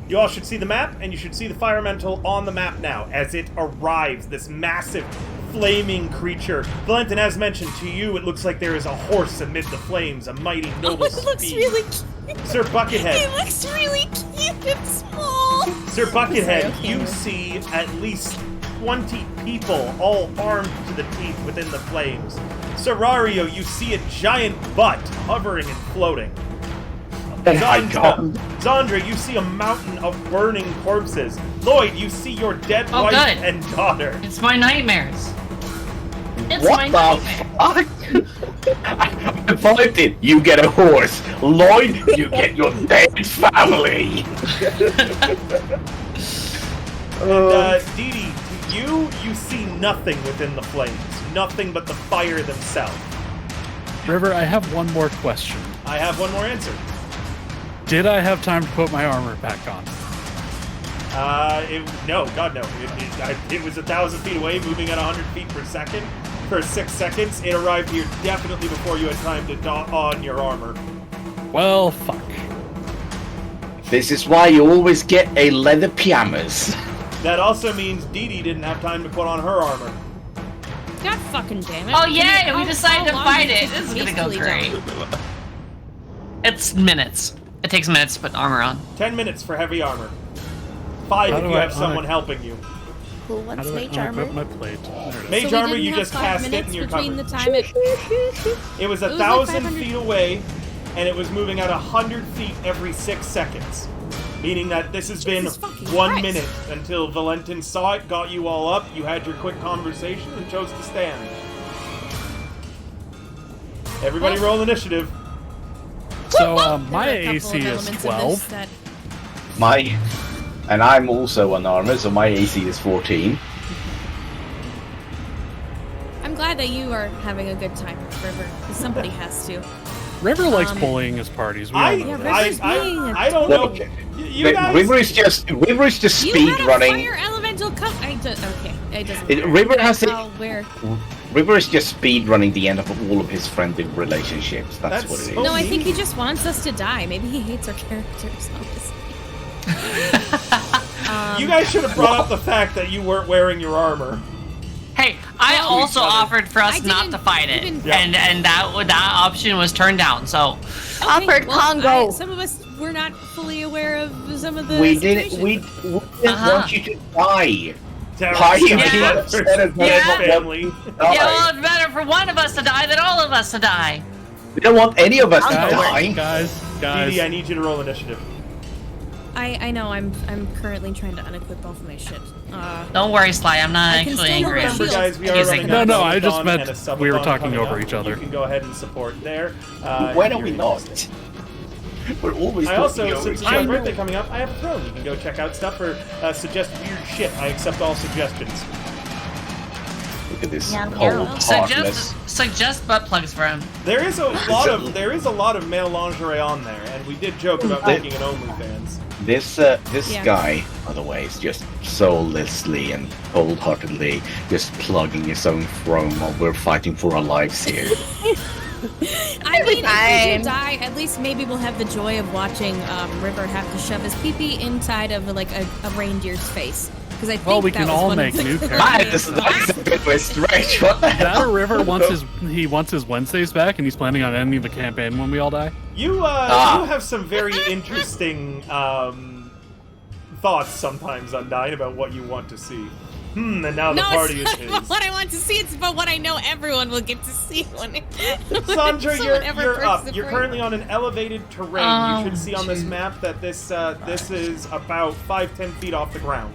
You all should see the map, and you should see the fire elemental on the map now as it arrives. This massive, flaming creature. Valentin, as mentioned to you, it looks like there is a horse amid the flames, a mighty noble It looks speed. really cute. Sir Buckethead. He looks really cute and small. Sir Buckethead, Sorry, okay. you see at least 20 people, all armed to the teeth within the flames. Serario, you see a giant butt hovering and floating. Oh my God. Zandra, you see a mountain of burning corpses. Lloyd, you see your dead Oh, wife good. and daughter. It's my nightmares. It's What my the nightmares. fuck? Valentin, you get a horse. Lloyd, you get your dead family. Dee Dee, you see nothing within the flames. Nothing but the fire themselves. River, I have one more question. I have one more answer. Did I have time to put my armor back on? No, God, no. It was 1,000 feet away, moving at 100 feet per second for 6 seconds. It arrived here definitely before you had time to on your armor. Well, fuck. This is why you always get a leather pajamas. That also means Dee Dee didn't have time to put on her armor. God fucking damn it. Oh yeah, we How decided to long fight does it. take This is gonna go hastily great. done? It's minutes. It takes minutes to put armor on. 10 minutes for heavy armor. 5 How if do you I have someone on it? helping you. Who How wants do I mage armor? unequip my plate? There it is. Mage So we armor, didn't you have just 5 cast it minutes and you're between covered. the time it. It was like 1,000 500 feet away, and it was moving at 100 feet every 6 seconds. Meaning that this has been Jesus fucking 1 Christ. minute until Valentin saw it, got you all up, you had your quick conversation, and chose to stand. Everybody Well- roll initiative. So There my are a couple AC of is elements of this 12. that- And I'm also unarmored, so my AC is 14. I'm glad that you are having a good time, River, because somebody has to. River likes bullying his parties. We all know that. I don't know. Look, You guys. River is just You speed had a running. fire elemental okay, it doesn't It- matter. River has I'll wear. River is just speed running the end of all of his friendly relationships. That's what it is. so No, I think he mean. just wants us to die. Maybe he hates our characters, honestly. You guys should have brought up the fact that you weren't wearing your armor. Hey, I Well, also each other. offered for us I not didn't to fight it, even- Yeah. and that option was turned down. So Offered Congo. Some of us were not fully aware of some of the We didn't. situations. We didn't Uh-huh. want you to die. Terror Why you Yeah. being upset about Yeah. it? family. Die. yeah, well, it's better for one of us to die than all of us to die. We don't want any of us to die. Guys. Dee, I need you to roll initiative. I know. I'm currently trying to unequip all of my shit. Don't worry, Sly. I'm not I can actually still angry. remember, Remember, guys, we are Using running that. No, a I just subathon meant and a we were subathon talking coming over up. each other. You can go ahead and support there. When if are we you're not? interested. We're always I also, talking over since each it's your other. birthday coming up, I have a throne. You can go check out stuff or suggest weird shit. I accept all suggestions. Look at this Yeah, cold, heartless. Suggest butt plugs for him. There is a lot of male lingerie on there, and we did joke about making an OnlyFans. This Yeah. guy, by the way, is just soullessly and cold-heartedly just plugging his own throne while we're fighting for our lives here. I mean, if we fine. do die, at least maybe we'll have the joy of watching River have to shove his pee-pee inside of like a reindeer's face. Because I think Well, we that can was all one make of the new That's a bit of a stretch. What the That hell? or River wants his Wednesdays back, and he's planning on ending the campaign when we all die. You have some very interesting thoughts sometimes, Undyne, about what you want to see. And now the No, party it's is not his. what I want to see. It's about what I know everyone will get to see when it. Sandra, someone ever you're breaks up. the You're frame. currently on an elevated terrain. Oh, You should see on this geez. map that this is about 5-10 feet off the ground.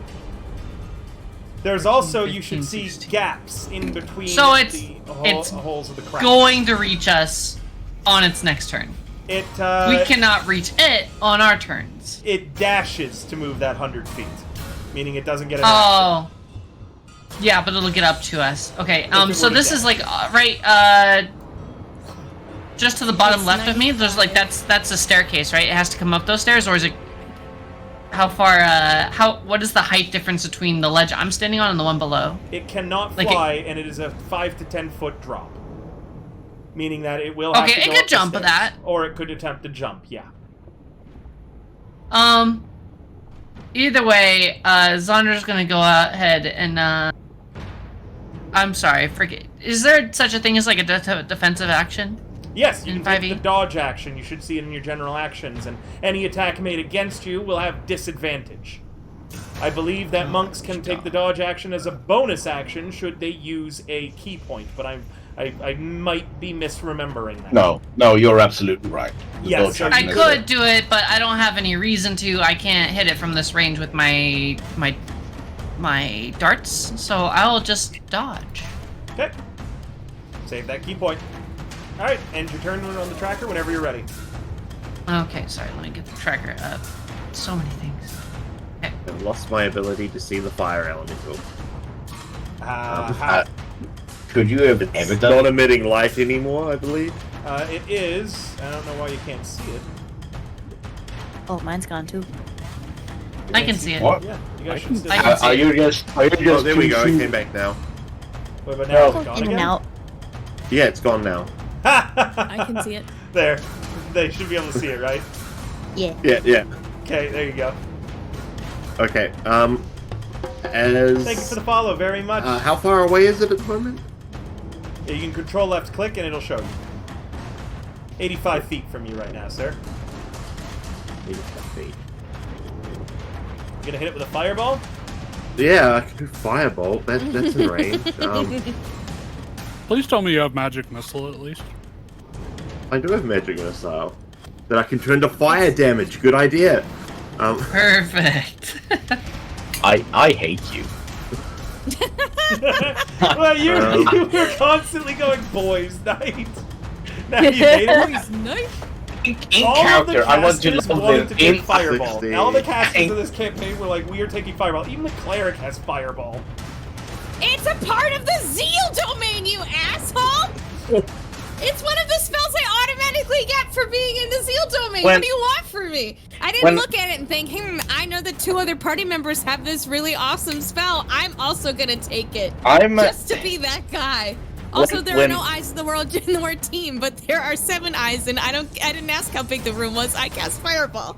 There's also, you should 15, see 16. gaps in between So it's- the it's holes of the cracks. Going to reach us on its next turn. It We cannot reach it on our turns. it dashes to move that 100 feet, meaning it doesn't get an action. Oh. Yeah, but it'll get up to us. Okay, it so were this to is like just to the bottom It's left of me. There's like that's a staircase, right? It has to come up those stairs, or is it? How far? What is the height difference between the ledge I'm standing on and the one below? It cannot Like fly, and it is a 5 to 10 foot drop, meaning that it will have Okay, to it go could up the jump stairs, that. or it could attempt to jump. Yeah. Either way, Zondra's gonna go ahead and I'm sorry, forget. Is there such a thing as like a defensive action? Yes, you In can take 5e? the dodge action. You should see it in your general actions, and any attack made against you will have disadvantage. I believe that monks can take the dodge action as a bonus action should they use a key point, but I might be misremembering that. No, you're absolutely right. The Yes, dodge so action I is could do it, but I don't have any reason to. I can't hit it from this range with my darts, so I'll just dodge. Okay. Save that key point. All right, end your turn on the tracker whenever you're ready. Okay, sorry, let me get the tracker up. So many things. Okay. I've lost my ability to see the fire elemental. Could you have ever It's done not emitting light anymore, I believe. It is. I don't know why you can't see it. Oh, mine's gone too. I can see it. What? Yeah, you guys I should can- stay. I can see Are it. you just? Oh, there we go. It came back now. Wait, but now No. it's gone In and again. out. Yeah, it's gone now. I can see it. There. They should be able to see it, right? Yeah. Yeah. Okay, there you go. Okay. Thank you for the follow very much. How far away is it at the moment? You can control left click and it'll show you. 85 feet from you right now, sir. 85 feet. You gonna hit it with a fireball? Yeah, I can do firebolt. That's in range. Please tell me you have magic missile at least. I do have magic missile that I can turn to fire damage. Good idea. Perfect. I hate you. Well, you were constantly going boys night. Now you hate it. Boys, nice. In All of the character, I want to casters love wanted this. to take In fireball. 60. All the casters of this campaign were like, we are taking fireball. Even the cleric has fireball. It's a part of the zeal domain, you asshole! It's one of the spells I automatically get for being in the Seal Domain. When- What do you want from me? I didn't look at it and think, I know that 2 other party members have this really awesome spell. I'm also gonna take it. Just to be that guy. Also, there are no eyes in the world in the word team, but there are 7 eyes, and I didn't ask how big the room was. I cast Fireball.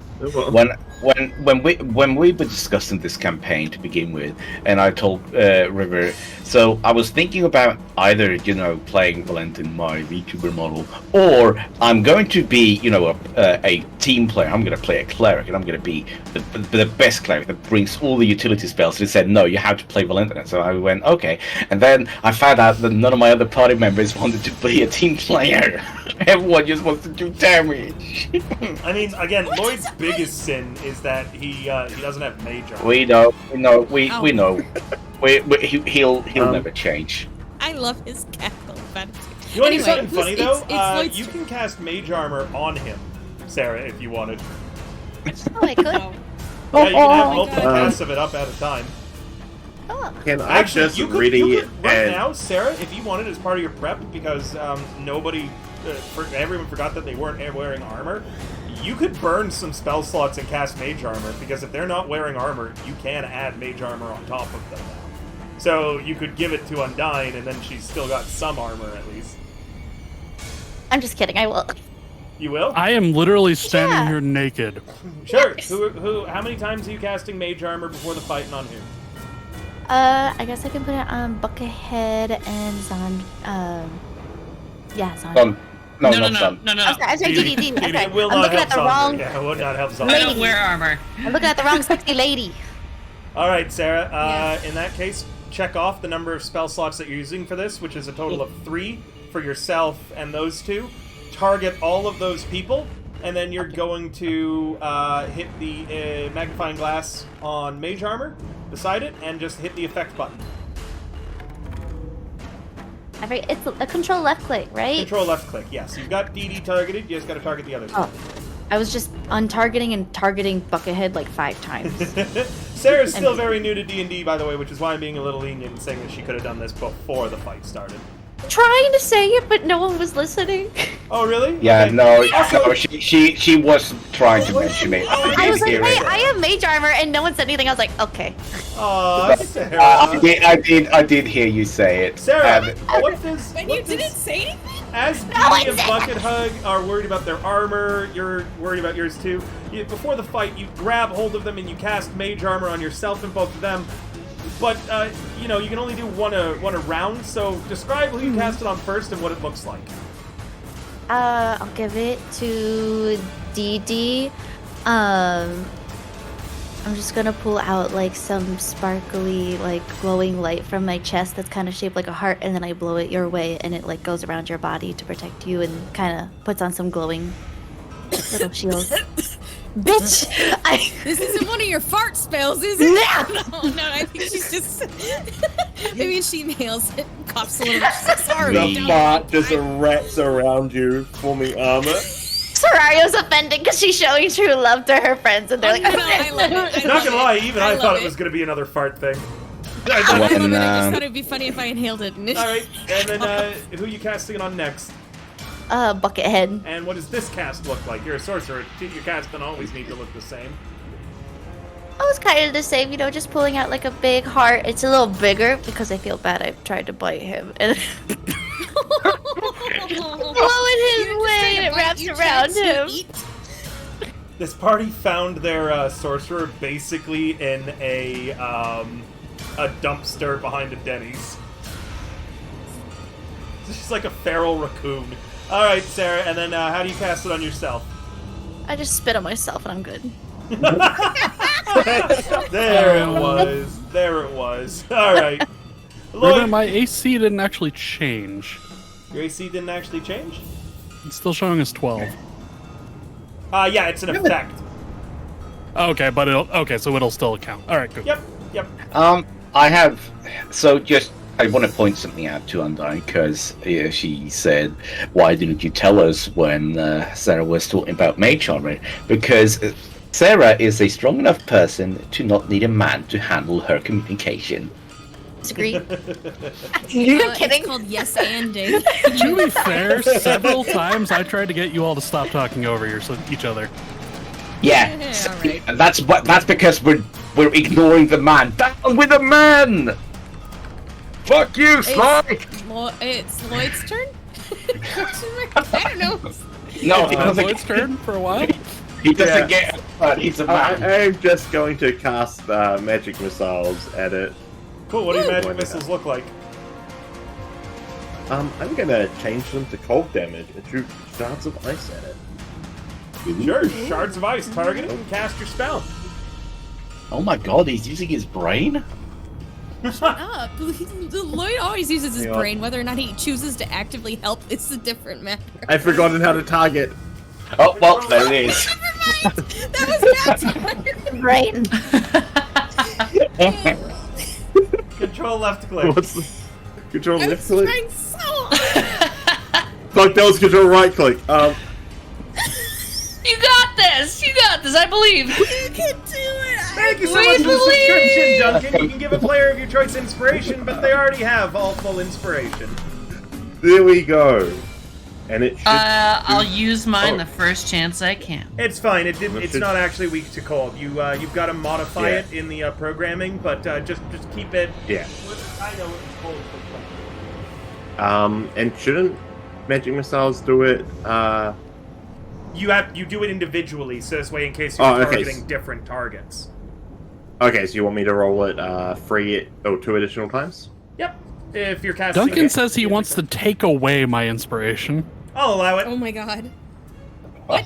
When we were discussing this campaign to begin with, and I told River, so I was thinking about either playing Valentin, my VTuber model, or I'm going to be a team player. I'm going to play a cleric, and I'm going to be the best cleric that brings all the utility spells. They said no, you have to play Valentin. So I went okay, and then I found out that none of my other party members wanted to be a team player. Everyone just wants to do damage. I mean, again, Lloyd's biggest sin is that he doesn't have mage armor. We know. He'll never change. I love his cackle. You want to do Anyway, something funny though? Lloyd's You can cast mage armor on him, Sarah, if you wanted. Oh, I could. Yeah, you can have multiple casts of it up at a time. Oh. Can I just you really could right now, Sarah, if you wanted as part of your prep, because everyone forgot that they weren't wearing armor. You could burn some spell slots and cast mage armor, because if they're not wearing armor, you can add mage armor on top of them now. So you could give it to Undyne, and then she's still got some armor at least. I'm just kidding. I will. You will? I am literally standing here naked. Sure. How many times are you casting mage armor before the fight and on who? I guess I can put it on Buckethead and Zon. Zon. No. I'm sorry, DD. I'm sorry. It will I'm not looking help at the wrong. Zombie. Yeah, it will not help I Zombie. don't wear armor. I'm looking at the wrong sexy lady. All right, Sarah. In that case, check off the number of spell slots that you're using for this, which is a total of 3 for yourself and those 2. Target all of those people, and then you're going to hit the magnifying glass on mage armor beside it, and just hit the effect button. It's a control left click, right? Control left click. Yes, you've got DD targeted. You just got to target the others. Oh. I was just untargeting and targeting Buckethead like 5 times. Sarah's still very new to D&D, by the way, which is why I'm being a little lenient and saying that she could have done this before the fight started. Trying to say it, but no one was listening. Oh, really? Yeah, Okay. no, Also- she was trying to mention it. I was like, Hear hey, it. I have mage armor, and no one said anything. I was like, okay. Aw, Sarah. I did hear you say it. Sarah, what does... And what you didn't does- say anything? As No, Dee I and said- Bucket Hug are worried about their armor, you're worried about yours too. Before the fight, you grab hold of them and you cast mage armor on yourself and both of them. But, you can only do one a round, so describe who you cast it on first and what it looks like. I'll give it to DD. I'm just gonna pull out like some sparkly, like glowing light from my chest that's kind of shaped like a heart, and then I blow it your way, and it like goes around your body to protect you, and kind of puts on some glowing little shield. Bitch! This isn't one of your fart spells, is it? No, I think she's just. Maybe she inhales it, coughs a little bit. She's like, sorry. The don't- fart just wraps around you, forming armor. Sorario's offended because she's showing true love to her friends, and they're like, No, I love it. Not gonna lie, even I love thought it was gonna be another fart thing. I love it. I When, just thought it'd be funny if I inhaled it. Alright, and then who are you casting it on next? Buckethead. And what does this cast look like? You're a sorcerer. Your cast don't always need to look the same. I was kind of the same, just pulling out like a big heart. It's a little bigger because I feel bad. I tried to bite him and blow in his way, and it wraps around him. This party found their sorcerer basically in a dumpster behind a Denny's. It's just like a feral raccoon. Alright, Sarah, and then how do you cast it on yourself? I just spit on myself and I'm good. There it was. There it was. Alright. Remember, Lloyd, my AC didn't actually change. your AC didn't actually change? It's still showing as 12. Yeah, it's an effect. Okay, but so it'll still count. All right, good. Yep. I have. So I want to point something out to Undyne because she said, "Why didn't you tell us when Sarah was talking about mage armor?" Because Sarah is a strong enough person to not need a man to handle her communication. Disagree. You're kidding? It's called yes anding. To be fair, several times I tried to get you all to stop talking over each other. Yeah, Yeah, alright. that's because we're ignoring the man. Down with the man! Fuck you, Sly! It's Lloyd's turn? I don't know. No, he doesn't Lloyd's turn for a while. He doesn't Yeah. get. But he's a man. I'm just going to cast magic missiles at it. Cool, what do your magic Why not? missiles look like? I'm gonna change them to cold damage and shoot shards of ice at it. Sure, shards of ice, target it, and cast your spell. Oh my god, he's using his brain? Shut up. Lloyd always uses his Yeah. brain. Whether or not he chooses to actively help is a different matter. I've forgotten how to target. Oh, well, there it is. That was bad time. Brain. Control left click. What's the control I left was click? trying so hard. Fuck, that was control right click. You got this! You got this, I believe! You can do it. Thank you so We much for the believe! subscription, Duncan. You can give a player of your choice inspiration, but they already have all full inspiration. There we go. And it should. I'll use mine Oh. the first chance I can. It's fine. It didn't. That It's should- not actually weak to cold. You've got to modify Yeah. it in the programming, but just keep it. Yeah. I know it's cold. And shouldn't magic missiles do it? You do it individually, so this way, in case you're Oh, okay. targeting different targets. Okay, so you want me to roll it 2 additional times? Yep. If you're casting. Duncan it- says he wants to take away my inspiration. I'll allow it. Oh my god. I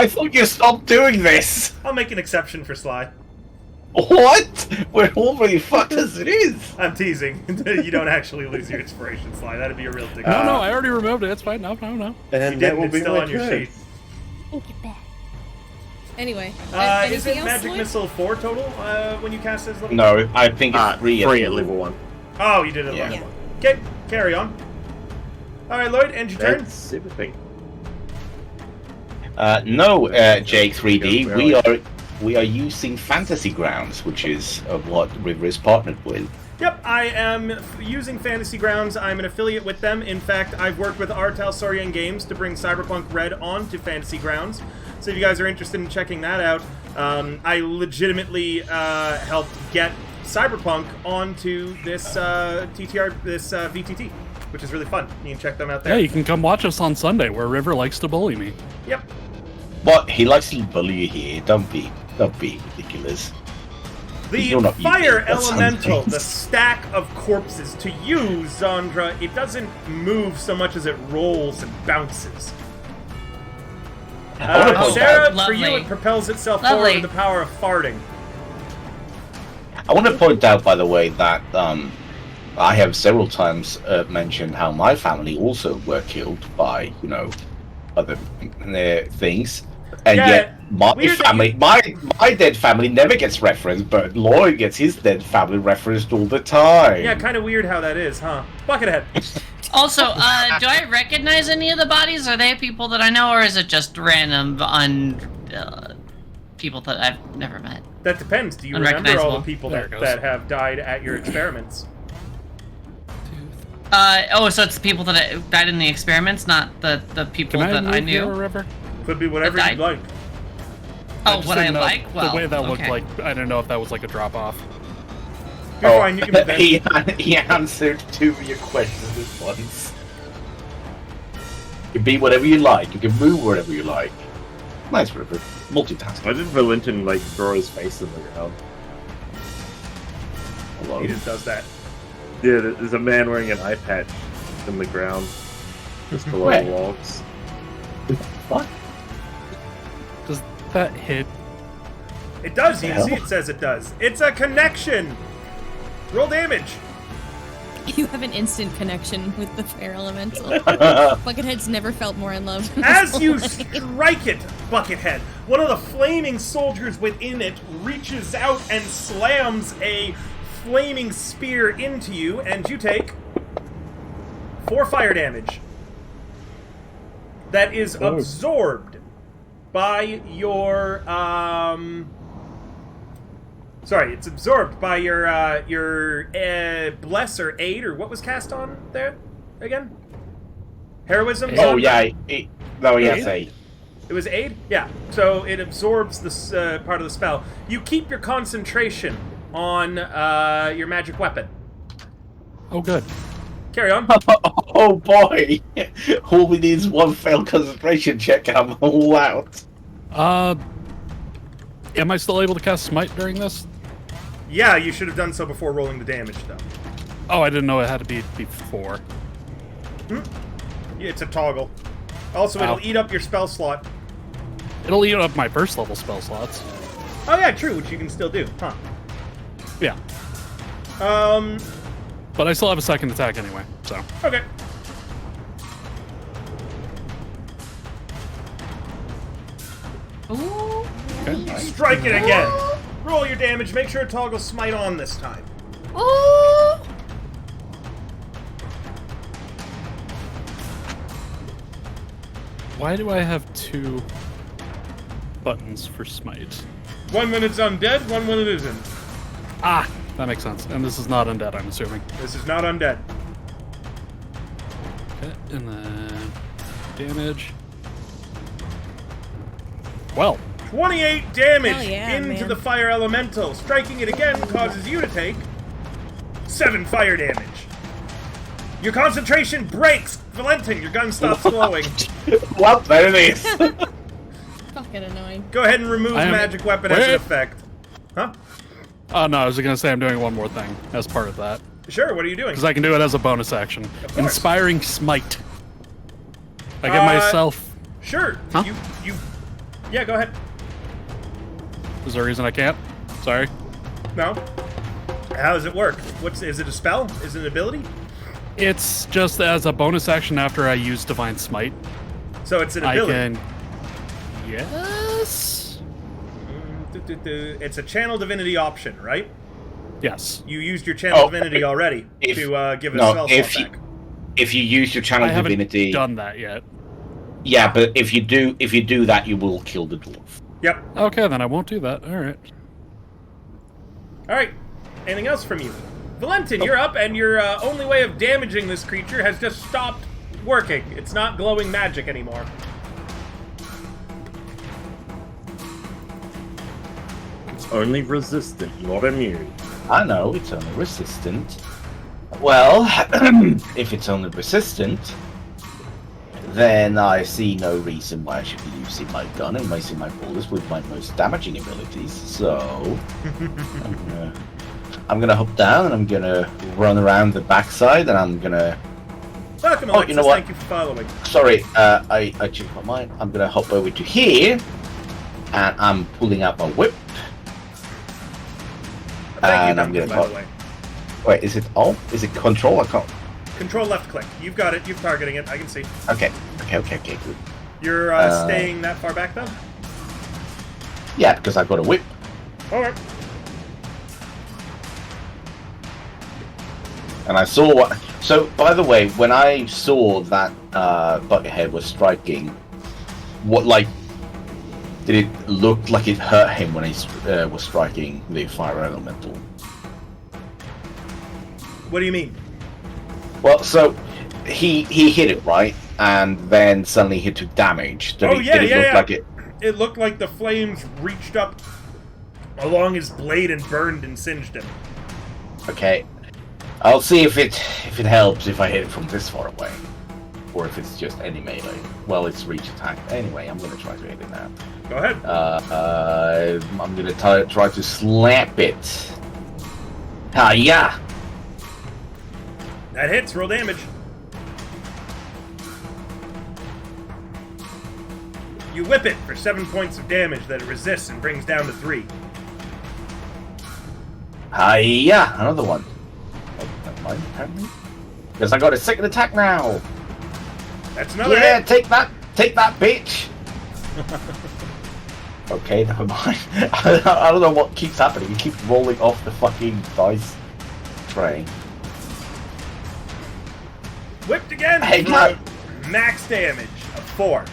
thought you stopped doing this! I'll make an exception for Sly. What? We're already fucked as it is! I'm teasing. You don't actually lose your inspiration, Sly. That'd be a real dick. No, I already removed it. It's fine. No. And you that didn't. will It's be still my on your turn. sheet. Take it back. Anyway. Is anything it else, magic Lloyd? missile 4 total when you cast this level? No, I think it's 3 3 at level 1. Oh, you did it Yeah. last one. Okay, carry on. Alright, Lloyd, end your turn. That's everything. No, Jake 3D, Go, we are using Fantasy Grounds, which is what River is partnered with. Yep, I am using Fantasy Grounds. I'm an affiliate with them. In fact, I've worked with Artal Saurian Games to bring Cyberpunk Red onto Fantasy Grounds. So if you guys are interested in checking that out, I legitimately helped get Cyberpunk onto this VTT, which is really fun. You can check them out there. Yeah, you can come watch us on Sunday, where River likes to bully me. Yep. What? He likes to bully you here. Don't be ridiculous. The You're not fire eating, that's elemental, something. the stack of corpses. To you, Zandra, it doesn't move so much as it rolls and bounces. I wanna point Sarah, out- for you, Lovely. it propels itself Lovely. forward with the power of farting. I want to point out, by the way, that I have several times mentioned how my family also were killed by, other things, and Yeah, yet my weird that family, my dead family never gets referenced, but Lloyd gets his dead family referenced all the time. Yeah, kind of weird how that is, huh? Buckethead. Also, do I recognize any of the bodies? Are they people that I know, or is it just random people that I've never met? That depends. Do you remember all the Unrecognizable. people There it that, goes. that have died at your experiments? So it's the people that died in the experiments, not the people Can I that move I here, knew. River? Could be whatever That you'd died? like. Oh, just what I didn't know like? Well, the way that looked okay. like, I don't know if that was like a drop off. You're fine, you can move in. he answered 2 of your questions at once. You can be whatever you like. You can move wherever you like. Nice, River. Multitasking. Why did Valentin throw his face in the ground? Hello. He just does that. Yeah, there's a man wearing an eye patch in the ground, just below Where? the logs. What? Does that hit? It does, you The can see hell? it says it does. It's a connection! Roll damage! You have an instant connection with the fire elemental. Buckethead's never felt more in love. in his As whole you life. strike it, Buckethead, one of the flaming soldiers within it reaches out and slams a flaming spear into you, and you take 4 fire damage. That is absorbed by your Sorry, it's absorbed by your bless or aid, or what was cast on there again? Heroism? Oh yeah, yes, aid. It was aid? Yeah. So it absorbs this part of the spell. You keep your concentration on your magic weapon. Oh, good. Carry on. Oh boy! All we need is one failed concentration check and I'm all out. Am I still able to cast Smite during this? Yeah, you should have done so before rolling the damage, though. Oh, I didn't know it had to be before. Yeah, it's a toggle. Also, it'll eat up your spell slot. It'll eat up my first level spell slots. Oh yeah, true, which you can still do, huh? Yeah. But I still have a second attack anyway, so. Okay. Ooh. Okay. Strike it again. Roll your damage. Make sure it toggles smite on this time. Ooh. Why do I have 2 buttons for Smite? One when it's undead, one when it isn't. Ah, that makes sense. And this is not undead, I'm assuming. This is not undead. Okay, and then damage. Well, 28 damage Hell yeah, into man. the fire elemental. Striking it again causes you to take 7 fire damage. Your concentration breaks. Valentin, your gun stops glowing. Well, there it is. Fucking annoying. Go ahead and remove I am- magic weapon as an Wait. effect. Huh? oh no, I was gonna say I'm doing one more thing as part of that. Sure, what are you doing? Because I can do it as a bonus action. course. Inspiring Smite. I get myself... Sure. Huh? You. Yeah, go ahead. Is there a reason I can't? Sorry. No. How does it work? Is it a spell? Is it an ability? It's just as a bonus action after I use Divine Smite. So it's an I ability. can... Yes? It's a channel divinity option, right? Yes. You used your channel Oh, divinity already if- to give a no, spell if slot you- back. If you use your channel I haven't divinity, done that yet. yeah, but if you do that, you will kill the dwarf. Yep. Okay, then I won't do that. Alright. All right. Anything else from you? Valentin, you're up, and your only way of damaging this creature has just stopped working. It's not glowing magic anymore. It's only resistant, not immune. I know it's only resistant. Well, if it's only resistant, then I see no reason why I should be using my gun and wasting my bullets with my most damaging abilities. So I'm gonna hop down and I'm gonna run around the backside and I'm gonna. Welcome, Oh, Alexis. you know what? Thank you for following. Sorry, I changed my mind. I'm gonna hop over to here and I'm pulling out my whip. Thank you, And I'm Duncan, gonna by the way. Wait, is it Alt? Is it Control? I can't. Control left click. You've got it. You're targeting it. I can see. Okay, good. You're staying that far back, though? Yeah, because I've got a whip. All right. And I saw what. So, by the way, when I saw that Buckethead was striking, what, like, did it look like it hurt him when he was striking the fire elemental? What do you mean? Well, so he hit it, right? And then suddenly he took damage. Did it look like it? It looked like the flames reached up along his blade and burned and singed him. Okay. I'll see if it helps if I hit it from this far away. Or if it's just any melee. Well, it's reach attack. Anyway, I'm gonna try to hit it now. Go ahead. I'm gonna try to slap it. Ah, yeah! That hits. Roll damage. You whip it for 7 points of damage that it resists and brings down to 3. Ah, yeah! Another one. Oh, never mind, apparently. Because I got a second attack now! That's another Yeah, hit. take that, bitch! Okay, never mind. I don't know what keeps happening. You keep rolling off the fucking dice tray. Whipped again. Hey, for man. Max damage of 4.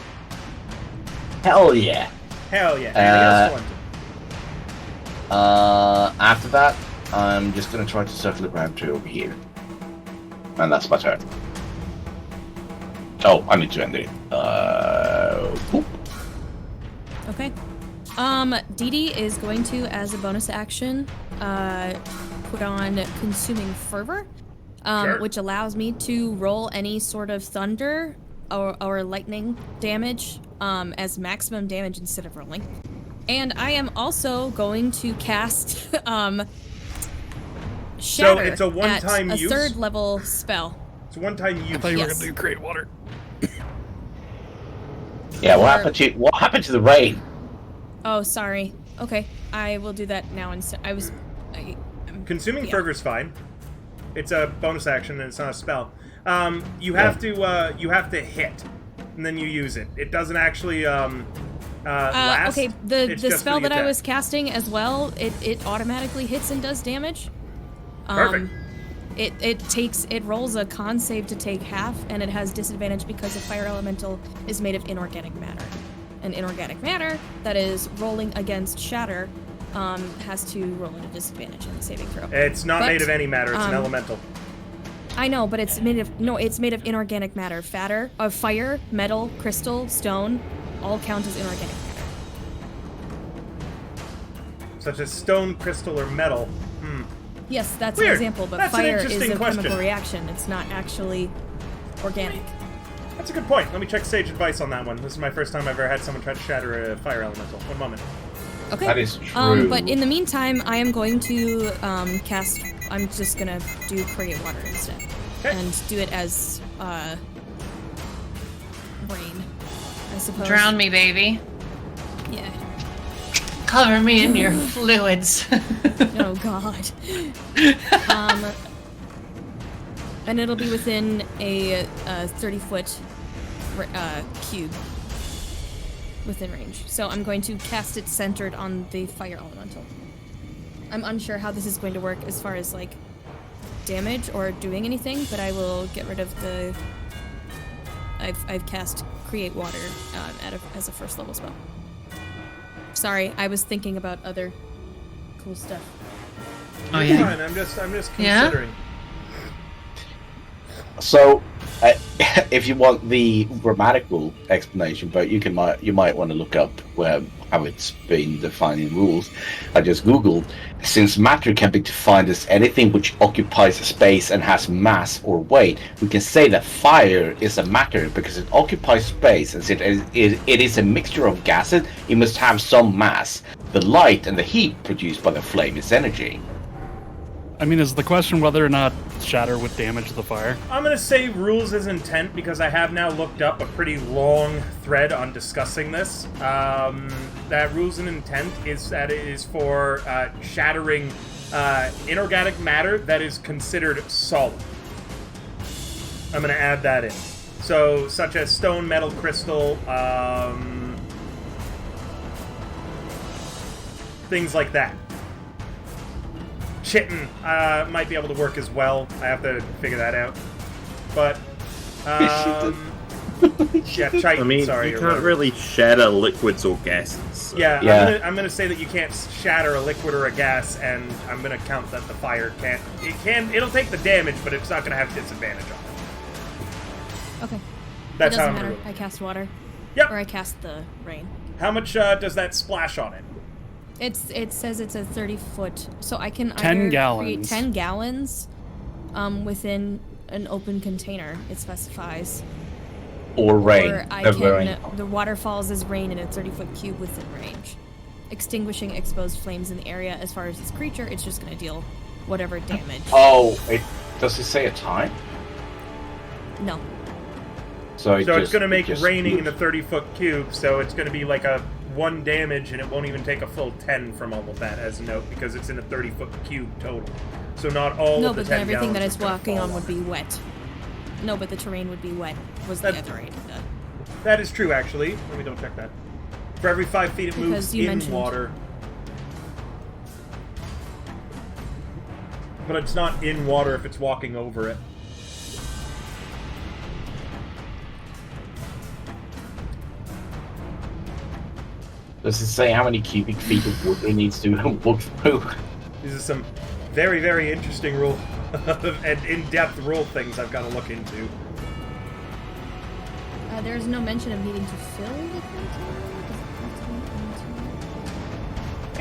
Hell yeah! Hell yeah. Anything else, Valentin? After that, I'm just gonna try to circle around to over here. And that's my turn. Oh, I need to end it. Boop. Okay. Dee Dee is going to, as a bonus action, put on Consuming Fervor, Sure. which allows me to roll any sort of thunder or lightning damage as maximum damage instead of rolling. And I am also going to cast Shatter it's a one-time at a use? 3rd level spell. It's a one-time use. I thought you were Yes. gonna do create water. Yeah, Or- what happened to the rain? Oh, sorry. Okay, I will do that now instead. Consuming Yeah. Fervor's fine. It's a bonus action and it's not a spell. You have to hit, and then you use it. It doesn't actually last. Okay, It's the just for spell that I attack. was casting as well, it automatically hits and does damage. Perfect. It rolls a con save to take half, and it has disadvantage because the fire elemental is made of inorganic matter. And inorganic matter that is rolling against Shatter has to roll at a disadvantage in the saving throw. It's not But, made of any matter. It's an um, elemental. I know, but it's made of inorganic matter. Fire, metal, crystal, stone, all count as inorganic matter. Such as stone, crystal, or metal. Yes, that's Weird. an example, but That's an fire is interesting a question. chemical reaction. It's not actually organic. That's a good point. Let me check sage advice on that one. This is my first time I've ever had someone try to shatter a fire elemental. One moment. Okay. That is true. But in the meantime, I am going to cast. I'm just gonna do create water instead, Okay. and do it as rain, I suppose. Drown me, baby. Yeah. Cover me in your fluids. Oh God. And it'll be within a 30-foot cube within range. So I'm going to cast it centered on the fire elemental. I'm unsure how this is going to work as far as like damage or doing anything, but I will get rid of the. I've cast create water as a 1st level spell. Sorry, I was thinking about other cool stuff. Oh It's yeah. fine. I'm just Yeah? considering. So, if you want the grammatical explanation, but you might want to look up how it's been defined in rules. I just googled. Since matter can be defined as anything which occupies space and has mass or weight, we can say that fire is a matter because it occupies space, and since it is a mixture of gases, it must have some mass. The light and the heat produced by the flame is energy. I mean, is the question whether or not shatter would damage the fire? I'm gonna say rules is intent because I have now looked up a pretty long thread on discussing this. That rules and intent is that it is for shattering inorganic matter that is considered solid. I'm gonna add that in. So, such as stone, metal, crystal, things like that. Chitin might be able to work as well. I have to figure that out. But, yeah, chitin, I mean, sorry. you or can't whatever. really shatter liquids or gases. So. Yeah, Yeah. I'm gonna say that you can't shatter a liquid or a gas, and I'm gonna count that the fire can't. It'll take the damage, but it's not gonna have disadvantage on it. Okay. That's it how doesn't I'm matter. gonna roll. I cast water. Yep. Or I cast the rain. How much does that splash on it? It says it's a 30-foot, so I can 10 either create gallons. 10 gallons within an open container. It specifies. Or rain. Or I Never rain. can. The water falls as rain in a 30-foot cube within range, extinguishing exposed flames in the area. As far as this creature, it's just gonna deal whatever damage. Oh, does it say a time? No. So it's just- gonna make it just raining in a moves. 30-foot cube, so it's gonna be like a 1 damage, and it won't even take a full 10 from all of that as a note, because it's in a 30-foot cube total. So not all No, of the but 10 then everything that gallons it's is gonna walking fall on would be wet. No, but the terrain would be wet. Was the That- other idea. That is true, actually. Let me double check that. For every 5 feet it moves Because you in mentioned- water. But it's not in water if it's walking over it. Does it say how many cubic feet of water it needs to walk through? These are some very, very interesting rule and in-depth rule things I've got to look into. There's no mention of needing to fill the container.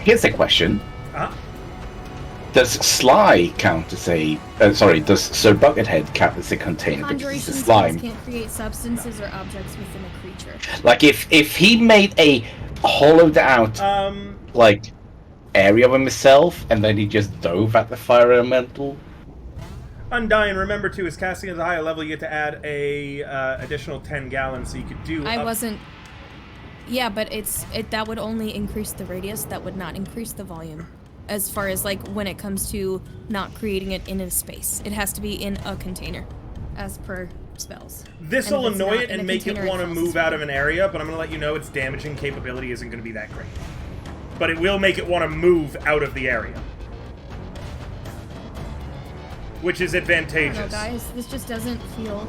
Here's a question. Uh-huh. Does Sly count as a... does Sir Buckethead count as a container? Because Conjuration it's a spells slime. can't create substances or objects within a creature. Like, if he made a hollowed out, like, area of himself, and then he just dove at the fire elemental... Undying, remember too, is casting at a higher level, you get to add a additional 10 gallons, so you could do... I wasn't... Yeah, but that would only increase the radius, that would not increase the volume. As far as, like, when it comes to not creating it in a space. It has to be in a container, as per spells. This And will if it's annoy not it in and a make it container, want to causes move out of fire. an area, but I'm going to let you know its damaging capability isn't going to be that great. But it will make it want to move out of the area. Which is I don't know, advantageous. guys. This just doesn't feel...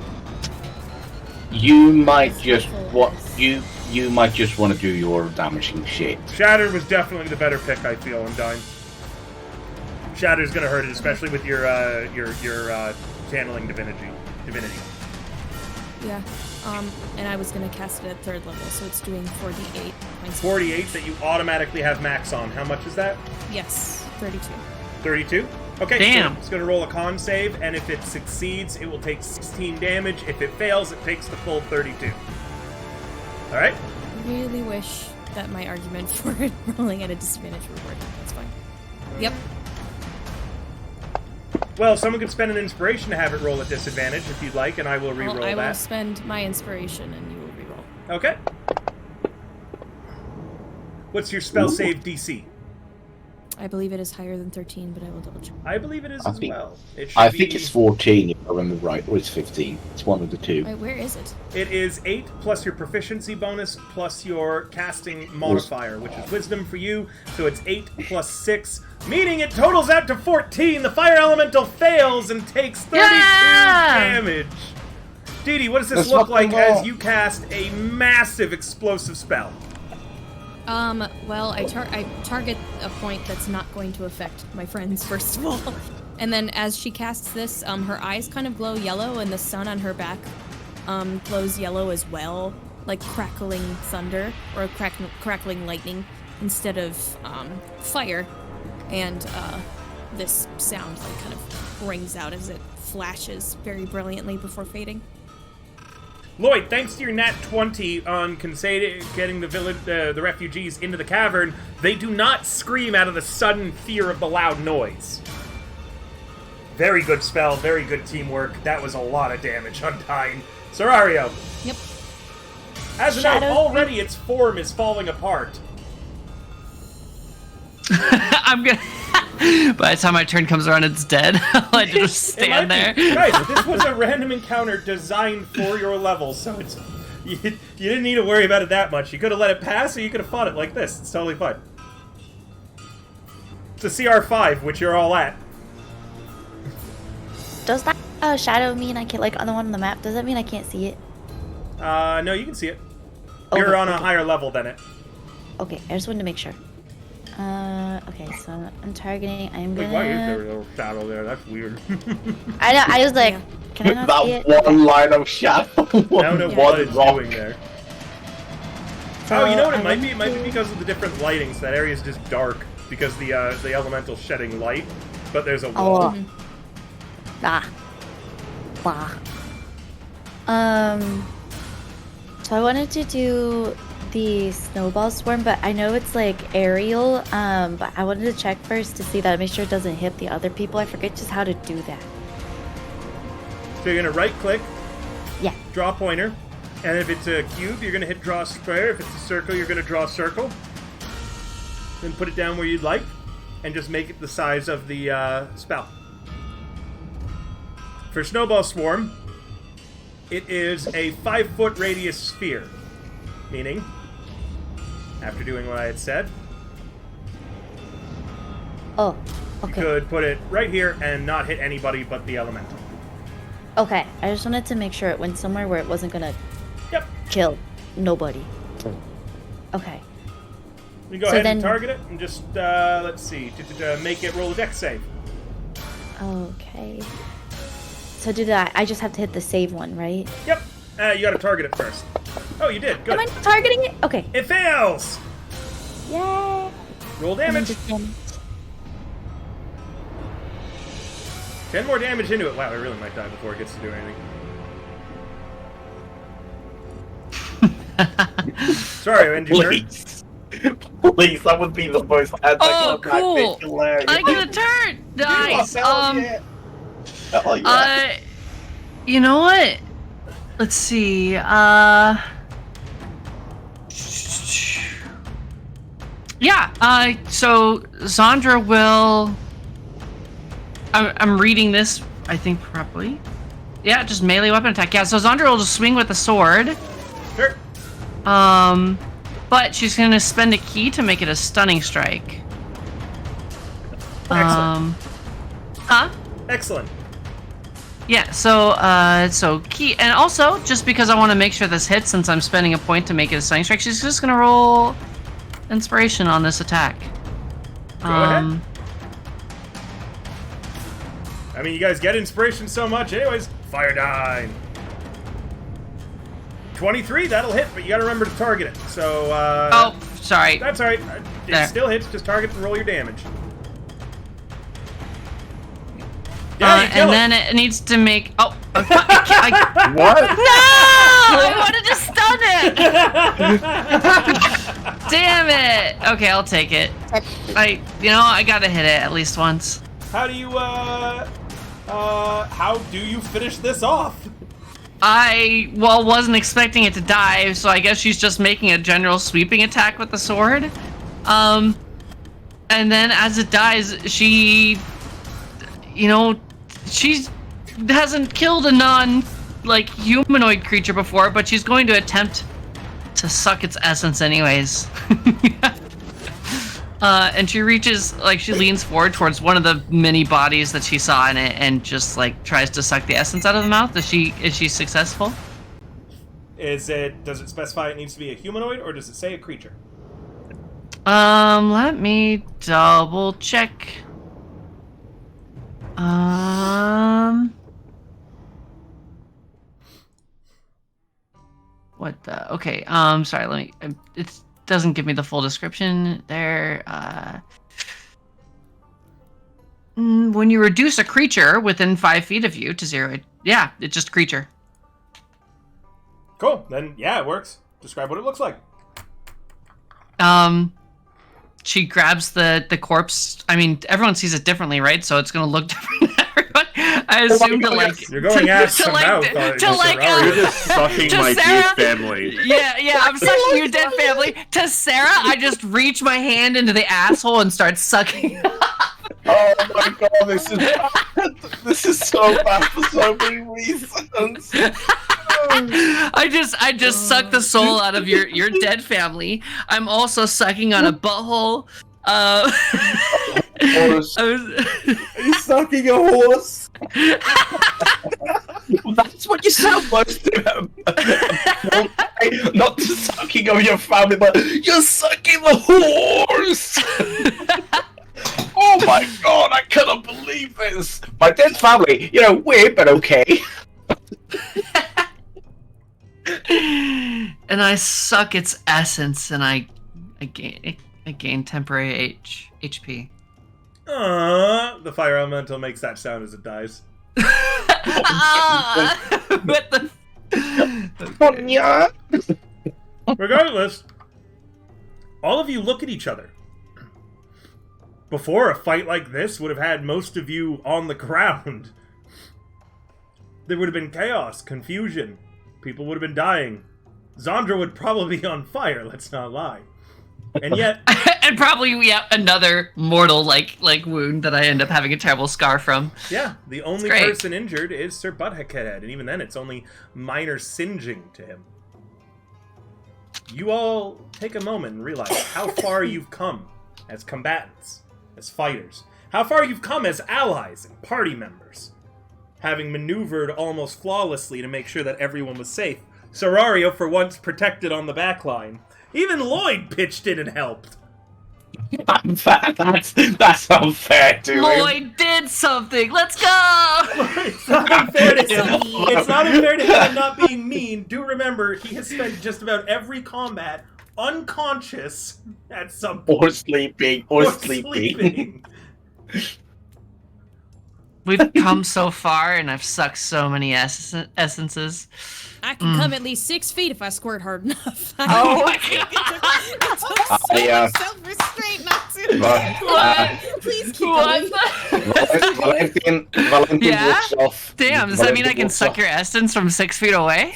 You might As just helpful as- you might just want to do your damaging shit. Shatter was definitely the better pick, I feel, Undying. Shatter's going to hurt it, especially with your channeling divinity. Yeah. And I was gonna cast it at 3rd level, so it's doing 4d8 points. 48 that you automatically have max on. How much is that? Yes, 32. 32? Okay, Damn. so it's going to roll a con save, and if it succeeds, it will take 16 damage. If it fails, it takes the full 32. Alright? I really wish that my argument for it rolling at a disadvantage would work. That's fine. Yep. Well, someone could spend an inspiration to have it roll at disadvantage if you'd like, and I will re-roll Well, I will that. spend my inspiration and you will reroll. Okay. What's your spell save DC? I believe it is higher than 13, but I will double check. I believe it is I as think- well. It should I be... think it's 14 if I remember right, or it's 15. It's one of the two. Wait, where is it? It is 8 plus your proficiency bonus plus your casting modifier, which is wisdom for you. So it's 8 plus 6, meaning it totals out to 14. The fire elemental fails and takes 32 damage. Dee Dee, what does this That's look fucking like as wrong. you cast a massive explosive spell? Well, I target a point that's not going to affect my friends, first of all. And then as she casts this, her eyes kind of glow yellow, and the sun on her back glows yellow as well, like crackling thunder, or crackling lightning, instead of fire. And this sound like kind of rings out as it flashes very brilliantly before fading. Lloyd, thanks to your nat 20 on getting the refugees into the cavern, they do not scream out of the sudden fear of the loud noise. Very good spell, very good teamwork. That was a lot of damage, Undying. Serario. Yep. As a note, Shadow- already its form is falling apart. I'm gonna. By the time my turn comes around, it's dead. I just It stand might there. be- Guys, this was a random encounter designed for your level, so it's you didn't need to worry about it that much. You could have let it pass, or you could have fought it like this. It's totally fine. It's a CR5, which you're all at. Does that shadow mean I can't, like, on the one on the map, does that mean I can't see it? No, you can see it. Okay, You're on a okay. higher level than it. Okay, I just wanted to make sure. Okay, so I'm targeting, I'm Wait, why is there a gonna... little shadow there? That's weird. I know, I was like, Yeah. can I not see it? That one line of shadow. I don't know Yeah. what it's rock. doing there. Oh, you know what it I might be? It went might be to- because of the different lighting, so that area is just dark because the elemental's shedding light, but there's a wall. Oh. Ah. Bah. So I wanted to do the snowball swarm, but I know it's like aerial, but I wanted to check first to see that, make sure it doesn't hit the other people. I forget just how to do that. So you're gonna right click, Yeah. draw pointer, and if it's a cube, you're gonna hit draw square. If it's a circle, you're gonna draw a circle. Then put it down where you'd like, and just make it the size of the spell. For Snowball Swarm, it is a 5-foot radius sphere. Meaning, after doing what I had said, Oh, you okay. could put it right here and not hit anybody but the elemental. Okay, I just wanted to make sure it went somewhere where it wasn't gonna Yep. kill nobody. Okay. You go ahead and target it, and just, let's see, make it roll a dex save. Okay. So I just have to hit the save one, right? Yep. You gotta target it first. Oh, you did. Good. Am I targeting it? Okay. It fails! Yay! Roll damage. 10 more damage into it. Wow, it really might die before it gets to do anything. Sorry, engineer. Please, that would be the most anticlimactic. Oh, cool. Hilarious. I get a turn. Nice. Hell yeah. You know what? Let's see. Yeah. So Zandra will. I'm reading this. I think properly. Yeah, just melee weapon attack. Yeah. So Zandra will just swing with the sword. Sure. But she's gonna spend a key to make it a stunning strike. Excellent. Huh? Excellent. Yeah, so key, and also, just because I want to make sure this hits, since I'm spending a point to make it a stunning strike, she's just gonna roll inspiration on this attack. Go ahead. I mean, you guys get inspiration so much. Anyways, fire die. 23, that'll hit, but you gotta remember to target it. So, oh, sorry. That's alright. It still hits, just target and roll your damage. Yeah, and then it needs to make. Oh, What? no! I wanted to stun it. Damn it. Okay, I'll take it. I gotta hit it at least once. How do you finish this off? I wasn't expecting it to die, so I guess she's just making a general sweeping attack with the sword. And then as it dies, she hasn't killed a humanoid creature before, but she's going to attempt to suck its essence anyways. And she she leans forward towards one of the many bodies that she saw in it and just tries to suck the essence out of the mouth. Is she successful? Does it specify it needs to be a humanoid, or does it say a creature? Let me double check. What the? Okay. Sorry. Let me. It doesn't give me the full description there. When you reduce a creature within 5 feet of you to 0, yeah, it's just creature. Cool. Then yeah, it works. Describe what it looks like. She grabs the corpse. I mean, everyone sees it differently, right? So it's gonna look different to everyone. I assume You're going ass to mouth. You're just sucking my dead family. Yeah, I'm sucking your dead family. To Sarah, I just reach my hand into the asshole and start sucking. Oh my god, this is so bad for so many reasons. I just suck the soul out of your dead family. I'm also sucking on a butthole. Horse. Are you sucking a horse? That's what you sound most to. Not the sucking of your family, but you're sucking the horse. Oh my god, I cannot believe this. My dead family, weird but okay. And I suck its essence, and I gain temporary HP. The fire elemental makes that sound as it dies. What the? Yeah. Regardless, all of you look at each other. Before, a fight like this would have had most of you on the ground. There would have been chaos, confusion. People would have been dying. Zandra would probably be on fire, let's not lie. And yet... and probably, another mortal, wound that I end up having a terrible scar from. Yeah, the only person injured is Sir Butthead, and even then it's only minor singeing to him. You all take a moment and realize how far you've come as combatants, as fighters. How far you've come as allies and party members. Having maneuvered almost flawlessly to make sure that everyone was safe. Serario, for once, protected on the back line. Even Lloyd pitched in and helped. That's unfair to him. Lloyd did something. Let's go. It's not unfair to him. It's not unfair to him not being mean. Do remember, he has spent just about every combat unconscious at some point. Or sleeping. Or sleeping. We've come so far, and I've sucked so many essences. I can come at least 6 feet if I squirt hard enough. Oh my It took so much self-restraint not to. Please keep going. Valentin Yeah? walks off. Damn, does that mean I Valentin can walks suck off. your essence from 6 feet away?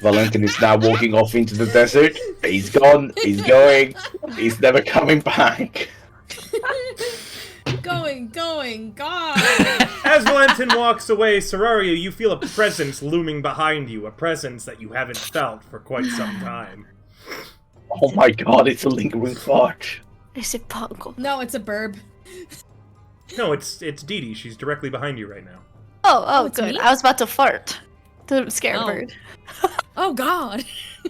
Valentin is now walking off into the desert. He's gone. He's going. He's never coming back. Going, God. As Valentin walks away, Serario, you feel a presence looming behind you, a presence that you haven't felt for quite some time. Oh my god, it's a lingering fart. Is it Pongo? No, it's a burb. No, it's Dee Dee. She's directly behind you right now. Oh, it's good. me? I was about to fart. The scare Oh. bird. Oh, God.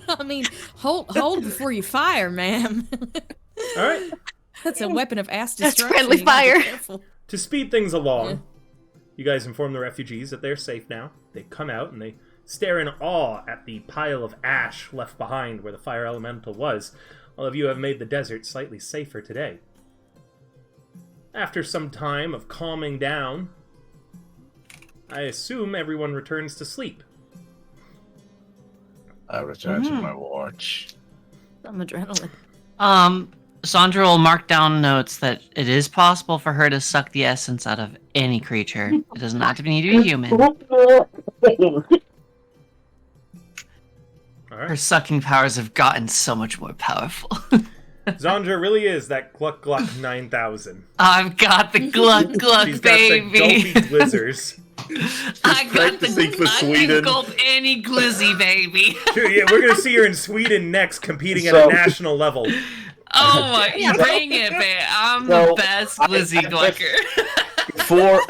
I mean, hold before you fire, ma'am. Alright. That's a weapon of ass That's destruction. friendly You gotta be fire. careful. To speed things along, Yeah. you guys inform the refugees that they're safe now. They come out and they stare in awe at the pile of ash left behind where the fire elemental was. All of you have made the desert slightly safer today. After some time of calming down, I assume everyone returns to sleep. I return to my watch. Some adrenaline. Sandra will mark down notes that it is possible for her to suck the essence out of any creature. It does not need to be human. Her Alright. sucking powers have gotten so much more powerful. Zandra really is that Gluck Gluck 9000. I've got the gluck gluck, She's got the baby. gulpy glizzers. I got the practicing for I can Sweden. gulp any glizzy, baby. Sure, yeah, we're gonna see her in Sweden next, competing at So- a national level. Oh my, you bring it, babe. I'm So, the best glizzy glucker. Before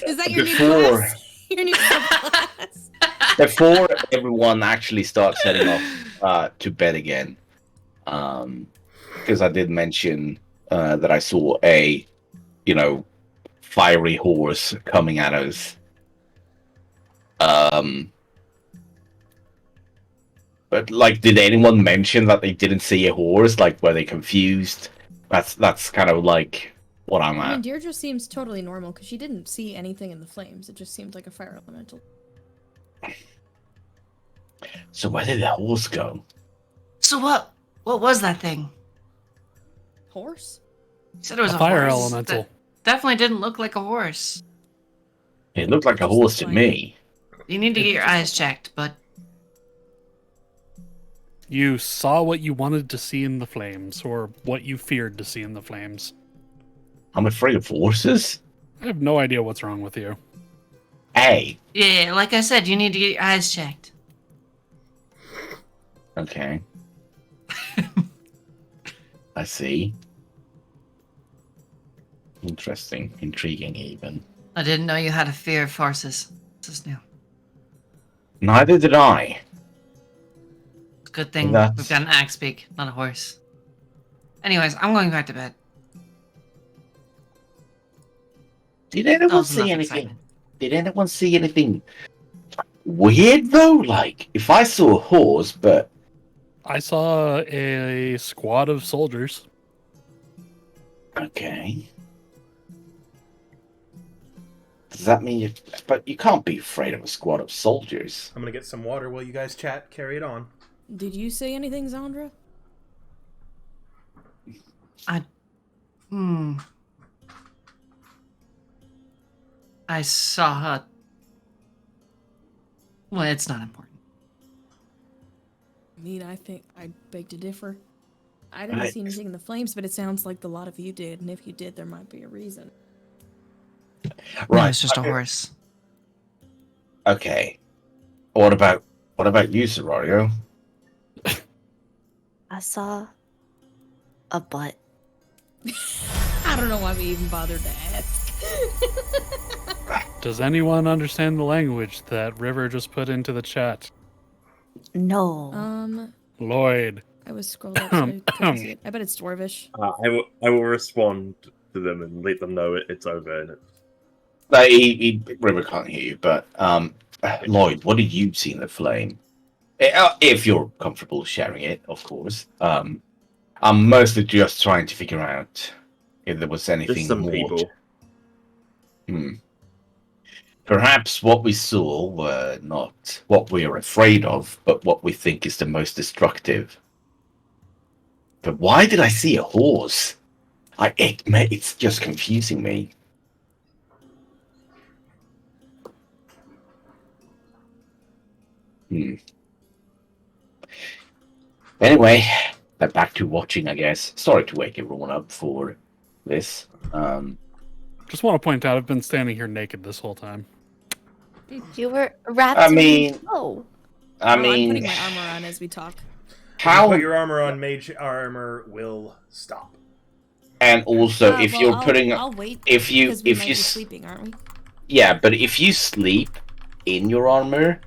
Is that your new Before- class? Your new class? before everyone actually starts heading off to bed again, because I did mention that I saw a, fiery horse coming at us. But did anyone mention that they didn't see a horse? Were they confused? That's kind of what I'm I mean, at. Deirdre seems totally normal because she didn't see anything in the flames. It just seemed like a fire elemental. So where did the horse go? So what was that thing? Horse? You said it was a fire horse. elemental. That definitely didn't look like a horse. It looked like a horse to me. You need to get your eyes checked, but You saw what you wanted to see in the flames, or what you feared to see in the flames. I'm afraid of horses. I have no idea what's wrong with you. Hey. yeah, like I said, you need to get your eyes checked. Okay. I see. Interesting. Intriguing, even. I didn't know you had a fear of horses. This is new. Neither did I. It's a good thing That's- we've got an axe beak, not a horse. Anyways, I'm going back to bed. Did That anyone was enough see anything? excitement. Did anyone see anything weird, though? If I saw a horse, but... I saw a squad of soldiers. Okay. Does that mean you... But you can't be afraid of a squad of soldiers. I'm gonna get some water while you guys chat. Carry it on. Did you say anything, Zandra? I saw her. Well, it's not important. I mean, I think I beg to differ. I didn't Right. see anything in the flames, but it sounds like the lot of you did, and if you did, there might be a reason. No, Right. it's just a okay. horse. Okay. What about you, Serario? I saw a butt. I don't know why we even bothered to ask. Does anyone understand the language that River just put into the chat? No. Lloyd. I was scrolled up, so I couldn't see it. I bet it's Dwarvish. I will respond to them and let them know it's over. And River can't hear you, but Lloyd, what did you see in the flame? If you're comfortable sharing it, of course. I'm mostly just trying to figure out if there was anything just some more. people. Perhaps what we saw were not what we are afraid of, but what we think is the most destructive. But why did I see a horse? It's just confusing me. Anyway, back to watching, I guess. Sorry to wake everyone up for this. Just want to point out, I've been standing here naked this whole time. You were wrapped. I mean, oh, I'm putting my armor on as we talk. How put your armor on? Mage armor will stop. And also, if well, you're putting, I'll wait. if you be sleeping, aren't we? Yeah, but if you sleep in your armor,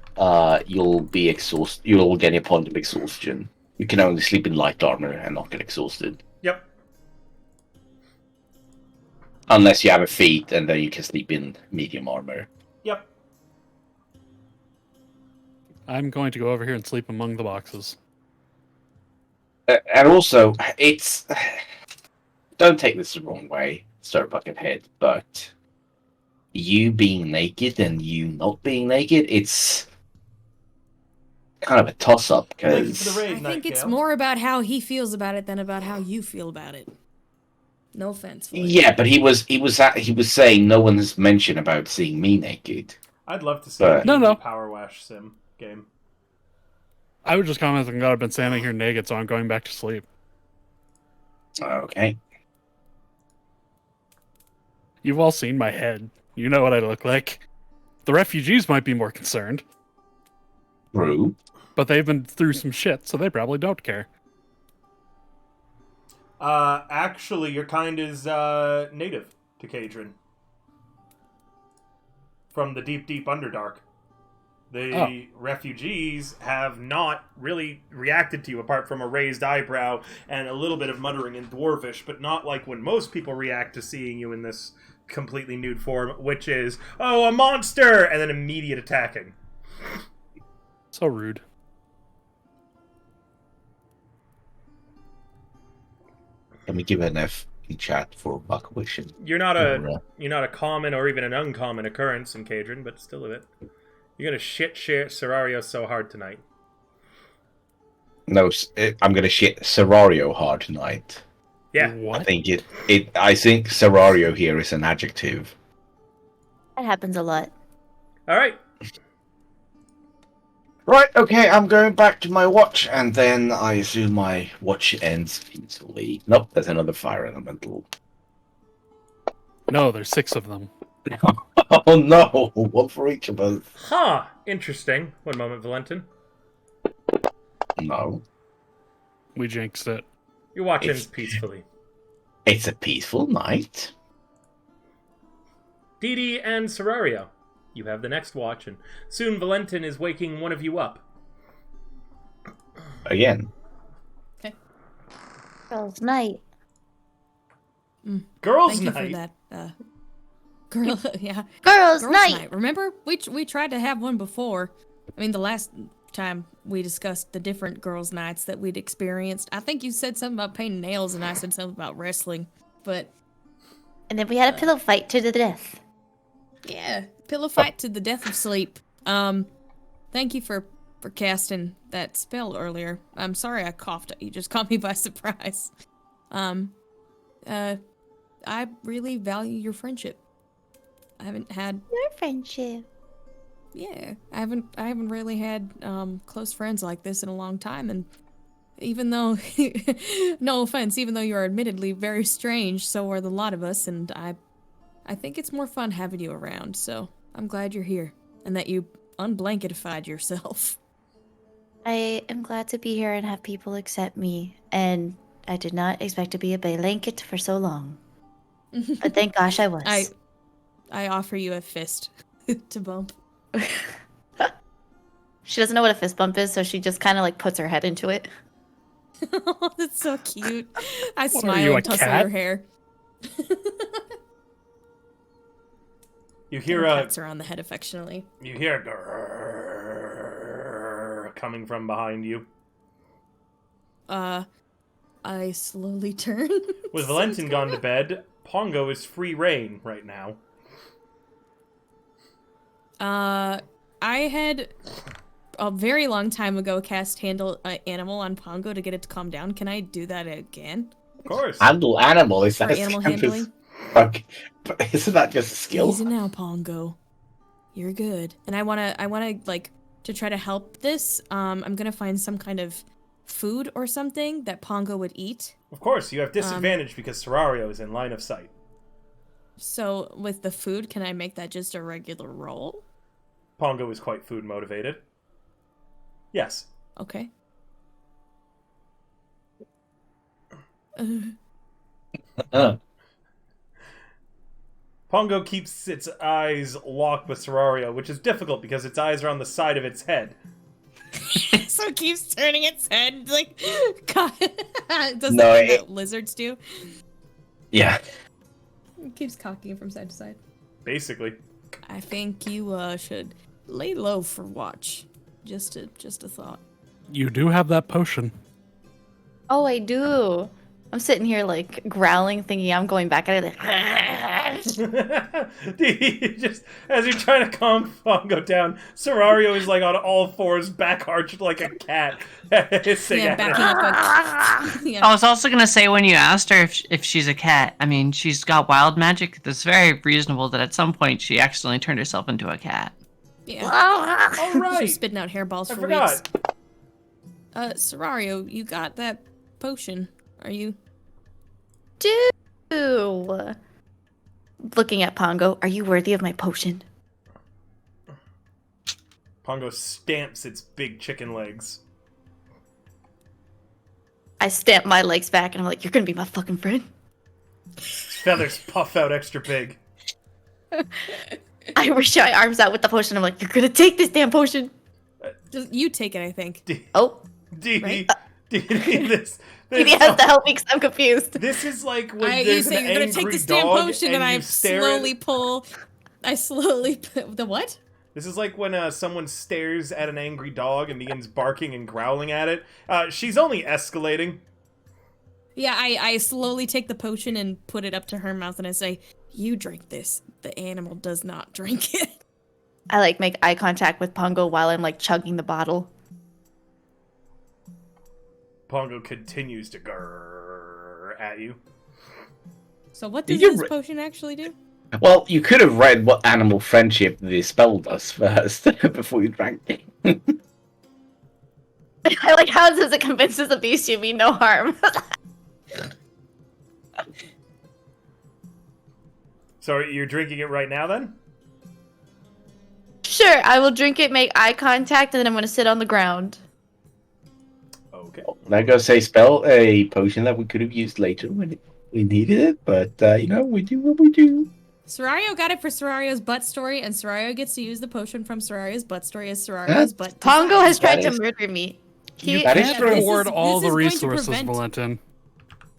you'll be exhausted. You'll get a point of exhaustion. You can only sleep in light armor and not get exhausted. Yep. Unless you have a feat, and then you can sleep in medium armor. Yep. I'm going to go over here and sleep among the boxes. And also, it's... Don't take this the wrong way, Sir Buckethead, but you being naked and you not being naked, it's kind of a toss-up, Thank you for because... the raid, I think it's Nightgale. more about how he feels about it than about how you feel about it. No offense. Floyd. Yeah, but he was saying no one has mentioned about seeing me naked. I'd love to see a No. Power Wash sim game. I was just commenting that I've been standing here naked, so I'm going back to sleep. Okay. You've all seen my head. You know what I look like. The refugees might be more concerned, True. but they've been through some shit, so they probably don't care. Actually, your kind is native to Kadron. From the deep, deep Underdark. The refugees have not really reacted to you, apart from a raised eyebrow and a little bit of muttering in Dwarvish, but not like when most people react to seeing you in this completely nude form, which is, oh, a monster! And then immediate attacking. So rude. Let me give an F in chat for Buck wishing. You're not a common or even an uncommon occurrence in Kadron, but still a bit. You're gonna shit Serario so hard tonight. No, I'm gonna shit Serario hard tonight. Yeah. What? I think I think Serario here is an adjective. That happens a lot. Alright. Right, okay, I'm going back to my watch, and then I assume my watch ends peacefully. Nope, there's another fire elemental. No, there's 6 of them. Oh no, one for each of us. Huh. Interesting. One moment, Valentin. No. We jinxed it. You're watching It's- peacefully. It's a peaceful night. Didi and Serario, you have the next watch, and soon Valentin is waking one of you up. Again. Girls' night. Girls' Thank night. you for that. Girl, yeah. Girls' Girls' night. night. Remember, we tried to have one before. I mean, the last time we discussed the different girls' nights that we'd experienced. I think you said something about painting nails, and I said something about wrestling. But And then we had a pillow fight to the death. yeah, pillow fight to the death of sleep. Thank you for casting that spell earlier. I'm sorry I coughed. You just caught me by surprise. I really value your friendship. I haven't had Your friendship. I haven't really had close friends like this in a long time, and even though no offense, even though you're admittedly very strange, so are the lot of us, and I think it's more fun having you around, so I'm glad you're here and that you unblanketified yourself. I am glad to be here and have people accept me, and I did not expect to be a blanket for so long. But thank gosh I was. I offer you a fist to bump. She doesn't know what a fist bump is, so she just kind of like puts her head into it. Oh, that's so cute. I What are smile you, a and tussle cat? her hair. You hear And a pats her on the head affectionately. you hear a grrrr coming from behind you. I slowly turn. With Valentin gone to bed, Pongo is free reign right now. I had a very long time ago cast handle animal on Pongo to get it to calm down. Can I do that again? Of course. Handle animal is For that animal campus- handling? Fuck. But isn't that just a skill? Easy now, Pongo. You're good. And I wanna like to try to help this. I'm gonna find some kind of food or something that Pongo would eat. Of course, you have disadvantage because Serario is in line of sight. So with the food, can I make that just a regular roll? Pongo is quite food motivated. Yes. Okay. Pongo keeps its eyes locked with Serario, which is difficult because its eyes are on the side of its head. So it keeps turning its head like does No, that that lizards do? Yeah. It keeps cocking from side to side. Basically. I think you should lay low for watch. Just a thought. You do have that potion. Oh, I do. I'm sitting here like growling, thinking I'm going back at it. You just as you're trying to calm Pongo down, Serario is like on all fours, back arched like a cat, hissing Yeah, at backing it. up. Yeah. I was also gonna say when you asked her if she's a cat, I mean she's got wild magic. It's very reasonable that at some point she accidentally turned herself into a cat. Yeah. All right. She's spitting out hairballs I for forgot. weeks. Serario, you got that potion. Are you? Do. Looking at Pongo, are you worthy of my potion? Pongo stamps its big chicken legs. I stamp my legs back and I'm like, you're gonna be my fucking friend. Its feathers puff out extra big. I reach my arms out with the potion. I'm like, you're gonna take this damn potion. Just, you take it, I think. Oh, This he has to help me because I'm confused. This is like when You there's say an you're gonna angry take this damn dog potion, and I you stare slowly at... pull. The what? This is like when someone stares at an angry dog and begins barking and growling at it. She's only escalating. Yeah, I slowly take the potion and put it up to her mouth, and I say, "You drink this. The animal does not drink it." I like make eye contact with Pongo while I'm like chugging the bottle. Pongo continues to grrr at you. So what does You this re- potion actually do? Well, you could have read what animal friendship the spell does first before you drank it. I like how does it convinces the beast you mean no harm? So you're drinking it right now then? Sure, I will drink it, make eye contact, and then I'm gonna sit on the ground. Okay. I gotta say, spell a potion that we could have used later when we needed it, but we do what we do. Serario got it for Serario's butt story, and Serario gets to use the potion from Serario's butt story as Serario's butt. Pongo has tried That to is- murder me. You That is can't true. afford all this the is going to resources, prevent- Valentin.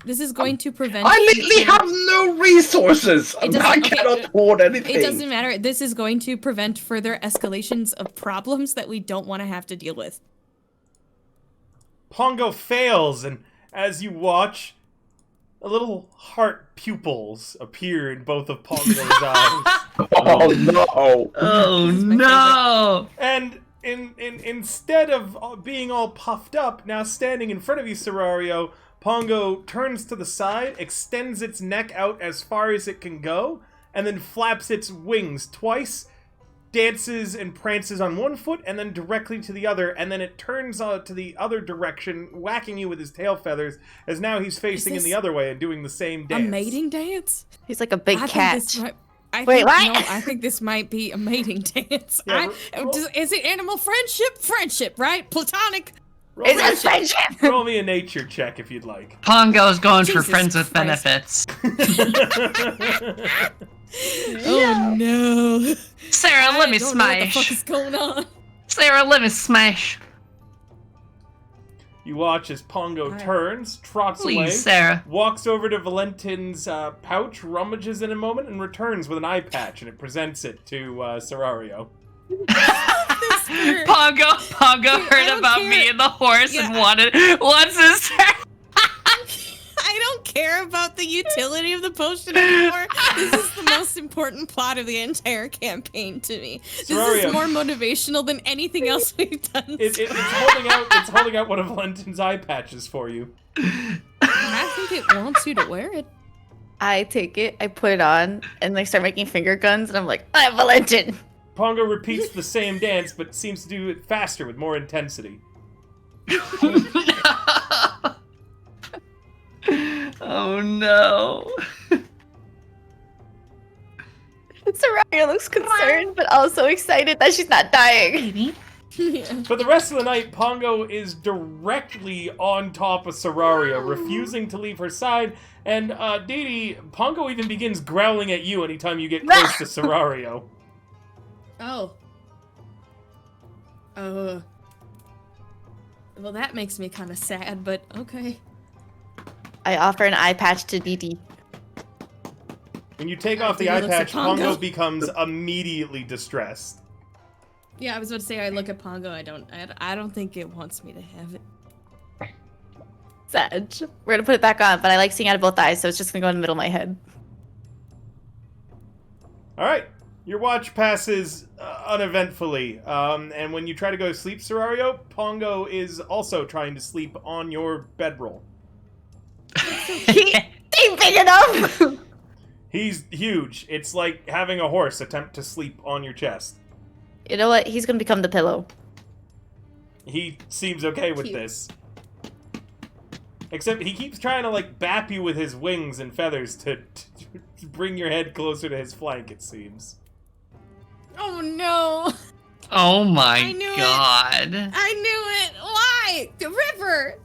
This is going to prevent. I literally have no resources. It doesn't- I okay, cannot afford anything. It doesn't matter. This is going to prevent further escalations of problems that we don't want to have to deal with. Pongo fails, and as you watch, a little heart pupils appear in both of Pongo's eyes. Oh no! Oh This is my no! And instead of being all puffed up, now standing in front of you, Serario, Pongo turns to the side, extends its neck out as far as it can go, and then flaps its wings twice, dances and prances on one foot, and then directly to the other, and then it turns to the other direction, whacking you with his tail feathers, as now he's facing in this the other way and doing the same A dance. mating dance? He's like a big I cat. Think this might, I Wait, think, what? No, I think this might be a mating dance. Yeah, Is it animal friendship? Friendship, right? Platonic. Roll It's me, a friendship! roll me a nature check if you'd like. Pongo's going for Jesus friends with Christ. benefits. Oh no. Sarah, let me I don't know what the fuck smash. is going on. Sarah, let me smash. You watch as Pongo turns, trots away, Please, Sarah. walks over to Valentin's pouch, rummages in a moment, and returns with an eye patch, and it presents it to Serario. Pongo heard about me and the horse and wants this. I don't care about the utility of the potion anymore. This is the most important plot of the entire campaign to me. This Serario. is more motivational than anything else we've done. It's holding out one of Valentin's eye patches for you. I think it wants you to wear it. I take it, I put it on, and I start making finger guns, and I'm like, I'm Valentin! Pongo repeats the same dance, but seems to do it faster with more intensity. Oh no. Serario looks concerned, but also excited that she's not dying. Baby. For the rest of the night, Pongo is directly on top of Serario, refusing to leave her side, and Dee, Pongo even begins growling at you anytime you get close to Serario. Oh. Well, that makes me kind of sad, but okay. I offer an eye patch to Dee. When you take off the Dee eye looks at patch, Pongo. Pongo becomes immediately distressed. Yeah, I was about to say I look at Pongo. I don't think it wants me to have it. Sag. We're gonna put it back on, but I like seeing out of both eyes, so it's just gonna go in the middle of my head. Alright, your watch passes uneventfully, and when you try to go to sleep, Serario, Pongo is also trying to sleep on your bedroll. He's big enough! He's huge. It's like having a horse attempt to sleep on your chest. You know what? He's gonna become the pillow. He seems okay with Cute. this. Except he keeps trying to, like, bap you with his wings and feathers to bring your head closer to his flank, it seems. Oh no! Oh my I knew it. god. I knew it! Why? The river!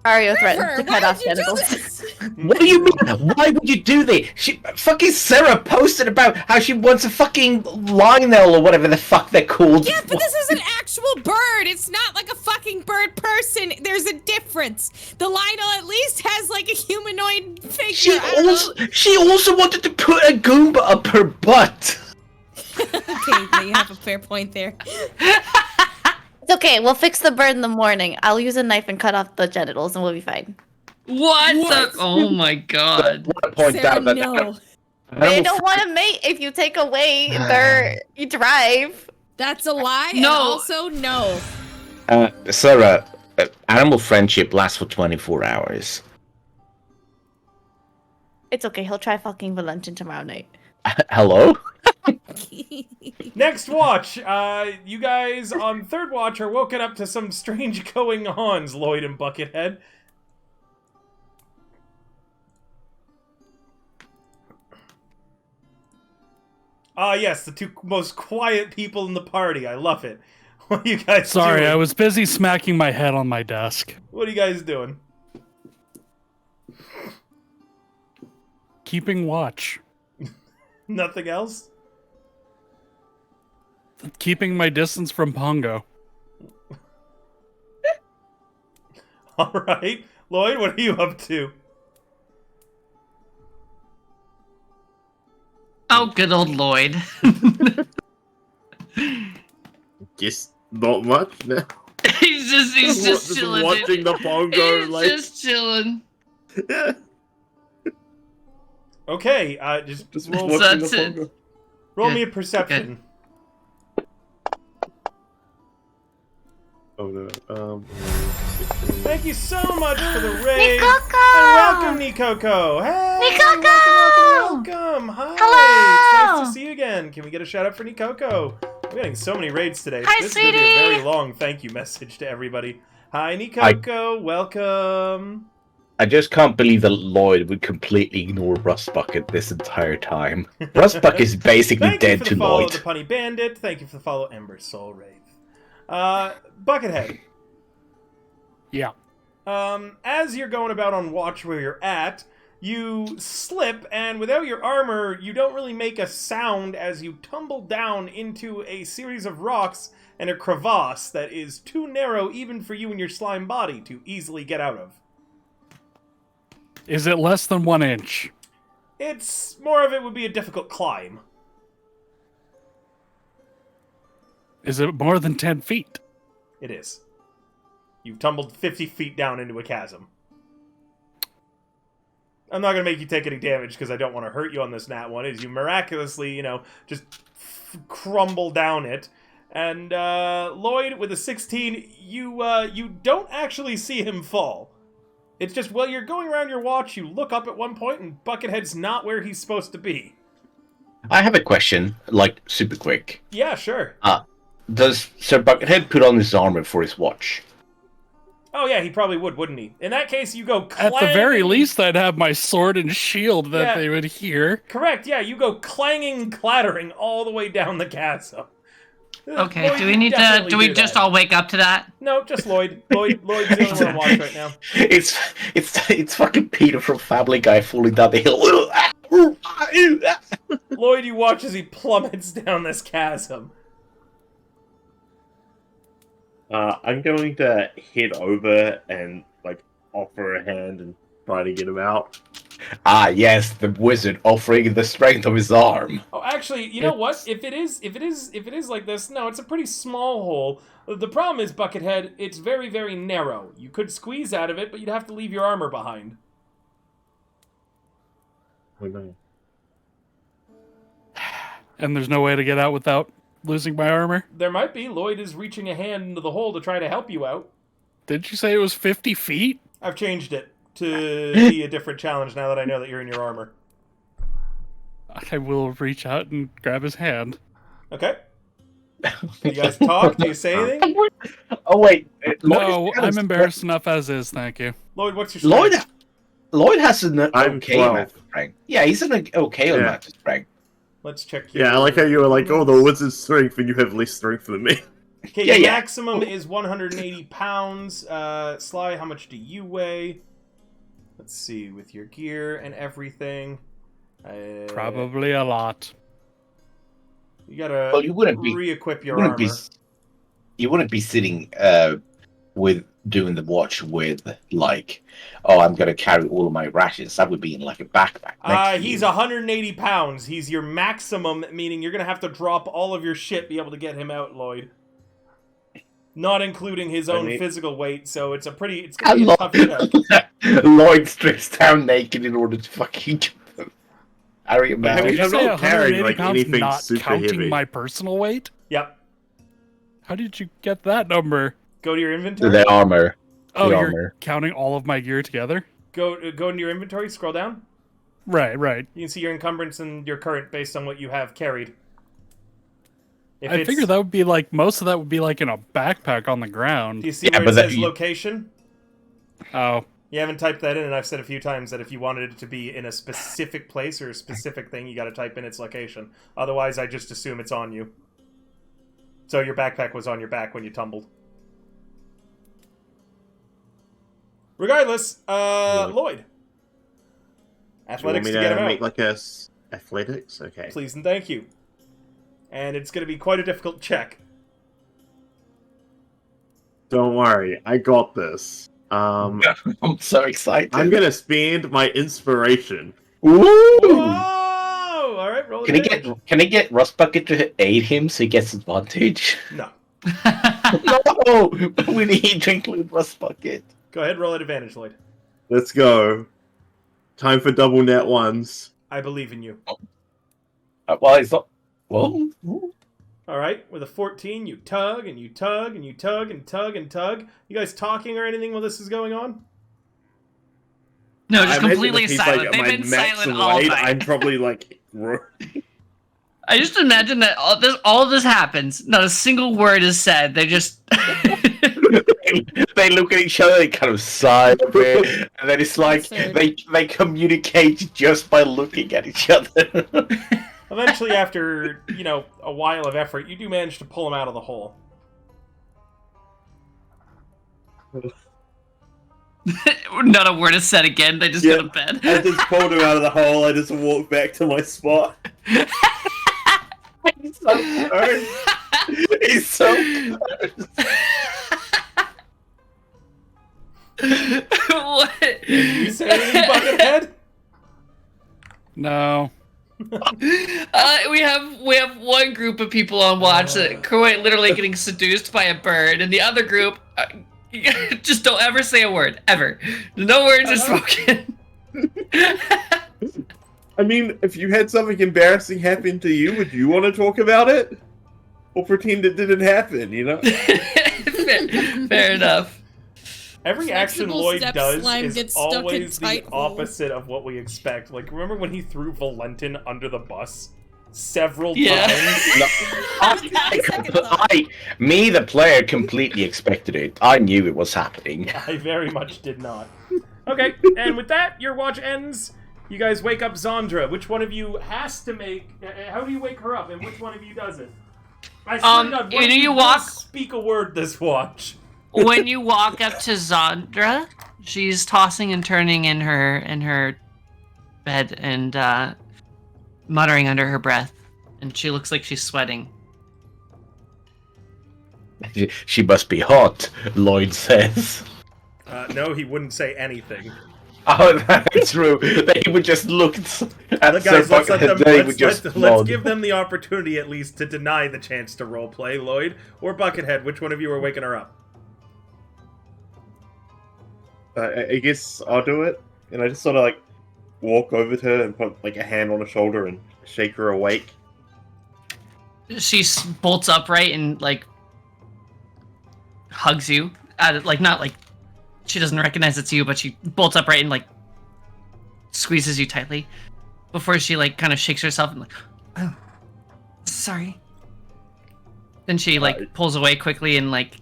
Ario threatens River, to cut why off did you do genitals. this? What do you mean? Why would you do that? Fucking Sarah posted about how she wants a fucking Lionel or whatever the fuck they're called. Yeah, but this is an actual bird. It's not like a fucking bird person. There's a difference. The Lionel at least has like a humanoid figure. She also wanted to put a Goomba up her butt. Okay, yeah, you have a fair point there. It's okay, we'll fix the bird in the morning. I'll use a knife and cut off the genitals and we'll be fine. What the? Oh my god. I want to point Sarah, out that no. They don't want to mate if you take away you drive. That's a lie. And No. also, no. Sarah, animal friendship lasts for 24 hours. It's okay, he'll try fucking Valentin tomorrow night. Hello? Next watch, you guys on third watch are woken up to some strange going-ons, Lloyd and Buckethead. Ah, yes, the two most quiet people in the party. I love it. What are you guys Sorry, doing? I was busy smacking my head on my desk. What are you guys doing? Keeping watch. Nothing else? Keeping my distance from Pongo. Alright. Lloyd, what are you up to? Oh, good old Lloyd. Just not much. No. he's just chilling. watching the Pongo He's like. just chilling. Okay, just roll, watching That's the it. Pongo. roll Good. me a perception. Oh no. Thank you so much for the raid. Nikoko! And welcome, Nikoko. Hey, Nikoko! welcome. Hi. Hello! It's nice to see you again. Can we get a shout out for Nikoko? We're getting so many raids today. Hi, this is gonna be a sweetie. very long thank you message to everybody. Hi, Nikoko. Welcome. I just can't believe that Lloyd would completely ignore Rustbucket this entire time. Rustbucket is basically Thank you dead for to the follow, Lloyd. the Punny Bandit. Thank you for the follow, Ember Soul Wraith. Buckethead. Yeah. As you're going about on watch where you're at, you slip, and without your armor, you don't really make a sound as you tumble down into a series of rocks and a crevasse that is too narrow even for you and your slime body to easily get out of. Is it less than 1 inch? It's more of it would be a difficult climb. Is it more than 10 feet? It is. You've tumbled 50 feet down into a chasm. I'm not going to make you take any damage because I don't want to hurt you on this nat one, as you miraculously, just crumble down it. And Lloyd, with a 16, you don't actually see him fall. It's just, while you're going around your watch, you look up at one point, and Buckethead's not where he's supposed to be. I have a question, like, super quick. Yeah, sure. Does Sir Buckethead put on his armor for his watch? Oh yeah, he probably would, wouldn't he? In that case, you go At the very least, I'd have my sword and shield that they would hear. Correct, yeah, you go clanging, clattering all the way down the chasm. Okay, Lloyd, do we need to? Do we just all wake up to that? No, just Lloyd. Lloyd's the only one on watch right now. It's fucking Peter from Family Guy falling down the hill. Lloyd, you watch as he plummets down this chasm. I'm going to head over and offer a hand and try to get him out. Ah, yes, the wizard offering the strength of his arm. Oh, actually, you know what? If it is like this, no, it's a pretty small hole. The problem is, Buckethead, it's very, very narrow. You could squeeze out of it, but you'd have to leave your armor behind. Oh, no. And there's no way to get out without losing my armor? There might be. Lloyd is reaching a hand into the hole to try to help you out. Did you say it was 50 feet? I've changed it to be a different challenge now that I know that you're in your armor. I will reach out and grab his hand. Okay. Do you guys talk? Do you say anything? Oh, wait. No, I'm embarrassed enough as is, thank you. Lloyd, what's your strength? Lloyd has an I'm okay 12. amount of strength. Yeah, he's an okay amount of strength. Let's check your... Yeah, I like how you were like, oh, the wizard's strength, and you have less strength than me. Okay, Yeah, your yeah. maximum is 180 pounds. Sly, how much do you weigh? Let's see, with your gear and everything. Probably a lot. You gotta Well, you wouldn't be re-equip your wouldn't armor. you wouldn't be sitting with doing the watch with I'm gonna carry all of my rations. That would be in like a backpack. next to He's you. 180 pounds. He's your maximum, meaning you're gonna have to drop all of your shit to be able to get him out, Lloyd. Not including his own physical weight, so it's gonna be a tough check. Lloyd strips down naked in order to fucking carry him I out. mean, Did you I'm say not carrying 180 pounds anything not super counting heavy. my personal weight? Yep. How did you get that number? Go to your inventory. The armor. Oh, The you're armor. counting all of my gear together? Go into your inventory, scroll down. Right. You can see your encumbrance and your current based on what you have carried. If I it's- figured that would be most of that would be in a backpack on the Do ground. you see Yeah, where but it that- says location? Oh, You haven't typed that in, and I've said a few times that if you wanted it to be in a specific place or a specific thing, you gotta type in its location. Otherwise, I just assume it's on you. So your backpack was on your back when you tumbled. Regardless, Lloyd. Do you want Athletics me to get him to out. make like a athletics? Okay. Please and thank you. And it's gonna be quite a difficult check. Don't worry, I got this. I'm so excited. I'm gonna spend my inspiration. Ooh! Whoa! Alright, roll it. Can he get Rust Bucket to aid him so he gets advantage? No. No! We need to include Rust Bucket. Go ahead, roll at advantage, Lloyd. Let's go. Time for double net ones. I believe in you. Well, it's not. Well, Alright, with a 14, you tug, and you tug, and you tug, and tug, and tug. You guys talking or anything while this is going on? No, I just imagine completely if he's, silent. at They've my been max silent all weight, night. I'm probably I just imagine that all of this happens. Not a single word is said. They just. they look at each other, they kind of sigh a bit, and then it's like Absurd. they communicate just by looking at each other. Eventually, after, a while of effort, you do manage to pull him out of the hole. Not a word is said again. They just Yeah. go to bed. I just pulled him out of the hole. I just walked back to my spot. So He's so What? You say anything, Buckethead? No. We have one group of people on watch that quite literally getting seduced by a bird, and the other group just don't ever say a word ever. No words are spoken. I mean, if you had something embarrassing happen to you, would you want to talk about it? Or pretend it didn't happen, you know? Fair enough. Every action Flexible Lloyd step does slime is gets stuck in always the tight hole. opposite of what we expect. Like, remember when he threw Valentin under the bus several Yeah. times? Me, the player, completely expected it. I knew it was happening. I very much did not. Okay, and with that, your watch ends. You guys wake up Zondra. Which one of you has to make... how do you wake her up, and which one of you doesn't? I swear to God, one of you walk- will speak a word this watch. When you walk up to Zondra, she's tossing and turning in her bed and muttering under her breath, and she looks like she's sweating. She must be hot, Lloyd says. No, he wouldn't say anything. Oh, that's true. They would just look at Guys, let's let them. they would just Let's nod. give them the opportunity at least to deny the chance to roleplay. Lloyd or Buckethead, which one of you are waking her up? I guess I'll do it. And I just sort of like walk over to her and put like a hand on her shoulder and shake her awake. She bolts upright and like hugs you. Like not like she doesn't recognize it's you, but she bolts upright and like squeezes you tightly before she like kind of shakes herself and like, oh, sorry. Then she like pulls away quickly and like,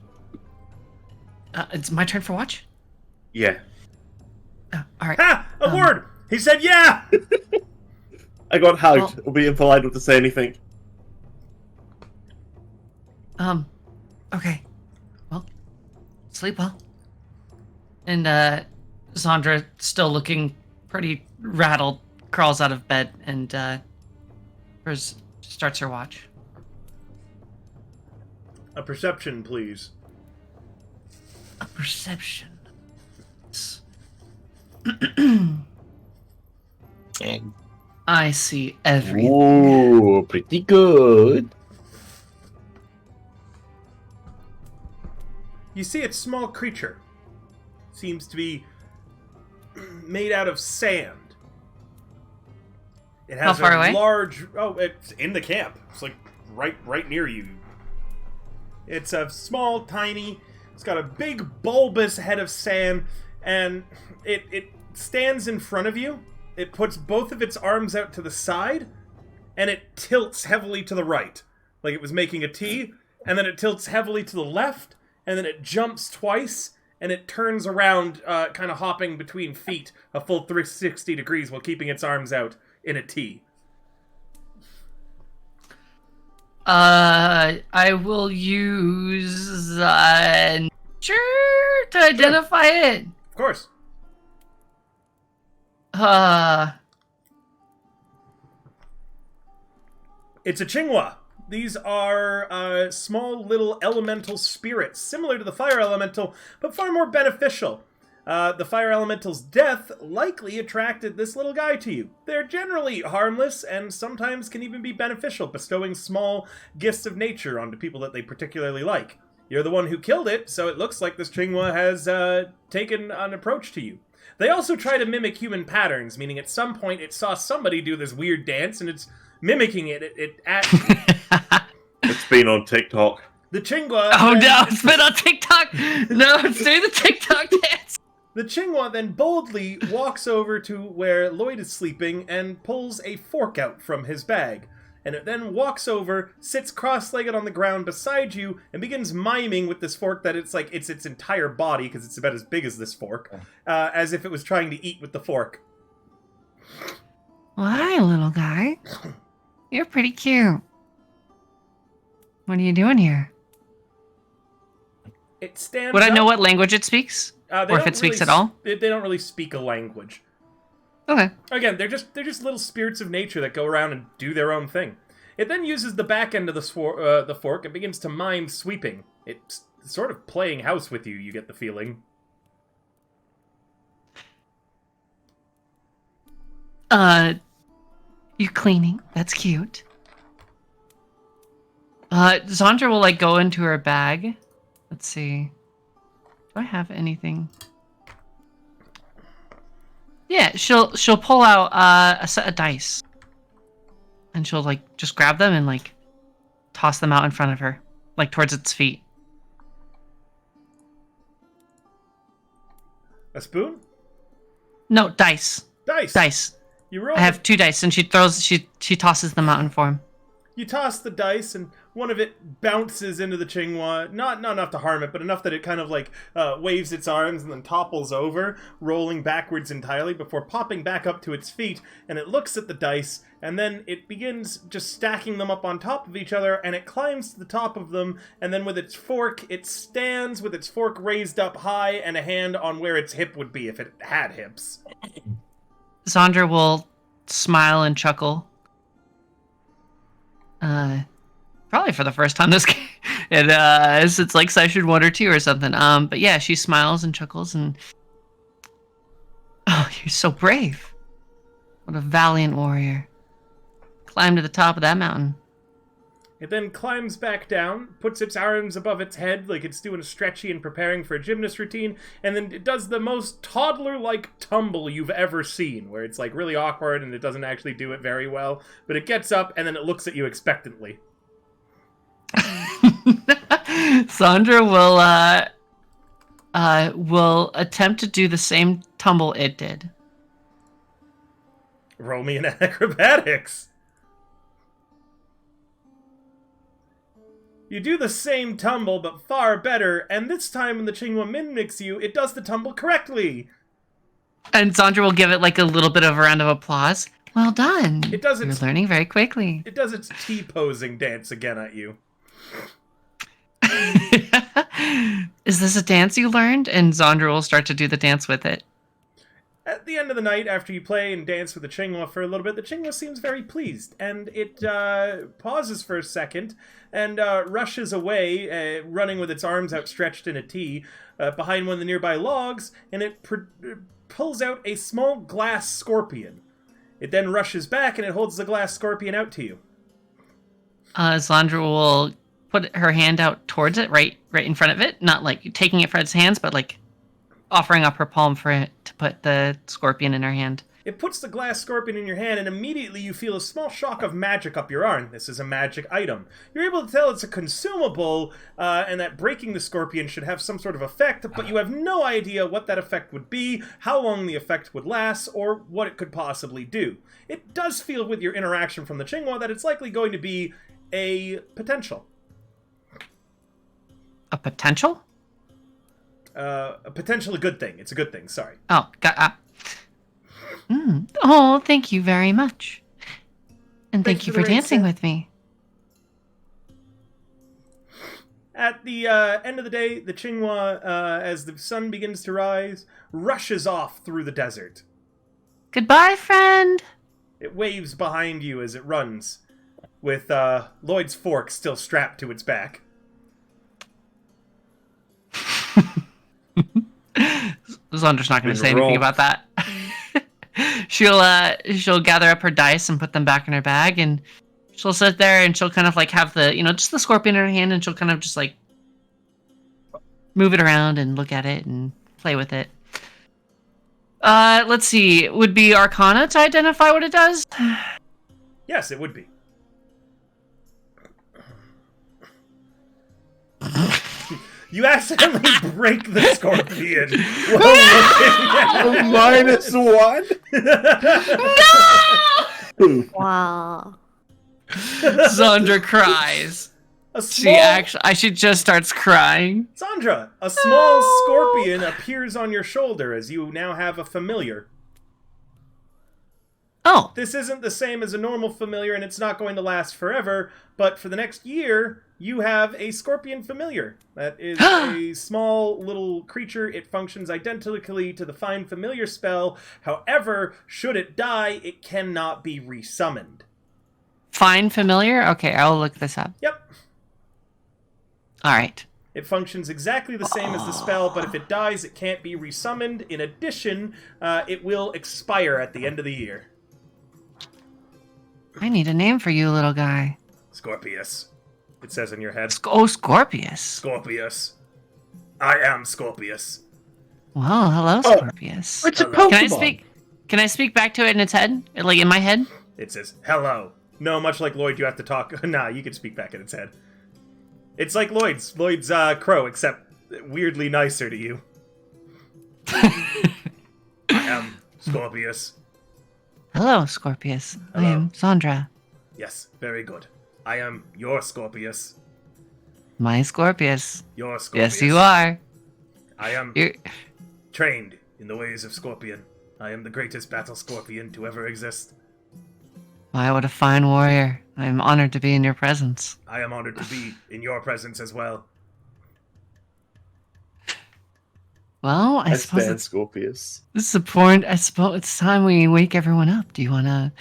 it's my turn for watch. Yeah. Oh, all right. Ha! A word! He said yeah! I got hugged. Well- It'll be impolite not to say anything. Okay. Well, sleep well. And Zondra, still looking pretty rattled, crawls out of bed and starts her watch. A perception, please. A perception. I see everything. Ooh, pretty good. You see its small creature. Seems to be made out of sand. It has How far a away? large... Oh, it's in the camp. It's like right near you. It's a small, tiny... It's got a big, bulbous head of sand, and it stands in front of you. It puts both of its arms out to the side, and it tilts heavily to the right. Like it was making a T, and then it tilts heavily to the left, and then it jumps twice, and it turns around, kind of hopping between feet a full 360 degrees while keeping its arms out in a T. I will use nature to identify it. Of course. It's a Chingwa. These are small little elemental spirits, similar to the fire elemental, but far more beneficial. The fire elemental's death likely attracted this little guy to you. They're generally harmless and sometimes can even be beneficial, bestowing small gifts of nature onto people that they particularly like. You're the one who killed it, so it looks like this Chingwa has taken an approach to you. They also try to mimic human patterns, meaning at some point it saw somebody do this weird dance and it's mimicking it. It's been on TikTok. The Chingwa... Oh no, it's been on TikTok! No, it's doing the TikTok dance! The Chingwa then boldly walks over to where Lloyd is sleeping and pulls a fork out from his bag. And it then walks over, sits cross-legged on the ground beside you, and begins miming with this fork that it's like it's its entire body, because it's about as big as this fork, as if it was trying to eat with the fork. Well, hi, little guy. You're pretty cute. What are you doing here? It stands Would I know up. what language it speaks? They or if don't it speaks really at all? They don't really speak a language. Okay. Again, they're just little spirits of nature that go around and do their own thing. It then uses the back end of the fork and begins to mime sweeping. It's sort of playing house with you, you get the feeling. You cleaning. That's cute. Zandra will, like, go into her bag. Let's see. Do I have anything? Yeah, she'll pull out a set of dice. And she'll, like, just grab them and, like, toss them out in front of her. Like, towards its feet. A spoon? No, dice. Dice. Dice. You roll. I have 2 dice, and she tosses them out in form. You toss the dice, and one of it bounces into the Chingwa. Not enough to harm it, but enough that it kind of like waves its arms and then topples over, rolling backwards entirely before popping back up to its feet. And it looks at the dice, and then it begins just stacking them up on top of each other, and it climbs to the top of them. And then with its fork, it stands with its fork raised up high and a hand on where its hip would be if it had hips. Zandra will smile and chuckle. Probably for the first time this game. It's like session 1 or 2 or something. But yeah, she smiles and chuckles and... Oh, you're so brave. What a valiant warrior. Climb to the top of that mountain. It then climbs back down, puts its arms above its head like it's doing a stretchy and preparing for a gymnast routine, and then it does the most toddler-like tumble you've ever seen, where it's like really awkward and it doesn't actually do it very well, but it gets up and then it looks at you expectantly. Sandra will attempt to do the same tumble it did. Roll me an acrobatics. You do the same tumble, but far better, and this time when the Chingwa mimics you, it does the tumble correctly. And Sandra will give it like a little bit of a round of applause. Well done. It does You're its learning very quickly. It does its T-posing dance again at you. Is this a dance you learned? And Zandra will start to do the dance with it. At the end of the night, after you play and dance with the Chingwa for a little bit, the Chingwa seems very pleased, and it pauses for a second and rushes away, running with its arms outstretched in a T, behind one of the nearby logs, and it pulls out a small glass scorpion. It then rushes back, and it holds the glass scorpion out to you. Zandra will put her hand out towards it, right in front of it, not like taking it from its hands, but like offering up her palm for it to put the scorpion in her hand. It puts the glass scorpion in your hand, and immediately you feel a small shock of magic up your arm. This is a magic item. You're able to tell it's a consumable, and that breaking the scorpion should have some sort of effect, but you have no idea what that effect would be, how long the effect would last, or what it could possibly do. It does feel with your interaction from the Chingwa that it's likely going to be a potential. A potential? A potential a good thing. It's a good thing, sorry. Oh, Oh, thank you very much. And thank you for dancing with me. At the end of the day, the Chingwa, as the sun begins to rise, rushes off through the desert. Goodbye, friend. It waves behind you as it runs, with Lloyd's fork still strapped to its back. Zandra's not going to say anything about that. She'll gather up her dice and put them back in her bag, and she'll sit there and she'll kind of like have the, just the scorpion in her hand, and she'll kind of just like move it around and look at it and play with it. Let's see. It would be Arcana to identify what it does? Yes, it would be. You accidentally break the scorpion while looking at -1? No! Wow. Zandra cries. She just starts crying. Zandra, a small scorpion appears on your shoulder as you now have a familiar. Oh. This isn't the same as a normal familiar, and it's not going to last forever, but for the next year, you have a scorpion familiar. That is a small little creature. It functions identically to the Find Familiar spell. However, should it die, it cannot be resummoned. Find familiar? Okay, I'll look this up. Yep. Alright. It functions exactly the same as the spell, but if it dies, it can't be resummoned. In addition, it will expire at the end of the year. I need a name for you, little guy. Scorpius. It says in your head. Scorpius. Scorpius. I am Scorpius. Well, hello, Scorpius. It's a Hello. Pokemon. Can I speak back to it in its head? Like, in my head? It says, hello. No, much like Lloyd, you have to talk. Nah, you can speak back in its head. It's like Lloyd's crow, except weirdly nicer to you. I am Scorpius. Hello, Scorpius. I Hello. am Sandra. Yes, very good. I am your Scorpius. My Scorpius. Your Scorpius. Yes, you are. I am You're... trained in the ways of Scorpion. I am the greatest battle scorpion to ever exist. Why, what a fine warrior. I am honored to be in your presence. I am honored to be in your presence as well. Well, I I suppose stand it's Scorpius. this is important. I suppose it's time we wake everyone up. Do you wanna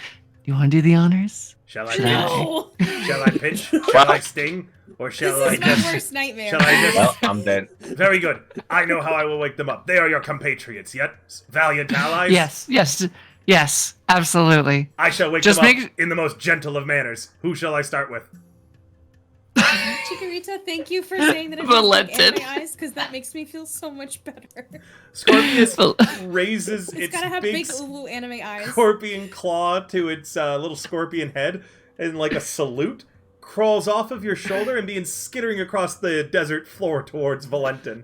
do the honors? Shall I Should pinch? No. Shall I pinch? Shall I sting? Or shall I This is my just... worst nightmare. Shall I just... Well, I'm dead. Very good. I know how I will wake them up. They are your compatriots, yet valiant allies. Yes, absolutely. I shall wake Just them up make- in the most gentle of manners. Who shall I start with? Chikorita, thank you for saying that it Valentin. has big anime eyes, because that makes me feel so much better. Scorpius Well- raises It's its gotta have big big uwu anime eyes. scorpion claw to its little scorpion head, and like a salute, crawls off of your shoulder and begins skittering across the desert floor towards Valentin.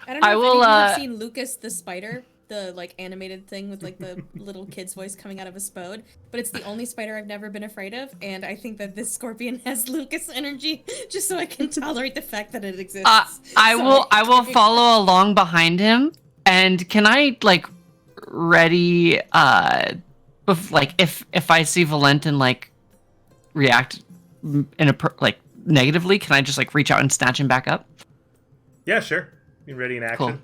I don't know I if will, any of you have uh, seen Lucas the spider, the like animated thing with like the little kid's voice coming out of a spode, but it's the only spider I've never been afraid of, and I think that this scorpion has Lucas energy, just so I can tolerate the fact that it exists. I will Sorry. follow along behind him. And can I like ready if I see Valentin like react in like negatively, can I just like reach out and snatch him back up? Yeah, sure. You ready in action? Cool.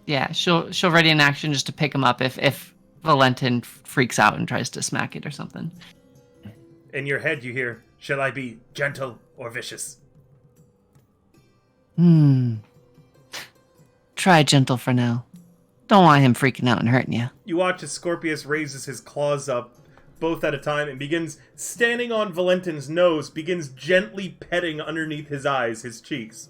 Yeah, she'll ready in action just to pick him up if Valentin freaks out and tries to smack it or something. In your head, you hear, "Shall I be gentle or vicious?" Try gentle for now. Don't want him freaking out and hurting you. You watch as Scorpius raises his claws up, both at a time, and begins standing on Valentin's nose, begins gently petting underneath his eyes, his cheeks.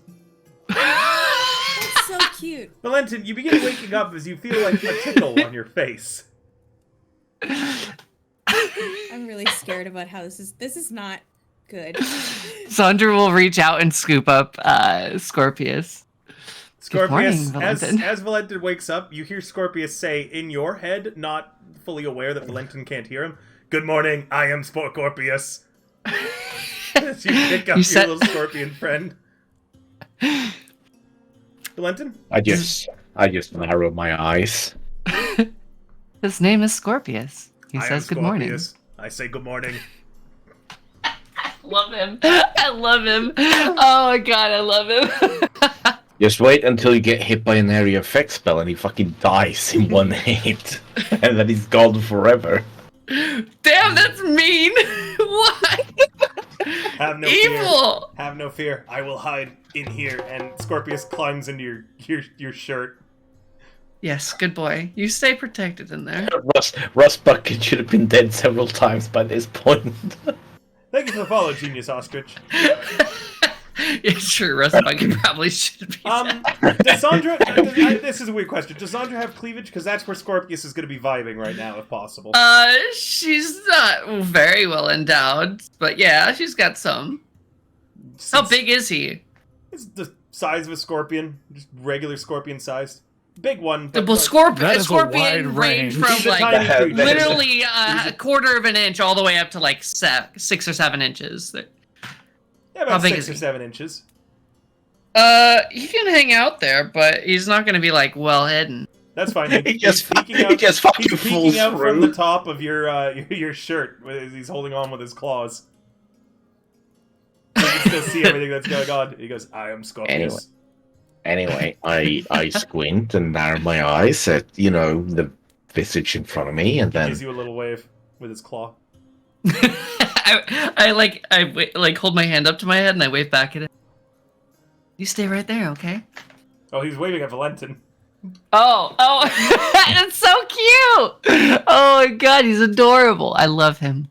That's so cute. Valentin, you begin waking up as you feel like a tickle on your face. I'm really scared about how this is not good. Sandra will reach out and scoop up Scorpius. Scorpius, morning, as Valentin. Valentin wakes up, you hear Scorpius say in your head, not fully aware that Valentin can't hear him, "Good morning, I am Scorpius." As you pick up You your said- little scorpion friend. Valentin? I just narrow my eyes. His name is Scorpius. He I am says good morning. Scorpius. I say good morning. Love him. I love him. Oh my god, I love him. Just wait until you get hit by an area effect spell and he fucking dies in one hit. And then he's gone forever. Damn, that's mean. What? Have no Evil. fear. Have no fear. I will hide in here. And Scorpius climbs into your shirt. Yes, good boy. You stay protected in there. Russ Bucket should have been dead several times by this point. Thank you for the follow, Genius Ostrich. Yeah, sure, Russ Bucket probably should be. Does Sandra... this is a weird question. Does Sandra have cleavage? Because that's where Scorpius is going to be vibing right now, if possible. She's not very well endowed, but yeah, she's got some. How big is he? It's the size of a scorpion. Just regular scorpion sized. Big one. But Well, That is a wide scorpion range range. from He's a like tiny creature. literally a quarter of an inch all the way up to like 6 or 7 inches. Yeah, How about big 6 is or he? 7 inches. He can hang out there, but he's not going to be like well hidden. That's fine. He just peeking fucking he's falls peeking out from through. the top of your shirt as he's holding on with his claws. You can still see everything that's going on. He goes, "I am Scorpius." Anyway, I squint and narrow my eyes at, the visage in front of me, and He then gives you a little wave with his claw. I hold my hand up to my head and I wave back at it. You stay right there, okay? Oh, he's waving at Valentin. Oh, it's so cute! Oh my god, he's adorable. I love him.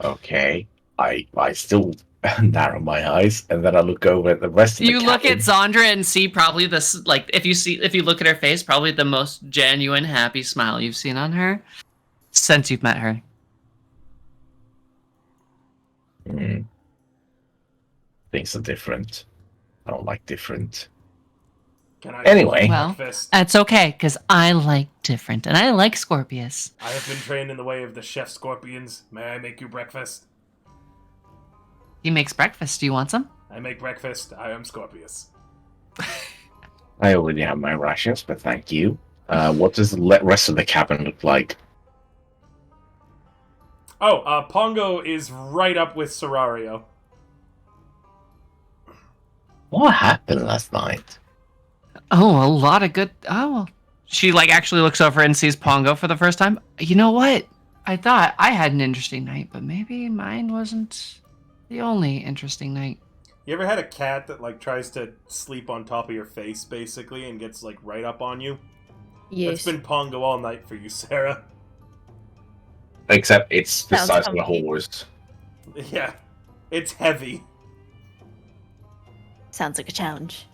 Okay. I still narrow my eyes, and then I look over at the rest of the You look at cabin. Zandra and see probably this, like, if you look at her face, probably the most genuine, happy smile you've seen on her since you've met her. Things are different. I don't like different. Can I Anyway. Well, breakfast? that's okay, because I like different, and I like Scorpius. I have been trained in the way of the chef scorpions. May I make you breakfast? He makes breakfast. Do you want some? I make breakfast. I am Scorpius. I already have my rations, but thank you. What does the rest of the cabin look like? Oh, Pongo is right up with Serario. What happened last night? Oh, a lot of good. Oh, she actually looks over and sees Pongo for the first time. You know what? I thought I had an interesting night, but maybe mine wasn't the only interesting night. You ever had a cat that tries to sleep on top of your face, basically, and gets right up on you? Yes. It's been Pongo all night for you, Sarah. Except it's the Sounds size of a comfy. horse. Yeah, it's heavy. Sounds like a challenge.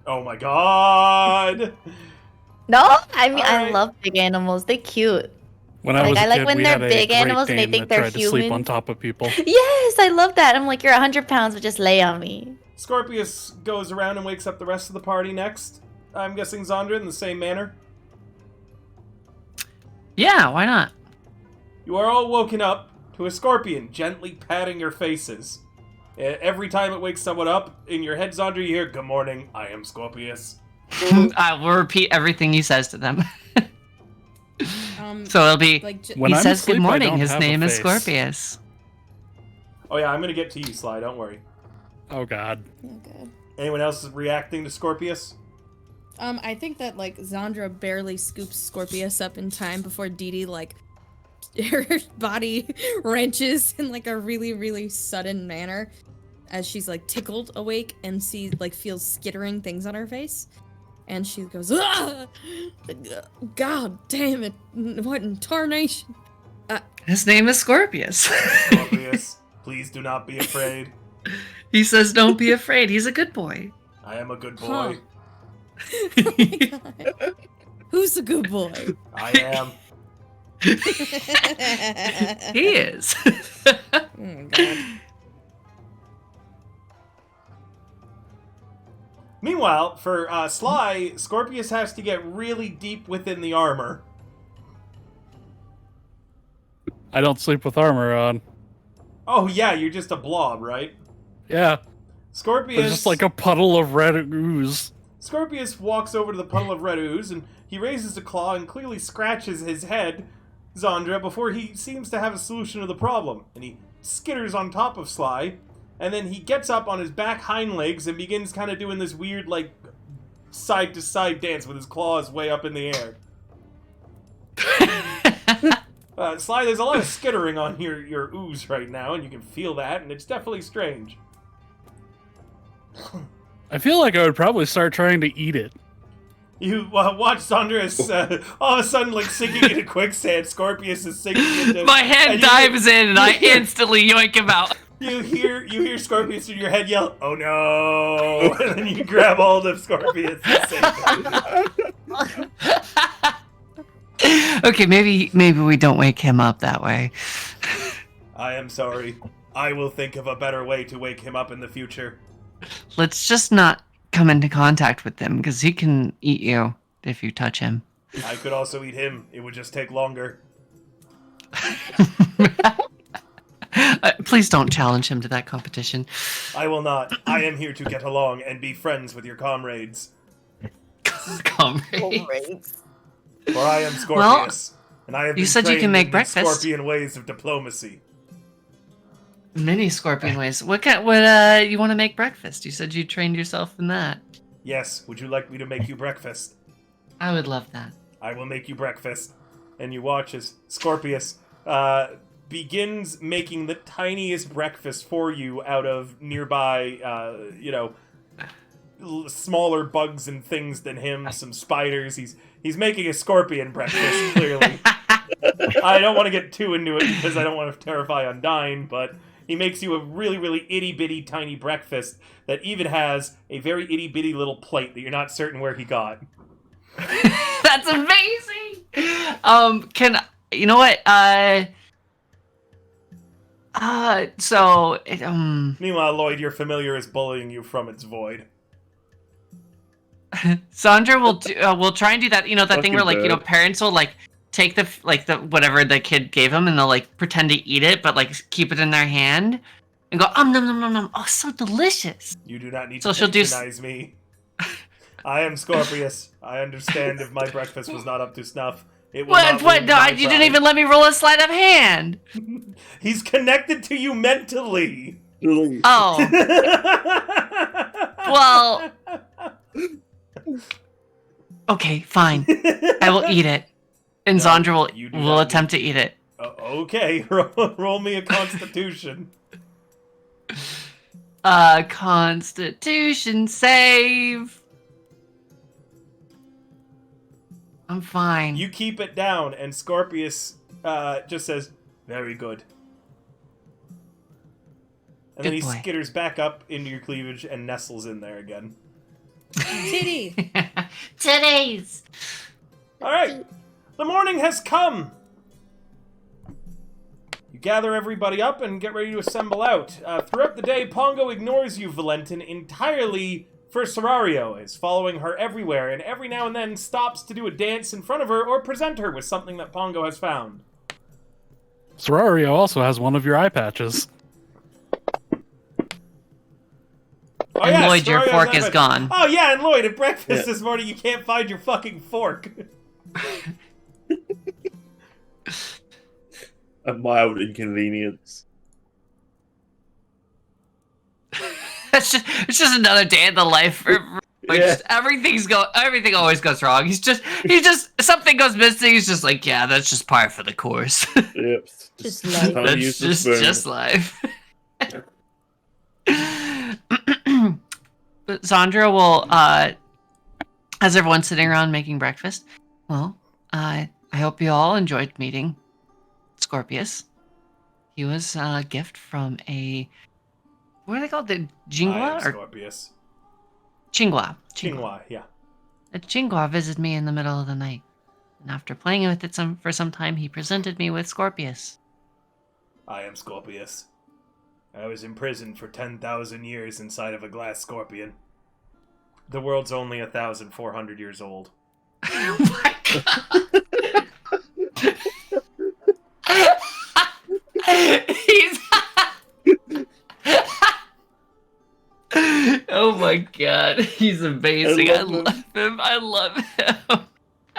Oh my god! No, I mean, Alright. I love big animals. They're cute. When I Like, was a I like kid, when we they're had a big Great animals and they Dane think that they're tried to sleep human. on top of people. Yes, I love that. I'm like, you're 100 pounds, but just lay on me. Scorpius goes around and wakes up the rest of the party next. I'm guessing Zandra in the same manner. Yeah, why not? You are all woken up to a scorpion gently patting your faces. Every time it wakes someone up, in your head, Zandra, you hear, "Good morning, I am Scorpius." I will repeat everything he says to them. So it'll be. When He I'm says asleep, good I morning. don't His have a name is face. Scorpius. Oh yeah, I'm gonna get to you, Sly, don't worry. Oh god. Okay. Anyone else is reacting to Scorpius? I think that Zandra barely scoops Scorpius up in time before Dee Dee her body wrenches in a really, really sudden manner as she's tickled awake and feels skittering things on her face. And she goes, "Ah! God damn it. What in tarnation?" His name is Scorpius. Scorpius, please do not be afraid. He says, "Don't be afraid." He's a good boy. I am a good boy. Huh. Oh my god. Who's the good boy? I am. He is. Oh my god. Meanwhile, for Sly, Scorpius has to get really deep within the armor. I don't sleep with armor on. Oh yeah, you're just a blob, right? Yeah. Scorpius... There's just a puddle of red ooze. Scorpius walks over to the puddle of red ooze, and he raises a claw and clearly scratches his head, Zandra, before he seems to have a solution to the problem. And he skitters on top of Sly, and then he gets up on his back hind legs and begins kind of doing this weird, side-to-side dance with his claws way up in the air. Sly, there's a lot of skittering on your ooze right now, and you can feel that, and it's definitely strange. I feel like I would probably start trying to eat it. You watch Zandra as all of a sudden, sinking into quicksand. Scorpius is sinking into... My head and dives in and I instantly yoink him out. You hear Scorpius in your head yell, "Oh no!" And then you grab hold of Scorpius and save him. Okay, maybe we don't wake him up that way. I am sorry. I will think of a better way to wake him up in the future. Let's just not come into contact with him, because he can eat you if you touch him. I could also eat him. It would just take longer. Please don't challenge him to that competition. I will not. I am here to get along and be friends with your comrades. Comrades. For I am Scorpius, and I have been you said you trained can make in the breakfast. Scorpion ways of diplomacy. Many scorpion ways. What you want to make breakfast? You said you trained yourself in that. Yes, would you like me to make you breakfast? I would love that. I will make you breakfast. And you watch as Scorpius begins making the tiniest breakfast for you out of nearby, smaller bugs and things than him, some spiders. He's making a scorpion breakfast, clearly. I don't want to get too into it because I don't want to terrify Undyne, but he makes you a really, really itty-bitty tiny breakfast that even has a very itty-bitty little plate that you're not certain where he got. That's amazing! You know what? Meanwhile, Lloyd, your familiar is bullying you from its void. Sandra will try and do that, that thing where, like, Fucking bird. parents will, like, take the whatever the kid gave them and they'll, like, pretend to eat it, but, like, keep it in their hand and go, nom nom nom nom, oh, so delicious. You do not need So to she'll do patronize me. I am Scorpius. I understand if my breakfast was not up to snuff. It will not What? ruin No, my you didn't pride. even let me roll a sleight of hand. He's connected to you mentally. Oh, well. Okay, fine. I will eat it. And No, Zandra you do will not attempt to eat it. Okay, roll me a Constitution. Constitution save. I'm fine. You keep it down, and Scorpius just says, "Very good." And then he Good boy. skitters back up into your cleavage and nestles in there again. Titty. Today's. All right, the morning has come. You gather everybody up and get ready to assemble out. Throughout the day, Pongo ignores you, Valentin, entirely for Serario, is following her everywhere, and every now and then stops to do a dance in front of her or present her with something that Pongo has found. Serario also has one of your eye patches. Oh, And Lloyd, your Serario's fork not is bad. gone. Oh yeah, and Lloyd, at breakfast Yeah. this morning you can't find your fucking fork. A mild inconvenience. It's just another day in the life. Like, Yeah. just everything always goes wrong. He just something goes missing. He's just like, yeah, that's just par for the course. Yep. Just life. time to use the spoon. just life. But Sandra will, as everyone's sitting around making breakfast, well, I hope you all enjoyed meeting Scorpius. He was a gift from what are they called? The I am Jingua or Scorpius. Chingua? Chingwa, yeah. A Chingua visited me in the middle of the night, and after playing with it for some time, he presented me with Scorpius. I am Scorpius. I was imprisoned for 10,000 years inside of a glass scorpion. The world's only 1,400 years old. Oh my god! He's. Oh my god, he's amazing. I love him. I love him.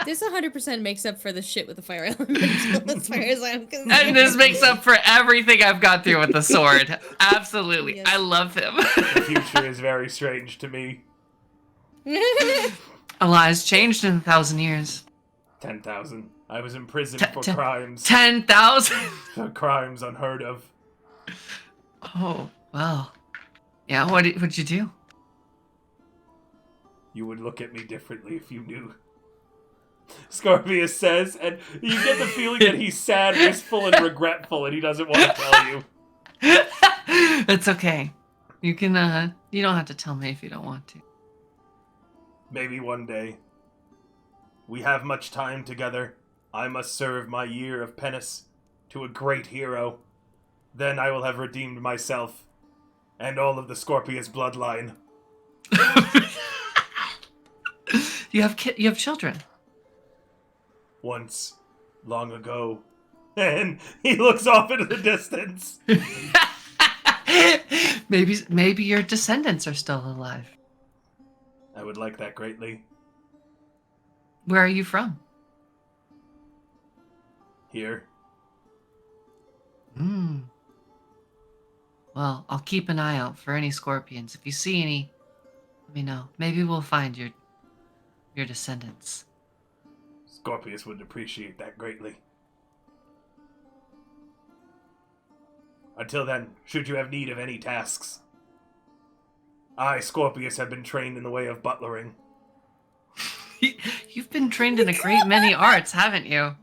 This 100% makes up for the shit with the fire elemental, as far as I'm concerned. And this makes up for everything I've gone through with the sword. Absolutely. Yes. I love him. The future is very strange to me. A lot has changed in 1,000 years. 10,000. I was imprisoned for crimes. 10,000? For crimes unheard of. Oh, well. Yeah, what'd you do? You would look at me differently if you knew. Scorpius says, and you get the feeling that he's sad, wistful, and regretful, and he doesn't want to tell you. It's okay. You can, you don't have to tell me if you don't want to. Maybe one day. We have much time together. I must serve my year of penance to a great hero. Then I will have redeemed myself and all of the Scorpius bloodline. You have children. Once, long ago. And he looks off into the distance. Maybe your descendants are still alive. I would like that greatly. Where are you from? Here. Well, I'll keep an eye out for any scorpions. If you see any, let me know. Maybe we'll find your descendants. Scorpius would appreciate that greatly. Until then, should you have need of any tasks, I, Scorpius, have been trained in the way of butlering. You've been trained in a great many arts, haven't you?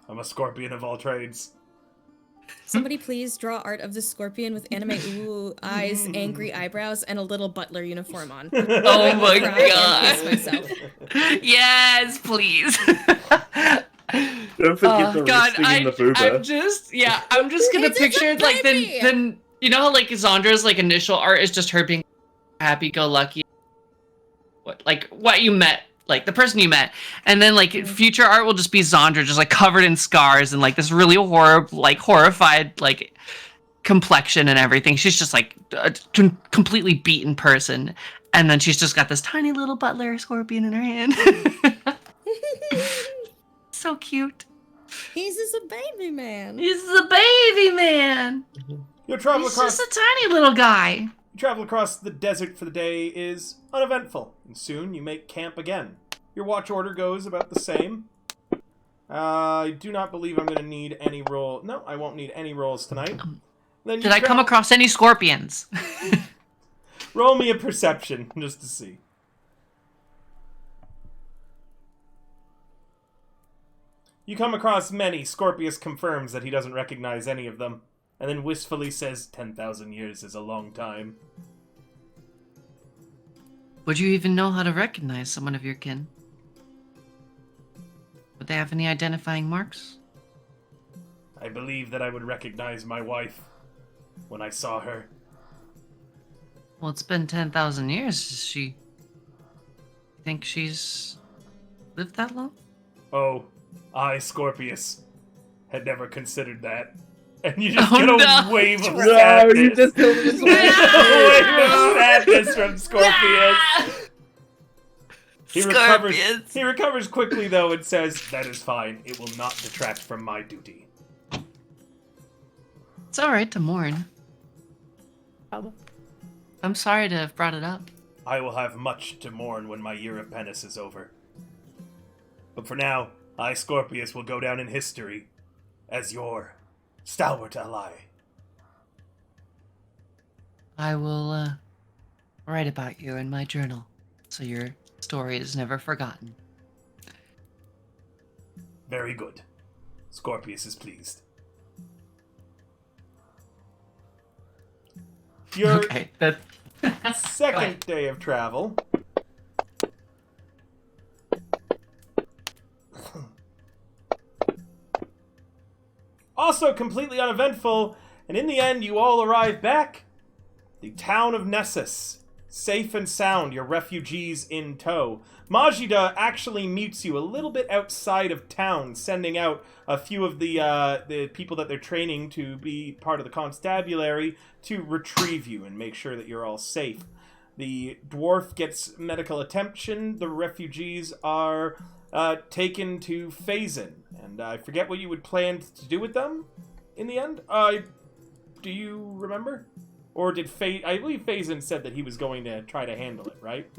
I'm a scorpion of all trades. Somebody please draw art of the scorpion with anime ooh eyes, angry eyebrows, and a little butler uniform on. Oh my Cry and god. kiss myself. Yes, please. Don't forget the God, wristing in the booba. I'm just gonna It's a picture it like baby! then you know how like Zondra's like initial art is just her being happy-go-lucky, what you met, like the person you met, and then like future art will just be Zondra just like covered in scars and like this really horrified like complexion and everything. She's just like a completely beaten person, and then she's just got this tiny little butler scorpion in her hand. So cute. He's just a baby man. He's the baby man. Your travel He's across just a tiny little guy. travel across the desert for the day is uneventful, and soon you make camp again. Your watch order goes about the same. I do not believe I'm going to need any roll. No, I won't need any rolls tonight. Then Did I come across any scorpions? Roll me a perception, just to see. You come across many. Scorpius confirms that he doesn't recognize any of them, and then wistfully says 10,000 years is a long time. Would you even know how to recognize someone of your kin? Would they have any identifying marks? I believe that I would recognize my wife when I saw her. Well, it's been 10,000 years. Think she's lived that long? Oh, I, Scorpius, had never considered that. And you just Oh, get a no. wave of No, sadness. you just killed this a wave of sadness from Scorpius. Scorpions. He recovers quickly, though, and says, "That is fine. It will not detract from my duty." It's alright to mourn. I'm sorry to have brought it up. I will have much to mourn when my year of penance is over. But for now, I, Scorpius, will go down in history as your stalwart ally. I will write about you in my journal, so your story is never forgotten. Very good. Scorpius is pleased. Your Okay, that. second day of travel. Also completely uneventful, and in the end you all arrive back. The town of Nessus. Safe and sound, your refugees in tow. Majida actually meets you a little bit outside of town, sending out a few of the people that they're training to be part of the constabulary to retrieve you and make sure that you're all safe. The dwarf gets medical attention. The refugees are taken to Phazin, and I forget what you would plan to do with them in the end. Do you remember? Or did I believe Phazin said that he was going to try to handle it, right?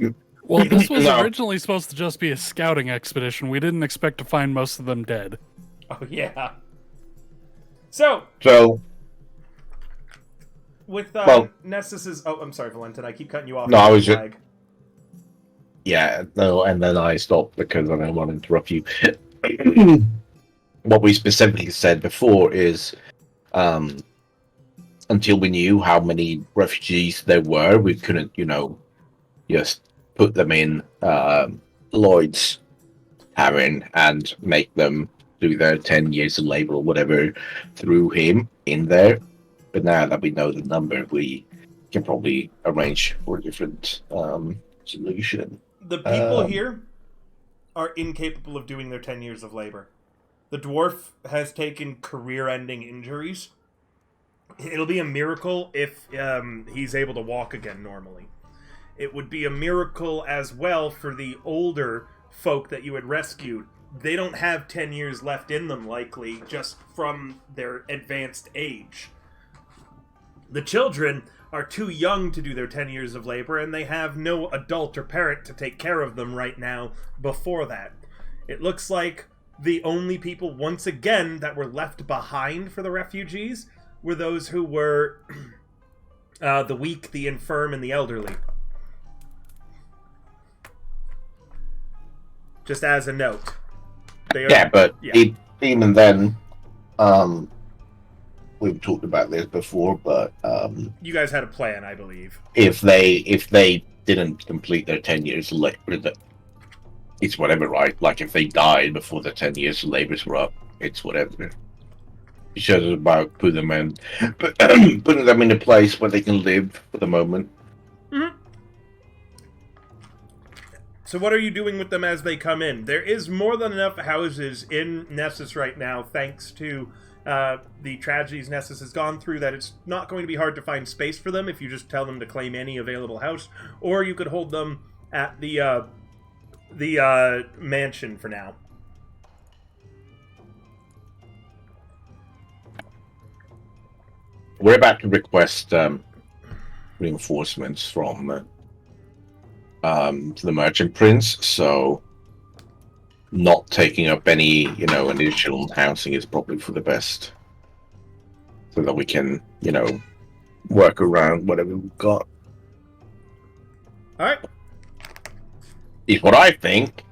Well, this was No. originally supposed to just be a scouting expedition. We didn't expect to find most of them dead. Oh, yeah. So, So, with Well- Nessus's... Oh, I'm sorry, Valentin, I keep cutting you off. No, I was just- Flag. yeah, no, and then I stopped because I don't want to interrupt you. What we specifically said before is, until we knew how many refugees there were, we couldn't, just put them in Lloyd's Tavern and make them do their 10 years of labor or whatever through him in there. But now that we know the number, we can probably arrange for a different solution. The people Um, here are incapable of doing their 10 years of labor. The dwarf has taken career-ending injuries. It'll be a miracle if he's able to walk again normally. It would be a miracle as well for the older folk that you had rescued. They don't have 10 years left in them, likely, just from their advanced age. The children are too young to do their 10 years of labor, and they have no adult or parent to take care of them right now before that. It looks like the only people, once again, that were left behind for the refugees were those who were the weak, the infirm, and the elderly. Just as a note. Yeah, but even then, we've talked about this before, but you guys had a plan, I believe. If they didn't complete their 10 years of labor, it's whatever, right? Like if they died before the 10 years of labors were up, it's whatever. It's just about putting them in a place where they can live for the moment. Mm-hmm. So what are you doing with them as they come in? There is more than enough houses in Nessus right now, thanks to the tragedies Nessus has gone through, that it's not going to be hard to find space for them if you just tell them to claim any available house, or you could hold them at the mansion for now. We're about to request reinforcements from the Merchant Prince, so not taking up any, additional housing is probably for the best, so that we can, work around whatever we've got. All right. Is what I think.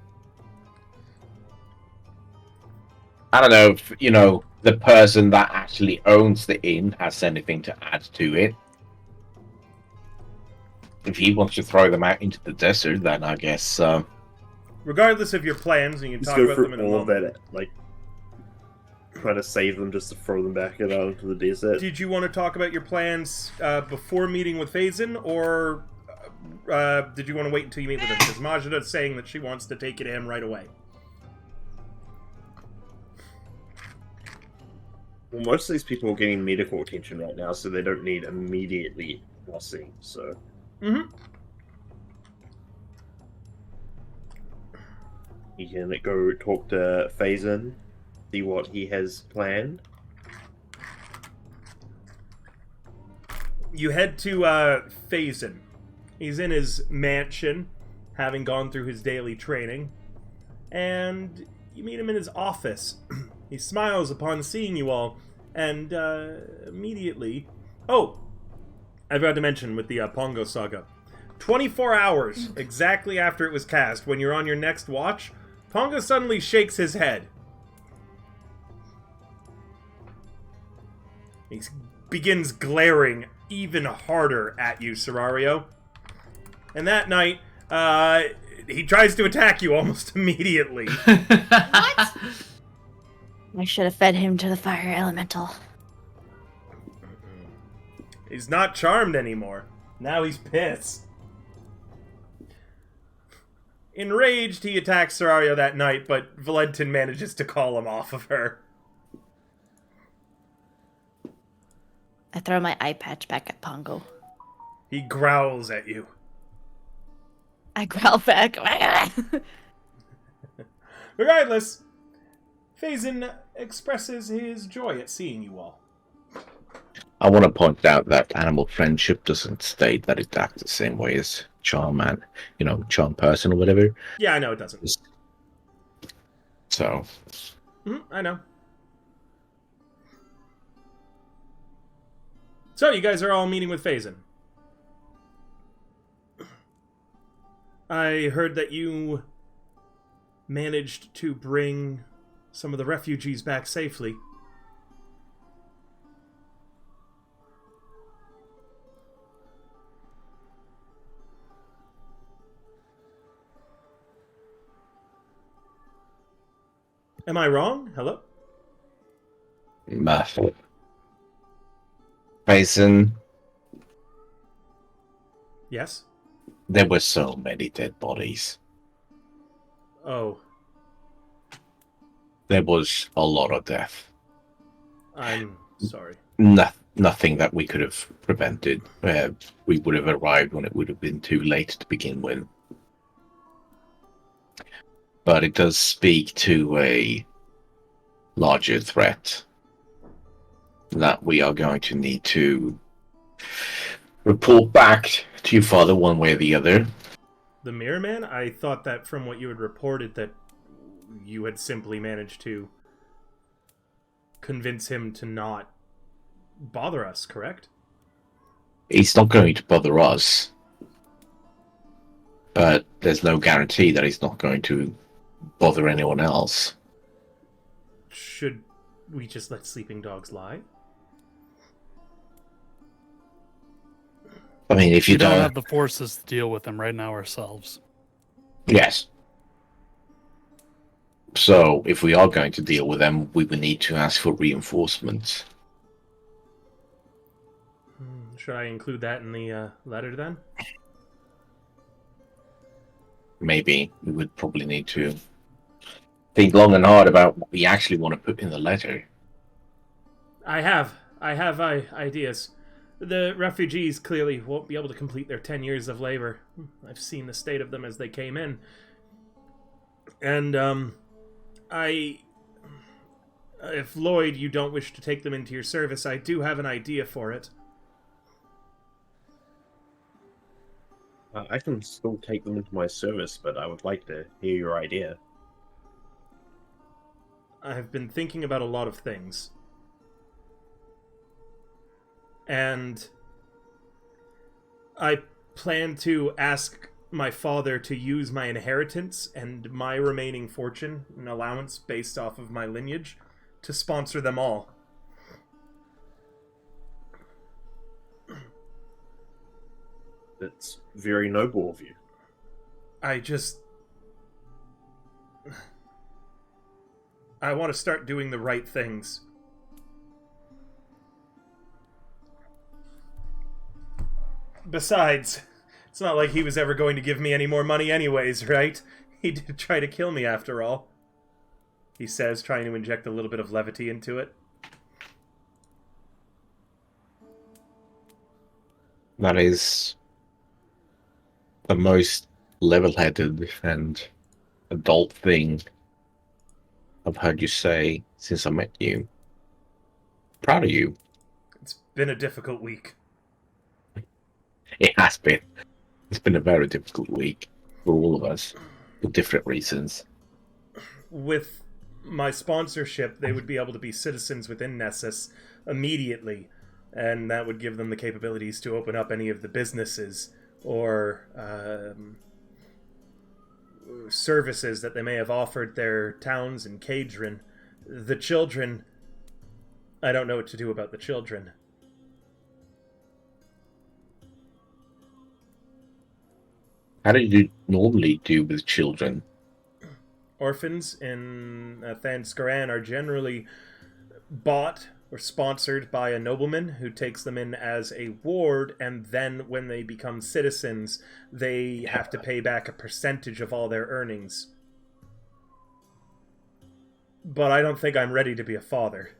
I don't know if, the person that actually owns the inn has anything to add to it. If he wants to throw them out into the desert, then I guess... Regardless of your plans, and you can Just talk go about through them in a all of moment. that, like, trying to save them just to throw them back out into the desert. Did you want to talk about your plans before meeting with Phazin, or did you want to wait until you meet with him? Because Majida is saying that she wants to take you to him right away. Well, most of these people are getting medical attention right now, so they don't need immediately bossing, so... Mm-hmm. You can go talk to Phazin, see what he has planned. You head to Phazin. He's in his mansion, having gone through his daily training, and you meet him in his office. He smiles upon seeing you all, and immediately... Oh! I forgot to mention with the Pongo Saga. 24 hours exactly after it was cast, when you're on your next watch, Pongo suddenly shakes his head. He begins glaring even harder at you, Serario. And that night, he tries to attack you almost immediately. What? I should have fed him to the fire elemental. He's not charmed anymore. Now he's pissed. Enraged, he attacks Serario that night, but Valentin manages to call him off of her. I throw my eye patch back at Pongo. He growls at you. I growl back. Regardless, Phazin expresses his joy at seeing you all. I want to point out that animal friendship doesn't state that it acts the same way as charm and, charm person or whatever. Yeah, I know it doesn't. So. I know. So, you guys are all meeting with Phazin. I heard that you managed to bring some of the refugees back safely. Am I wrong? Hello? Mason, Yes? there were so many dead bodies. Oh, There was a lot of death. I'm sorry. Nothing that we could have prevented. We would have arrived when it would have been too late to begin with. But it does speak to a larger threat that we are going to need to report back to your father one way or the other. The Mirror Man? I thought that from what you had reported that you had simply managed to convince him to not bother us, correct? He's not going to bother us, but there's no guarantee that he's not going to bother anyone else. Should we just let sleeping dogs lie? I mean, if We you don't don't... have the forces to deal with them right now ourselves. Yes. So, if we are going to deal with them, we would need to ask for reinforcements. Should I include that in the letter then? Maybe we would probably need to think long and hard about what we actually want to put in the letter. I have ideas. The refugees clearly won't be able to complete their 10 years of labor. I've seen the state of them as they came in. And, if Lloyd, you don't wish to take them into your service, I do have an idea for it. I can still take them into my service, but I would like to hear your idea. I've been thinking about a lot of things. And I plan to ask my father to use my inheritance and my remaining fortune and allowance based off of my lineage to sponsor them all. That's very noble of you. I want to start doing the right things. Besides, it's not like he was ever going to give me any more money anyways, right? He did try to kill me after all. He says, trying to inject a little bit of levity into it. That is the most level-headed and adult thing I've heard you say since I met you. Proud of you. It's been a difficult week. It has been. It's been a very difficult week for all of us, for different reasons. With my sponsorship, they would be able to be citizens within Nessus immediately, and that would give them the capabilities to open up any of the businesses or services that they may have offered their towns in Cadron. The children... I don't know what to do about the children. How do you normally do with children? Orphans in Thanskaran are generally bought or sponsored by a nobleman who takes them in as a ward, and then when they become citizens, they have to pay back a percentage of all their earnings. But I don't think I'm ready to be a father.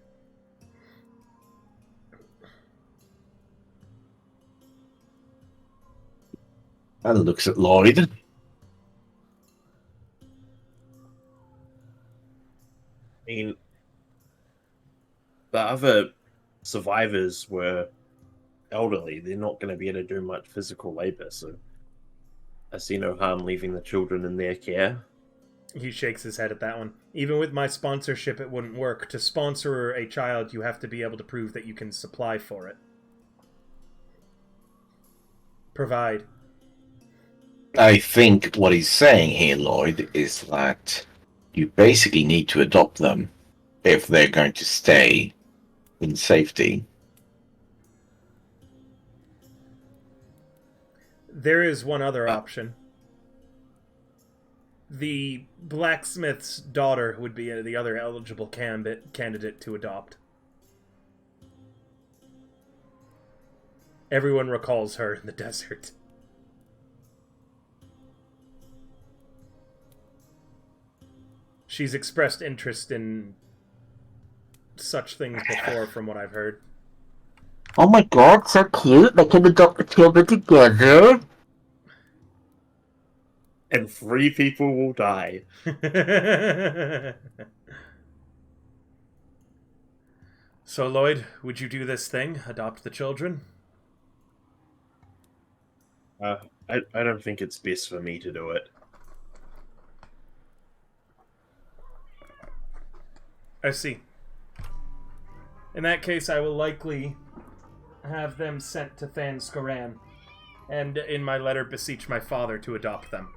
And looks at Lloyd. I mean, the other survivors were elderly. They're not going to be able to do much physical labor, so I see no harm leaving the children in their care. He shakes his head at that one. Even with my sponsorship, it wouldn't work. To sponsor a child, you have to be able to prove that you can supply for it. Provide. I think what he's saying here, Lloyd, is that you basically need to adopt them if they're going to stay in safety. There is one other option. The blacksmith's daughter would be the other eligible candidate to adopt. Everyone recalls her in the desert. She's expressed interest in such things before, from what I've heard. Oh my god, so cute! They can adopt the children together! And 3 people will die. So, Lloyd, would you do this thing? Adopt the children? I don't think it's best for me to do it. I see. In that case, I will likely have them sent to Than Skoran, and in my letter beseech my father to adopt them.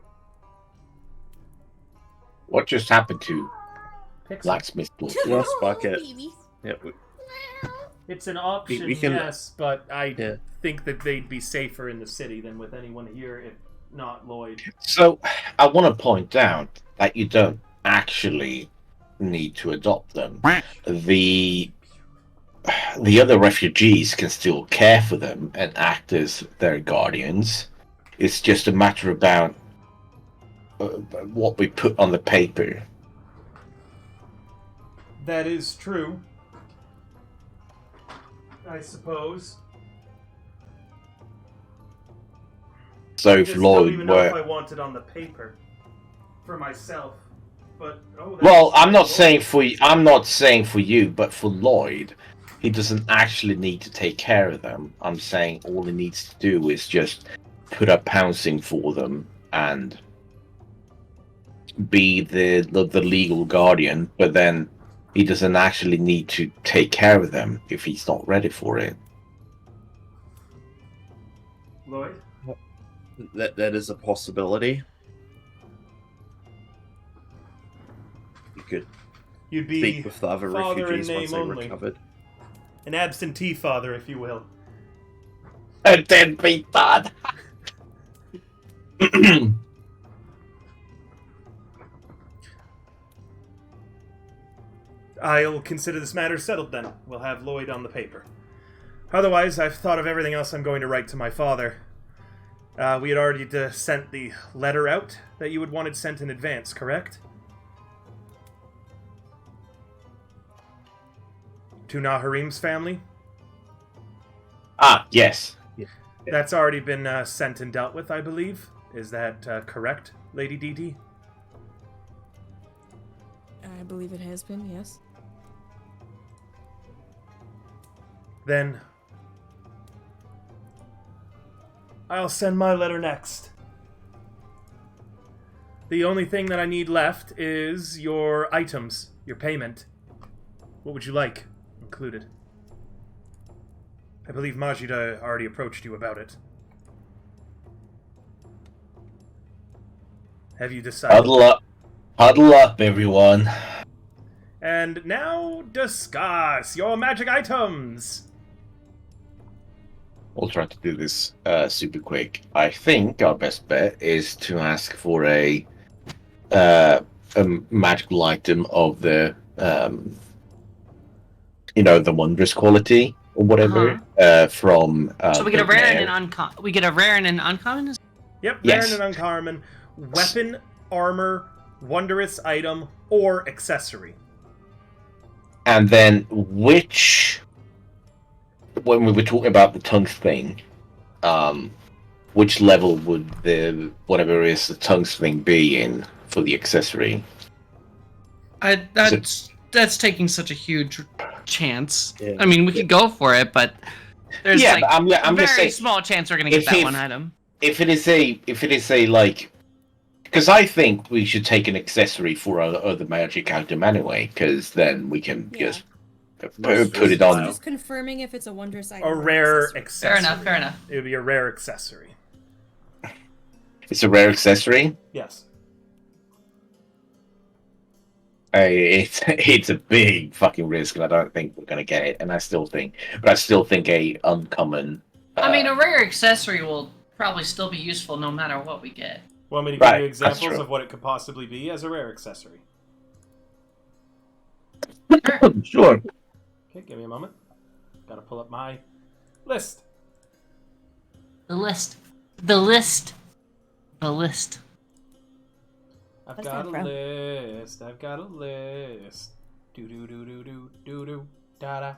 What just happened to Pixel. Blacksmith Book? Rust bucket. Baby. Yeah, It's an option, We can- yes, but I Yeah. think that they'd be safer in the city than with anyone here, if not Lloyd. So, I want to point out that you don't actually need to adopt them. The other refugees can still care for them and act as their guardians. It's just a matter about what we put on the paper. That is true. I suppose. So I if just don't Lloyd even know if I were... want it on the paper for myself. But Well, I'm not saying for you, but for Lloyd, he doesn't actually need to take care of them. I'm saying all he needs to do is just put up housing for them and be the legal guardian, but then he doesn't actually need to take care of them if he's not ready for it. Lloyd? that is a possibility. You could You'd be speak with the other father in refugees once name they only. recovered. An absentee father, if you will. A deadbeat dad. I'll consider this matter settled then. We'll have Lloyd on the paper. Otherwise, I've thought of everything else I'm going to write to my father. We had already sent the letter out that you had wanted sent in advance, correct? To Naharim's family? Ah, yes. That's already been sent and dealt with, I believe. Is that correct, Lady Dee? I believe it has been, yes. Then I'll send my letter next. The only thing that I need left is your items, your payment. What would you like included? I believe Majida already approached you about it. Have you decided? Huddle up, everyone. And now discuss your magic items. We'll try to do this super quick. I think our best bet is to ask for a magical item of the the wondrous quality or whatever from. So we get a the rare mayor. and an uncommon. We get a rare and an uncommon. Yep, Yes. rare and uncommon. Weapon, armor, wondrous item, or accessory. And then when we were talking about the tongue thing, which level would the whatever is the tongue thing be in for the accessory? That's taking such a huge chance. Yeah. I mean, we could go for it, but there's Yeah, like but I'm a just very saying, small chance we're gonna get if that he- one item. if it is a like, because I think we should take an accessory for our other magic item anyway, because then we can Yeah. just put it So on. just confirming if it's a wondrous item. A or rare accessory. accessory. Fair enough. It would be a rare accessory. It's a rare accessory. Yes. It's a big fucking risk, and I don't think we're gonna get it. And I still think a uncommon. I mean, a rare accessory will probably still be useful no matter what we get. Want me to give Right, you that's examples true. of what it could possibly be as a rare accessory? Sure. Okay, give me a moment. Gotta pull up my list. The list. The list. The list. I've What's got that a from? list. I've got a list. Do do do do do do do da da.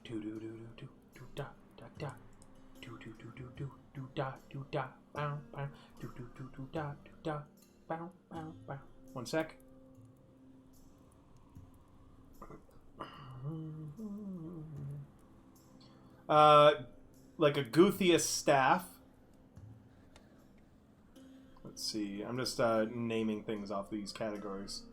Do do do do do do da da da. Do do do do do do da do da. Bow bow. Do do do do da do da. Bow bow bow. One sec. Like a Goothius staff. Let's see. I'm just naming things off these categories.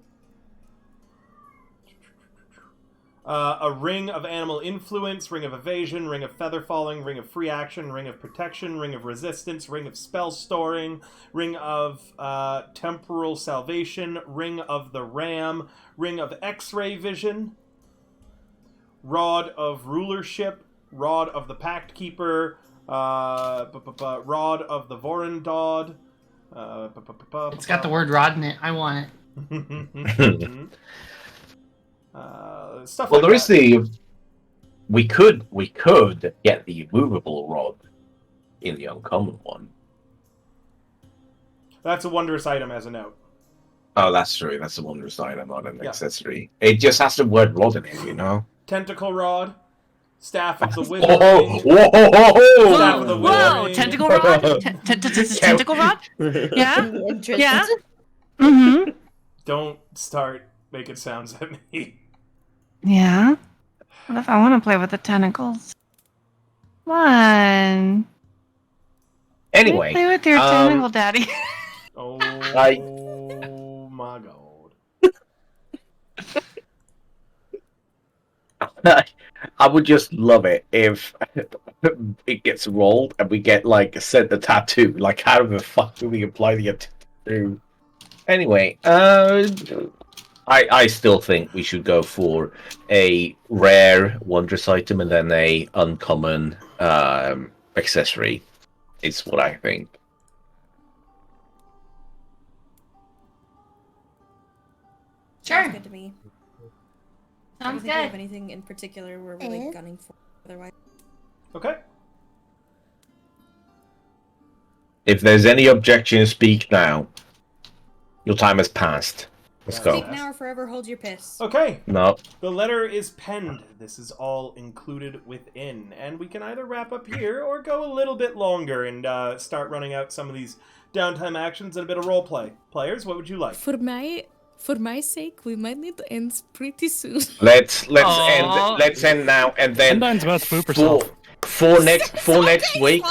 a ring of animal influence, ring of evasion, ring of feather falling, ring of free action, ring of protection, ring of resistance, ring of spell storing, ring of temporal salvation, ring of the ram, ring of x-ray vision, rod of rulership, rod of the pact keeper, rod of the Vorendod. It's got the word rod in it. I want it. Stuff Well, like there is that. we could get the movable rod in the uncommon one. That's a wondrous item as a note. Oh, that's true. That's a wondrous item, not an Yeah. accessory. It just has the word rod in it, you know. Tentacle rod, staff of the Whoa, withering, whoa, staff of the Whoa! withering. Tentacle rod? Tentacle rod? Yeah? Interesting. Yeah? Mm-hmm. Don't start making sounds at me. Yeah? What if I want to play with the tentacles? Come on. Anyway, Play with your tentacle, daddy. Oh my god. I would just love it if it gets rolled and we get like sent the tattoo. Like, how the fuck do we apply the tattoo? Anyway, I still think we should go for a rare wondrous item and then a uncommon accessory. Is what I think. Sounds good to me. I don't Sounds think we have good. anything in particular we're really gunning for otherwise. Okay. If there's any objection, speak now. Your time has passed. Let's go. Speak now or forever hold your piss. Okay. No. The letter is penned. This is all included within. And we can either wrap up here or go a little bit longer and start running out some of these downtime actions and a bit of roleplay. Players, what would you like? For my sake, we might need to end pretty soon. Let's Aw. end now and then Undyne's about to poop herself. for next week.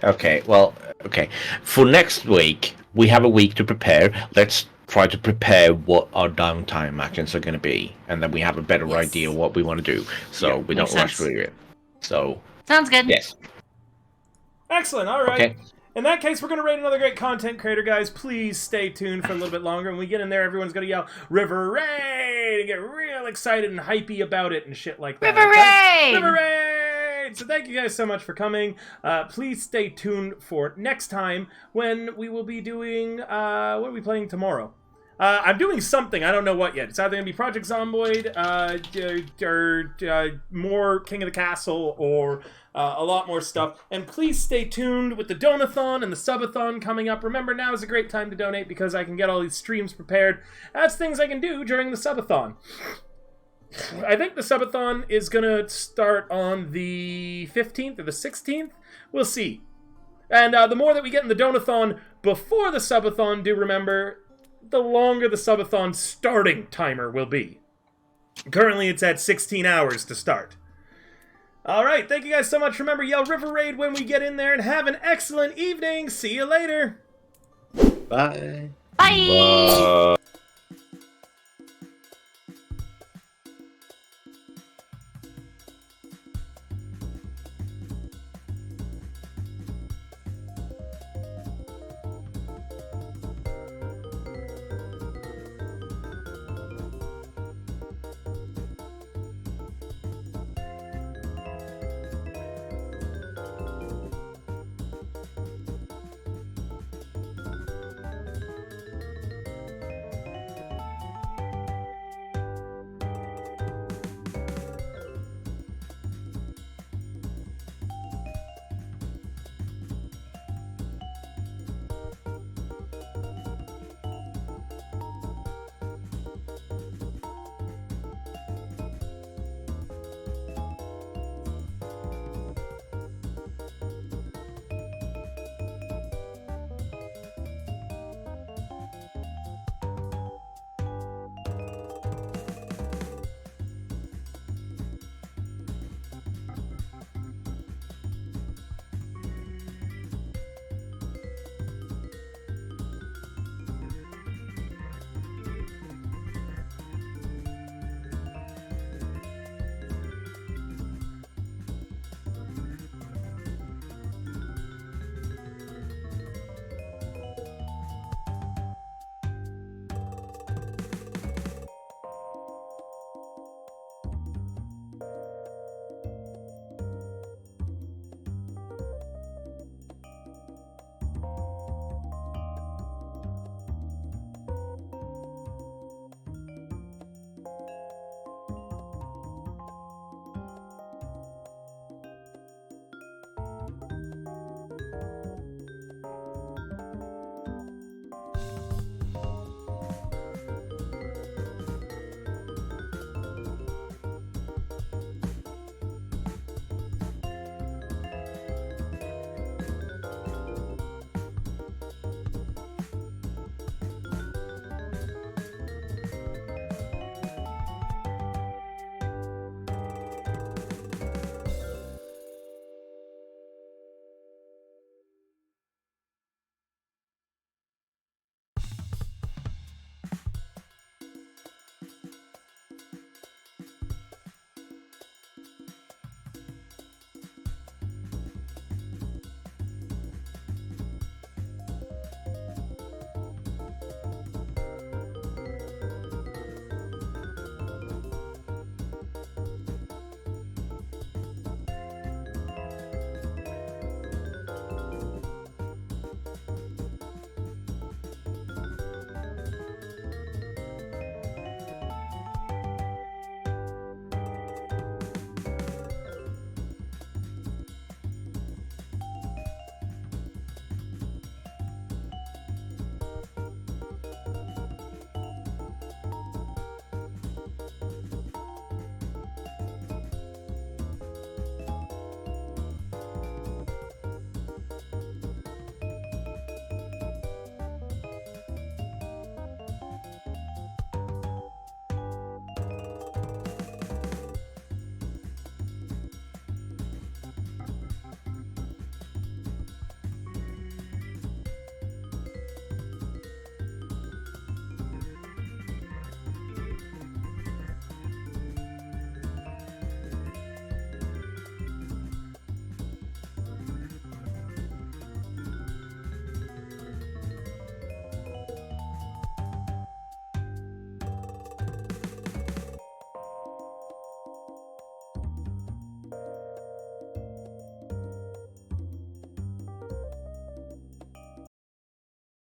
Okay, well, okay. For next week, we have a week to prepare. Let's try to prepare what our downtime actions are going to be, and then we have a better Yes. idea what we want to do, so we makes don't rush sense. through it. So, Sounds good. yes. Excellent. All right. Okay. In that case, we're going to rate another great content creator, guys. Please stay tuned for a little bit longer. When we get in there, everyone's going to yell, River Raid! And get real excited and hypey about it and shit like that. River okay? Raid! River Raid! So thank you guys so much for coming. Please stay tuned for next time when we will be doing... what are we playing tomorrow? I'm doing something. I don't know what yet. It's either going to be Project Zomboid, more King of the Castle, or a lot more stuff. And please stay tuned with the Donathon and the Subathon coming up. Remember, now is a great time to donate because I can get all these streams prepared. That's things I can do during the Subathon. I think the Subathon is going to start on the 15th or the 16th. We'll see. And the more that we get in the Donathon before the Subathon, do remember, the longer the Subathon starting timer will be. Currently, it's at 16 hours to start. Alright, thank you guys so much. Remember, yell River Raid when we get in there, and have an excellent evening. See you later. Bye. Bye.